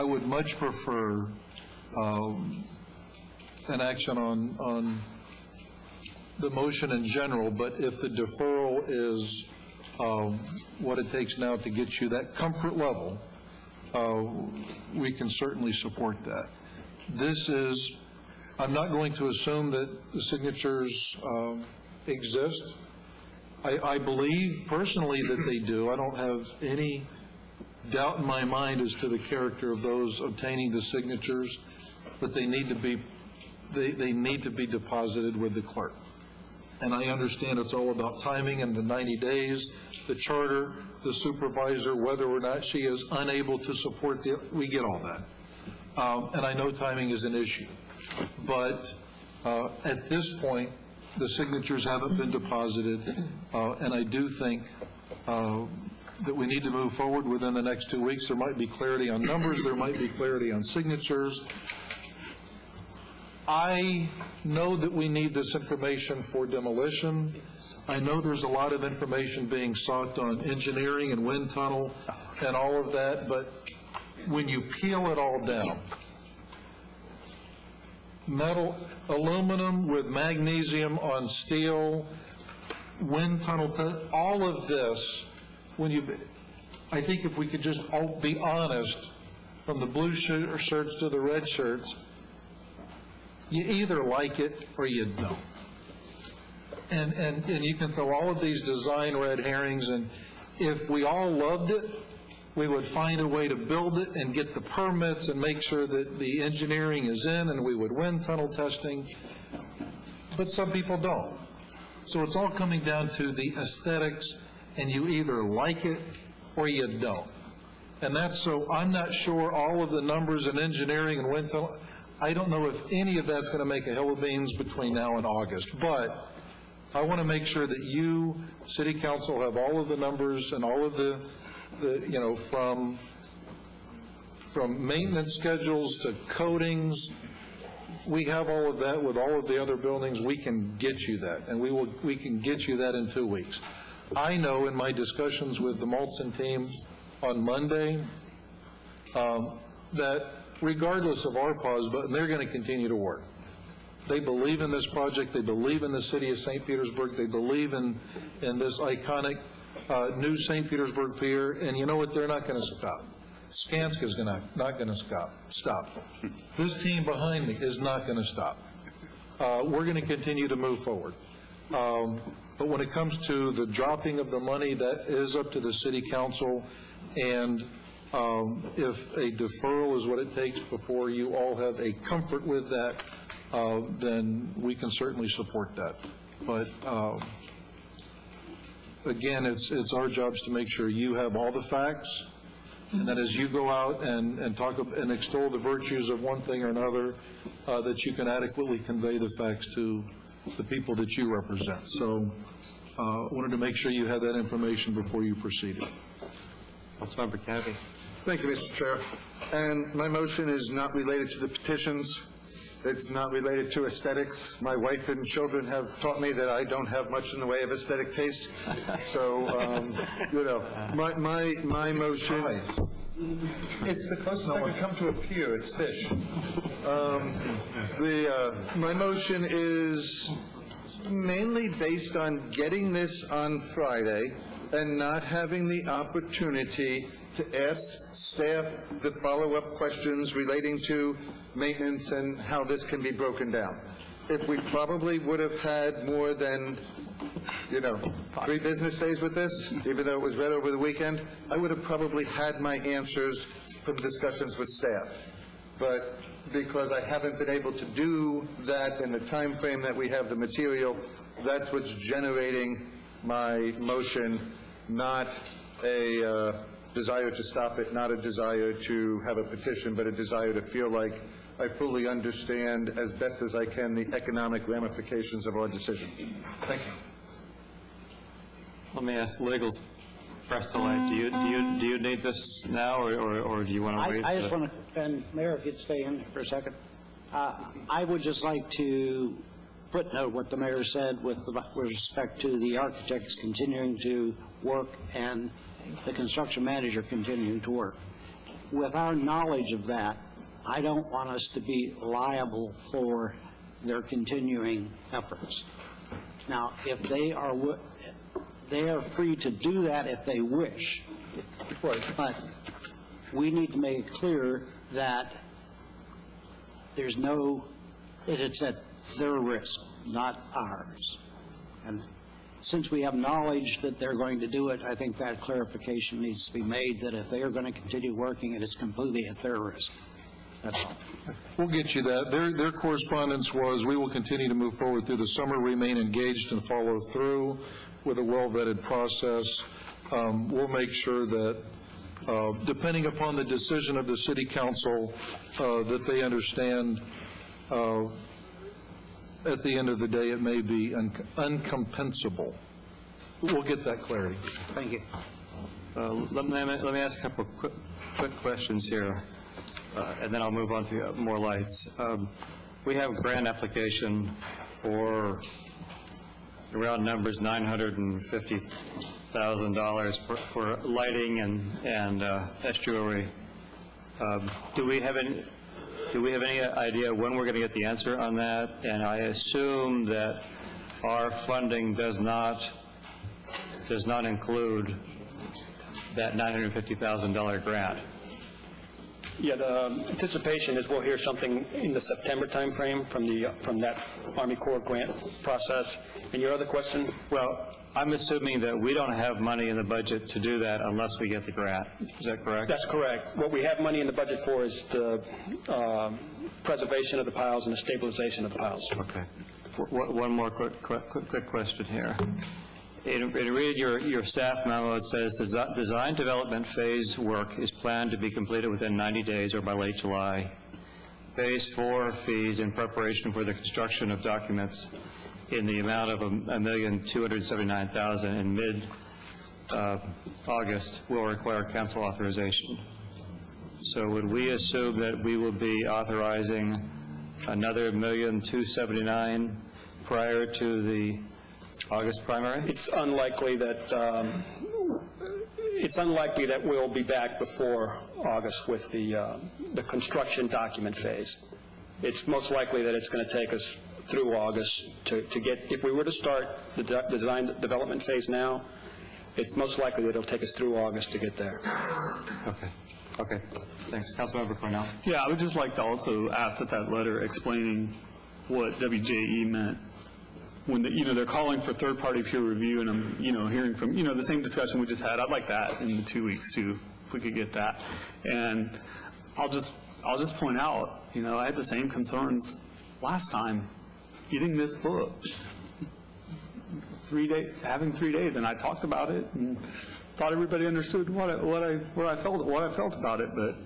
would much prefer an action on the motion in general, but if the deferral is what it takes now to get you that comfort level, we can certainly support that. This is, I'm not going to assume that the signatures exist. I believe personally that they do. I don't have any doubt in my mind as to the character of those obtaining the signatures, but they need to be deposited with the clerk. And I understand it's all about timing and the 90 days, the charter, the supervisor, whether or not she is unable to support we get all that. And I know timing is an issue. But at this point, the signatures haven't been deposited, and I do think that we need to move forward within the next 2 weeks. There might be clarity on numbers, there might be clarity on signatures. I know that we need this information for demolition. I know there's a lot of information being sought on engineering and wind tunnel and all of that, but when you peel it all down, metal, aluminum with magnesium on steel, wind tunnel, all of this, I think if we could just all be honest, from the blue shirts to the red shirts, you either like it or you don't. And you can throw all of these design red herrings, and if we all loved it, we would find a way to build it and get the permits and make sure that the engineering is in, and we would win tunnel testing. But some people don't. So it's all coming down to the aesthetics, and you either like it or you don't. And that's, so I'm not sure all of the numbers in engineering and wind tunnel, I don't know if any of that's going to make a hill of beans between now and August, but I want to make sure that you, City Council, have all of the numbers and all of the you know, from maintenance schedules to coatings. We have all of that with all of the other buildings. We can get you that, and we can get you that in 2 weeks. I know in my discussions with the Malton team on Monday that regardless of our pause button, they're going to continue to work. They believe in this project. They believe in the city of St. Petersburg. They believe in this iconic new St. Petersburg Pier, and you know what? They're not going to stop. Skanska's not going to stop. This team behind me is not going to stop. We're going to continue to move forward. But when it comes to the dropping of the money, that is up to the City Council, and if a deferral is what it takes before you all have a comfort with that, then we can certainly support that. But again, it's our jobs to make sure you have all the facts, and that as you go out and talk and extol the virtues of one thing or another, that you can adequately convey the facts to the people that you represent. So I wanted to make sure you had that information before you proceeded. Councilmember Kennedy. Thank you, Mr. Chair. And my motion is not related to the petitions. It's not related to aesthetics. My wife and children have taught me that I don't have much in the way of aesthetic taste. So, you know, my motion. It's the closest I can come to a pier. It's fish. My motion is mainly based on getting this on Friday and not having the opportunity to ask staff the follow-up questions relating to maintenance and how this can be broken down. If we probably would have had more than, 3 business days with this, even though it was read over the weekend, I would have probably had my answers from discussions with staff. But because I haven't been able to do that in the time frame that we have the material, that's what's generating my motion, not a desire to stop it, not a desire to have a petition, but a desire to feel like I fully understand as best as I can the economic ramifications of our decision. Thank you. Let me ask Legals press to light. Do you need this now, or do you want to wait? I just want to, and Mayor, if you'd stay in for a second. I would just like to footnote what the mayor said with respect to the architects continuing to work and the construction manager continuing to work. With our knowledge of that, I don't want us to be liable for their continuing efforts. Now, if they are free to do that if they wish, but we need to make it clear that there's no, it's at their risk, not ours. And since we have knowledge that they're going to do it, I think that clarification needs to be made, that if they are going to continue working, it is completely at their risk. That's all. We'll get you that. Their correspondence was, we will continue to move forward through the summer, remain engaged and follow through with a well-vetted process. We'll make sure that, depending upon the decision of the city council, that they understand at the end of the day it may be uncompensable. We'll get that clarity. Thank you. Let me ask a couple of quick questions here, and then I'll move on to more lights. We have a grant application for, around numbers, $950,000 for lighting and estuary. Do we have any idea when we're going to get the answer on that? And I assume that our funding does not include that $950,000 grant. Yeah, the anticipation is we'll hear something in the September timeframe from that Army Corps grant process. And your other question? Well, I'm assuming that we don't have money in the budget to do that unless we get the grant. Is that correct? That's correct. What we have money in the budget for is the preservation of the piles and the stabilization of the piles. Okay. One more quick question here. In reading your staff memo, it says design development phase work is planned to be completed within 90 days or by late July. Phase 4 fees in preparation for the construction of documents in the amount of $1,279,000 in mid-August will require council authorization. So would we assume that we will be authorizing another $1,279,000 prior to the August primary? It's unlikely that we'll be back before August with the construction document phase. It's most likely that it's going to take us through August to get, if we were to start the design development phase now, it's most likely that it'll take us through August to get there. Okay. Thanks. Councilmember Cornell. Yeah, I would just like to also ask that letter explaining what WJE meant when they're calling for third-party peer review, and I'm hearing from the same discussion we just had. I'd like that in the 2 weeks too, if we could get that. And I'll just point out, I had the same concerns last time getting this book. 3 days, having 3 days, and I talked about it and thought everybody understood what I felt about it, but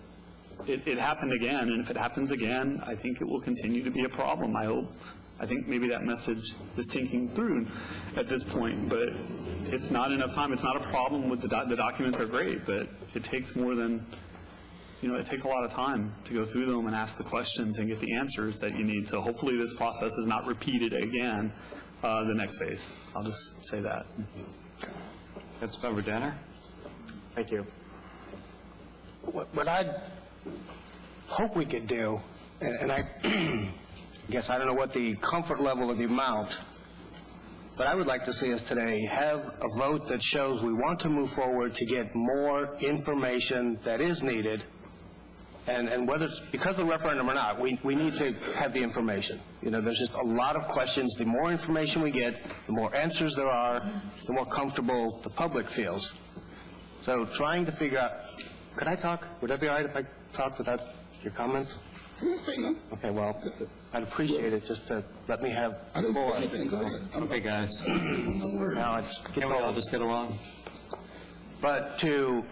it happened again, and if it happens again, I think it will continue to be a problem. I think maybe that message is sinking through at this point, but it's not enough time. It's not a problem with the documents are great, but it takes more than, it takes a lot of time to go through them and ask the questions and get the answers that you need. So hopefully this process is not repeated again the next phase. I'll just say that. Councilmember Danner. Thank you. What I hope we could do, and I guess I don't know what the comfort level of the amount, but I would like to see us today have a vote that shows we want to move forward to get more information that is needed, and whether it's because of the referendum or not, we need to have the information. There's just a lot of questions. The more information we get, the more answers there are, the more comfortable the public feels. So trying to figure out, could I talk? Would that be all right if I talk without your comments? Okay, well, I'd appreciate it just to let me have the floor. Okay, guys. Now it's Can we all just get along? But to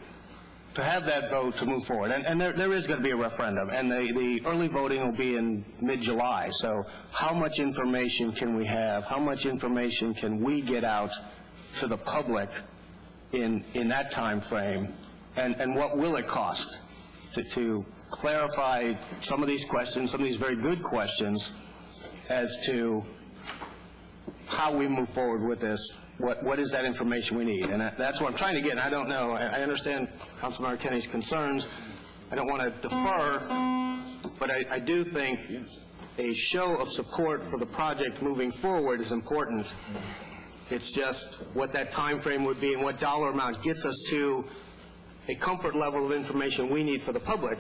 have that vote to move forward, and there is going to be a referendum, and the early voting will be in mid-July. So how much information can we have? How much information can we get out to the public in that time frame? And what will it cost to clarify some of these questions, some of these very good questions, as to how we move forward with this what is that information we need? And that's what I'm trying to get, and I don't know. I understand Councilmember Kenny's concerns. I don't want to defer, but I do think a show of support for the project moving forward is important. It's just what that time frame would be and what dollar amount gets us to a comfort level of information we need for the public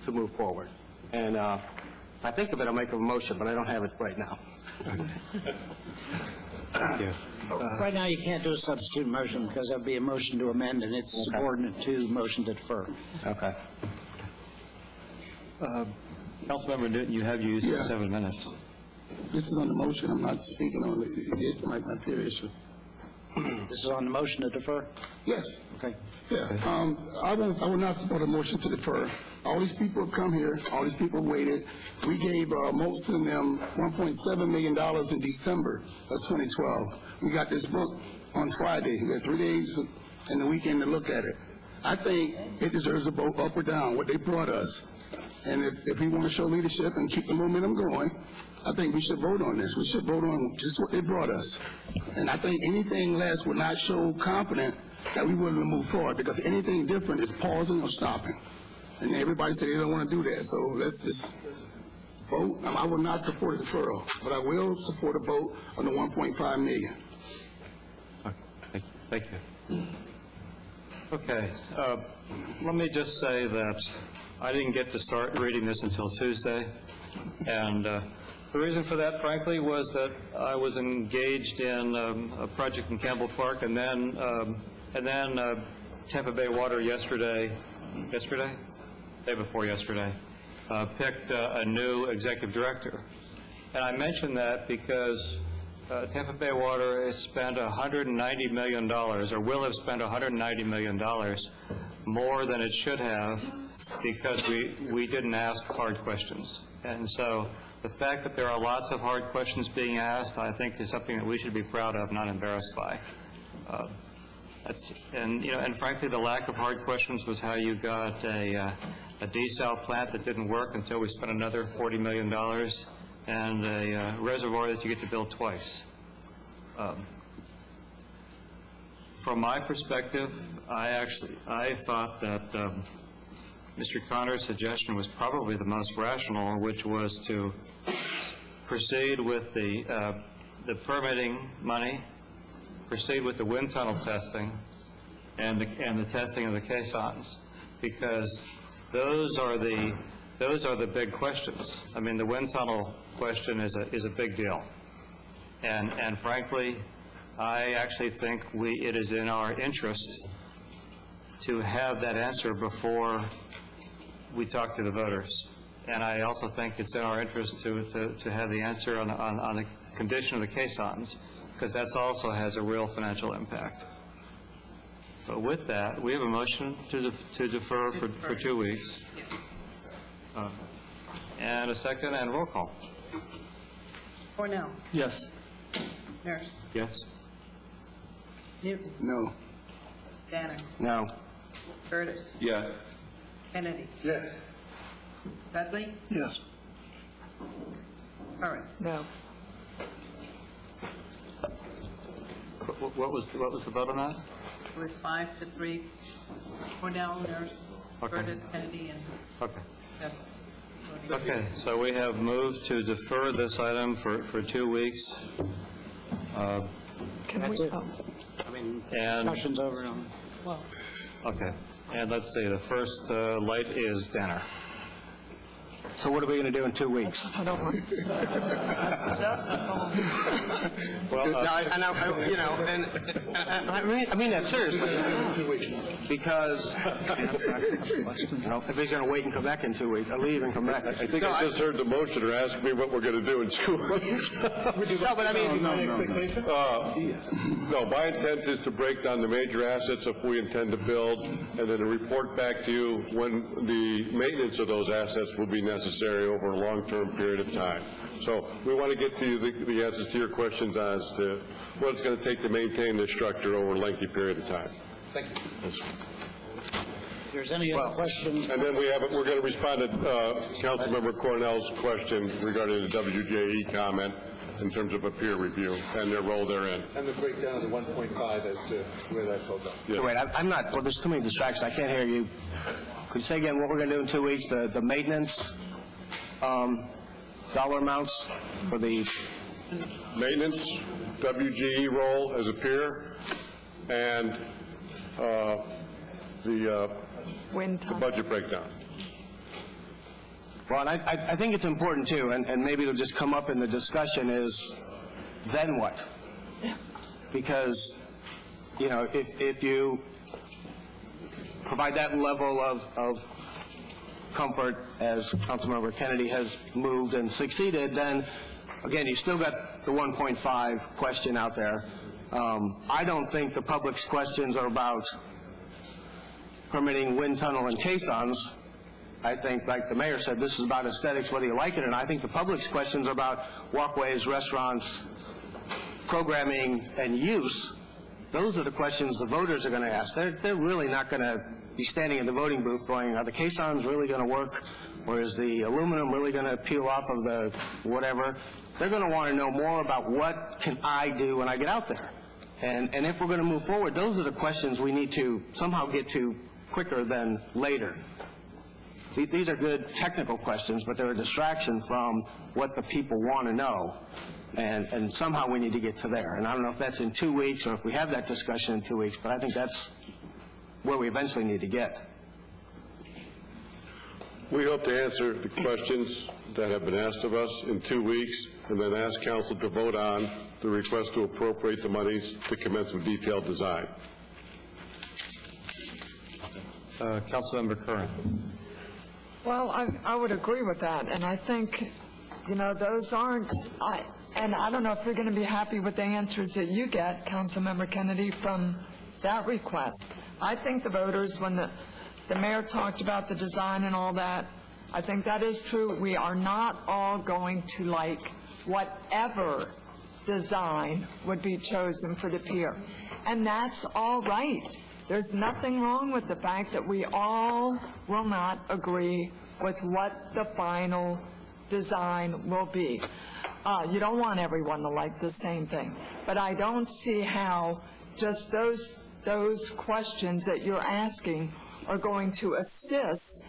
to move forward. And if I think of it, I'll make a motion, but I don't have it right now. Right now, you can't do a substitute motion because that would be a motion to amend, and it's subordinate to motion to defer. Okay. Councilmember Newton, you have used Yeah. 7 minutes. This is on the motion, I'm not speaking on my peer issue. This is on the motion to defer? Yes. Okay. Yeah, I will not support a motion to defer. All these people have come here, all these people waited. We gave most of them $1.7 million in December of 2012. We got this book on Friday. We had 3 days and the weekend to look at it. I think it deserves a vote up or down, what they brought us. And if we want to show leadership and keep the momentum going, I think we should vote on this. We should vote on just what they brought us. And I think anything less would not show confident that we willing to move forward, because anything different is pausing or stopping. And everybody said they don't want to do that, so let's just vote. I will not support a deferral, but I will support a vote on the 1.5 million. Okay, thank you. Okay, let me just say that I didn't get to start reading this until Tuesday, and the reason for that, frankly, was that I was engaged in a project in Campbell Park, and then Tampa Bay Water yesterday, day before yesterday, picked a new executive director. And I mention that because Tampa Bay Water has spent $190 million, or will have spent $190 million more than it should have, because we didn't ask hard questions. And so the fact that there are lots of hard questions being asked, I think, is something that we should be proud of, not embarrassed by. And frankly, the lack of hard questions was how you got a desal plant that didn't work until we spent another $40 million, and a reservoir that you get to build twice. From my perspective, I thought that Mr. Connor's suggestion was probably the most rational, which was to proceed with the permitting money, proceed with the wind tunnel testing, and the testing of the caissons, because those are the big questions. I mean, the wind tunnel question is a big deal, and frankly, I actually think it is in our interest to have that answer before we talk to the voters. And I also think it's in our interest to have the answer on the condition of the caissons, because that also has a real financial impact. But with that, we have a motion to defer for 2 weeks. And a second, and roll call. Cornell. Yes. Nurse. Yes? Newton. No. Danner. No. Curtis. Yes. Kennedy. Yes. Dudley. Yes. Curran. No. What was the vote on that? It was 5-3. Cornell, Nurse, Okay. Curtis, Kennedy, and Okay. Dudley. Okay, so we have moved to defer this item for 2 weeks. That's it. I mean, And- discussion's over on it. Well, Okay, and let's see, the first light is Danner. So what are we going to do in 2 weeks? I don't want to suggest Well, I mean that seriously. Because, if he's going to wait and come back in 2 weeks, or leave and come back. I think I just heard the motion or asked me what we're going to do in 2 weeks. No, but I mean, No, my intent is to break down the major assets if we intend to build, and then to report back to you when the maintenance of those assets will be necessary over a long-term period of time. So we want to get to you the answers to your questions as to what it's going to take to maintain this structure over a lengthy period of time. Thank you. If there's any other questions, And then we're going to respond to Councilmember Cornell's question regarding the WJE comment. in terms of a peer review and their role therein. And the breakdown of the 1.5 as to where that's all done. So wait, I'm not, well, there's too many distractions. I can't hear you. Could you say again what we're going to do in 2 weeks? The maintenance dollar amounts for the... Maintenance, WGE role as a peer, and the budget breakdown. Well, and I think it's important, too, and maybe it'll just come up in the discussion is, then what? Because, you know, if you provide that level of comfort as Councilmember Kennedy has moved and succeeded, then, again, you still got the 1.5 question out there. I don't think the public's questions are about permitting wind tunnel and caissons. I think, like the mayor said, this is about aesthetics, whether you like it or not. I think the public's questions are about walkways, restaurants, programming, and use. Those are the questions the voters are going to ask. They're really not going to be standing in the voting booth going, are the caissons really going to work, or is the aluminum really going to peel off of the whatever? They're going to want to know more about what can I do when I get out there. And if we're going to move forward, those are the questions we need to somehow get to quicker than later. These are good technical questions, but they're a distraction from what the people want to know. And somehow we need to get to there. And I don't know if that's in 2 weeks or if we have that discussion in 2 weeks, but I think that's where we eventually need to get. We hope to answer the questions that have been asked of us in 2 weeks, and then ask council to vote on the request to appropriate the monies to commence with detailed design. Councilmember Curran. Well, I would agree with that, and I think, you know, those aren't, and I don't know if you're going to be happy with the answers that you get, Councilmember Kennedy, from that request. I think the voters, when the mayor talked about the design and all that, I think that is true. We are not all going to like whatever design would be chosen for the pier, and that's all right. There's nothing wrong with the fact that we all will not agree with what the final design will be. You don't want everyone to like the same thing, but I don't see how just those questions that you're asking are going to assist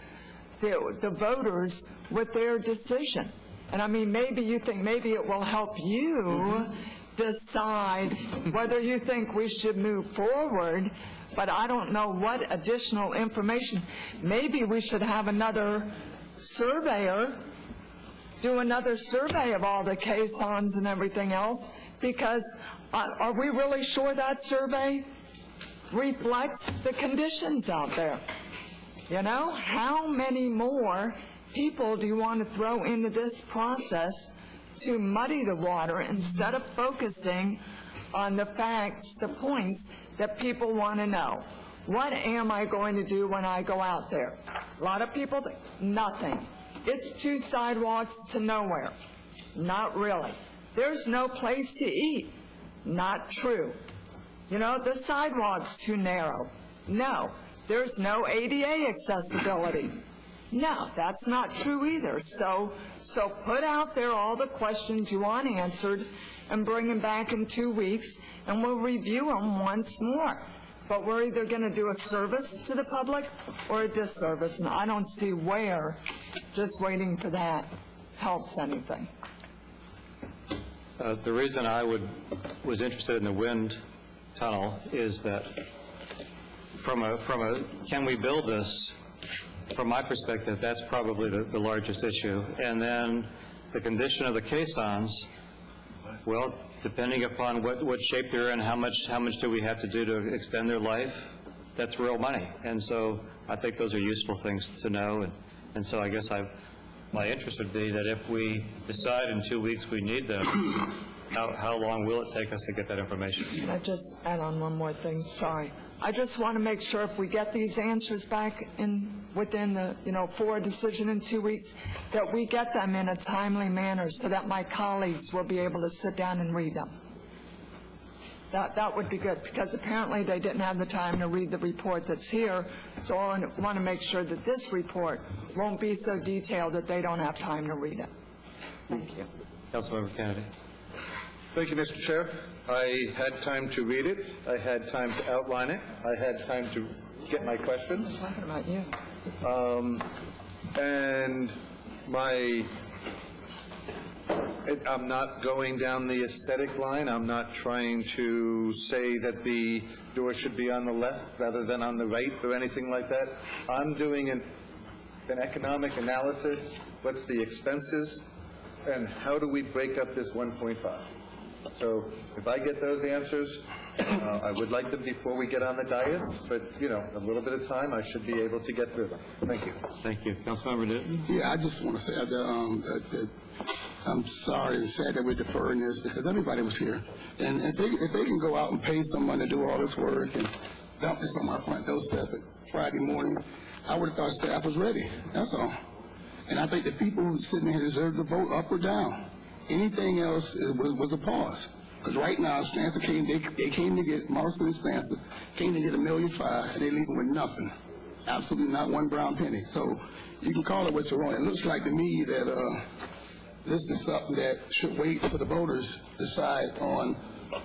the voters with their decision. And I mean, maybe you think maybe it will help you decide whether you think we should move forward, but I don't know what additional information. Maybe we should have another surveyor do another survey of all the caissons and everything else, because are we really sure that survey reflects the conditions out there? You know, how many more people do you want to throw into this process to muddy the water instead of focusing on the facts, the points that people want to know? What am I going to do when I go out there? A lot of people think, nothing. It's 2 sidewalks to nowhere. Not really. There's no place to eat. Not true. You know, the sidewalk's too narrow. No. There's no ADA accessibility. No, that's not true either. So put out there all the questions you want answered and bring them back in 2 weeks, and we'll review them once more. But we're either going to do a service to the public or a disservice, and I don't see where just waiting for that helps anything. The reason I was interested in the wind tunnel is that from a can we build this, from my perspective, that's probably the largest issue. And then the condition of the caissons, well, depending upon what shape they're in, how much do we have to do to extend their life, that's real money. And so I think those are useful things to know. And so I guess my interest would be that if we decide in 2 weeks we need them, how long will it take us to get that information? Can I just add on one more thing? Sorry. I just want to make sure if we get these answers back within the, for a decision in 2 weeks, that we get them in a timely manner so that my colleagues will be able to sit down and read them. That would be good, because apparently they didn't have the time to read the report that's here, so I want to make sure that this report won't be so detailed that they don't have time to read it. Thank you. Councilmember Kennedy. Thank you, Mr. Chair. I had time to read it. I had time to outline it. I had time to get my questions. Talking about you. And I'm not going down the aesthetic line. I'm not trying to say that the door should be on the left rather than on the right or anything like that. I'm doing an economic analysis. What's the expenses? And how do we break up this 1.5? So if I get those answers, I would like them before we get on the dais, but, you know, a little bit of time, I should be able to get through them. Thank you. Thank you. Councilmember Newton? Yeah, I just want to say that I'm sorry and sad that we're deferring this because everybody was here. And if they can go out and pay someone to do all this work and dump this on my front doorstep at Friday morning, I would have thought staff was ready. That's all. And I think the people who are sitting here deserve to vote up or down. Anything else was a pause. Because right now, Stanza came, they came to get, Marston and Stanza came to get $1.5 million, and they're leaving with nothing. Absolutely not one brown penny. So you can call it what you want. It looks like to me that this is something that should wait for the voters to decide on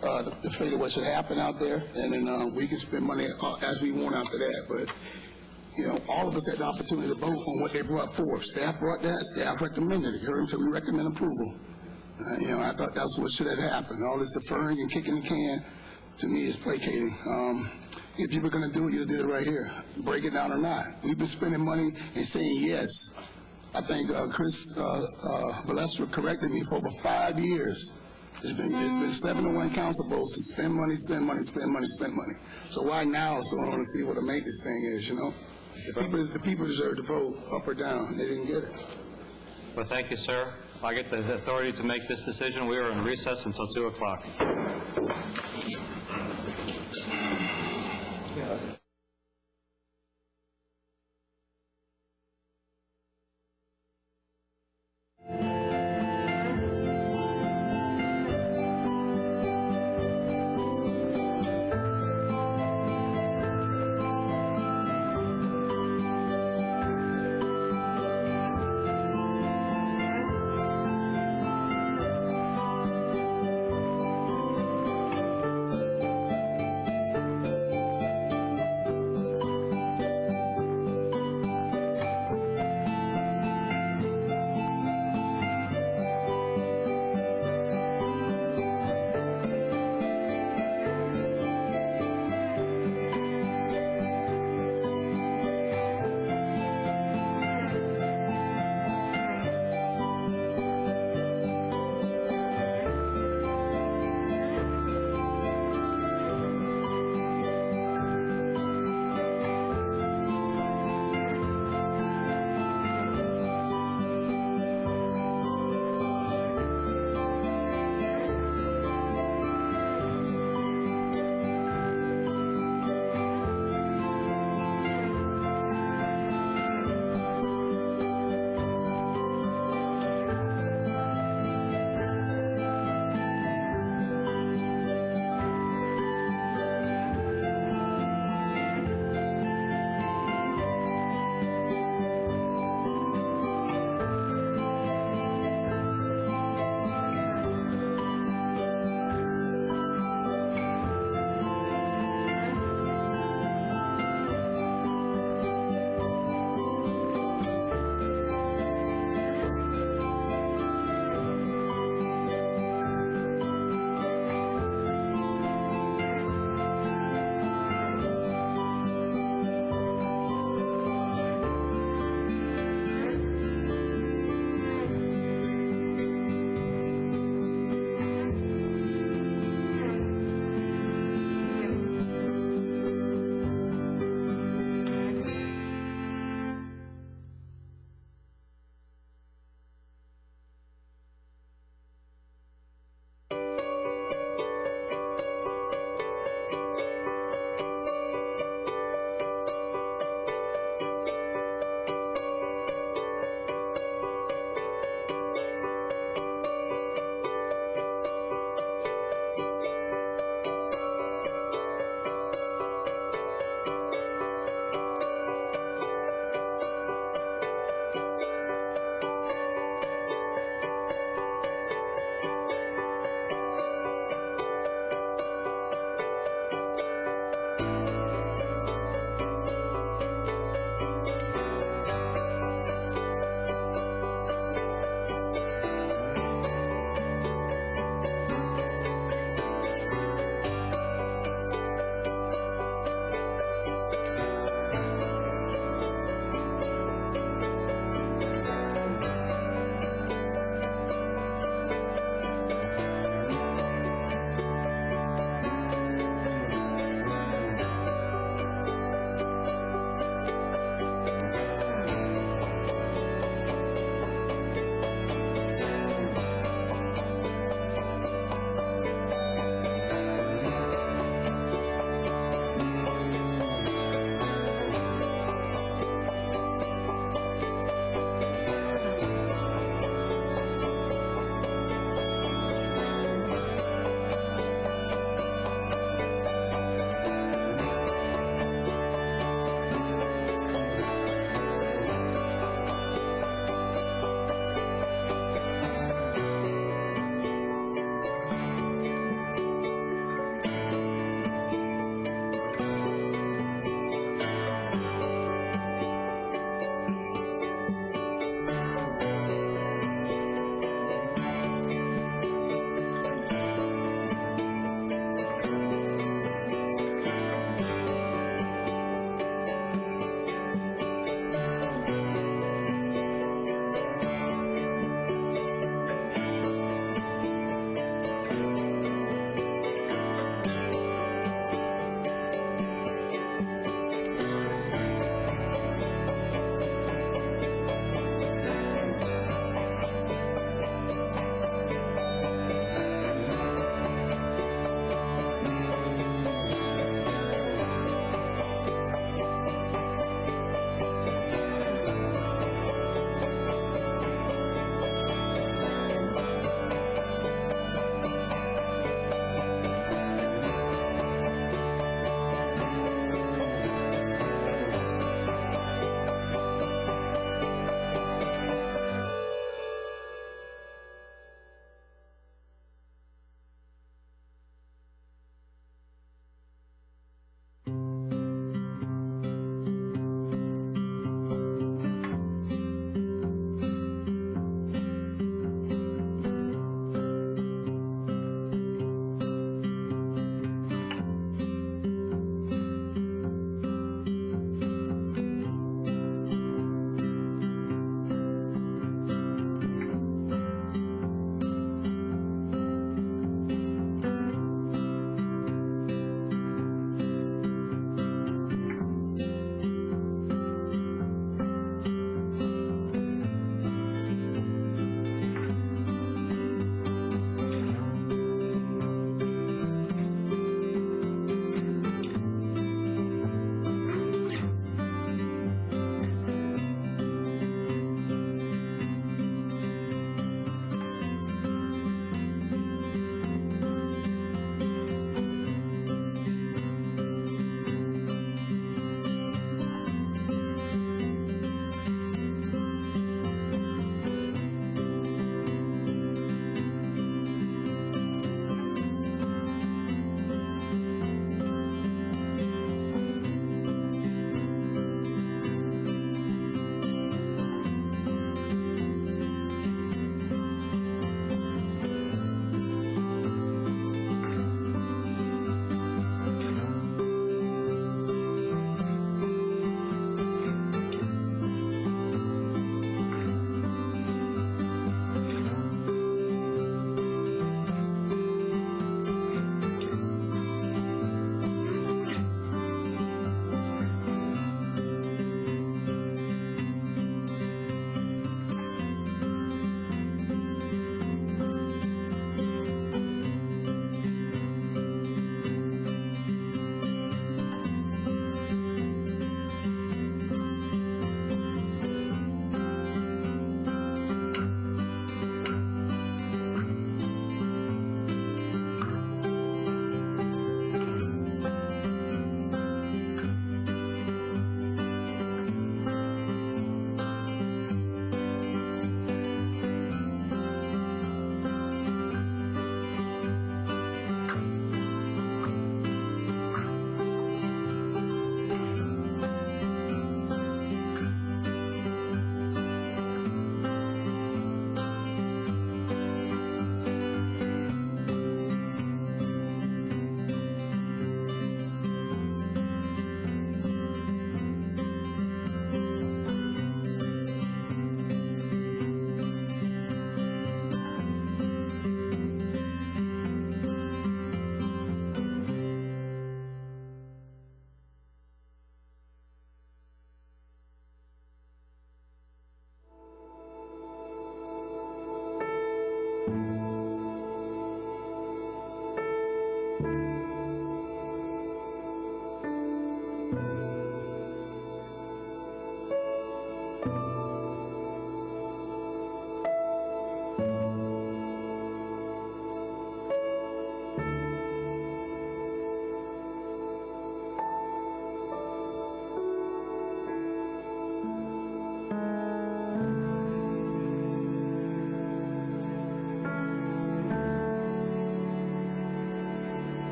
the fate of what should happen out there, and then we can spend money as we want after that. But you know, all of us had the opportunity to vote on what they brought forth. Staff brought that, staff recommended it. You heard them say we recommend approval. You know, I thought that's what should have happened. All this deferring and kicking the can, to me, is placating. If you were going to do it, you'd did it right here. Break it down or not. We've been spending money and saying yes. I think Chris Balestra corrected me for over 5 years. It's been 7-1 council votes to spend money, spend money, spend money, spend money. So why now? So I want to see what the maintenance thing is, you know? The people deserve to vote up or down. They didn't get it. Well, thank you, sir. I get the authority to make this decision. We are in recess until 2 o'clock.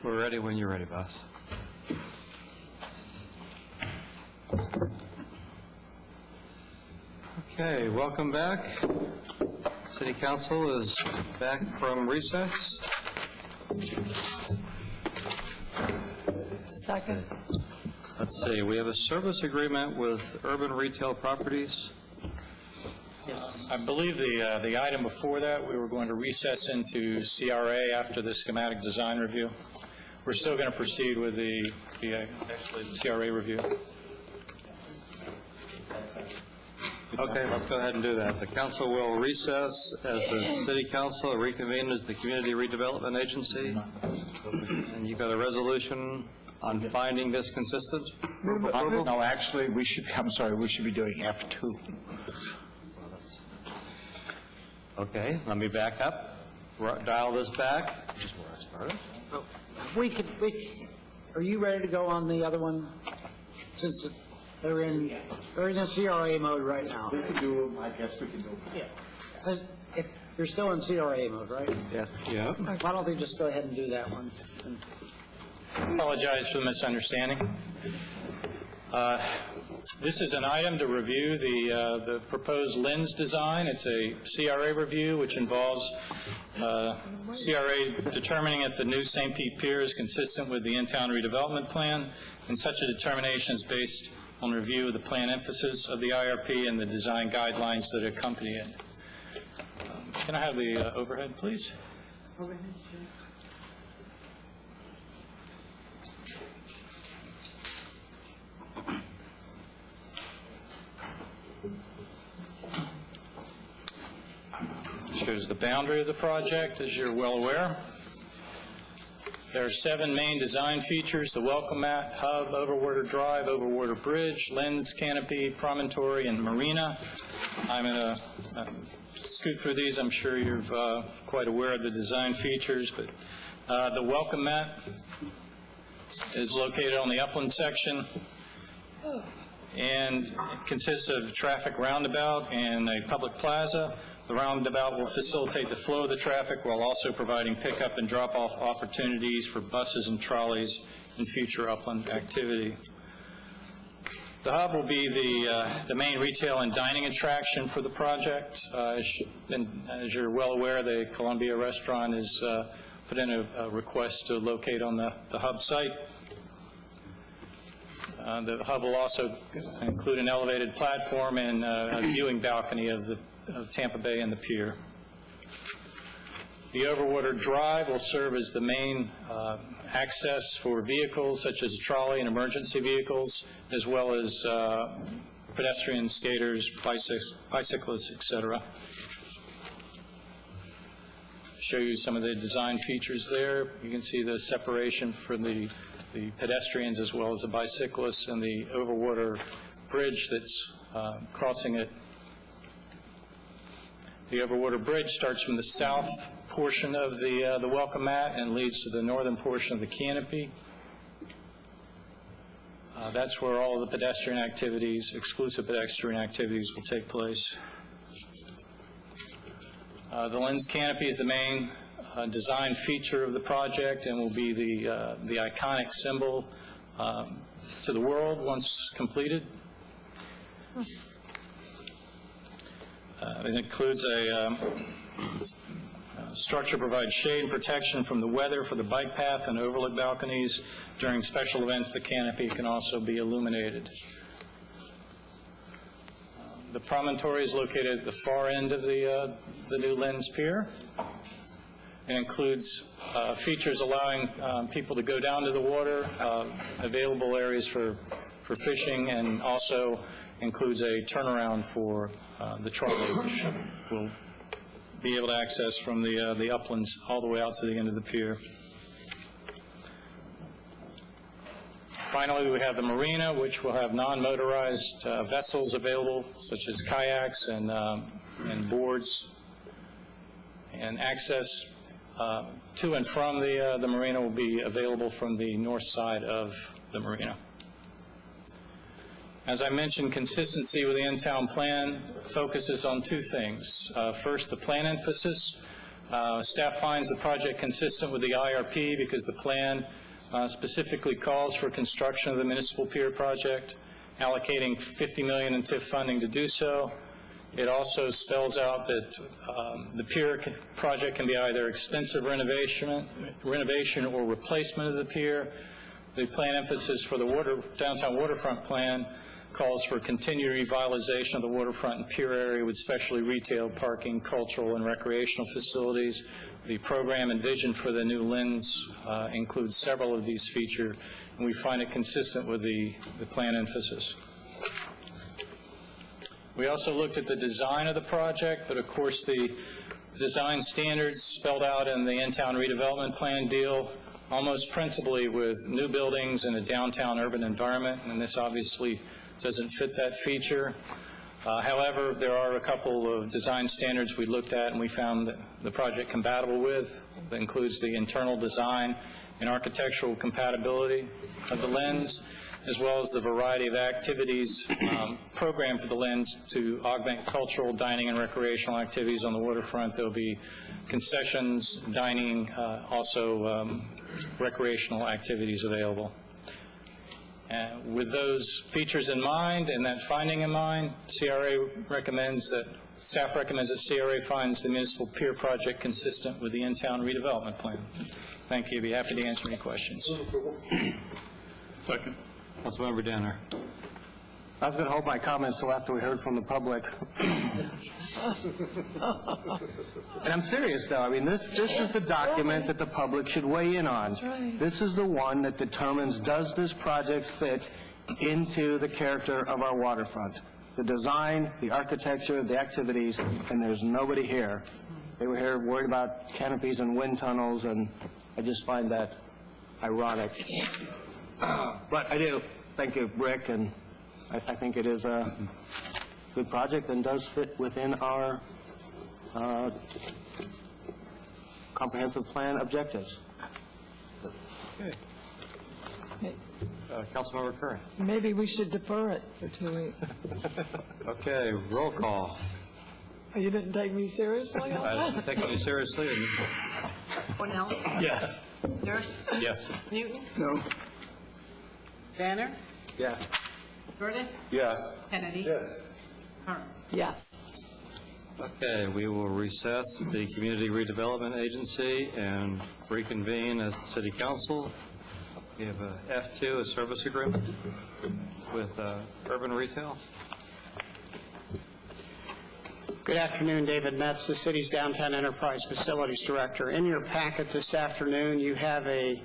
We're ready when you're ready, boss. Okay, welcome back. City Council is back from recess. Second. Let's see, we have a service agreement with Urban Retail Properties. I believe the item before that, we were going to recess into CRA after the schematic design review. We're still going to proceed with the CRA review. Okay, let's go ahead and do that. The council will recess as the city council, reconvene as the community redevelopment agency. And you got a resolution on finding this consistent? No, actually, we should be doing F2. Okay, let me back up, dial this back. Just where I started. Are you ready to go on the other one? Since they're in CRA mode right now. We can do them, I guess we can do them. Yeah. If you're still in CRA mode, right? Yeah. Yeah. Why don't they just go ahead and do that one? Apologize for the misunderstanding. This is an item to review the proposed lens design. It's a CRA review, which involves CRA determining if the new St. Pete Pier is consistent with the in-town redevelopment plan, and such a determination is based on review of the plan emphasis of the IRP and the design guidelines that accompany it. Can I have the overhead, please? Overhead, sure. Shows the boundary of the project, as you're well aware. There are 7 main design features: the welcome mat, hub, overwater drive, overwater bridge, lens, canopy, promontory, and marina. I'm going to scoot through these. I'm sure you're quite aware of the design features, but the welcome mat is located on the upland section and consists of traffic roundabout and a public plaza. The roundabout will facilitate the flow of the traffic while also providing pickup and drop-off opportunities for buses and trolleys in future upland activity. The hub will be the main retail and dining attraction for the project. As you're well aware, the Columbia Restaurant has put in a request to locate on the hub site. The hub will also include an elevated platform and a viewing balcony of Tampa Bay and the pier. The overwater drive will serve as the main access for vehicles such as trolley and emergency vehicles, as well as pedestrians, skaters, bicyclists, etc. Show you some of the design features there. You can see the separation for the pedestrians as well as the bicyclists, and the overwater bridge that's crossing it. The overwater bridge starts from the south portion of the welcome mat and leads to the northern portion of the canopy. That's where all of the pedestrian activities, exclusive pedestrian activities, will take place. The lens canopy is the main design feature of the project and will be the iconic symbol to the world once completed. It includes a structure provides shade and protection from the weather for the bike path and overlook balconies. During special events, the canopy can also be illuminated. The promontory is located at the far end of the new lens pier. It includes features allowing people to go down to the water, available areas for fishing, and also includes a turnaround for the trolley, which will be able to access from the uplands all the way out to the end of the pier. Finally, we have the marina, which will have non-motorized vessels available, such as kayaks and boards, and access to and from the marina will be available from the north side of the marina. As I mentioned, consistency with the in-town plan focuses on two things. First, the plan emphasis. Staff finds the project consistent with the IRP because the plan specifically calls for construction of the municipal pier project, allocating $50 million in TIF funding to do so. It also spells out that the pier project can be either extensive renovation or replacement of the pier. The plan emphasis for the downtown waterfront plan calls for continued revitalization of the waterfront and pier area with specialty retail, parking, cultural, and recreational facilities. The program and vision for the new LINs includes several of these features, and we find it consistent with the plan emphasis. We also looked at the design of the project, but of course the design standards spelled out in the in-town redevelopment plan deal almost principally with new buildings in a downtown urban environment, and this obviously doesn't fit that feature. However, there are a couple of design standards we looked at and we found that the project compatible with. That includes the internal design and architectural compatibility of the LINs, as well as the variety of activities programmed for the LINs to augment cultural, dining, and recreational activities on the waterfront. There will be concessions, dining, also recreational activities available. With those features in mind and that finding in mind, staff recommends that CRA finds the municipal pier project consistent with the in-town redevelopment plan. Thank you. I'd be happy to answer any questions. Second. Councilmember Danner. I was going to hold my comments till after we heard from the public. And I'm serious, though. I mean, this is the document that the public should weigh in on. That's right. This is the one that determines, does this project fit into the character of our waterfront? The design, the architecture, the activities, and there's nobody here. They were here worried about canopies and wind tunnels, and I just find that ironic. But I do. Thank you, Rick, and I think it is a good project and does fit within our comprehensive plan objectives. Okay. Councilmember Curran. Maybe we should defer it for 2 weeks. Okay, roll call. Oh, you didn't take me seriously on I that? didn't take you seriously. Cornell? Yes. Durst? Yes. Newton? No. Banner? Yes. Curtis? Yes. Kennedy? Yes. Kern? Yes. Okay, we will recess the Community Redevelopment Agency and reconvene as the City Council. We have a F2, a service agreement with Urban Retail. Good afternoon, David Metz, the city's Downtown Enterprise Facilities Director. In your packet this afternoon, you have a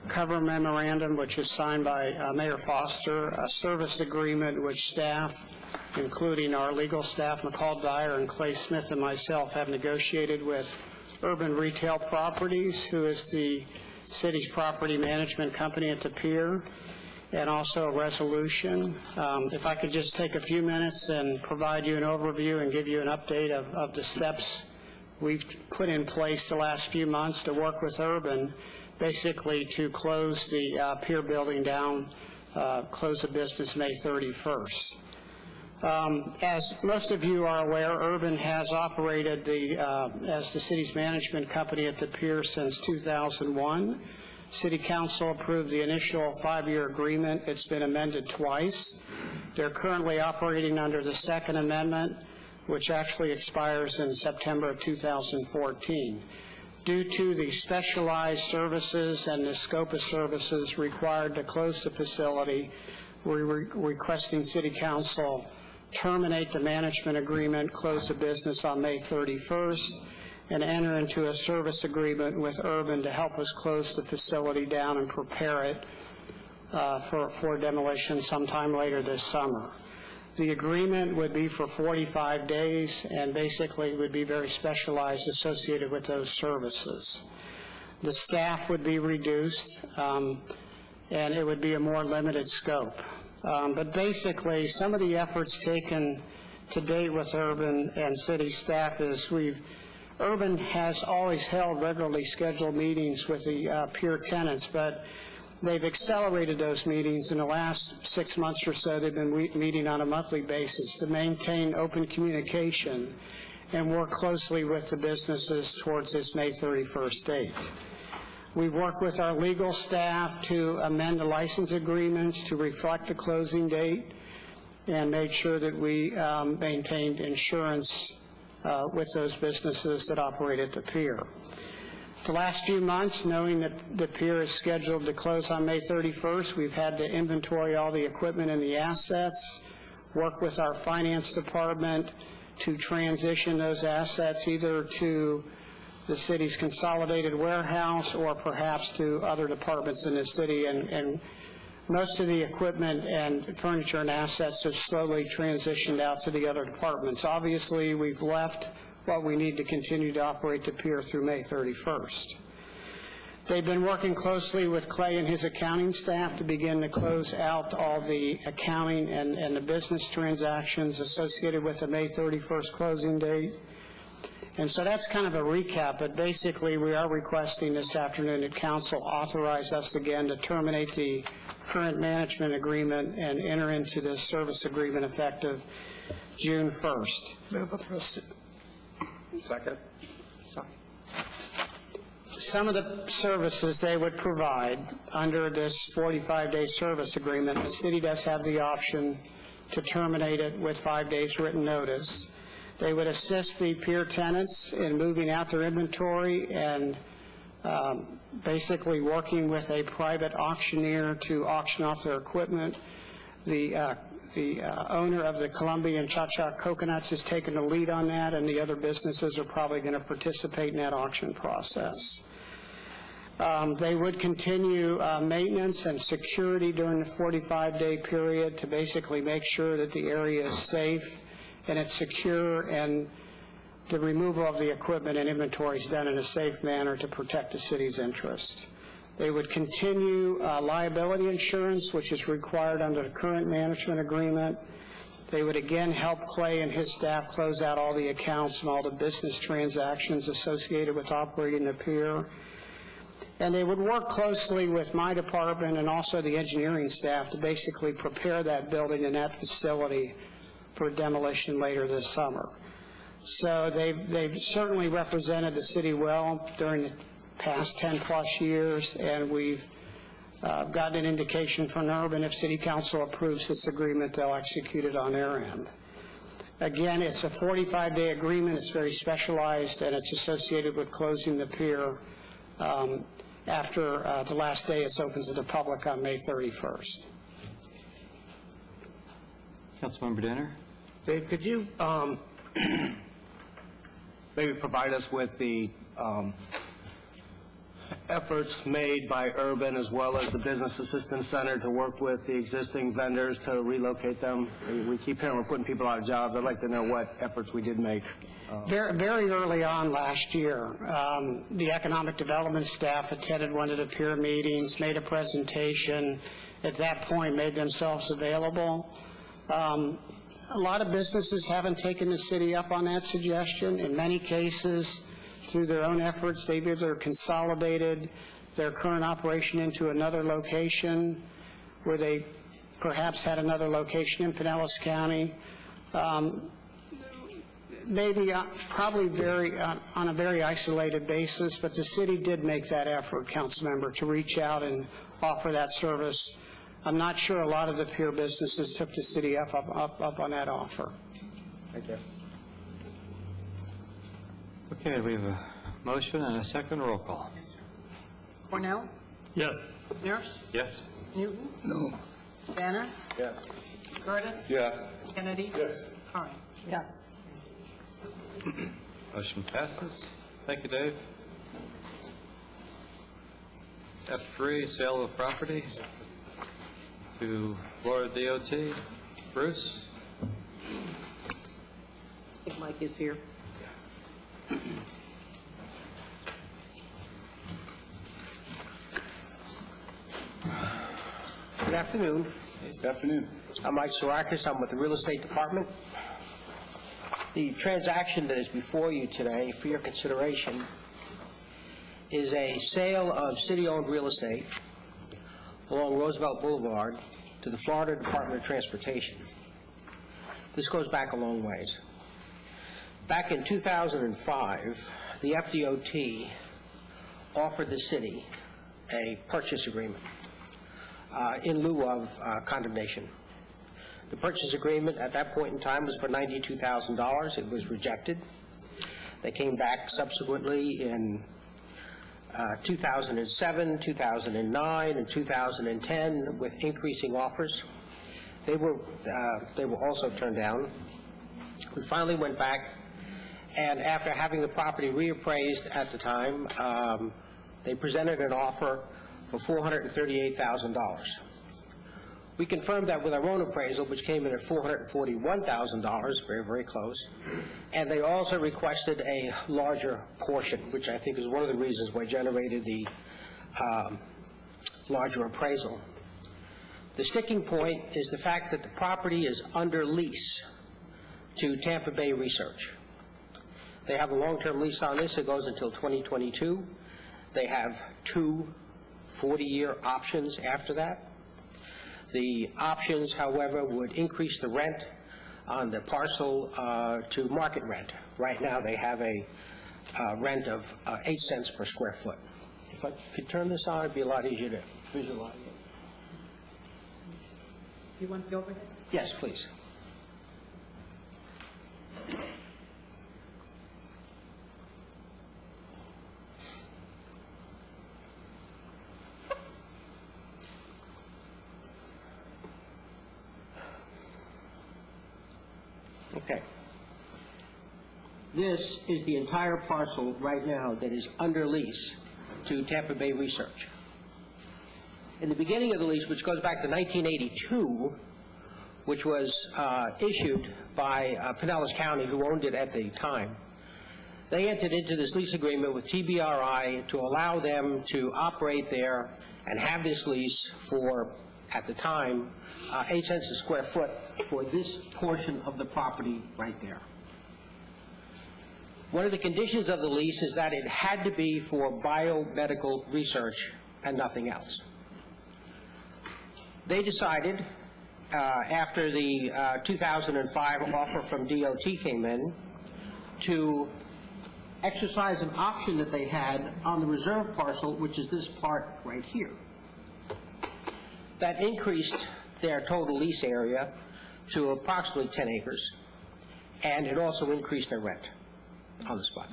cover memorandum which is signed by Mayor Foster, a service agreement which staff, including our legal staff, McCall Dyer and Clay Smith and myself, have negotiated with Urban Retail Properties, who is the city's property management company at the pier, and also a resolution. If I could just take a few minutes and provide you an overview and give you an update of the steps we've put in place the last few months to work with Urban, basically to close the pier building down, close the business May 31st. As most of you are aware, Urban has operated as the city's management company at the pier since 2001. City Council approved the initial 5-year agreement. It's been amended twice. They're currently operating under the Second Amendment, which actually expires in September of 2014. Due to the specialized services and the scope of services required to close the facility, we're requesting City Council terminate the management agreement, close the business on May 31st, and enter into a service agreement with Urban to help us close the facility down and prepare it for demolition sometime later this summer. The agreement would be for 45 days and basically would be very specialized associated with those services. The staff would be reduced and it would be a more limited scope. But basically, some of the efforts taken to date with Urban and city staff is Urban has always held regularly scheduled meetings with the pier tenants, but They've accelerated those meetings. In the last 6 months or so, they've been meeting on a monthly basis to maintain open communication and work closely with the businesses towards this May 31st date. We work with our legal staff to amend the license agreements to reflect the closing date and made sure that we maintained insurance with those businesses that operate at the pier. The last few months, knowing that the pier is scheduled to close on May 31st, we've had to inventory all the equipment and the assets, work with our finance department to transition those assets either to the city's consolidated warehouse or perhaps to other departments in the city. And most of the equipment and furniture and assets are slowly transitioned out to the other departments. Obviously, we've left what we need to continue to operate the pier through May 31st. They've been working closely with Clay and his accounting staff to begin to close out all the accounting and the business transactions associated with the May 31st closing date. And so that's kind of a recap, but basically we are requesting this afternoon that council authorize us again to terminate the current management agreement and enter into this service agreement effective June 1st. Second. Some of the services they would provide under this 45-day service agreement, the city does have the option to terminate it with 5 days written notice. They would assist the pier tenants in moving out their inventory and basically working with a private auctioneer to auction off their equipment. The owner of the Columbia and Cha-Cha Coconuts has taken the lead on that, and the other businesses are probably going to participate in that auction process. They would continue maintenance and security during the 45-day period to basically make sure that the area is safe and it's secure, and the removal of the equipment and inventory is done in a safe manner to protect the city's interest. They would continue liability insurance, which is required under the current management agreement. They would again help Clay and his staff close out all the accounts and all the business transactions associated with operating the pier. And they would work closely with my department and also the engineering staff to basically prepare that building and that facility for demolition later this summer. So they've certainly represented the city well during the past 10-plus years, and we've gotten an indication from Urban if City Council approves this agreement, they'll execute it on their end. Again, it's a 45-day agreement. It's very specialized, and it's associated with closing the pier after the last day it's open to the public on May 31st. Councilmember Danner? Dave, could you maybe provide us with the efforts made by Urban as well as the Business Assistance Center to work with the existing vendors to relocate them? We keep hearing we're putting people out of jobs. I'd like to know what efforts we did make. Very early on last year, the economic development staff attended one of the peer meetings, made a presentation, at that point made themselves available. A lot of businesses haven't taken the city up on that suggestion. In many cases, through their own efforts, they've either consolidated their current operation into another location where they perhaps had another location in Pinellas County. Maybe probably on a very isolated basis, but the city did make that effort, Councilmember, to reach out and offer that service. I'm not sure a lot of the peer businesses took the city up on that offer. Thank you. Okay, we have a motion and a second. Roll call. Cornell? Yes. Nurse? Yes. Newton? No. Banner? Yes. Curtis? Yes. Kennedy? Yes. Carney? Yes. Motion passes. Thank you, Dave. F3, sale of property to Florida DOT. Bruce? I think Mike is here. Good afternoon. Good afternoon. I'm Mike Sorakis. I'm with the Real Estate Department. The transaction that is before you today for your consideration is a sale of city-owned real estate along Roosevelt Boulevard to the Florida Department of Transportation. This goes back a long ways. Back in 2005, the FDOT offered the city a purchase agreement in lieu of condemnation. The purchase agreement at that point in time was for $92,000. It was rejected. They came back subsequently in 2007, 2009, and 2010 with increasing offers. They were also turned down. We finally went back, and after having the property reappraised at the time, they presented an offer for $438,000. We confirmed that with our own appraisal, which came in at $441,000, very, very close, and they also requested a larger portion, which I think is one of the reasons why generated the larger appraisal. The sticking point is the fact that the property is under lease to Tampa Bay Research. They have a long-term lease on this. It goes until 2022. They have 2 40-year options after that. The options, however, would increase the rent on the parcel to market rent. Right now, they have a rent of 8 cents per square foot. If I could turn this on, it'd be a lot easier to visualize it. You want the overhead? Yes, please. Okay. This is the entire parcel right now that is under lease to Tampa Bay Research. In the beginning of the lease, which goes back to 1982, which was issued by Pinellas County, who owned it at the time, they entered into this lease agreement with TBRI to allow them to operate there and have this lease for, at the time, 8 cents a square foot for this portion of the property right there. One of the conditions of the lease is that it had to be for biomedical research and nothing else. They decided, after the 2005 offer from DOT came in, to exercise an option that they had on the reserve parcel, which is this part right here. That increased their total lease area to approximately 10 acres, and it also increased their rent on the spot.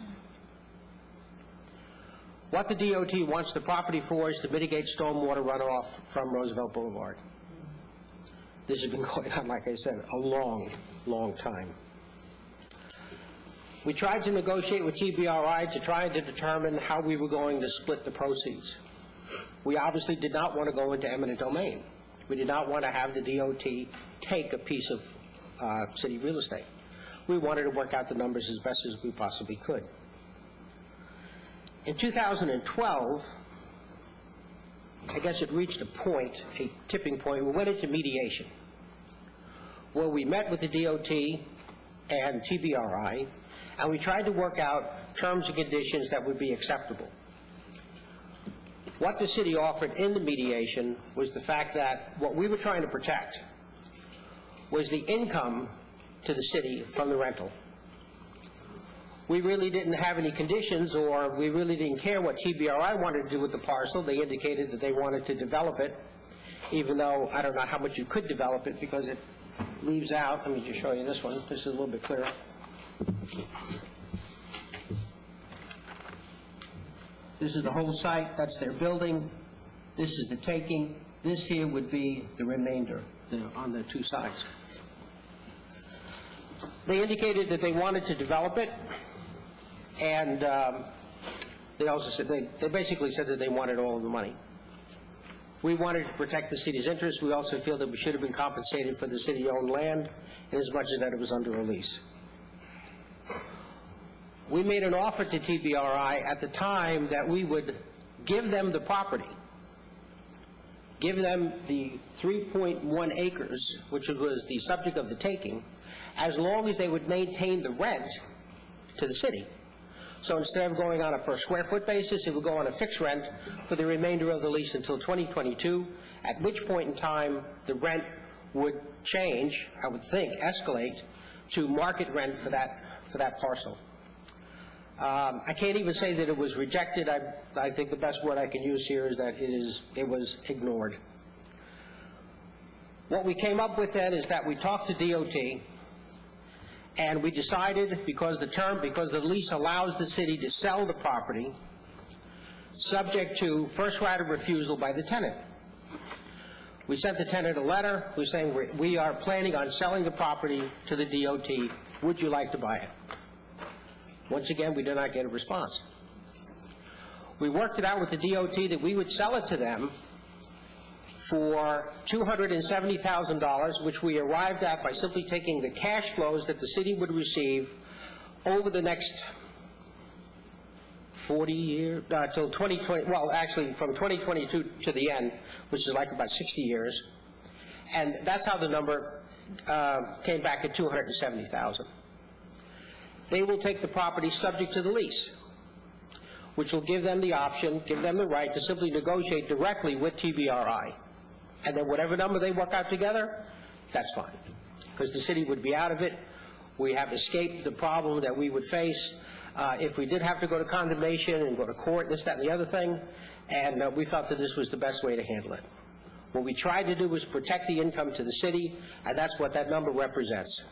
What the DOT wants the property for is to mitigate stormwater runoff from Roosevelt Boulevard. This has been going on, like I said, a long, long time. We tried to negotiate with TBRI to try to determine how we were going to split the proceeds. We obviously did not want to go into eminent domain. We did not want to have the DOT take a piece of city real estate. We wanted to work out the numbers as best as we possibly could. In 2012, I guess it reached a point, a tipping point. We went into mediation, where we met with the DOT and TBRI, and we tried to work out terms and conditions that would be acceptable. What the city offered in the mediation was the fact that what we were trying to protect was the income to the city from the rental. We really didn't have any conditions, or we really didn't care what TBRI wanted to do with the parcel. They indicated that they wanted to develop it, even though I don't know how much you could develop it because it leaves out, let me just show you this one. This is a little bit clearer. This is the whole site, that's their building. This is the taking. This here would be the remainder on the 2 sides. They indicated that they wanted to develop it, and they also said, they basically said that they wanted all of the money. We wanted to protect the city's interests. We also feel that we should have been compensated for the city-owned land in as much as that it was under a lease. We made an offer to TBRI at the time that we would give them the property, give them the 3.1 acres, which was the subject of the taking, as long as they would maintain the rent to the city. So instead of going on a per square foot basis, it would go on a fixed rent for the remainder of the lease until 2022, at which point in time the rent would change, I would think, escalate to market rent for that parcel. I can't even say that it was rejected. I think the best word I can use here is that it was ignored. What we came up with then is that we talked to DOT, and we decided, because the lease allows the city to sell the property, subject to first right of refusal by the tenant. We sent the tenant a letter, we're saying we are planning on selling the property to the DOT. Would you like to buy it? Once again, we did not get a response. We worked it out with the DOT that we would sell it to them for $270,000, which we arrived at by simply taking the cash flows that the city would receive over the next 40 years, till 2020, well, actually from 2022 to the end, which is like about 60 years. And that's how the number came back at $270,000. They will take the property subject to the lease, which will give them the option, give them the right to simply negotiate directly with TBRI. And then whatever number they work out together, that's fine, because the city would be out of it. We have escaped the problem that we would face if we did have to go to condemnation and go to court, this, that, and the other thing, and we felt that this was the best way to handle it. What we tried to do was protect the income to the city, and that's what that number represents.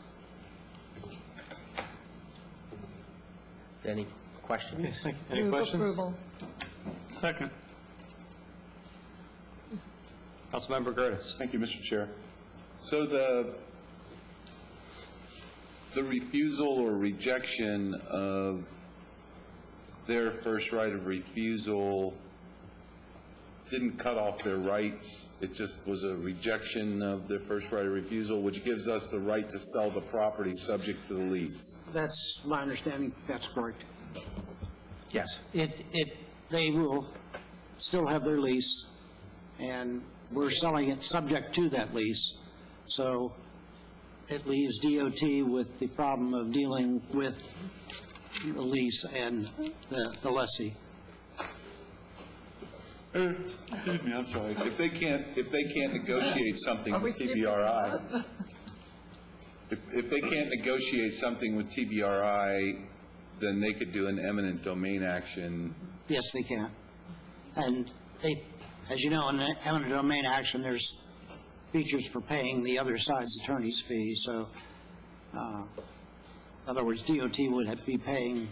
Any questions? Any Move questions? approval. Second. Councilmember Gertis. Thank you, Mr. Chair. So the refusal or rejection of their first right of refusal didn't cut off their rights. It just was a rejection of their first right of refusal, which gives us the right to sell the property subject to the lease. That's my understanding. That's correct. Yes. They will still have their lease, and we're selling it subject to that lease. So it leaves DOT with the problem of dealing with the lease and the lessee. Excuse me, I'm sorry. If they can't negotiate something with TBRI, if they can't negotiate something with TBRI, then they could do an eminent domain action. Yes, they can. And they, as you know, in an eminent domain action, there's features for paying the other side's attorney's fee. So, in other words, DOT would have to be paying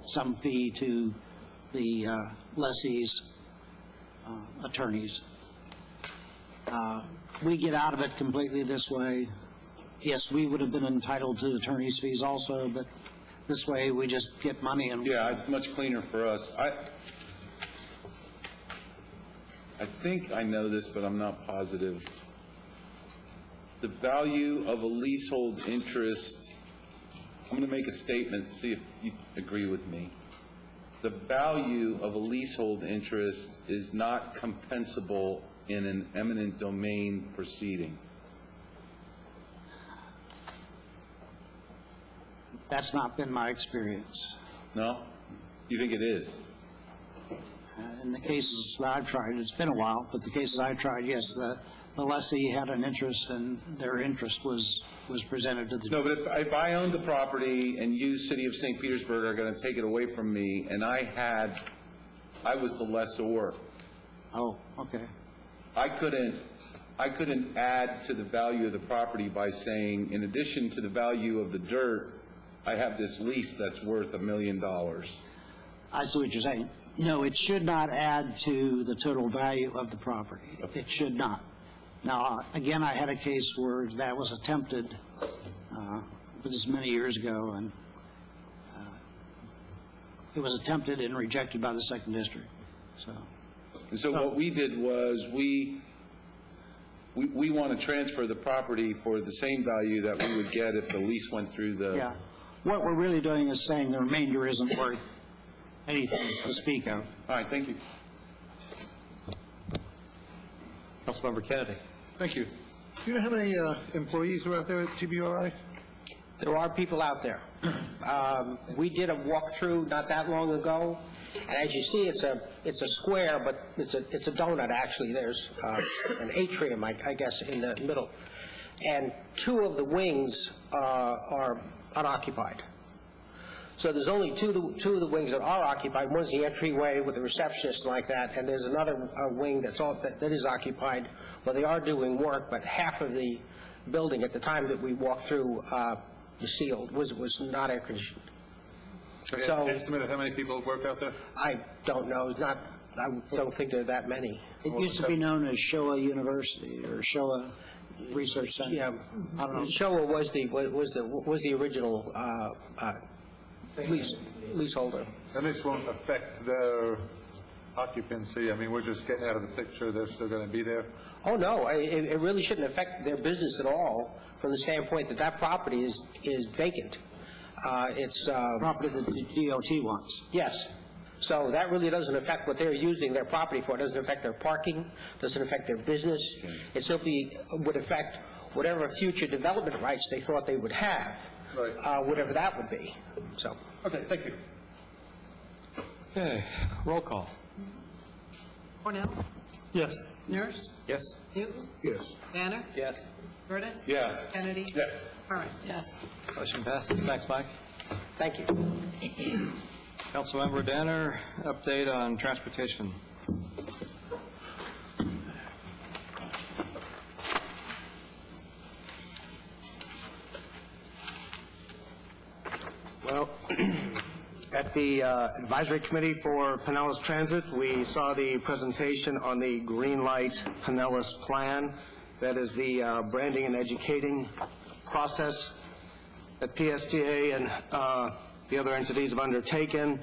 some fee to the lessee's attorneys. We get out of it completely this way. Yes, we would have been entitled to attorney's fees also, but this way we just get money and... Yeah, it's much cleaner for us. I think I know this, but I'm not positive. The value of a leasehold interest, I'm going to make a statement, see if you agree with me. The value of a leasehold interest is not compensable in an eminent domain proceeding. That's not been my experience. No? You think it is? In the cases that I've tried, it's been a while, but the cases I've tried, yes, the lessee had an interest, and their interest was presented to the... No, but if I owned the property and you, City of St. Petersburg, are going to take it away from me, and I was the lessor. Oh, okay. I couldn't add to the value of the property by saying, in addition to the value of the dirt, I have this lease that's worth $1 million. I see what you're saying. No, it should not add to the total value of the property. Okay. It should not. Now, again, I had a case where that was attempted, this is many years ago, and it was attempted and rejected by the second district. And so what we did was we want to transfer the property for the same value that we would get if the lease went through the... Yeah. What we're really doing is saying the remainder isn't worth anything to speak of. All right, thank you. Councilmember Kennedy. Thank you. Do you know how many employees are out there at TBRI? There are people out there. We did a walkthrough not that long ago, and as you see, it's a square, but it's a donut, actually. There's an atrium, I guess, in the middle. And 2 of the wings are unoccupied. So there's only two of the wings that are occupied. One's the entryway with the receptionist like that, and there's another wing that is occupied. Well, they are doing work, but half of the building at the time that we walked through was sealed, was not air conditioned. So, estimate of how many people work out there? I don't know. I don't think there are that many. It used to be known as Showa University or Showa Research Center. Yeah, I don't know. Showa was the original leaseholder. And this won't affect their occupancy? I mean, we're just getting out of the picture, they're still going to be there? Oh, no, it really shouldn't affect their business at all, from the standpoint that property is vacant. It's property that the DOT wants. Yes. So that really doesn't affect what they're using their property for. It doesn't affect their parking, doesn't affect their business. It simply would affect whatever future development rights they thought they would have, whatever that would be. So. Okay, thank you. Okay, roll call. Cornell? Yes. Nurse? Yes. Newton? Yes. Banner? Yes. Curtis? Yes. Kennedy? Yes. Curran? Yes. Motion passes. Thanks, Mike. Thank you. Councilmember Danner, update on transportation. Well, at the Advisory Committee for Pinellas Transit, we saw the presentation on the Green Light Pinellas Plan. That is the branding and educating process that PSTA and the other entities have undertaken.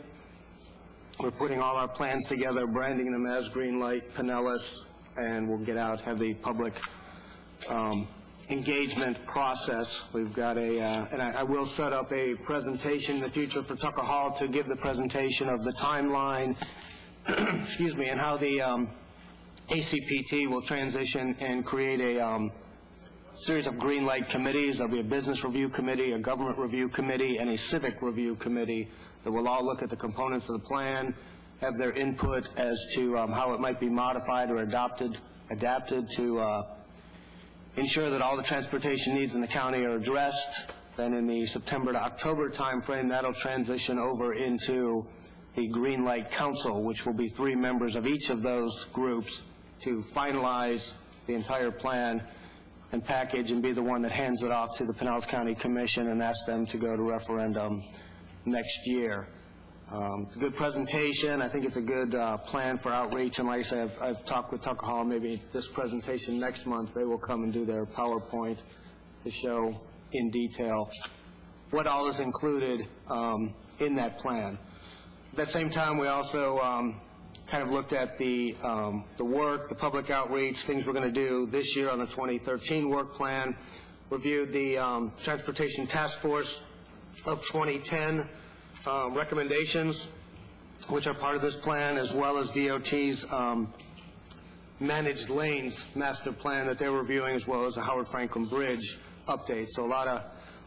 We're putting all our plans together, branding them as Green Light Pinellas, and we'll get out, have the public engagement process. We've got and I will set up a presentation in the future for Tucker Hall to give the presentation of the timeline, excuse me, and how the ACPT will transition and create a series of green light committees. There'll be a business review committee, a government review committee, and a civic review committee that will all look at the components of the plan, have their input as to how it might be modified or adapted to ensure that all the transportation needs in the county are addressed. Then in the September to October timeframe, that'll transition over into the Green Light Council, which will be 3 members of each of those groups to finalize the entire plan and package and be the one that hands it off to the Pinellas County Commission and ask them to go to referendum next year. It's a good presentation. I think it's a good plan for outreach. And like I say, I've talked with Tucker Hall. Maybe this presentation next month, they will come and do their PowerPoint to show in detail what all is included in that plan. At that same time, we also kind of looked at the work, the public outreach, things we're going to do this year on the 2013 work plan, reviewed the Transportation Task Force of 2010 recommendations, which are part of this plan, as well as DOT's managed lanes master plan that they're reviewing, as well as the Howard Franklin Bridge update. So a lot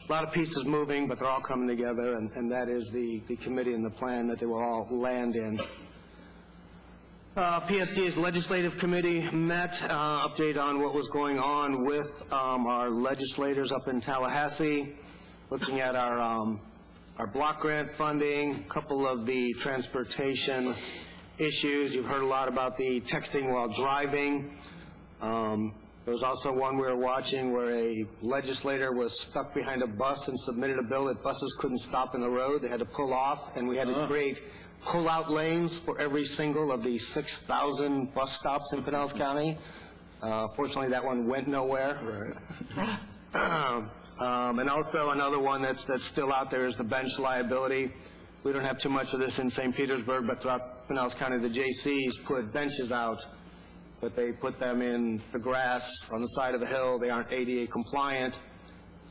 of pieces moving, but they're all coming together, and that is the committee and the plan that they will all land in. PSTA's legislative committee met, update on what was going on with our legislators up in Tallahassee, looking at our block grant funding, a couple of the transportation issues. You've heard a lot about the texting while driving. There was also one we were watching where a legislator was stuck behind a bus and submitted a bill that buses couldn't stop in the road. They had to pull off, and we had to create pull-out lanes for every single of the 6,000 bus stops in Pinellas County. Fortunately, that one went nowhere. Right. And also another one that's still out there is the bench liability. We don't have too much of this in St. Petersburg, but throughout Pinellas County, the JCs put benches out, but they put them in the grass on the side of a hill. They aren't ADA compliant.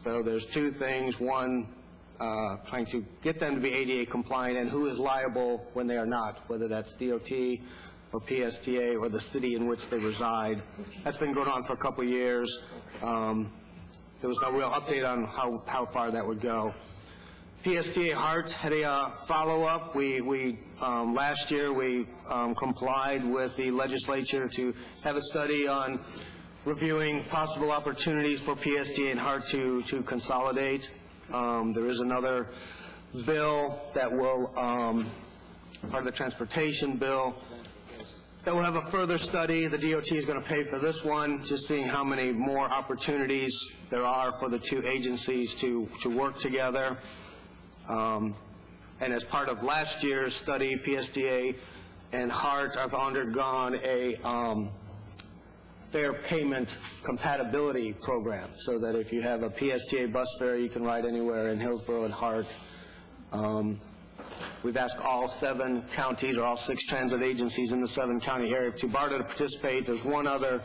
So there's 2 things. One, trying to get them to be ADA compliant, and who is liable when they are not, whether that's DOT or PSTA or the city in which they reside. That's been going on for a couple of years. there was no real update on how far that would go. PSTA Heart had a follow-up. Last year, we complied with the legislature to have a study on reviewing possible opportunities for PSTA and Heart to consolidate. There is another bill that will, part of the transportation bill, that will have a further study. The DOT is going to pay for this one, just seeing how many more opportunities there are for the two agencies to work together. And as part of last year's study, PSDA and HART have undergone a fare payment compatibility program, so that if you have a PSTA bus fare, you can ride anywhere in Hillsborough and HART. We've asked all 7 counties, or all 6 transit agencies in the 7-county area to BARDA to participate. There's one other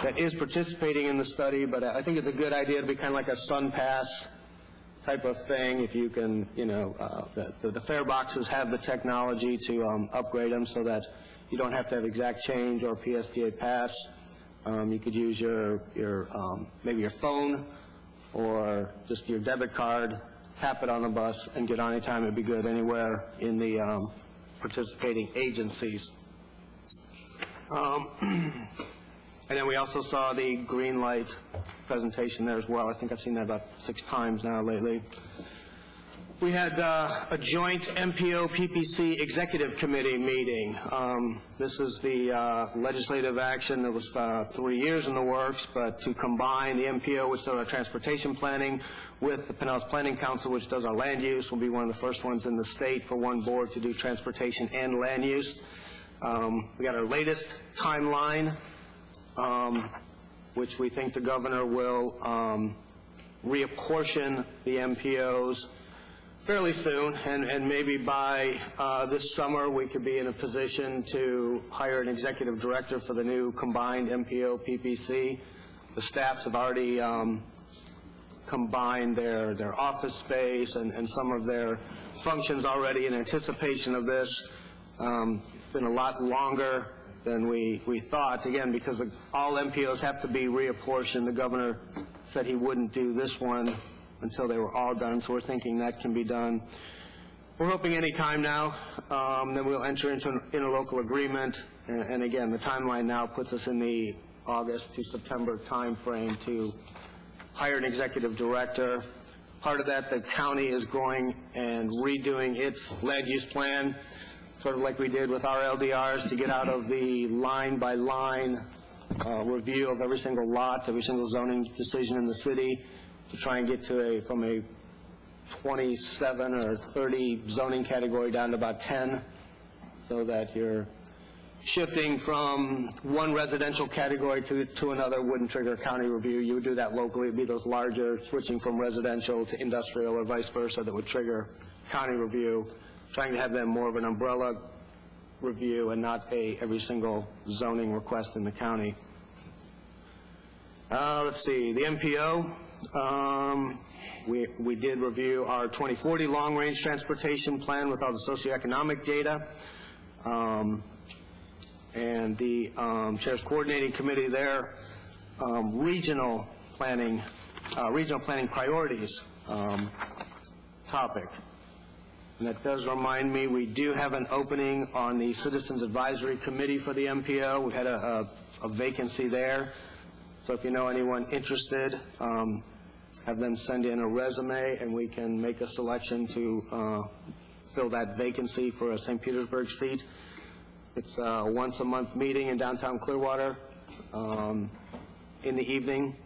that is participating in the study, but I think it's a good idea to be kind of like a SunPass type of thing. If you can, the fare boxes have the technology to upgrade them so that you don't have to have exact change or PSTA pass. You could use your maybe your phone or just your debit card, tap it on the bus, and get on anytime. It'd be good anywhere in the participating agencies. And then we also saw the green light presentation there as well. I think I've seen that about 6 times now lately. We had a joint MPO-PPC Executive Committee meeting. This is the legislative action that was 3 years in the works, but to combine the MPO, which does our transportation planning, with the Pinellas Planning Council, which does our land use. We'll be one of the first ones in the state for one board to do transportation and land use. We got our latest timeline, which we think the governor will reapportion the MPOs fairly soon, and maybe by this summer we could be in a position to hire an executive director for the new combined MPO-PPC. The staffs have already combined their office space and some of their functions already in anticipation of this. Been a lot longer than we thought, again, because all MPOs have to be reapportioned. The governor said he wouldn't do this one until they were all done, so we're thinking that can be done. We're hoping any time now. Then we'll enter into an interlocal agreement, and again, the timeline now puts us in the August to September timeframe to hire an executive director. Part of that, the county is going and redoing its land use plan, sort of like we did with our LDRs, to get out of the line-by-line review of every single lot, every single zoning decision in the city, to try and get to from a 27 or 30 zoning category down to about 10, so that you're shifting from one residential category to another wouldn't trigger a county review. You would do that locally. It'd be those larger, switching from residential to industrial or vice versa, that would trigger county review. Trying to have them more of an umbrella review and not every single zoning request in the county. Let's see, the MPO, we did review our 2040 long-range transportation plan with all the socioeconomic data. And the Chair's Coordinating Committee there, regional planning priorities topic. And that does remind me, we do have an opening on the Citizens Advisory Committee for the MPO. We had a vacancy there. So if you know anyone interested, have them send in a resume, and we can make a selection to fill that vacancy for a St. Petersburg seat. It's a once-a-month meeting in downtown Clearwater in the evening,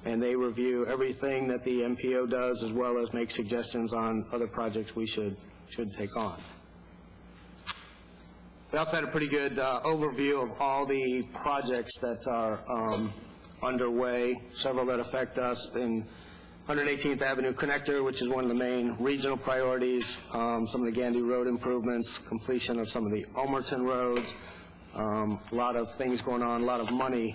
and they review everything that the MPO does, as well as make suggestions on other projects we should take on. We also had a pretty good overview of all the projects that are underway, several that affect us in 118th Avenue Connector, which is one of the main regional priorities, some of the Gandy Road improvements, completion of some of the Omerton roads, a lot of things going on, a lot of money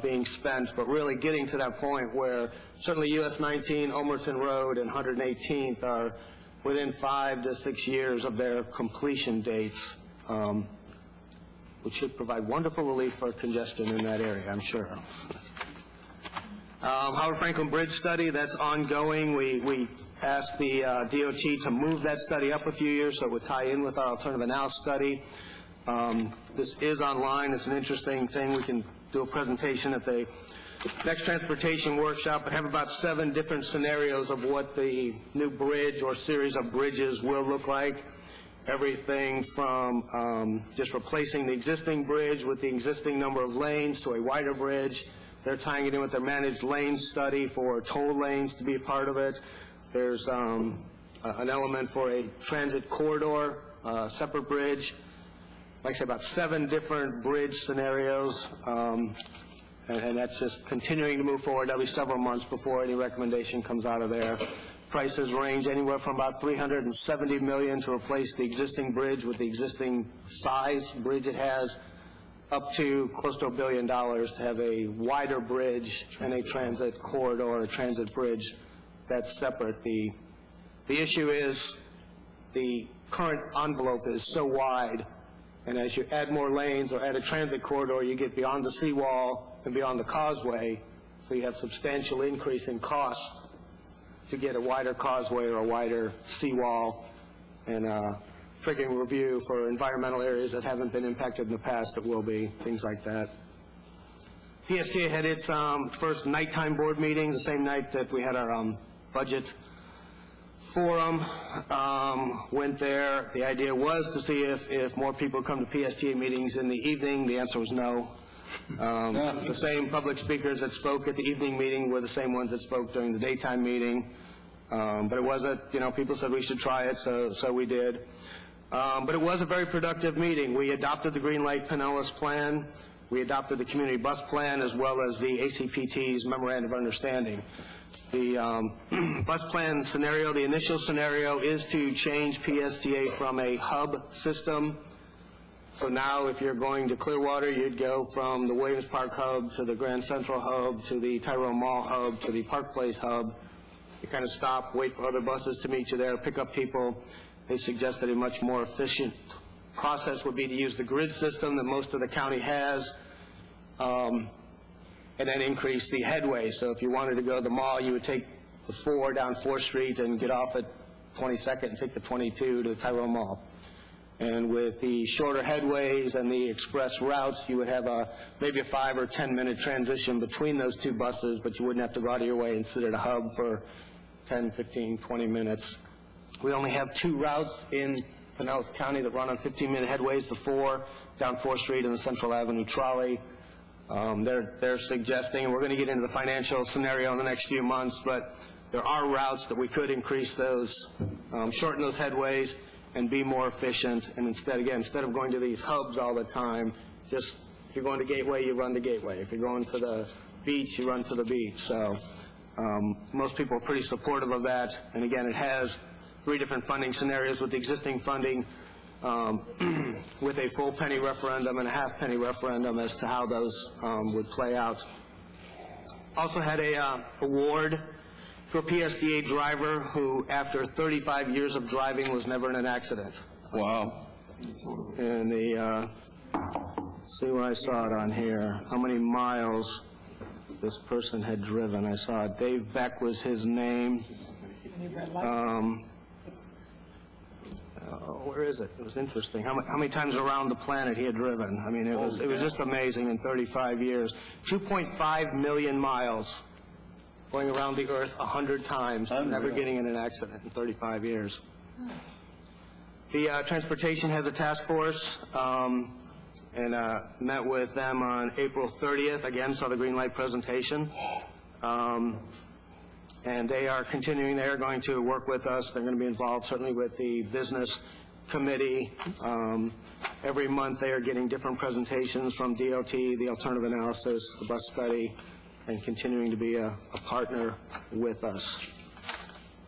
being spent, but really getting to that point where certainly US 19, Omerton Road, and 118th are within 5 to 6 years of their completion dates, which should provide wonderful relief for congestion in that area, I'm sure. Howard Franklin Bridge study, that's ongoing. We asked the DOT to move that study up a few years so it would tie in with our alternative analysis study. This is online. It's an interesting thing. We can do a presentation at the next transportation workshop, but have about 7 different scenarios of what the new bridge or series of bridges will look like. Everything from just replacing the existing bridge with the existing number of lanes to a wider bridge. They're tying it in with their managed lane study for toll lanes to be a part of it. There's an element for a transit corridor, separate bridge. Like I said, about 7 different bridge scenarios, and that's just continuing to move forward. That'll be several months before any recommendation comes out of there. Prices range anywhere from about $370 million to replace the existing bridge with the existing size bridge it has, up to close to $1 billion to have a wider bridge and a transit corridor, a transit bridge that's separate. The issue is the current envelope is so wide, and as you add more lanes or add a transit corridor, you get beyond the seawall and beyond the causeway, so you have substantial increase in cost to get a wider causeway or a wider seawall, and triggering review for environmental areas that haven't been impacted in the past that will be, things like that. PSTA had its first nighttime board meeting the same night that we had our budget forum. Went there. The idea was to see if more people come to PSTA meetings in the evening. The answer was no. The same public speakers that spoke at the evening meeting were the same ones that spoke during the daytime meeting. But it wasn't, people said we should try it, so we did. But it was a very productive meeting. We adopted the Green Light Pinellas Plan. We adopted the Community Bus Plan as well as the ACPT's Memorandum of Understanding. The bus plan scenario, the initial scenario, is to change PSTA from a hub system. So now if you're going to Clearwater, you'd go from the Williams Park hub to the Grand Central hub to the Tyrone Mall hub to the Park Place hub. You kind of stop, wait for other buses to meet you there, pick up people. They suggested a much more efficient process would be to use the grid system that most of the county has, and then increase the headway. So if you wanted to go to the mall, you would take the 4 down 4th Street and get off at 22nd and take the 22 to the Tyrone Mall. And with the shorter headways and the express routes, you would have maybe a 5 or 10 minute transition between those 2 buses, but you wouldn't have to go out of your way and sit at a hub for 10, 15, 20 minutes. We only have 2 routes in Pinellas County that run on 15-minute headways, the 4 down 4th Street and the Central Avenue trolley. They're suggesting, and we're going to get into the financial scenario in the next few months, but there are routes that we could increase those, shorten those headways, and be more efficient. And instead of going to these hubs all the time, just if you're going to Gateway, you run to Gateway. If you're going to the beach, you run to the beach. So most people are pretty supportive of that. And again, it has 3 different funding scenarios with the existing funding, with a full penny referendum and a half penny referendum as to how those would play out. Also had a award for a PSDA driver who, after 35 years of driving, was never in an accident. Wow. And see where I saw it on here, how many miles this person had driven. I saw it. Dave Beck was his name. Where is it? It was interesting. How many times around the planet he had driven. I mean, it was just amazing in 35 years. 2.5 million miles going around the earth 100 times, never getting in an accident in 35 years. The transportation has a task force, and met with them on April 30th. Again, saw the green light presentation. And they are continuing. They are going to work with us. They're going to be involved certainly with the business committee. Every month they are getting different presentations from DOT, the alternative analysis, the bus study, and continuing to be a partner with us.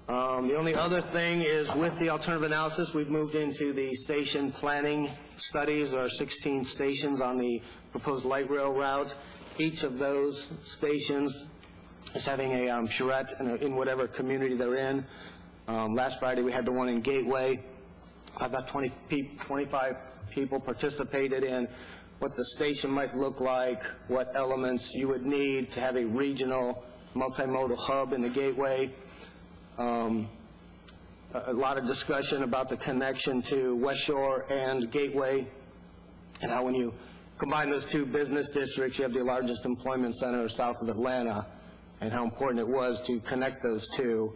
The only other thing is with the alternative analysis, we've moved into the station planning studies. There are 16 stations on the proposed light rail route. Each of those stations is having a charrette in whatever community they're in. Last Friday we had the one in Gateway. About 25 people participated in what the station might look like, what elements you would need to have a regional multimodal hub in the Gateway. A lot of discussion about the connection to West Shore and Gateway, and how when you combine those two business districts, you have the largest employment center south of Atlanta, and how important it was to connect those two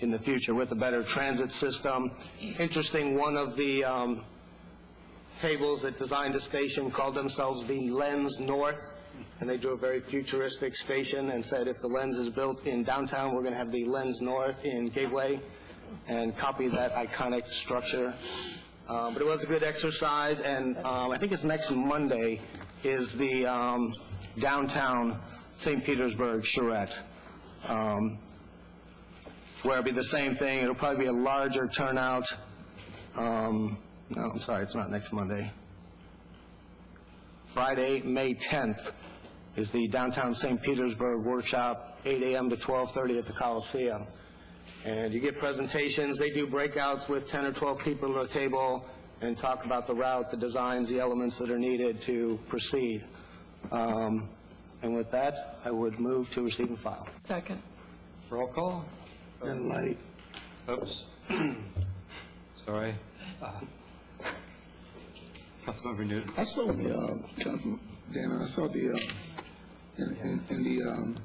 in the future with a better transit system. Interesting, one of the tables that designed the station called themselves the Lens North, and they drew a very futuristic station and said if the Lens is built in downtown, we're going to have the Lens North in Gateway, and copy that iconic structure. But it was a good exercise, and I think it's next Monday is the downtown St. Petersburg charrette, where it'll be the same thing. It'll probably be a larger turnout. No, I'm sorry, it's not next Monday. Friday, May 10th, is the downtown St. Petersburg workshop, 8 a.m. to 12:30 at the Coliseum. And you get presentations. They do breakouts with 10 or 12 people at a table and talk about the route, the designs, the elements that are needed to proceed. And with that, I would move to receive and file. Second. Roll call. And like, Oops. Sorry. Councilmember Newton. I saw the, Councilman Dan, I saw the, in the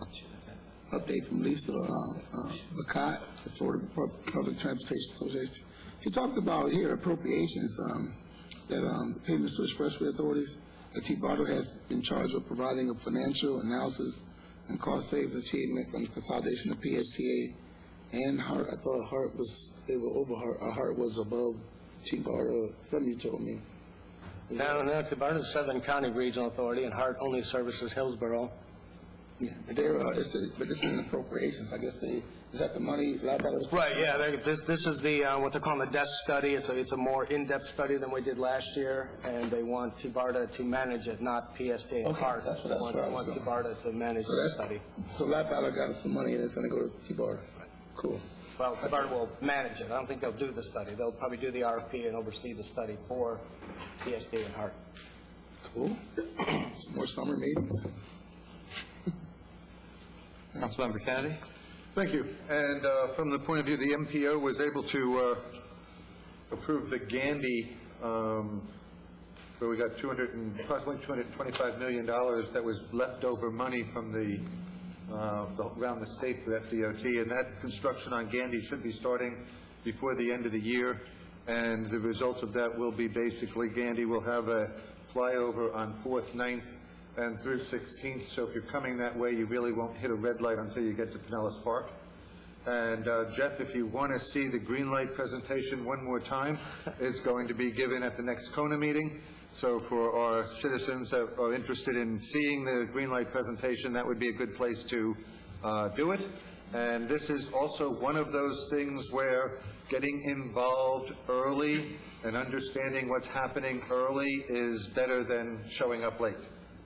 update from Lisa Lacotte, the Florida Public Transportation Association. She talked about here appropriations, that the payments to expressway authorities, that T-Bartle has been charged with providing a financial analysis and cost savings achievement from the consolidation of PSTA and HART. I thought HART was, they were over HART, HART was above T-Bartle, something you told me. No, T-Bartle is Southern County Regional Authority, and HART only services Hillsborough. Yeah, but they're, but this is an appropriations, I guess they, is that the money? Right, yeah, this is the, what they're calling the desk study. It's a more in-depth study than we did last year, and they want T-Bartle to manage it, not PSTA and Okay, HART. that's what They I was want going. T-Bartle to manage the study. So Lap Valley got some money and it's gonna go to T-Bartle. Cool. Well, T-Bartle will manage it. I don't think they'll do the study. They'll probably do the RFP and oversee the study for PSTA and HART. Cool. Some more summer meetings. Councilmember Kennedy. Thank you. And from the point of view, the MPO was able to approve the Gandy, where we got approximately $225 million that was leftover money from around the state for FDOT, and that construction on Gandy should be starting before the end of the year, and the result of that will be basically Gandy will have a flyover on 4th, 9th, and through 16th, so if you're coming that way, you really won't hit a red light until you get to Pinellas Park. And Jeff, if you want to see the green light presentation one more time, it's going to be given at the next KONA meeting. So for our citizens that are interested in seeing the green light presentation, that would be a good place to do it. And this is also one of those things where getting involved early and understanding what's happening early is better than showing up late.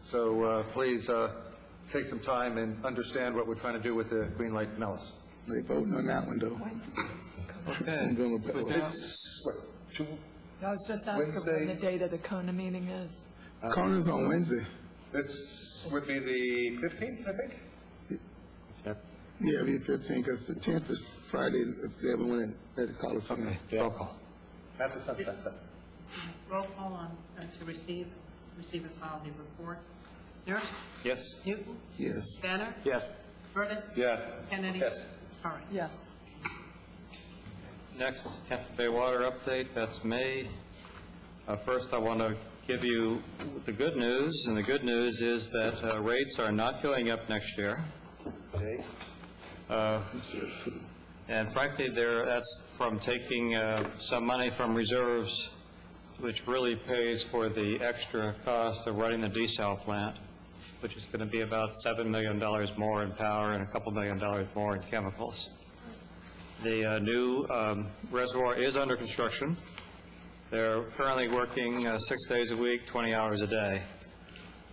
So please take some time and understand what we're trying to do with the green light Pinellas. They voting on that one, though. I was just asking when the date of the KONA meeting is. KONA's on Wednesday. This would be the 15th, I think? Yeah, it'll be 15, because the 10th is Friday, if they ever went at the Coliseum. Roll call. At the Sunset Center. Roll call on, to receive and file the report. Nurse? Yes. Newton? Yes. Banner? Yes. Curtis? Yes. Kennedy? Yes. Curran? Yes. Next, Tampa Bay Water update, that's May. First, I want to give you the good news, and the good news is that rates are not going up next year. Okay. And frankly, that's from taking some money from reserves, which really pays for the extra cost of running the desal plant, which is going to be about $7 million more in power and a couple $1 million more in chemicals. The new reservoir is under construction. They're currently working 6 days a week, 20 hours a day.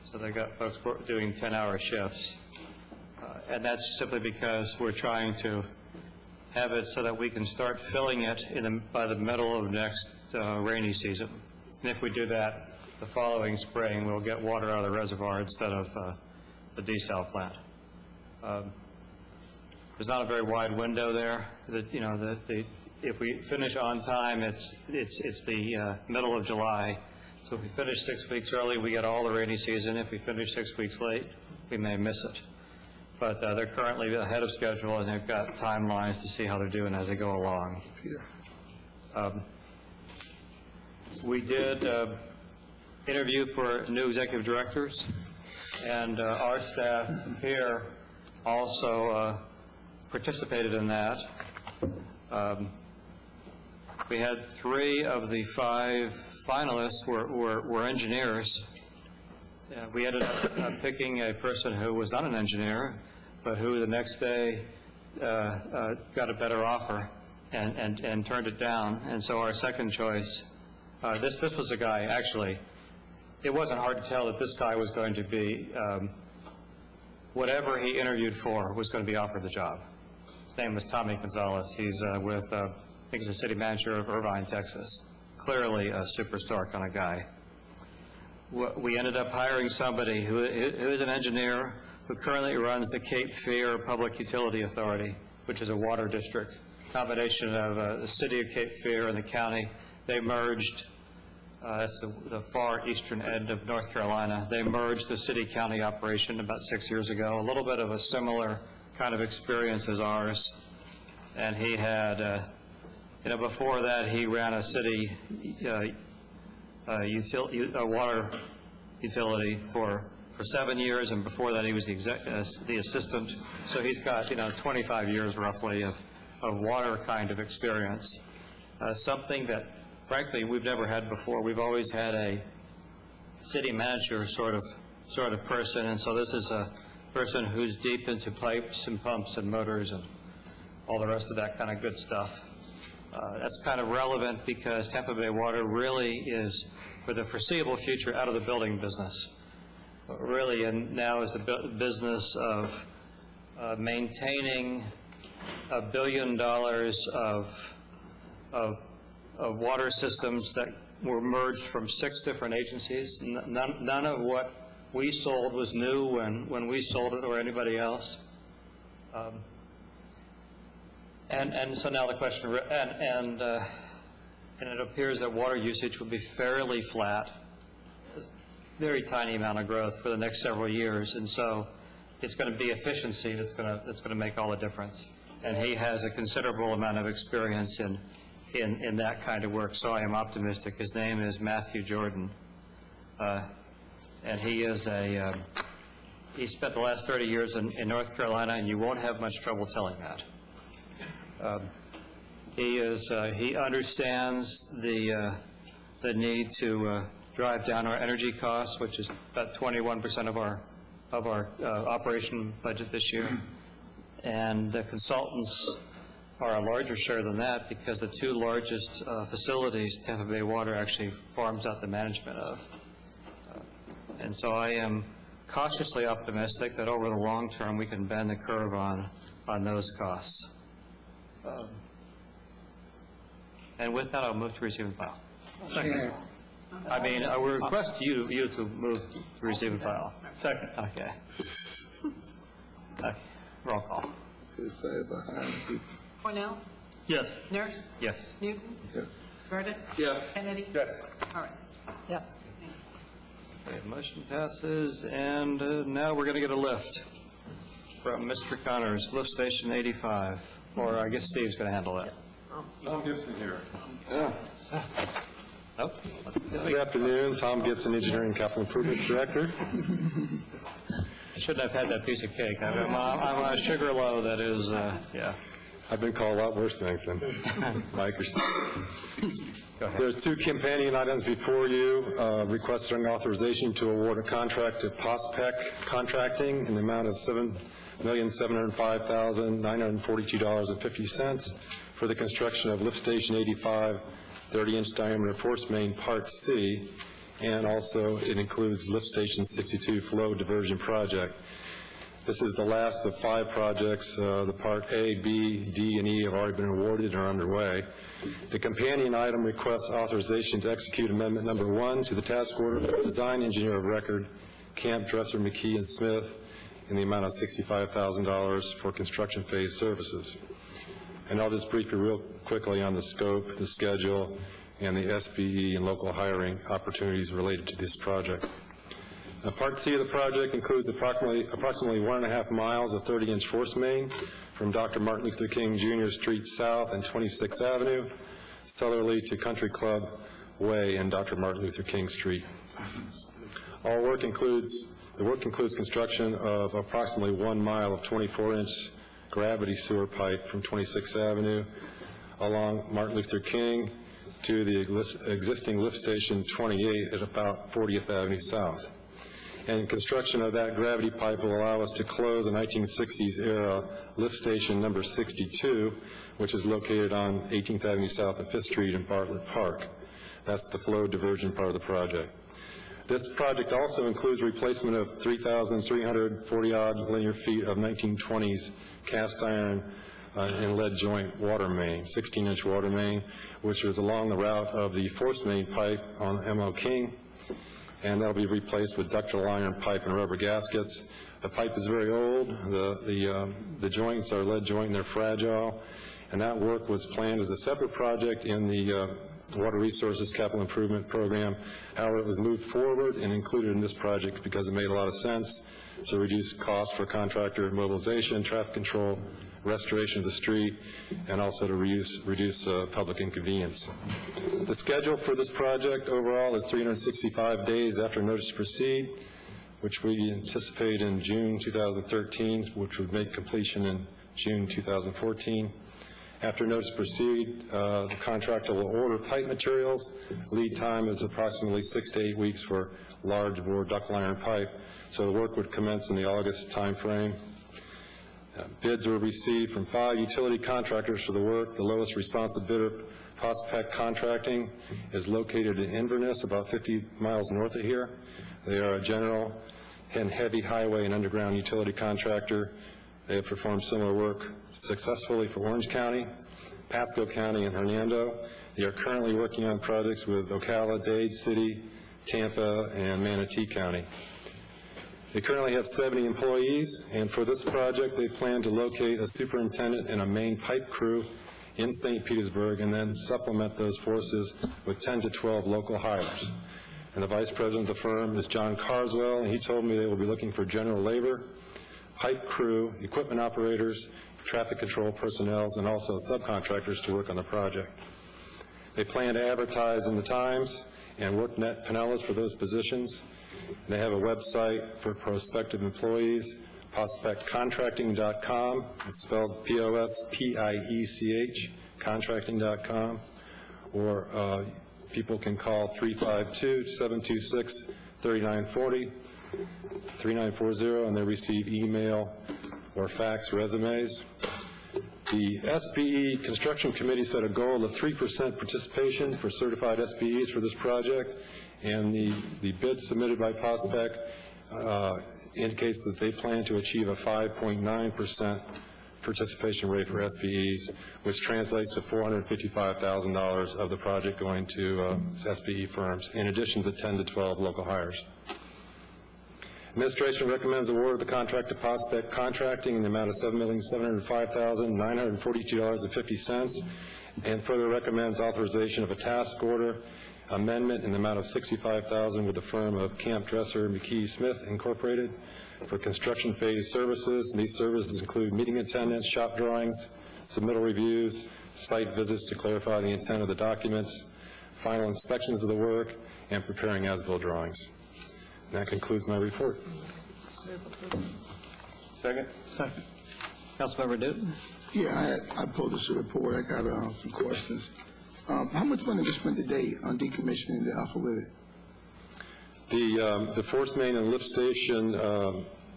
So they've got folks doing 10-hour shifts. And that's simply because we're trying to have it so that we can start filling it by the middle of next rainy season. And if we do that the following spring, we'll get water out of the reservoir instead of the desal plant. There's not a very wide window there. If we finish on time, it's the middle of July. So if we finish 6 weeks early, we get all the rainy season. If we finish 6 weeks late, we may miss it. But they're currently ahead of schedule, and they've got timelines to see how they're doing as they go along. We did interview for new executive directors, and our staff here also participated in that. We had 3 of the 5 finalists were engineers. We ended up picking a person who was not an engineer, but who the next day got a better offer and turned it down. And so our second choice, this was a guy, actually, it wasn't hard to tell that this guy was going to be, whatever he interviewed for was going to be offered the job. His name was Tommy Gonzalez. He's with, I think he's the city manager of Irvine, Texas. Clearly a superstar kind of guy. We ended up hiring somebody who is an engineer who currently runs the Cape Fear Public Utility Authority, which is a water district, combination of the city of Cape Fear and the county. They merged, that's the far eastern end of North Carolina. They merged the city-county operation about 6 years ago, a little bit of a similar kind of experience as ours. And he had, before that, he ran a city water utility for 7 years, and before that he was the assistant. So he's got 25 years roughly of water kind of experience. Something that frankly we've never had before. We've always had a city manager sort of person, and so this is a person who's deep into pipes and pumps and motors and all the rest of that kind of good stuff. That's kind of relevant because Tampa Bay Water really is, for the foreseeable future, out of the building business. Really, and now is the business of maintaining $1 billion of water systems that were merged from 6 different agencies. None of what we sold was new when we sold it or anybody else. And so now the question, and it appears that water usage will be fairly flat, a very tiny amount of growth for the next several years, and so it's going to be efficiency that's going to make all the difference. And he has a considerable amount of experience in that kind of work, so I am optimistic. His name is Matthew Jordan, and he is he spent the last 30 years in North Carolina, and you won't have much trouble telling that. He understands the need to drive down our energy costs, which is about 21% of our operation budget this year, and the consultants are a larger share than that because the 2 largest facilities Tampa Bay Water actually farms out the management of. And so I am cautiously optimistic that over the long term we can bend the curve on those costs. And with that, I'll move to receive and file. Second. I mean, I would request you to move to receive and file. Second. Okay. Roll call. Cornell? Yes. Nurse? Yes. Newton? Yes. Curtis? Yeah. Kennedy? Yes. All right. Yes. Okay, motion passes, and now we're going to get a lift from Mr. Connors, lift station 85, or I guess Steve's going to handle that. Tom Gibson here. Oh. Good afternoon, Tom Gibson, Engineering Capital Improvements Director. I shouldn't have had that piece of cake. I'm on a sugar low that is, yeah. I've been called a lot worse things than Mike or Steve. There's 2 companion items before you, requesting authorization to award a contract to Pospec Contracting in the amount of $7,705,942.50 for the construction of Lift Station 85, 30-inch diameter force main Part C, and also it includes Lift Station 62 flow diversion project. This is the last of 5 projects. The Part A, B, D, and E have already been awarded and are underway. The companion item requests authorization to execute Amendment Number 1 to the task order for Design Engineer of Record, Camp Dresser, McKee, and Smith, in the amount of $65,000 for construction phase services. And I'll just brief you real quickly on the scope, the schedule, and the SBE and local hiring opportunities related to this project. Part C of the project includes approximately 1.5 miles of 30-inch force main from Dr. Martin Luther King Jr. Street South and 26th Avenue, southerly to Country Club Way and Dr. Martin Luther King Street. The work includes construction of approximately 1 mile of 24-inch gravity sewer pipe from 26th Avenue along Martin Luther King to the existing lift station 28 at about 40th Avenue South. And construction of that gravity pipe will allow us to close the 1960s era lift station number 62, which is located on 18th Avenue South and 5th Street in Bartlett Park. That's the flow diversion part of the project. This project also includes replacement of 3,340-odd linear feet of 1920s cast iron and lead joint water main, 16-inch water main, which is along the route of the force main pipe on M.O. King, and that'll be replaced with ductile iron pipe and rubber gaskets. The pipe is very old. The joints are lead joint and they're fragile, and that work was planned as a separate project in the Water Resources Capital Improvement Program. However, it was moved forward and included in this project because it made a lot of sense to reduce costs for contractor mobilization, traffic control, restoration of the street, and also to reduce public inconvenience. The schedule for this project overall is 365 days after notice to proceed, which we anticipate in June 2013, which would make completion in June 2014. After notice to proceed, the contractor will order pipe materials. Lead time is approximately 6 to 8 weeks for large bore ductile iron pipe, so the work would commence in the August timeframe. Bids were received from 5 utility contractors for the work. The lowest responsive bidder, Prospect Contracting, is located in Inverness, about 50 miles north of here. They are a general and heavy highway and underground utility contractor. They have performed similar work successfully for Orange County, Pasco County, and Hernando. They are currently working on projects with Ocala, Dade City, Tampa, and Manatee County. They currently have 70 employees, and for this project, they plan to locate a superintendent and a main pipe crew in St. Petersburg, and then supplement those forces with 10 to 12 local hires. And the vice president of the firm is John Carswell, and he told me they will be looking for general labor, pipe crew, equipment operators, traffic control personnel, and also subcontractors to work on the project. They plan to advertise in the Times and WorkNet Pinellas for those positions. They have a website for prospective employees, prospectcontracting.com. It's spelled P-O-S-P-I-E-C-H, contracting.com. Or people can call 352-726-3940, 3940, and they receive email or fax resumes. The SBE Construction Committee set a goal of 3% participation for certified SBEs for this project, and the bid submitted by Prospect indicates that they plan to achieve a 5.9% participation rate for SBEs, which translates to $455,000 of the project going to SBE firms, in addition to 10 to 12 local hires. Administration recommends award of the contract to Prospect Contracting in the amount of $7,705,942.50, and further recommends authorization of a task order amendment in the amount of $65,000 with the firm of Camp Dresser McKee Smith Incorporated for construction phase services. And these services include meeting attendance, shop drawings, submittal reviews, site visits to clarify the intent of the documents, final inspections of the work, and preparing as-built drawings. And that concludes my report. Second? Second. Councilmember Newton? Yeah, I pulled this report. I got some questions. How much money was spent today on decommissioning the Alpha Lily? The force main and lift station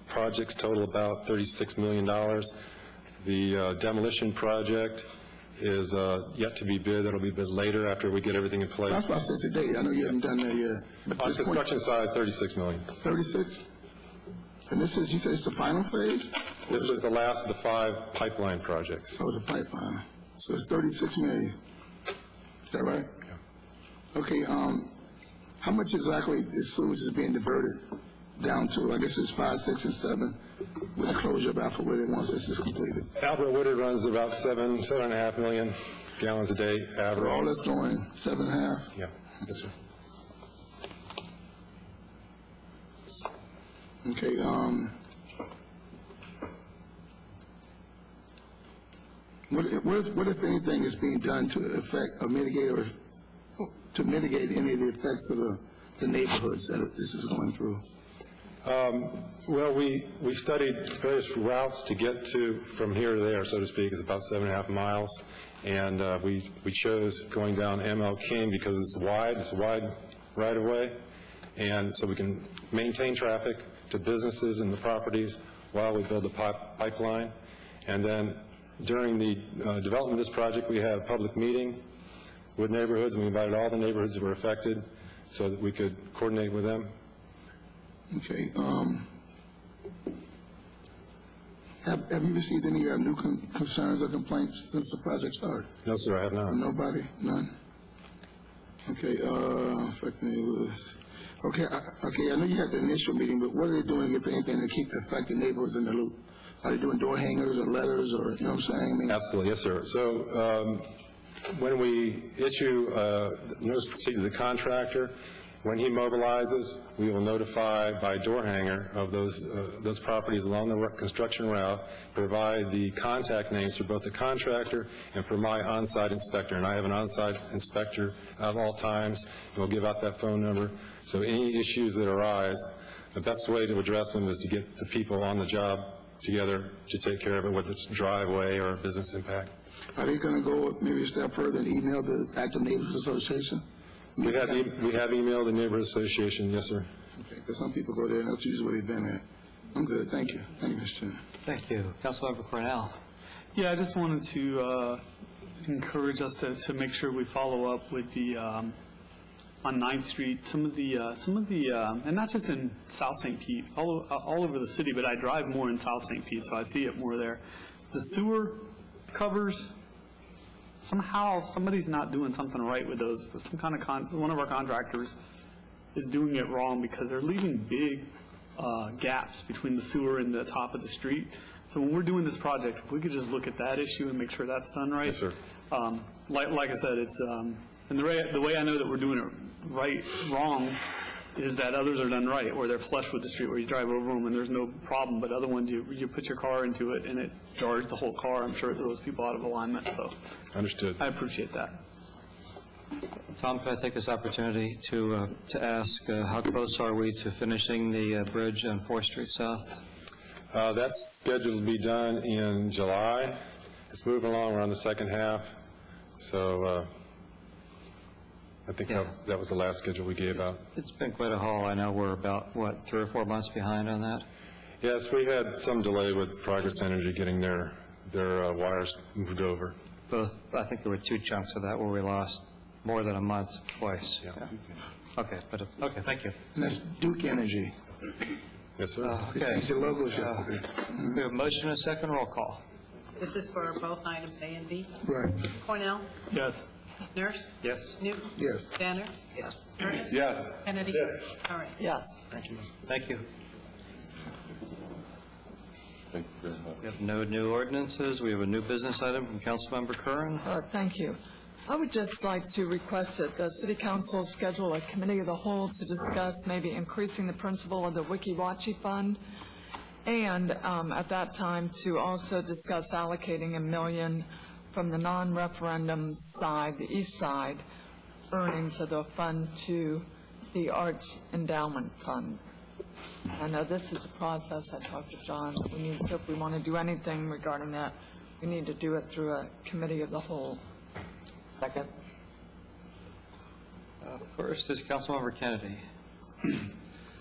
projects total about $36 million. The demolition project is yet to be bid. That'll be bid later after we get everything in place. That's what I said today. I know you haven't done that yet. But On the construction side, $36 million. 36? And this is, you said it's the final phase? This is the last of the 5 pipeline projects. Oh, the pipeline. So it's 36 million. Is that right? Yeah. Okay, how much exactly is sewage is being diverted down to, I guess it's 5, 6, and 7, with the closure of Alpha Wooded once this is completed. Albert Woodard runs about 7.5 million gallons a day average. For all that's going, 7.5? Yeah, yes, sir. Okay, what if anything is being done to affect or mitigate any of the effects of the neighborhoods that this is going through? Well, we studied various routes to get to from here to there, so to speak. It's about 7.5 miles, and we chose going down ML King because it's a wide right-of-way, and so we can maintain traffic to businesses and the properties while we build the pipeline. And then during the development of this project, we had a public meeting with neighborhoods, and we invited all the neighborhoods that were affected so that we could coordinate with them. Okay, have you received any new concerns or complaints since the project started? No, sir, I have not. Nobody? None? Okay, affecting neighborhoods. Okay, I know you had the initial meeting, but what are they doing, if anything, to keep affected neighborhoods in the loop? Are they doing door hangers or letters, or, you know what I'm saying? I mean, Absolutely, yes, sir. So when we issue notice to proceed to the contractor, when he mobilizes, we will notify by door hanger of those properties along the construction route, provide the contact names for both the contractor and for my on-site inspector. And I have an on-site inspector at all times, and we'll give out that phone number. So any issues that arise, the best way to address them is to get the people on the job together to take care of it, whether it's driveway or business impact. are they going to go maybe a step further and email the Active Neighborhood Association? We have emailed the neighborhood association, yes, sir. Okay, because some people go there, and that's usually where they've been at. I'm good, thank you. Thank you, Mr. Chairman. Thank you. Councilmember Cornell. Yeah, I just wanted to encourage us to make sure we follow up with the, on 9th Street, some of the, and not just in South St. Pete, all over the city, but I drive more in South St. Pete, so I see it more there. The sewer covers, somehow somebody's not doing something right with those. Some kind of one of our contractors is doing it wrong because they're leaving big gaps between the sewer and the top of the street. So when we're doing this project, if we could just look at that issue and make sure that's done right. Yes, sir. Like I said, it's and the way I know that we're doing it wrong is that others are done right, where they're flush with the street, where you drive over them and there's no problem, but other ones, you put your car into it and it jars the whole car. I'm sure it throws people out of alignment, so. Understood. I appreciate that. Tom, can I take this opportunity to ask how close are we to finishing the bridge on 4th Street South? That's scheduled to be done in July. It's moving along. We're on the second half. So I think that was the last schedule we gave out. It's been quite a haul. I know we're about, 3 or 4 months behind on that? Yes, we had some delay with Progress Energy getting their wires moved over. I think there were 2 chunks of that where we lost more than a month twice. Yeah. Okay, okay, thank you. And that's Duke Energy. Yes, sir. They changed the logos yesterday. We have a motion and a second roll call. This is for both items A and B. Right. Cornell? Yes. Nurse? Yes. Newton? Yes. Banner? Yes. Curtis? Yes. Kennedy? All right. Yes. Thank you. Thank you. We have no new ordinances. We have a new business item from Councilmember Curran. Thank you. I would just like to request that the City Council schedule a committee of the whole to discuss maybe increasing the principal of the Wiki Wachi Fund, and at that time to also discuss allocating $1 million from the non-referendum side, the east side, earnings of the fund to the Arts Endowment Fund. I know this is a process. I talked to John. If we want to do anything regarding that, we need to do it through a committee of the whole. Second. First is Councilmember Kennedy.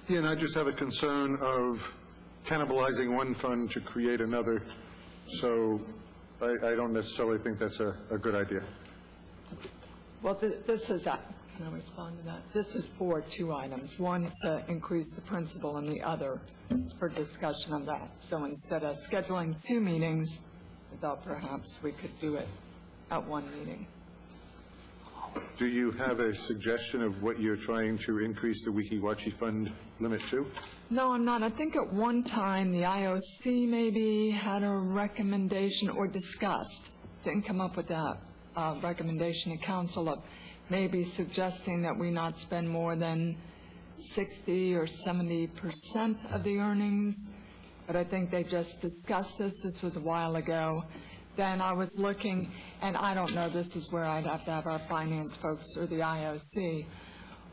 Yeah, and I just have a concern of cannibalizing one fund to create another, so I don't necessarily think that's a good idea. Well, this is, can I respond to that? This is for 2 items. One to increase the principal and the other for discussion of that. So instead of scheduling 2 meetings, I thought perhaps we could do it at 1 meeting. Do you have a suggestion of what you're trying to increase the Wikiwachi Fund limit to? No, I'm not. I think at one time, the IOC maybe had a recommendation or discussed, didn't come up with that recommendation to council of maybe suggesting that we not spend more than 60 or 70% of the earnings. But I think they just discussed this. This was a while ago. Then I was looking, and I don't know, this is where I'd have to have our finance folks or the IOC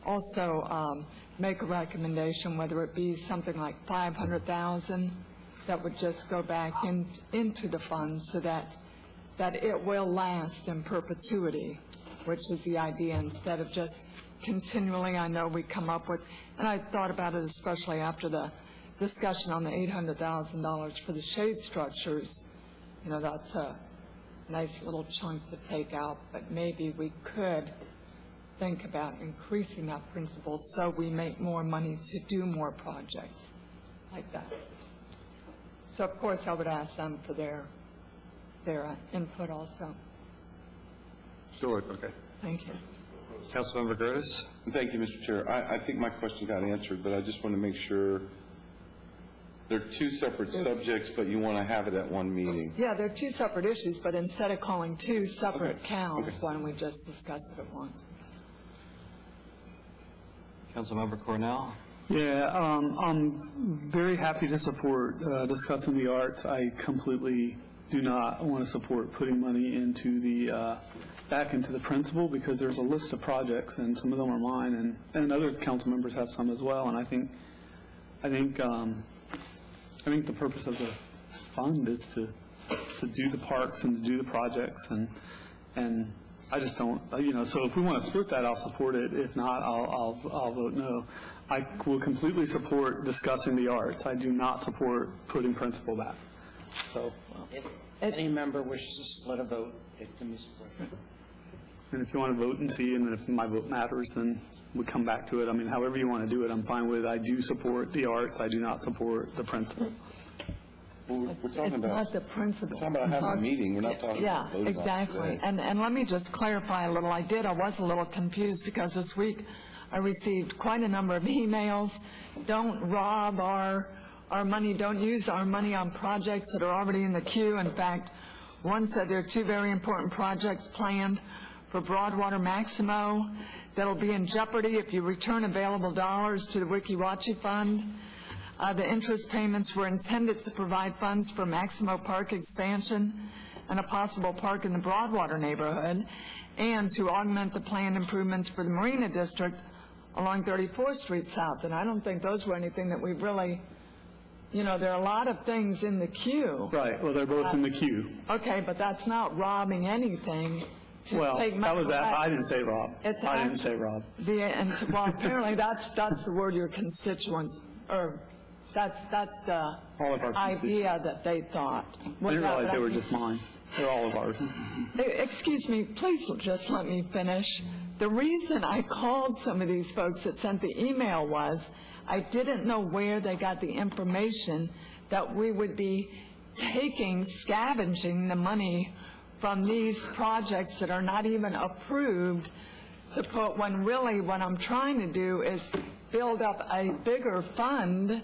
also make a recommendation, whether it be something like 500,000 that would just go back into the fund so that it will last in perpetuity, which is the idea, instead of just continually, I know we come up with, and I thought about it especially after the discussion on the $800,000 for the shade structures. You know, that's a nice little chunk to take out, but maybe we could think about increasing that principle so we make more money to do more projects like that. So of course I would ask them for their input also. Still, okay. Thank you. Councilmember Curtis? Thank you, Mr. Chair. I think my question got answered, but I just want to make sure they're two separate subjects, but you want to have it at one meeting. Yeah, they're two separate issues, but instead of calling two separate counts, why don't we just discuss it at once? Councilmember Cornell? Yeah, I'm very happy to support discussing the arts. I completely do not want to support putting money into the back into the principal, because there's a list of projects and some of them are mine, and other council members have some as well. And I think the purpose of the fund is to do the parks and to do the projects, and I just don't, so if we want to split that, I'll support it. If not, I'll vote no. I will completely support discussing the arts. I do not support putting principal back. So, If any member wishes to split a vote, it can be split. and if you want to vote and see, and if my vote matters, then we come back to it. I mean, however you want to do it, I'm fine with. I do support the arts. I do not support the principal. Well, we're talking It's about, not the principal. we're talking about having a meeting. We're not talking Yeah, about voting on it exactly. today. And let me just clarify a little. I was a little confused because this week I received quite a number of emails. Don't rob our money, don't use our money on projects that are already in the queue. In fact, one said there are two very important projects planned for Broadwater Maximo that'll be in jeopardy if you return available dollars to the Wikiwachi Fund. The interest payments were intended to provide funds for Maximo Park expansion and a possible park in the Broadwater neighborhood, and to augment the planned improvements for the Marina District along 34th Street South. And I don't think those were anything that we really, there are a lot of things in the queue. Right, well, they're both in the queue. Okay, but that's not robbing anything to Well, take money. I didn't say rob. I didn't say rob. Well, apparently that's the word your constituents, or that's the All of our idea that they thought. I didn't realize they were just mine. They're all of ours. Excuse me, please just let me finish. The reason I called some of these folks that sent the email was I didn't know where they got the information that we would be scavenging the money from these projects that are not even approved to put, when really what I'm trying to do is build up a bigger fund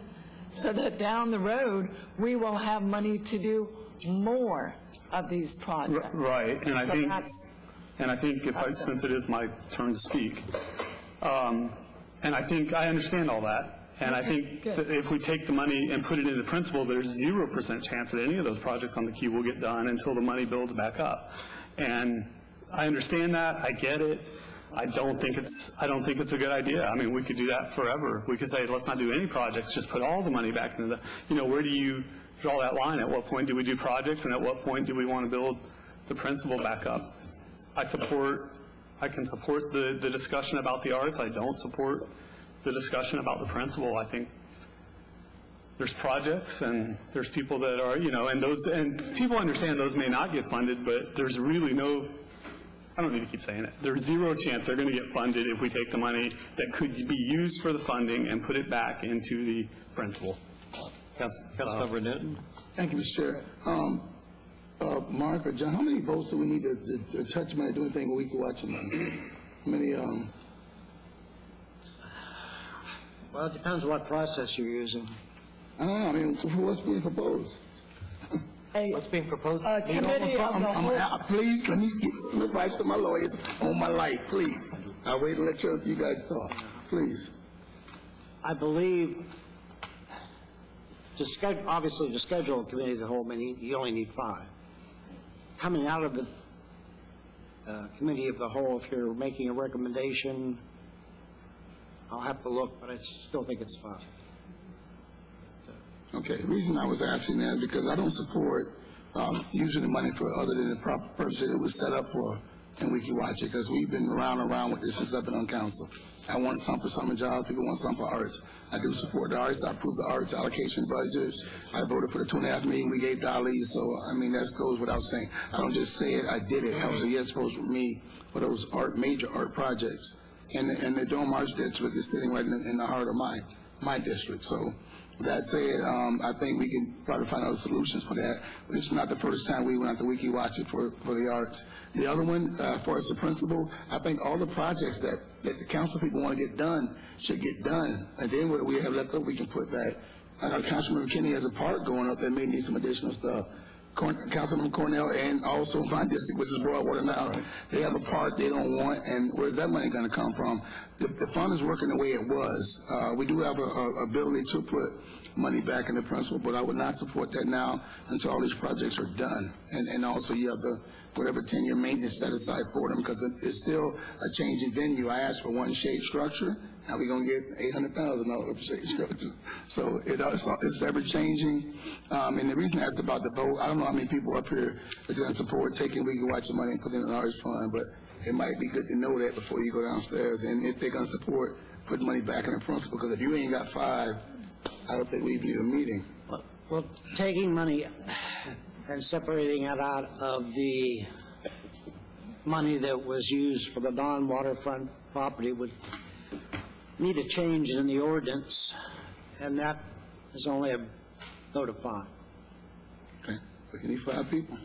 so that down the road we will have money to do more of these projects. Right, and I So think, that's- since it is my turn to speak, and I think I understand all that, and I think good. that if we take the money and put it into principal, there's 0% chance that any of those projects on the queue will get done until the money builds back up. And I understand that, I get it. I don't think it's a good idea. I mean, we could do that forever. We could say, let's not do any projects, just put all the money back into where do you draw that line? At what point do we do projects, and at what point do we want to build the principal back up? I can support the discussion about the arts. I don't support the discussion about the principal. I think there's projects and there's people that are, and people understand those may not get funded, but there's really I don't need to keep saying it. There's 0 chance they're going to get funded if we take the money that could be used for the funding and put it back into the principal. Councilmember Newton? Thank you, Mr. Chair. Mark or John, how many votes do we need to touch money, do anything with Wikiwachi money? many, Well, it depends what process you're using. I don't know, I mean, what's being proposed? What's being proposed? Committee of the whole. Please, let me give some advice to my lawyers on my life, please. I'll wait and let you guys talk, please. I believe, obviously, to schedule a committee of the whole meeting, you only need 5. Coming out of the committee of the whole, if you're making a recommendation, I'll have to look, but I still think it's 5. Okay, the reason I was asking that is because I don't support using the money for other than the proper purpose that it was set up for in WikiWatch, because we've been around with this since I've been on council. I want some for summer jobs, people want some for arts. I do support the arts, I approve the arts allocation budget. I voted for the 2.5 million we gave Dali, so I mean, that goes without saying. I don't just say it, I did it. That was a yes vote for me for those major art projects. And the Dome Arts District is sitting right in the heart of my district, so. That said, I think we can probably find other solutions for that. It's not the first time we went out to WikiWatch it for the arts. The other one, as far as the principal, I think all the projects that the council people want to get done should get done. And then what we have left over, we can put back. Councilman McKinney has a park going up that may need some additional stuff. Councilman Cornell and also my district, which is Broadwater now, they have a park they don't want, and where's that money going to come from? The fund is working the way it was. We do have a ability to put money back in the principal, but I would not support that now until all these projects are done. And also you have the whatever 10-year maintenance set aside for them, because it's still a change in venue. I asked for one shade structure. Now we're going to get $800,000 for shade structure. So it's ever changing. And the reason that's about the vote, I don't know how many people up here is going to support taking WikiWatch the money and putting it in the arts fund, but it might be good to know that before you go downstairs. And if they're going to support putting money back in the principal, because if you ain't got 5, I don't think we need a meeting. Well, taking money and separating it out of the money that was used for the non-waterfront property would need a change in the ordinance, and that is only a vote of 5. Okay, we need 5 people.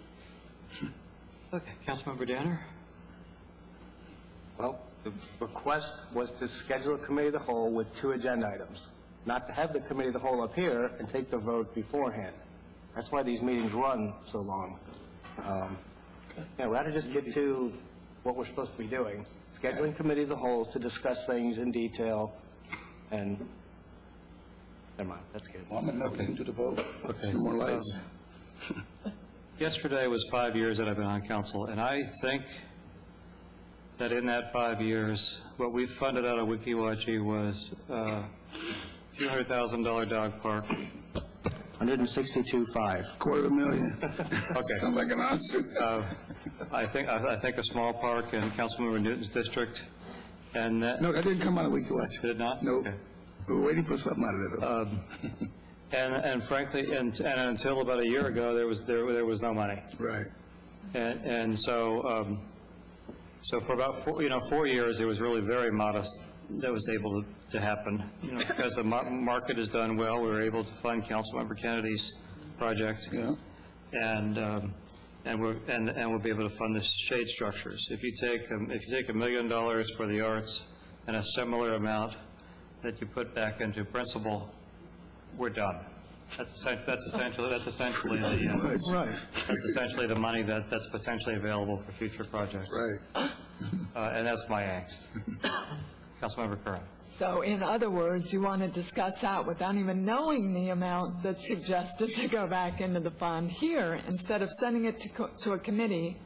Okay, Councilmember Danner? Well, the request was to schedule a committee of the whole with 2 agenda items, not to have the committee of the whole up here and take the vote beforehand. That's why these meetings run so long. Rather just get to what we're supposed to be doing, scheduling committee of the wholes to discuss things in detail, and never mind, that's good. Well, I'm enough into the vote. Okay. Some more lights. Yesterday was 5 years that I've been on council, and I think that in that 5 years, what we funded out of WikiWatch was a few $100,000 dog park. 162.5. $250,000. Okay. Sounds like an option. I think a small park in Councilmember Newton's district, and that. No, that didn't come out of WikiWatch. Did it not? No. Okay. We were waiting for something out of it, though. And frankly, and until about a year ago, there was no money. Right. And so for about 4 years, it was really very modest that was able to happen. Because the market has done well, we were able to fund Councilmember Kennedy's project. Yeah. And we'll be able to fund the shade structures. If you take $1 million for the arts and a similar amount that you put back into principal, we're done. That's essentially the money that's potentially available for future projects. Right. And that's my angst. Councilmember Curran. So in other words, you want to discuss that without even knowing the amount that's suggested to go back into the fund here, instead of sending it to a committee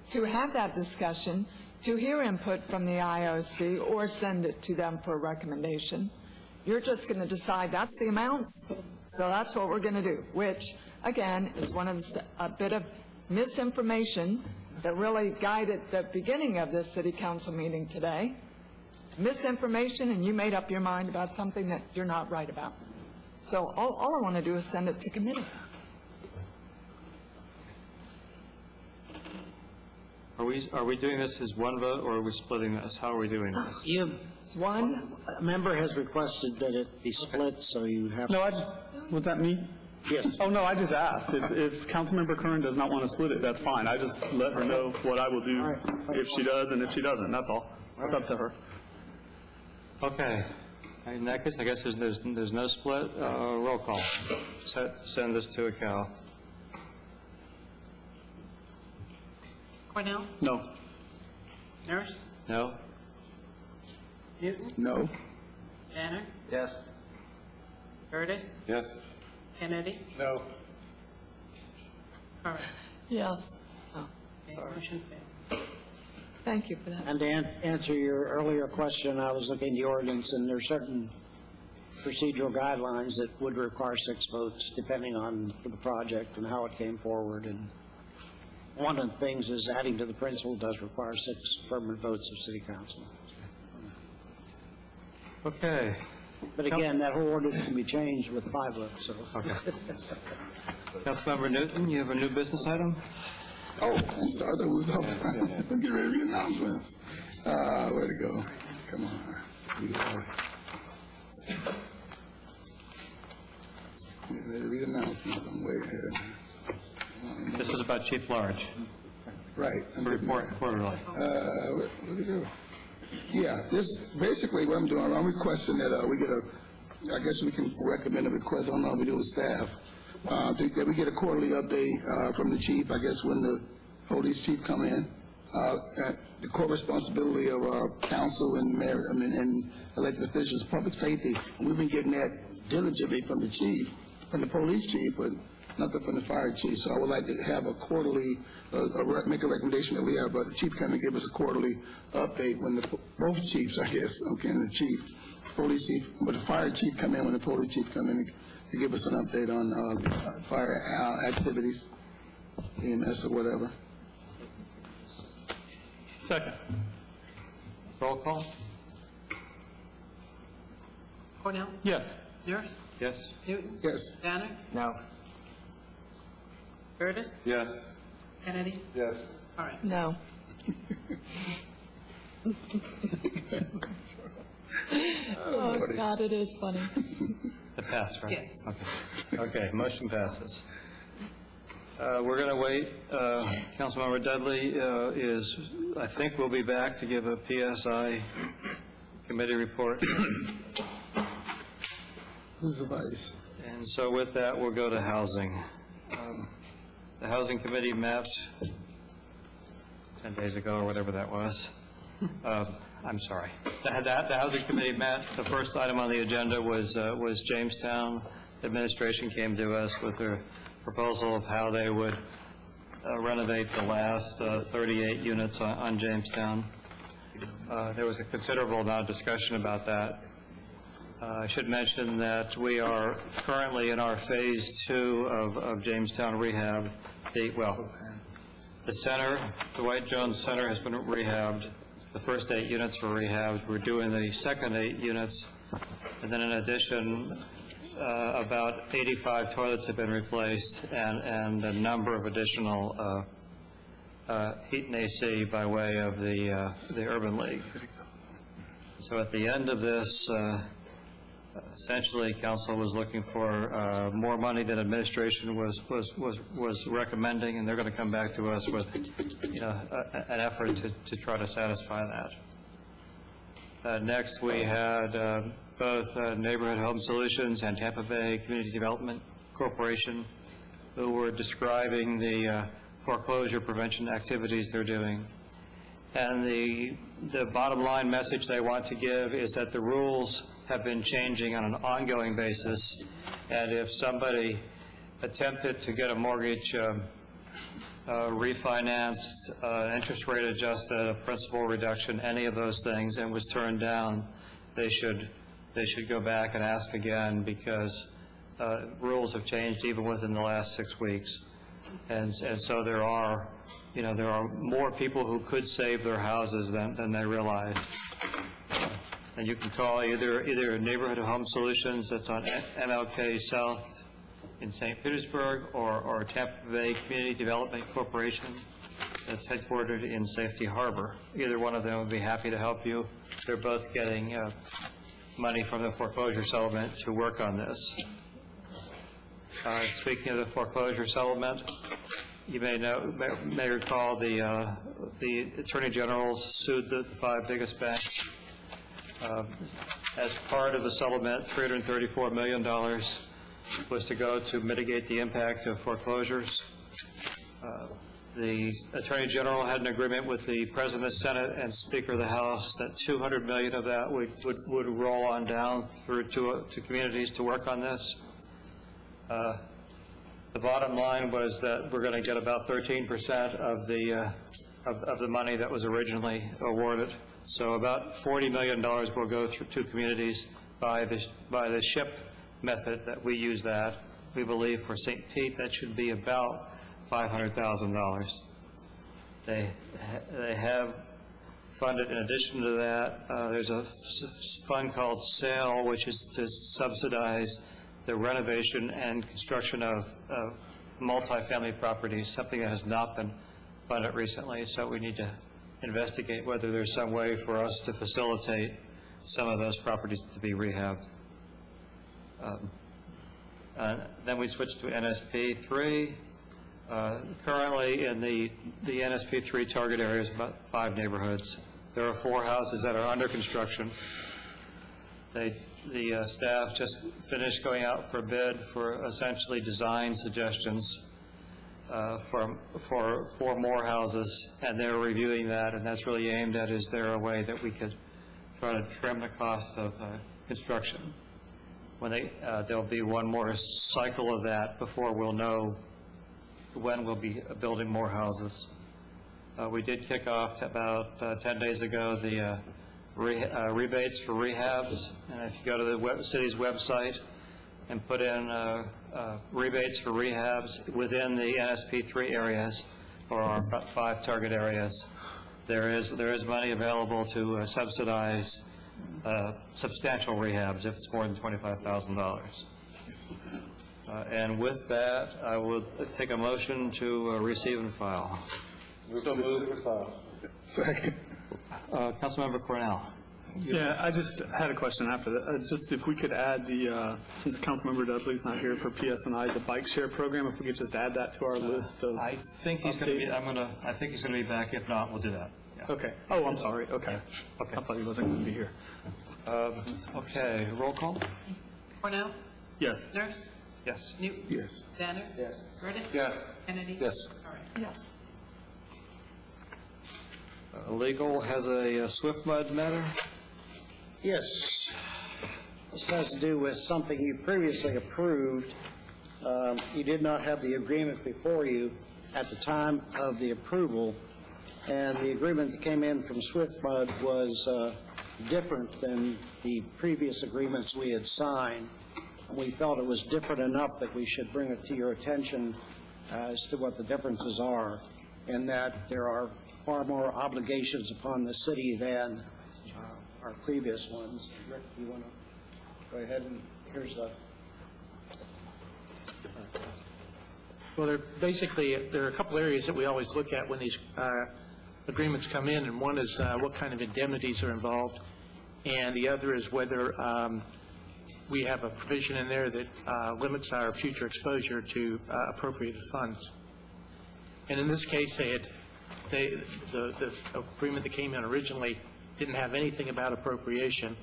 to have that discussion, to hear input from the IOC, or send it to them for a recommendation. You're just going to decide that's the amounts, so that's what we're going to do, which, again, is a bit of misinformation that really guided the beginning of this city council meeting today. Misinformation, and you made up your mind about something that you're not right about. So all I want to do is send it to committee. Are we doing this as one vote, or are we splitting this? How are we doing this? One member has requested that it be split, so you have. No, was that me? Yes. Oh, no, I just asked. If Councilmember Curran does not want to split it, that's fine. I just let her know what I will do if she does and if she doesn't, that's all. It's up to her. Okay. In that case, I guess there's no split. Roll call. Send this to a Cal. Cornell? No. Nurse? No? Newton? No. Banner? Yes. Curtis? Yes. Kennedy? No. Curran? Yes. Okay, motion failed. Thank you for that. And to answer your earlier question, I was looking at the ordinance, and there are certain procedural guidelines that would require 6 votes, depending on the project and how it came forward. And one of the things is adding to the principle does require 6 affirmative votes of city council. Okay. But again, that whole ordinance can be changed with 5 votes, so. Okay. Councilmember Newton, you have a new business item? Oh, I'm sorry, that was off. I'm getting ready to read announcements. Where'd it go? Come on. Getting ready to read announcements, I'm way ahead. This is about Chief Large. Right. Report quarterly. Where'd it go? Yeah, this, basically what I'm doing, I'm requesting that we get I guess we can recommend a request, I don't know how we do with staff, that we get a quarterly update from the chief, I guess when the police chief come in. The core responsibility of our council and mayor, and elected officials, public safety. And we've been getting that diligently from the chief, from the police chief, but nothing from the fire chief. So I would like to have a quarterly, make a recommendation that we have the chief come and give us a quarterly update when both chiefs, I guess, okay, and the chief, police chief, but the fire chief come in when the police chief come in to give us an update on fire activities, EMS or whatever. Second. Roll call? Cornell? Yes. Nurse? Yes. Newton? Yes. Banner? No. Curtis? Yes. Kennedy? Yes. Curran? No. Oh, God, it is funny. The pass, right? Yes. Okay. Okay, motion passes. We're going to wait. Councilmember Dudley is, I think, will be back to give a PSI committee report. Who's the vice? And so with that, we'll go to housing. The Housing Committee met 10 days ago, or whatever that was. I'm sorry. The Housing Committee met. The first item on the agenda was Jamestown. The administration came to us with a proposal of how they would renovate the last 38 units on Jamestown. There was a considerable amount of discussion about that. I should mention that we are currently in our phase 2 of Jamestown rehab. The center, the Dwight Jones Center, has been rehabbed. The first 8 units were rehabbed. We're doing the second 8 units. And then in addition, about 85 toilets have been replaced and a number of additional heat and AC by way of the Urban League. So at the end of this, essentially, council was looking for more money than administration was recommending, and they're going to come back to us with, an effort to try to satisfy that. Next, we had both Neighborhood Home Solutions and Tampa Bay Community Development Corporation, who were describing the foreclosure prevention activities they're doing. And the bottom line message they want to give is that the rules have been changing on an ongoing basis, and if somebody attempted to get a mortgage refinanced, interest rate adjusted, a principal reduction, any of those things, and was turned down, they should go back and ask again, because rules have changed even within the last 6 weeks. And so there are more people who could save their houses than they realize. And you can call either Neighborhood Home Solutions, that's on MLK South in St. Petersburg, or Tampa Bay Community Development Corporation, that's headquartered in Safety Harbor. Either one of them would be happy to help you. They're both getting money from the foreclosure settlement to work on this. Speaking of the foreclosure settlement, You may recall the Attorney Generals sued the 5 biggest banks. As part of the settlement, $334 million was to go to mitigate the impact of foreclosures. The Attorney General had an agreement with the President of the Senate and Speaker of the House that $200 million of that would roll on down through to communities to work on this. The bottom line was that we're going to get about 13% of the money that was originally awarded. So about $40 million will go through to communities by the SHIP method that we use that. We believe for St. Pete that should be about $500,000. They have funded, in addition to that, there's a fund called SAIL, which is to subsidize the renovation and construction of multifamily properties, something that has not been funded recently. So we need to investigate whether there's some way for us to facilitate some of those properties to be rehabbed. Then we switch to NSP 3. Currently in the NSP 3 target areas, about 5 neighborhoods. There are 4 houses that are under construction. The staff just finished going out for a bid for essentially design suggestions for 4 more houses, and they're reviewing that, and that's really aimed at, is there a way that we could try to trim the cost of construction? When there'll be one more cycle of that before we'll know when we'll be building more houses. We did kick off about 10 days ago the rebates for rehabs, and if you go to the city's website and put in rebates for rehabs within the NSP 3 areas, or our 5 target areas, there is money available to subsidize substantial rehabs if it's more than $25,000. And with that, I will take a motion to receive and file. Move to file. Second. Councilmember Cornell. Yeah, I just had a question after that. Just if we could add the, since Councilmember Dudley's not here for PSNI, the bike share program, if we could just add that to our list of I think he's going to be. I think he's going to be back. If not, we'll do that. Yeah. Okay. Oh, I'm sorry. Okay. Okay. I thought he wasn't going to be here. Okay. Roll call. Cornell? Yes. Nurse? Yes. Newton? Yes. Danner? Yes. Curtis? Yes. Kennedy? Yes. All right. Yes. Legal has a Swift Mud matter. Yes. This has to do with something you previously approved. You did not have the agreement before you at the time of the approval, and the agreement that came in from Swift Mud was different than the previous agreements we had signed. And we felt it was different enough that we should bring it to your attention as to what the differences are, and that there are far more obligations upon the city than our previous ones. Rick, you want to go ahead and here's the... Well, there are a couple areas that we always look at when these agreements come in, and one is what kind of indemnities are involved, and the other is whether we have a provision in there that limits our future exposure to appropriated funds. And in this case, the agreement that came in originally didn't have anything about appropriation,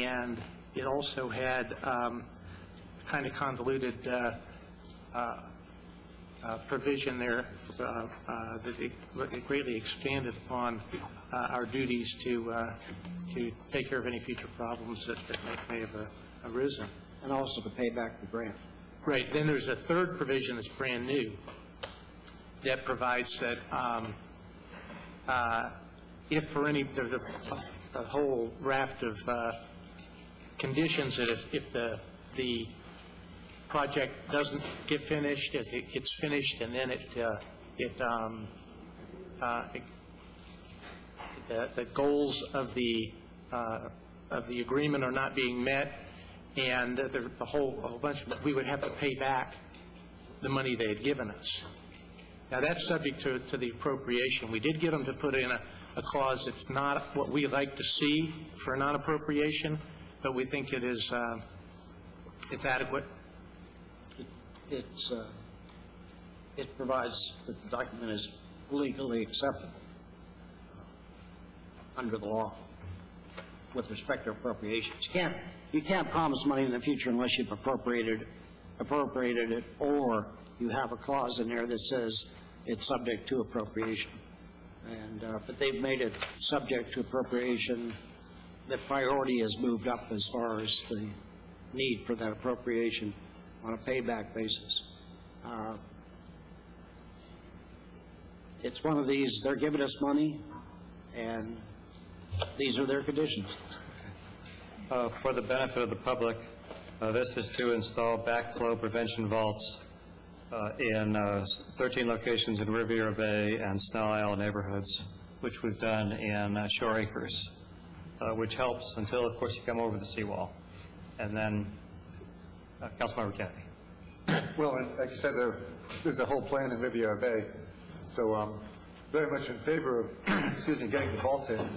and it also had kind of convoluted provision there that it greatly expanded upon our duties to take care of any future problems that may have arisen. And also to pay back the grant. Right. Then there's a third provision that's brand new that provides that if for any, there's a whole raft of conditions that if the project doesn't get finished, if it gets finished and then the goals of the agreement are not being met, and a whole bunch of, we would have to pay back the money they had given us. Now that's subject to the appropriation. We did get them to put in a clause that's not what we like to see for a non-appropriation, but we think it is it's adequate. It's it provides that the document is legally acceptable under the law with respect to appropriations. You can't promise money in the future unless you've appropriated it, or you have a clause in there that says it's subject to appropriation. And, but they've made it subject to appropriation. The priority has moved up as far as the need for that appropriation on a payback basis. It's one of these, they're giving us money, and these are their conditions. For the benefit of the public, this is to install backflow prevention vaults in 13 locations in Riviera Bay and Snell Isle neighborhoods, which we've done in Shore Acres, which helps until, of course, you come over the seawall. And then, Councilmember Kennedy. Well, and like you said, there's a whole plan in Riviera Bay, so I'm very much in favor of, excuse me, getting the vaults in.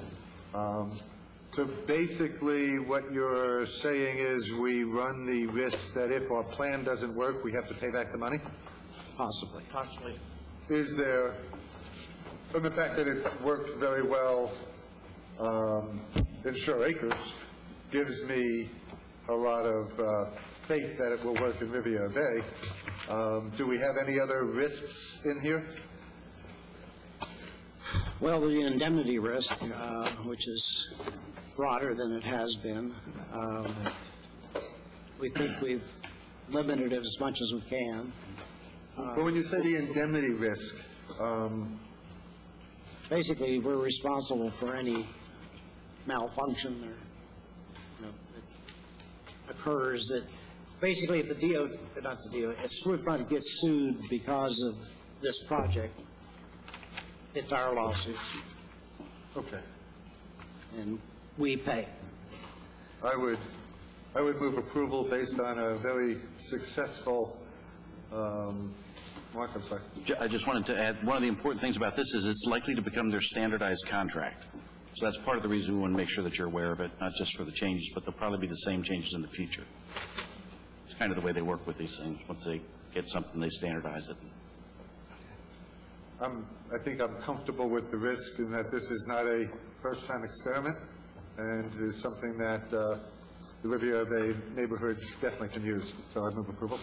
So basically, what you're saying is we run the risk that if our plan doesn't work, we have to pay back the money? Possibly. Possibly. Is there, from the fact that it worked very well in Shore Acres, gives me a lot of faith that it will work in Riviera Bay. Do we have any other risks in here? Well, the indemnity risk, which is broader than it has been, we think we've limited it as much as we can. But when you say the indemnity risk, basically, we're responsible for any malfunction or that occurs. That basically, if the if Swift Fund gets sued because of this project, it's our lawsuit. Okay. And we pay. I would move approval based on a very successful, Mark, I'm sorry. I just wanted to add, one of the important things about this is it's likely to become their standardized contract. So that's part of the reason we want to make sure that you're aware of it, not just for the changes, but there'll probably be the same changes in the future. It's kind of the way they work with these things. Once they get something, they standardize it. I think I'm comfortable with the risk in that this is not a first-time experiment, and it is something that the Riviera Bay neighborhood definitely can use. So I move approval.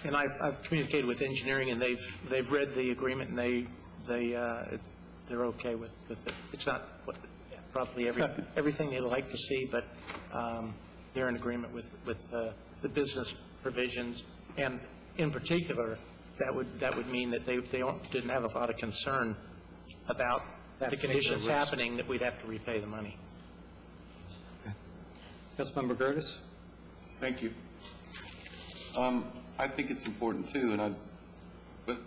And I've communicated with engineering, and they've read the agreement, and they're okay with it. It's not probably everything they'd like to see, but they're in agreement with the business provisions, and in particular, that would mean that they didn't have a lot of concern about the conditions happening that we'd have to repay the money. Councilmember Gertis? Thank you. I think it's important too, but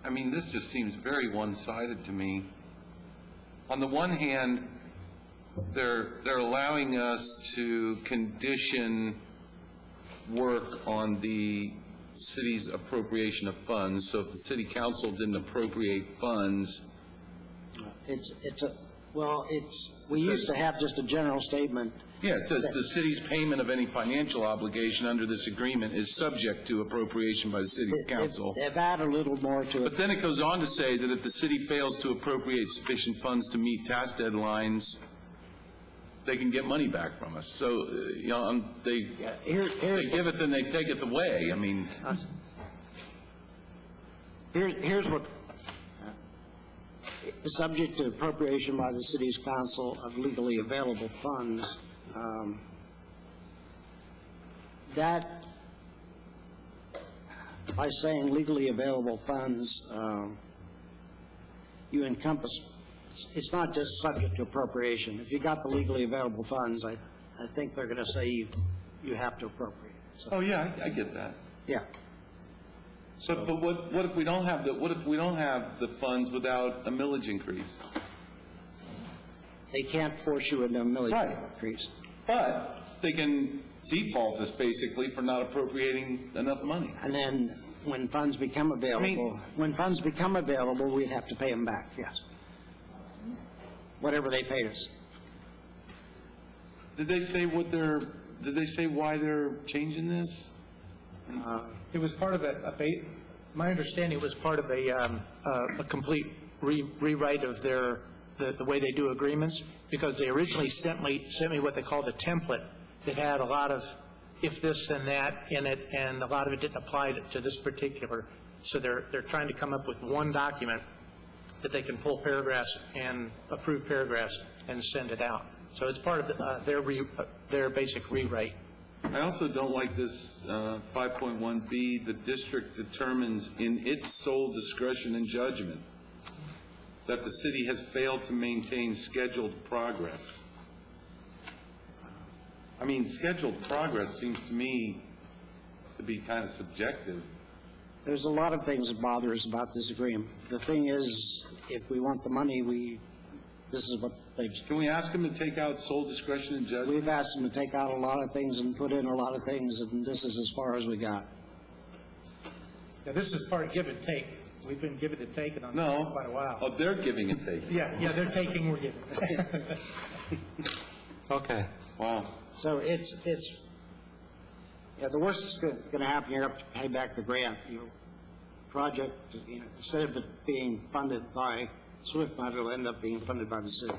I mean, this just seems very one-sided to me. On the one hand, they're allowing us to condition work on the city's appropriation of funds. So if the city council didn't appropriate funds, We used to have just a general statement. yeah, it says the city's payment of any financial obligation under this agreement is subject to appropriation by the city council. They've added a little more to it. But then it goes on to say that if the city fails to appropriate sufficient funds to meet tax deadlines, they can get money back from us. So, they give it, then they take it away. I mean, here's what, subject to appropriation by the city's council of legally available funds, that, by saying legally available funds, you encompass, it's not just subject to appropriation. If you got the legally available funds, I think they're going to say you have to appropriate. So, oh yeah, I get that. yeah. So, but what if we don't have the funds without a millage increase? They can't force you into a millage increase. But they can default us basically for not appropriating enough money. And then when funds become available, we'd have to pay them back, yes. Whatever they paid us. Did they say why they're changing this? It was part of My understanding was part of a complete rewrite of the way they do agreements, because they originally sent me what they called a template that had a lot of if this and that in it, and a lot of it didn't apply to this particular. So they're trying to come up with one document that they can pull paragraphs and approve paragraphs and send it out. So it's part of their basic rewrite. I also don't like this 5.1B, the district determines in its sole discretion and judgment that the city has failed to maintain scheduled progress. I mean, scheduled progress seems to me to be kind of subjective. There's a lot of things that bother us about this agreement. The thing is, if we want the money, this is what they've... Can we ask them to take out sole discretion and judgment? We've asked them to take out a lot of things and put in a lot of things, and this is as far as we got. Now, this is part of give and take. We've been giving and taking on this No. for quite a while. Oh, they're giving and taking. Yeah, they're taking, we're giving. Okay. Wow. So it's the worst that's going to happen, you're up to pay back the grant. Your project, instead of it being funded by SwiftMud, it'll end up being funded by the city.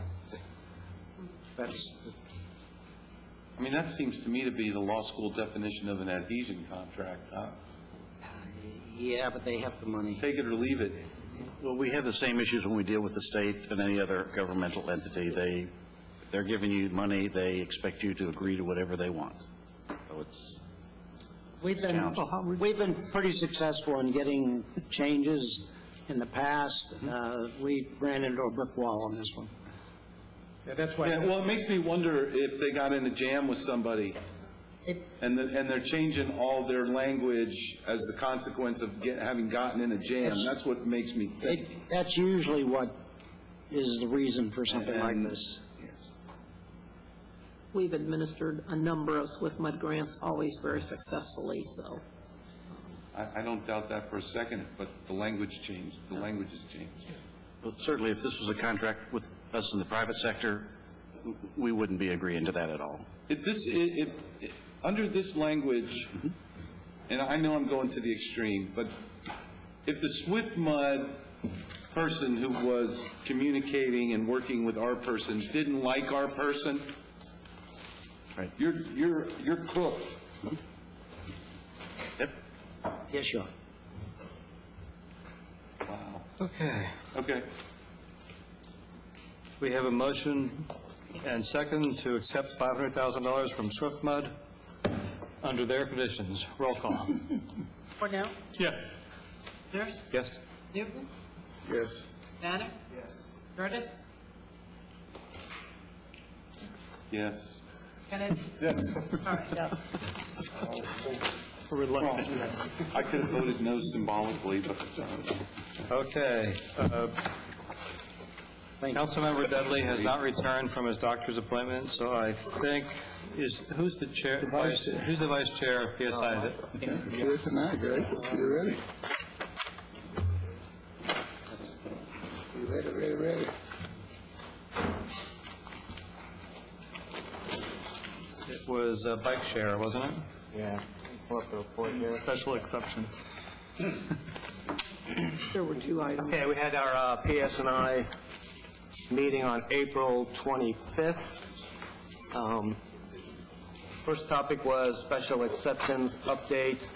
I mean, that seems to me to be the law school definition of an adhesion contract. Yeah, but they have the money. Take it or leave it. Well, we have the same issues when we deal with the state and any other governmental entity. They're giving you money, they expect you to agree to whatever they want. So it's We've been pretty successful in getting changes in the past. We ran into a brick wall on this one. Yeah, that's why. Yeah, well, it makes me wonder if they got in a jam with somebody and they're changing all their language as the consequence of having gotten in a jam. That's what makes me think. That's usually what is the reason for something like this. We've administered a number of SwiftMud grants, always very successfully, so. I don't doubt that for a second, but the language changed. The language has changed. Well, certainly, if this was a contract with us in the private sector, we wouldn't be agreeing to that at all. Under this language, and I know I'm going to the extreme, but if the SwiftMud person who was communicating and working with our person didn't like our person, right? You're cooked. Yep. Yes, you are. Wow. Okay. Okay. We have a motion and second to accept $500,000 from SwiftMud under their conditions. Roll call. Cornell? Yes. Nurse? Yes. Newton? Yes. Banner? Yes. Curtis? Yes. Kennedy? Yes. All right, yes. Reluctant. I could have voted no symbolically, but. Okay. Councilmember Dudley has not returned from his doctor's appointment, so I think, who's the chair? Who's the vice chair? He assigns it. Good tonight, guys. Let's get ready. Ready. It was a bike share, wasn't it? Yeah. Pull up the report here. Special exceptions. There were two items. Okay, we had our PS&I meeting on April 25th. First topic was special exceptions update.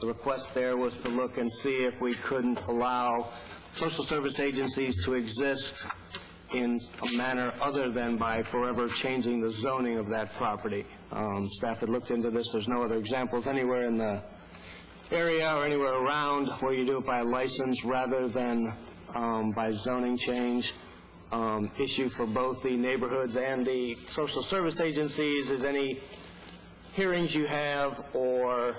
The request there was to look and see if we couldn't allow social service agencies to exist in a manner other than by forever changing the zoning of that property. Staff had looked into this. There's no other examples anywhere in the area or anywhere around where you do it by license rather than by zoning change. Issue for both the neighborhoods and the social service agencies is any hearings you have or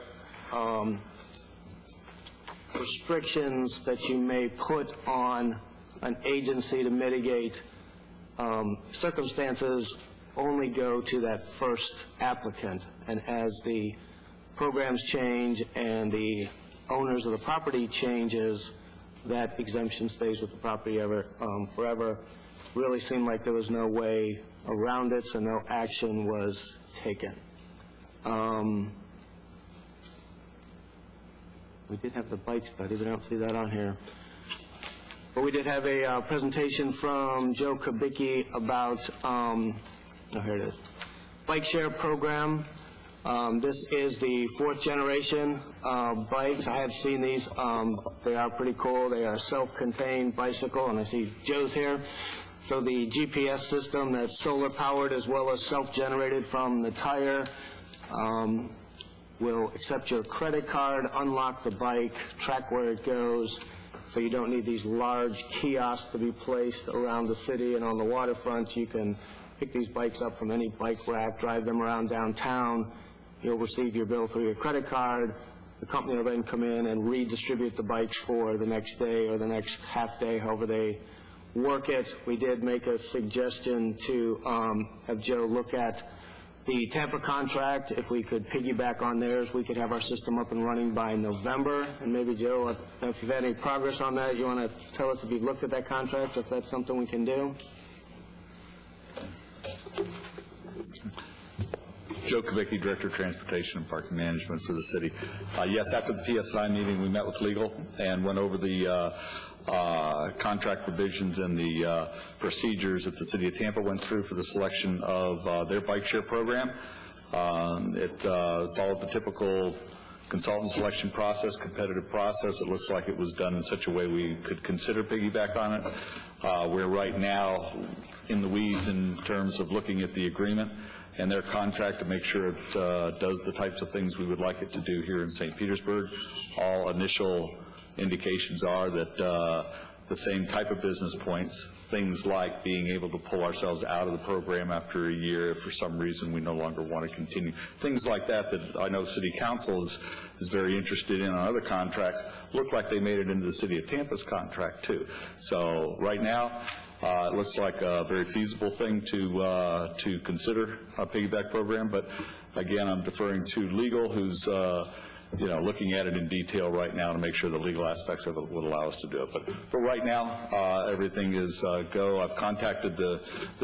restrictions that you may put on an agency to mitigate circumstances only go to that first applicant. And as the programs change and the owners of the property changes, that exemption stays with the property forever. Really seemed like there was no way around it, so no action was taken. We did have the bike study, but I don't see that on here. But we did have a presentation from Joe Kubicki about, here it is, bike share program. This is the 4th generation bikes. I have seen these. They are pretty cool. They are a self-contained bicycle, and I see Joe's here. So the GPS system that's solar powered as well as self-generated from the tire will accept your credit card, unlock the bike, track where it goes, so you don't need these large kiosks to be placed around the city and on the waterfront. You can pick these bikes up from any bike rack, drive them around downtown. You'll receive your bill through your credit card. The company will then come in and redistribute the bikes for the next day or the next half day, however they work it. We did make a suggestion to have Joe look at the Tampa contract. If we could piggyback on theirs, we could have our system up and running by November. And maybe, Joe, if you've had any progress on that, you want to tell us if you've looked at that contract, if that's something we can do? Joe Kubicki, Director of Transportation and Parking Management for the city. Yes, after the PSNI meeting, we met with legal and went over the contract provisions and the procedures that the city of Tampa went through for the selection of their bike share program. It followed the typical consultant selection process, competitive process. It looks like it was done in such a way we could consider piggyback on it. We're right now in the weeds in terms of looking at the agreement and their contract to make sure it does the types of things we would like it to do here in St. Petersburg. All initial indications are that the same type of business points, things like being able to pull ourselves out of the program after a year if for some reason we no longer want to continue. Things like that that I know City Council is very interested in on other contracts, look like they made it into the City of Tampa's contract too. So right now, it looks like a very feasible thing to consider a piggyback program, but again, I'm deferring to legal, who's looking at it in detail right now to make sure the legal aspects of it would allow us to do it. But for right now, everything is go. I've contacted the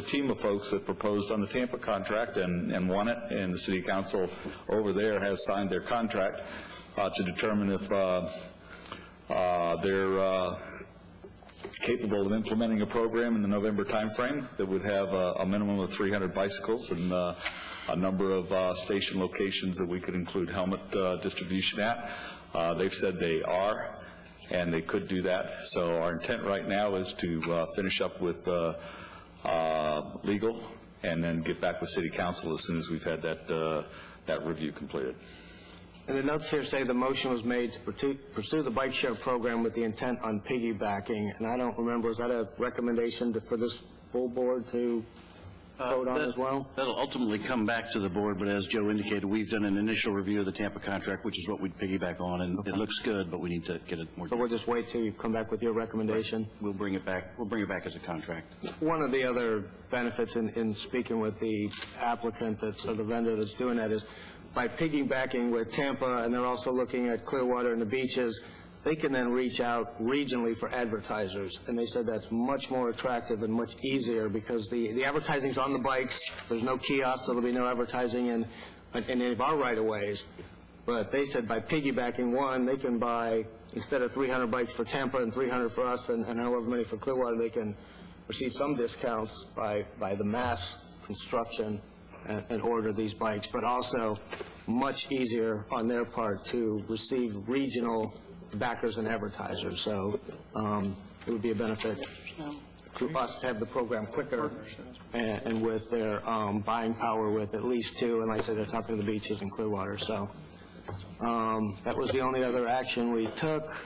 team of folks that proposed on the Tampa contract and won it, and the City Council over there has signed their contract to determine if they're capable of implementing a program in the November timeframe that would have a minimum of 300 bicycles and a number of station locations that we could include helmet distribution at. They've said they are, and they could do that. So our intent right now is to finish up with legal and then get back with City Council as soon as we've had that review completed. And the notes here say the motion was made to pursue the bike share program with the intent on piggybacking, and I don't remember, is that a recommendation for this full board to vote on as well? That'll ultimately come back to the board, but as Joe indicated, we've done an initial review of the Tampa contract, which is what we'd piggyback on, and it looks good, but we need to get it more. So we'll just wait till you come back with your recommendation? We'll bring it back. We'll bring it back as a contract. One of the other benefits in speaking with the applicant or the vendor that's doing that is by piggybacking with Tampa, and they're also looking at Clearwater and the beaches, they can then reach out regionally for advertisers. And they said that's much more attractive and much easier because the advertising's on the bikes. There's no kiosks, so there'll be no advertising in any of our right-of-ways. But they said by piggybacking one, they can buy, instead of 300 bikes for Tampa and 300 for us and however many for Clearwater, they can receive some discounts by the mass construction and order these bikes, but also much easier on their part to receive regional backers and advertisers. So it would be a benefit to us to have the program quicker and with their buying power with at least two, and like I said, they're talking to the beaches and Clearwater. So that was the only other action we took.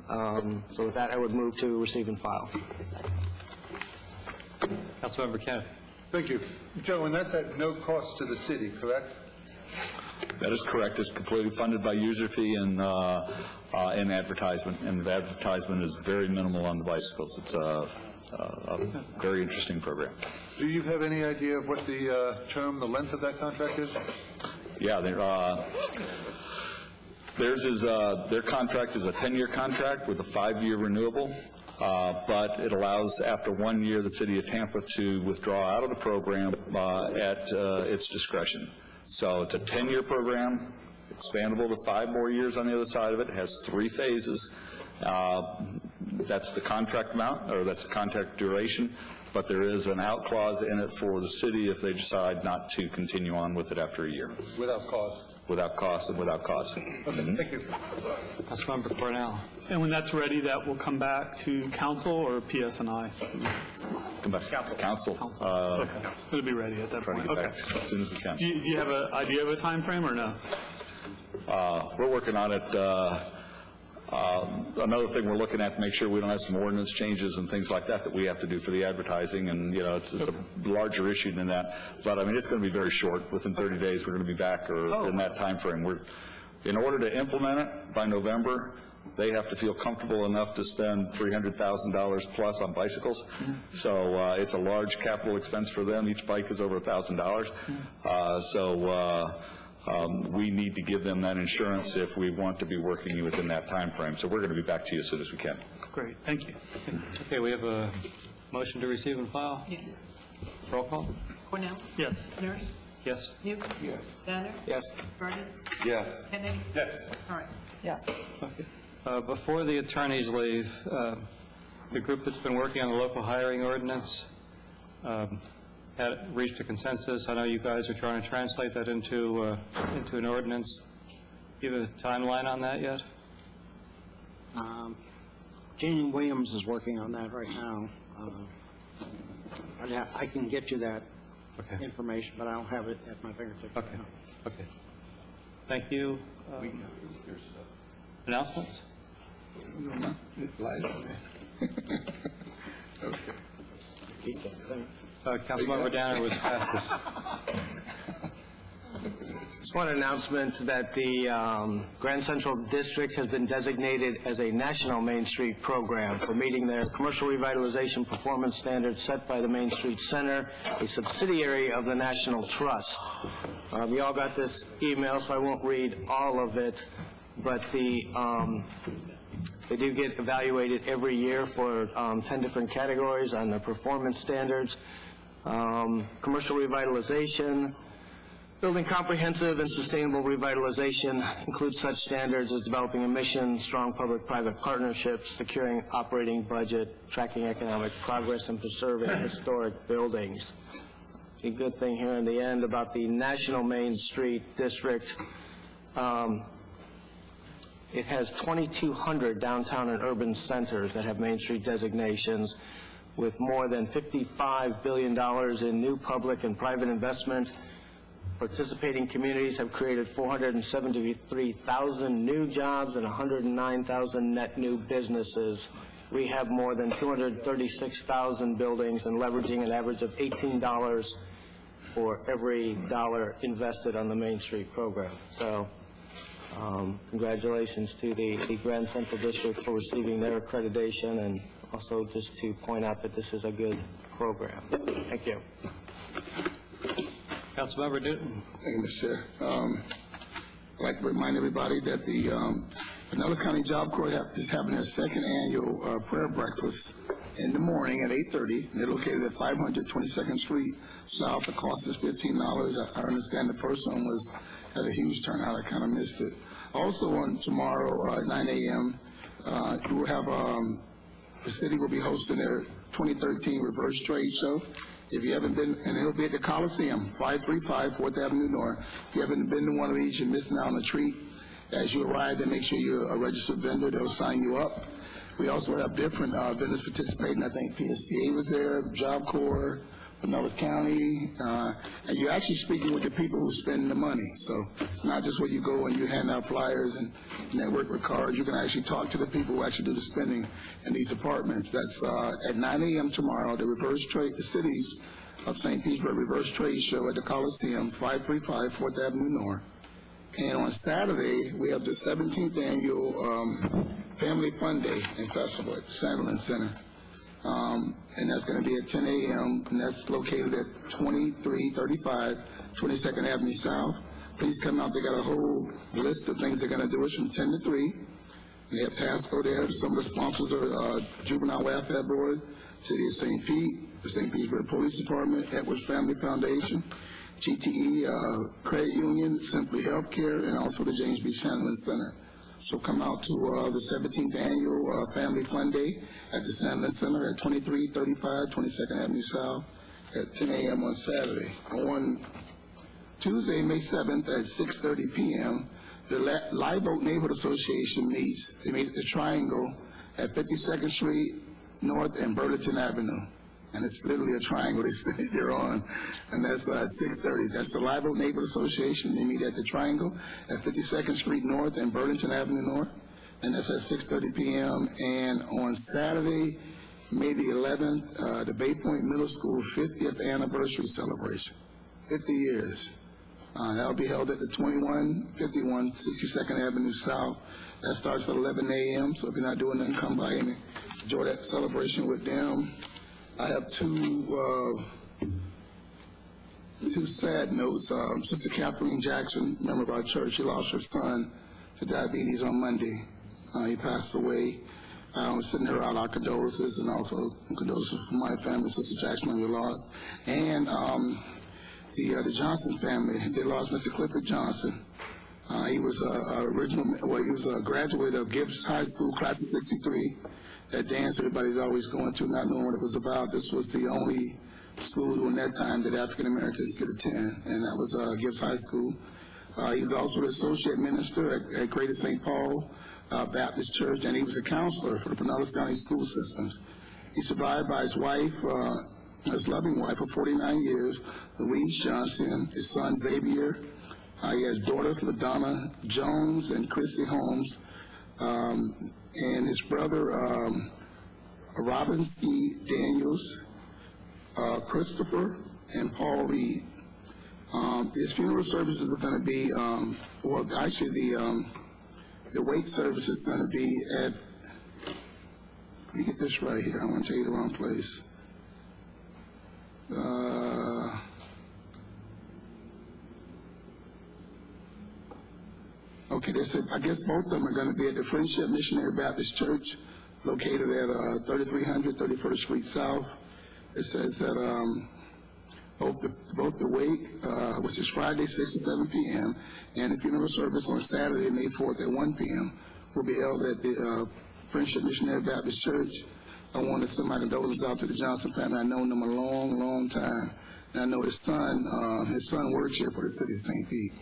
So with that, I would move to receive and file. Councilmember Kennedy. Thank you. Joe, and that's at no cost to the city, correct? That is correct. It's completely funded by user fee and advertisement, and the advertisement is very minimal on the bicycles. It's a very interesting program. Do you have any idea of what the term, the length of that contract is? Yeah, theirs is their contract is a 10-year contract with a 5-year renewable. But it allows, after 1 year, the City of Tampa to withdraw out of the program at its discretion. So it's a 10-year program. expandable to 5 more years on the other side of it. It has 3 phases. That's the contract amount, or that's the contract duration, but there is an out clause in it for the city if they decide not to continue on with it after a year. Without cost. Without cost and without cost. Okay, thank you. Councilmember Cornell. And when that's ready, that will come back to council or PSNI? Come back. Council. Okay, it'll be ready at that Trying point. to get Okay. back as soon as we can. Do you have an idea of a time frame or no? We're working on it. Another thing we're looking at to make sure we don't have some ordinance changes and things like that we have to do for the advertising, and, it's a larger issue than that. But, I mean, it's going to be very short. Within 30 days, we're going to be back, or in that time frame. In order to implement it by November, they have to feel comfortable enough to spend $300,000 plus on bicycles. So it's a large capital expense for them. Each bike is over $1,000. We need to give them that insurance if we want to be working within that time frame. So we're going to be back to you as soon as we can. Great, thank you. Okay, we have a motion to receive and file. Yes. Roll call. Cornell? Yes. Nurse? Yes. Newt? Yes. Banner? Yes. Curtis? Yes. Kennedy? Yes. All right. Yes. Before the attorneys leave, the group that's been working on the local hiring ordinance had reached a consensus. I know you guys are trying to translate that into an ordinance. Do you have a timeline on that yet? Jane Williams is working on that right now. I can get you that information, but I don't have it at my fingertips. Okay. Okay. Thank you. Announcements? Councilmember Danner was fastest. Just one announcement that the Grand Central District has been designated as a national Main Street program for meeting their commercial revitalization performance standards set by the Main Street Center, a subsidiary of the National Trust. We all got this email, so I won't read all of it, but they do get evaluated every year for 10 different categories on the performance standards. Commercial revitalization, building comprehensive and sustainable revitalization includes such standards as developing a mission, strong public-private partnerships, securing operating budget, tracking economic progress, and preserving historic buildings. A good thing here in the end about the National Main Street District. It has 2,200 downtown and urban centers that have Main Street designations, with more than $55 billion in new public and private investment. Participating communities have created 473,000 new jobs and 109,000 net new businesses. We have more than 236,000 buildings and leveraging an average of $18 for every dollar invested on the Main Street program. So congratulations to the Grand Central District for receiving their accreditation, and also just to point out that this is a good program. Thank you. Councilmember Newton. Thank you, Mr. Chair. I'd like to remind everybody that the Pinellas County Job Corps is having their second annual prayer breakfast in the morning at 8:30. They're located at 500 22nd Street South. The cost is $15. I understand the first one had a huge turnout. I kind of missed it. Also on tomorrow at 9 a.m., we will have the city will be hosting their 2013 Reverse Trade Show. If you haven't been, and it'll be at the Coliseum, 535 4th Avenue North. If you haven't been to one of these, you're missing out on a treat. As you arrive, then make sure you're a registered vendor. They'll sign you up. We also have different vendors participating. I think PSTA was there, Job Corps, Pinellas County, and you're actually speaking with the people who spend the money. So it's not just where you go and you hand out flyers and network with cards. You can actually talk to the people who actually do the spending in these apartments. That's at 9 a.m. tomorrow, the Cities of St. Petersburg Reverse Trade Show at the Coliseum, 535 4th Avenue North. And on Saturday, we have the 17th annual Family Fun Day and Festival at the Sanderland Center. And that's going to be at 10 a.m., and that's located at 2335 22nd Avenue South. Please come out. They got a whole list of things they're going to do. It's from 10 to 3. We have Tasco there. Some of the sponsors are Juvenile Welfare Board, City of St. Pete, the St. Petersburg Police Department, Edwards Family Foundation. GTE Credit Union, Simply Healthcare, and also the James B. Shanlin Center. So come out to the 17th Annual Family Fun Day at the Sandlin Center at 2335 22nd Avenue South at 10 a.m. on Saturday. On Tuesday, May 7th at 6:30 p.m., the Live Oak Neighborhood Association meets. They meet at the Triangle at 52nd Street North and Burlington Avenue. And it's literally a triangle they're on, and that's at 6:30. That's the Live Oak Neighborhood Association. They meet at the Triangle at 52nd Street North and Burlington Avenue North, and that's at 6:30 p.m. And on Saturday, May the 11th, the Bay Point Middle School 50th anniversary celebration, 50 years. That'll be held at the 2151 62nd Avenue South. That starts at 11 a.m., so if you're not doing nothing, come by and enjoy that celebration with them. I have two sad notes. Sister Kathleen Jackson, member of our church, she lost her son to diabetes on Monday. He passed away. I'm sending her out our condolences, and also condolences from my family, Sister Jackson, we lost. And the Johnson family, they lost Mr. Clifford Johnson. He was he was a graduate of Gibbs High School, class of '63. That dance everybody's always going to, not knowing what it was about. This was the only school during that time that African Americans could attend, and that was Gibbs High School. He's also the associate minister at Greater St. Paul Baptist Church, and he was a counselor for the Pinellas County school systems. He's survived by his wife, his loving wife of 49 years, Louise Johnson, his son Xavier. He has daughters LaDonna Jones and Christy Holmes, and his brother Robin Ski Daniels, Christopher, and Paul Reed. His funeral services are going to be, the wake service is going to be at, let me get this right here, I want to tell you the wrong place. Okay, they said, I guess both of them are going to be at the Friendship Missionary Baptist Church, located at 3300 31st Street South. It says that both the wake, which is Friday, 6 to 7 p.m., and the funeral service on Saturday, May 4th at 1 p.m., will be held at the Friendship Missionary Baptist Church. I want to send my condolences out to the Johnson family. I've known them a long, long time. And I know his son works here for the city of St. Pete.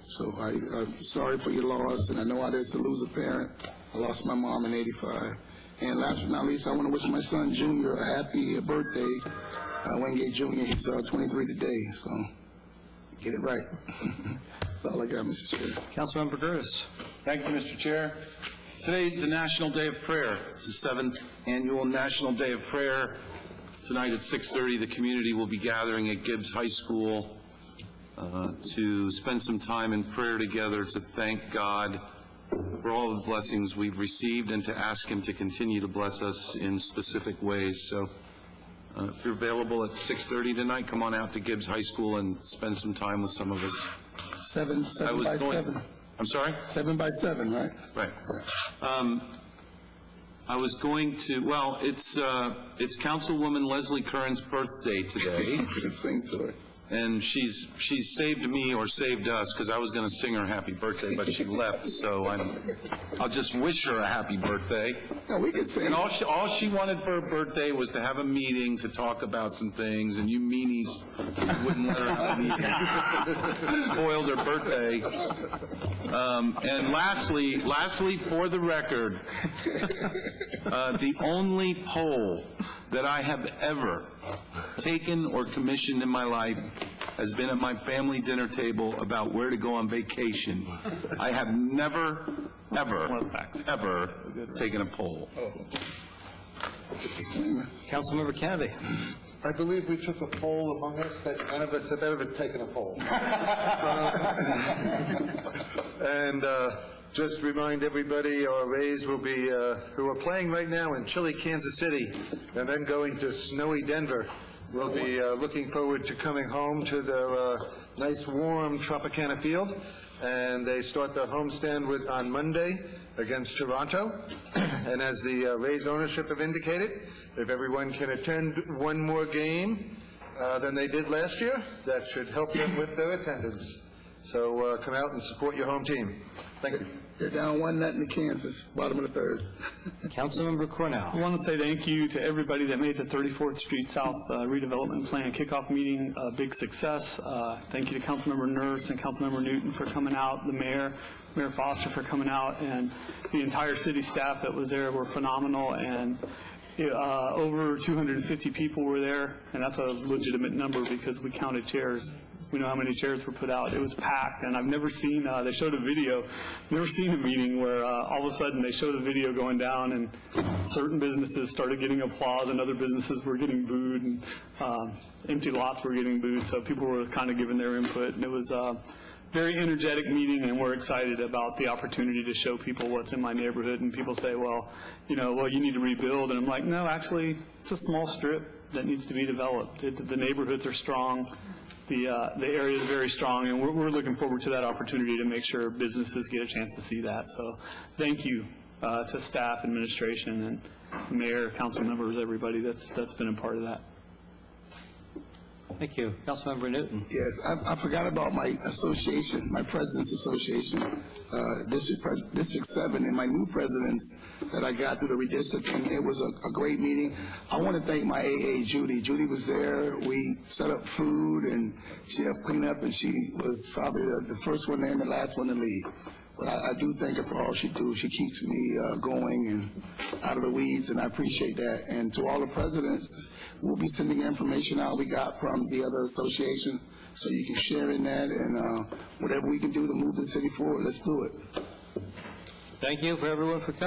So I'm sorry for your loss, and I know how it is to lose a parent. I lost my mom in '85. And last but not least, I want to wish my son Junior a happy birthday. Wingate Jr., he's 23 today, so get it right. That's all I got, Mr. Chair. Councilmember Gross. Thank you, Mr. Chair. Today's the National Day of Prayer. It's the 7th Annual National Day of Prayer. Tonight at 6:30, the community will be gathering at Gibbs High School to spend some time in prayer together, to thank God for all the blessings we've received and to ask Him to continue to bless us in specific ways. So if you're available at 6:30 tonight, come on out to Gibbs High School and spend some time with some of us. 7 by 7. I'm sorry? 7 by 7, right? Right. I was going to, well, it's Councilwoman Leslie Curran's birthday today. Sing to her. And she's saved me, or saved us, because I was going to sing her happy birthday, but she left, so I'll just wish her a happy birthday. No, we can sing. And all she wanted for her birthday was to have a meeting to talk about some things, and you meanies wouldn't let her have a meeting. Spoiled her birthday. And lastly, for the record, the only poll that I have ever taken or commissioned in my life has been at my family dinner table about where to go on vacation. I have never, ever taken a poll. Councilmember Kennedy. I believe we took a poll among us that none of us have ever taken a poll. And just remind everybody, our Rays will be, who are playing right now in chilly Kansas City and then going to snowy Denver, will be looking forward to coming home to their nice warm Tropicana field. And they start their homestand on Monday against Toronto. And as the Rays ownership have indicated, if everyone can attend one more game than they did last year. That should help them with their attendance. So come out and support your home team. Thank you. They're down 1-0 to Kansas, bottom of the third. Councilmember Cornell. I want to say thank you to everybody that made the 34th Street South redevelopment plan kickoff meeting a big success. Thank you to Councilmember Nurse and Councilmember Newton for coming out, the mayor, Mayor Foster for coming out, and the entire city staff that was there were phenomenal, and over 250 people were there, and that's a legitimate number because we counted chairs. We know how many chairs were put out. It was packed, and I've never seen, they showed a video, never seen a meeting where all of a sudden they showed a video going down and certain businesses started getting applause and other businesses were getting booed, and empty lots were getting booed, so people were kind of giving their input, and it was a very energetic meeting, and we're excited about the opportunity to show people what's in my neighborhood, and people say, well, you need to rebuild, and I'm like, no, actually, it's a small strip that needs to be developed. The neighborhoods are strong. The area is very strong, and we're looking forward to that opportunity to make sure businesses get a chance to see that. So thank you to staff, administration, and mayor, council members, everybody that's been a part of that. Thank you. Councilmember Newton. Yes, I forgot about my association, my President's Association, District 7, and my new presidents that I got through the redistricting. It was a great meeting. I want to thank my AA, Judy. Judy was there. We set up food, and she helped clean up, and she was probably the first one there and the last one to leave. But I do thank her for all she do. She keeps me going and out of the weeds, and I appreciate that. And to all the presidents, we'll be sending information out we got from the other association, so you can share in that, and whatever we can do to move the city forward, let's do it. Thank you for everyone for coming.